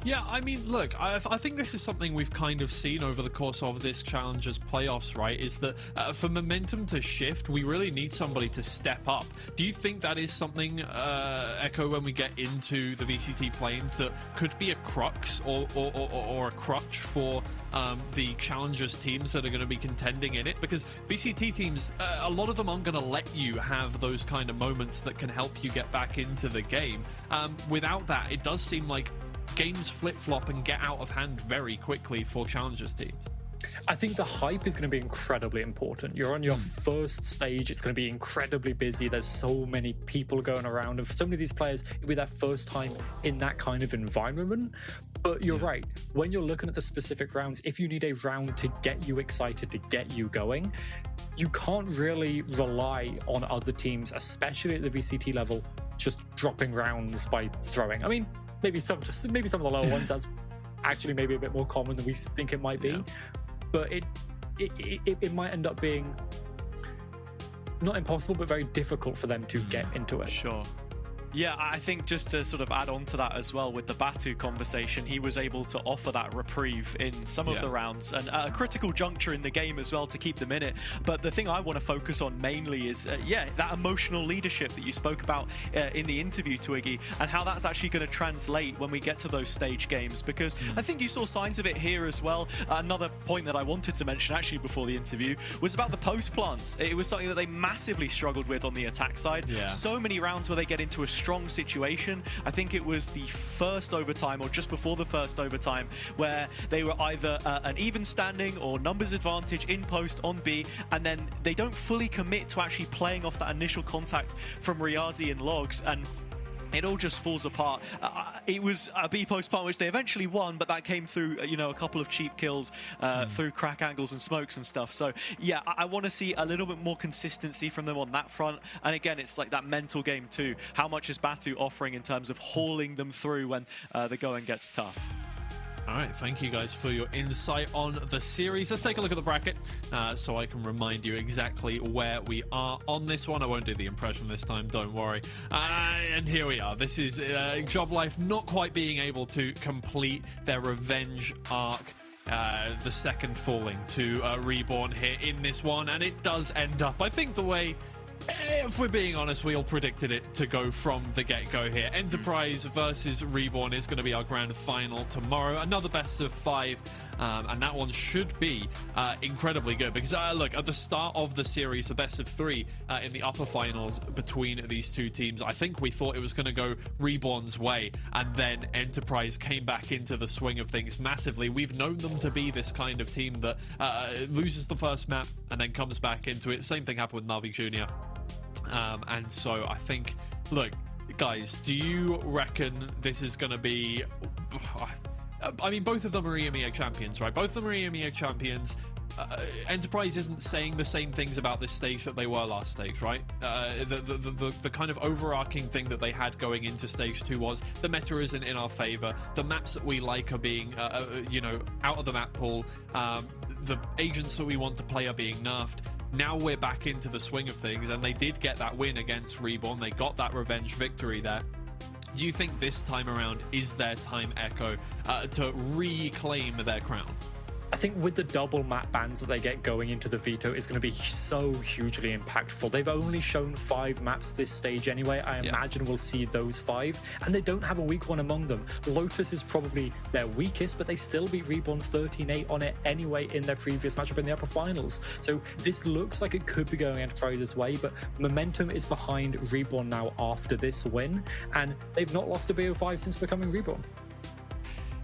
Yeah, I mean, look, I think this is something we've kind of seen over the course of this Challengers playoffs, right? Is that for momentum to shift, we really need somebody to step up. Do you think that is something, Echo, when we get into the VCT planes, that could be a crux or a crutch for the Challengers teams that are going to be contending in it? Because VCT teams, a lot of them aren't going to let you have those kind of moments that can help you get back into the game. Without that, it does seem like games flip-flop and get out of hand very quickly for Challengers teams. I think the hype is going to be incredibly important. You're on your first stage. It's going to be incredibly busy. There's so many people going around. And for so many of these players, it'll be their first time in that kind of environment. But you're right. When you're looking at the specific rounds, if you need a round to get you excited, to get you going, you can't really rely on other teams, especially at the VCT level, just dropping rounds by throwing. I mean, maybe some of the lower ones, that's actually maybe a bit more common than we think it might be. But it might end up being not impossible, but very difficult for them to get into it. Sure. Yeah, I think just to sort of add on to that as well, with the Batu conversation, he was able to offer that reprieve in some of the rounds, and a critical juncture in the game as well to keep them in it. But the thing I want to focus on mainly is, that emotional leadership that you spoke about in the interview, Twiggy, and how that's actually going to translate when we get to those stage games, because I think you saw signs of it here as well. Another point that I wanted to mention actually before the interview was about the post plants. It was something that they massively struggled with on the attack side. So many rounds where they get into a strong situation. I think it was the first overtime or just before the first overtime where they were either an even standing or numbers advantage in post on B, and then they don't fully commit to actually playing off that initial contact from Riazi and Logs, and it all just falls apart. It was a B post plant which they eventually won, but that came through, a couple of cheap kills through crack angles and smokes and stuff. So yeah, I want to see a little bit more consistency from them on that front. And again, it's like that mental game too. How much is Batu offering in terms of hauling them through when the going gets tough? All right, thank you guys for your insight on the series. Let's take a look at the bracket so I can remind you exactly where we are on this one. I won't do the impression this time, don't worry. And here we are. This is Job Life not quite being able to complete their revenge arc. The second falling to Reborn here in this one, and it does end up, I think, the way, if we're being honest, we all predicted it to go from the get-go here. Enterprise versus Reborn is going to be our grand final tomorrow. Another best of 5, and that one should be incredibly good, because look, at the start of the series, the best of 3 in the upper finals between these two teams, I think we thought it was going to go Reborn's way, and then Enterprise came back into the swing of things massively. We've known them to be this kind of team that loses the first map and then comes back into it. Same thing happened with Navi Jr. And so I think, look, guys, do you reckon this is going to be... I mean, both of them are EMEA champions, right? Both of them are EMEA champions. Enterprise isn't saying the same things about this stage that they were last stage, right? The kind of overarching thing that they had going into stage 2 was the meta isn't in our favor. The maps that we like are being, out of the map pool. The agents that we want to play are being nerfed. Now we're back into the swing of things, and they did get that win against Reborn. They got that revenge victory there. Do you think this time around is their time, Echo, to reclaim their crown? I think with the double map bans that they get going into the veto, it's going to be so hugely impactful. They've only shown 5 maps this stage anyway. I imagine we'll see those 5, and they don't have a weak one among them. Lotus is probably their weakest, but they still beat Reborn 13-8 on it anyway in their previous matchup in the upper finals. So this looks like it could be going Enterprise's way, but momentum is behind Reborn now after this win, and they've not lost a BO5 since becoming Reborn.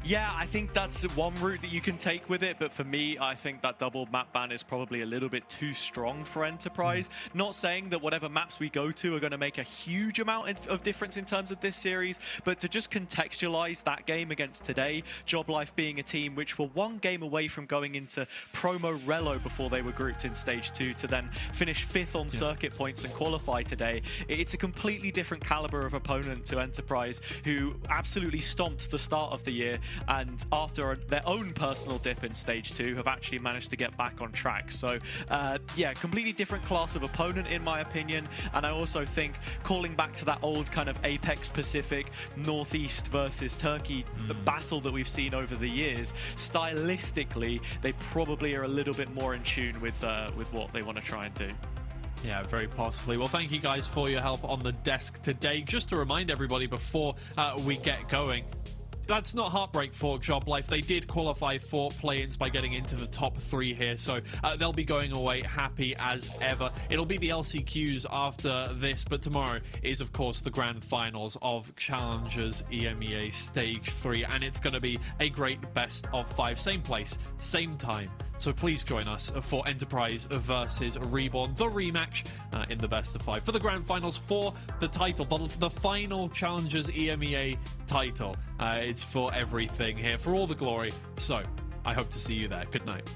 Yeah, I think that's one route that you can take with it, but for me, I think that double map ban is probably a little bit too strong for Enterprise. Not saying that whatever maps we go to are going to make a huge amount of difference in terms of this series, but to just contextualize that game against today, Job Life being a team which were 1 game away from going into Promo Relo before they were grouped in stage 2 to then finish 5th on circuit points and qualify today. It's a completely different caliber of opponent to Enterprise, who absolutely stomped the start of the year. and after their own personal dip in stage 2 have actually managed to get back on track. So yeah, completely different class of opponent in my opinion, and I also think calling back to that old kind of Apex Pacific Northeast versus Turkey battle that we've seen over the years, stylistically they probably are a little bit more in tune with what they want to try and do. Yeah, very possibly. Well, thank you guys for your help on the desk today. Just to remind everybody before we get going, that's not heartbreak for Job Life. They did qualify for play-ins by getting into the top 3 here, so they'll be going away happy as ever. It'll be the LCQs after this, but tomorrow is, of course, the grand finals of Challengers EMEA Stage 3, and it's going to be a great best of 5. Same place, same time. So please join us for Enterprise versus Reborn, the rematch in the best of 5 for the grand finals for the title, the final Challengers EMEA title. It's for everything here, for all the glory. So I hope to see you there. Good night.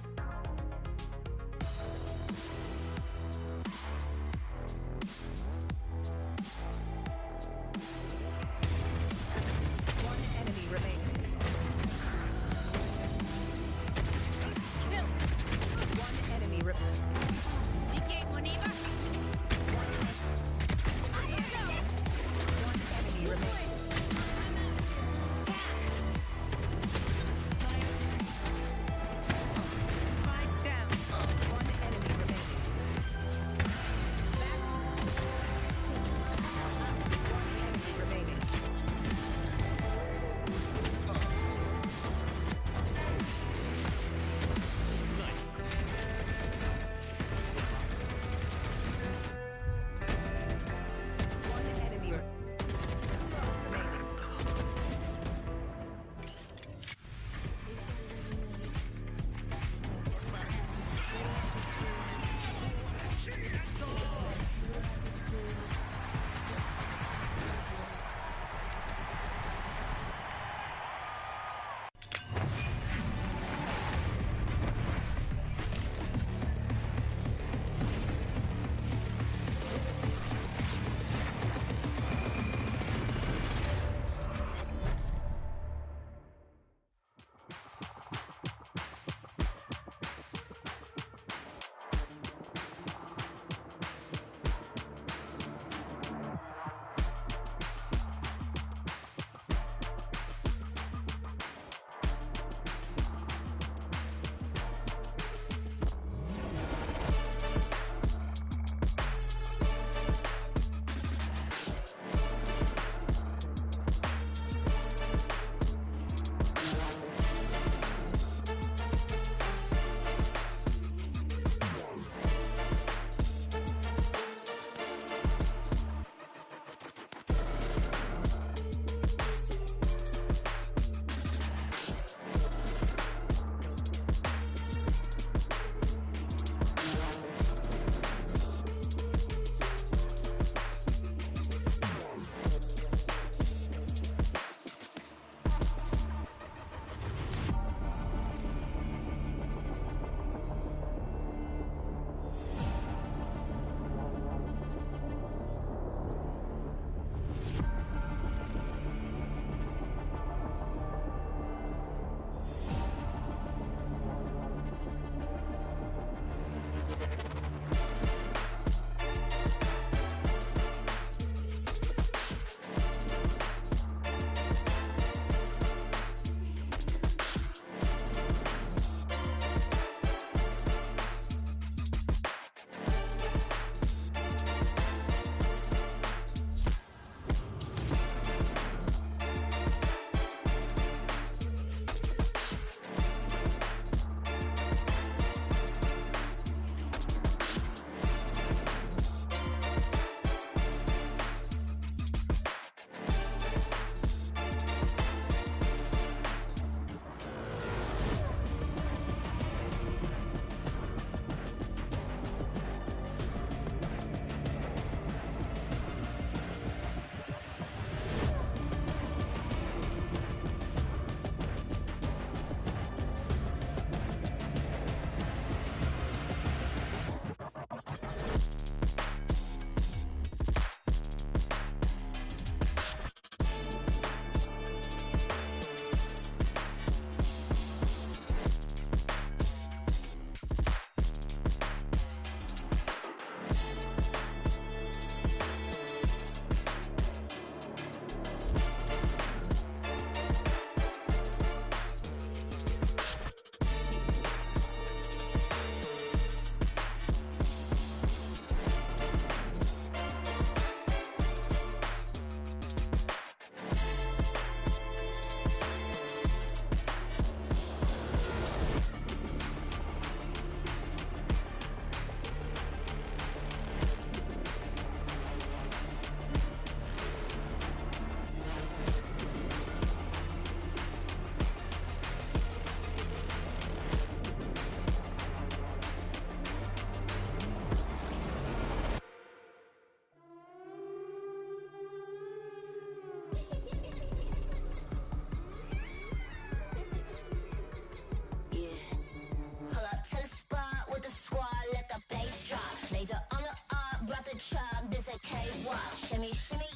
watch. Shimmy, shimmy,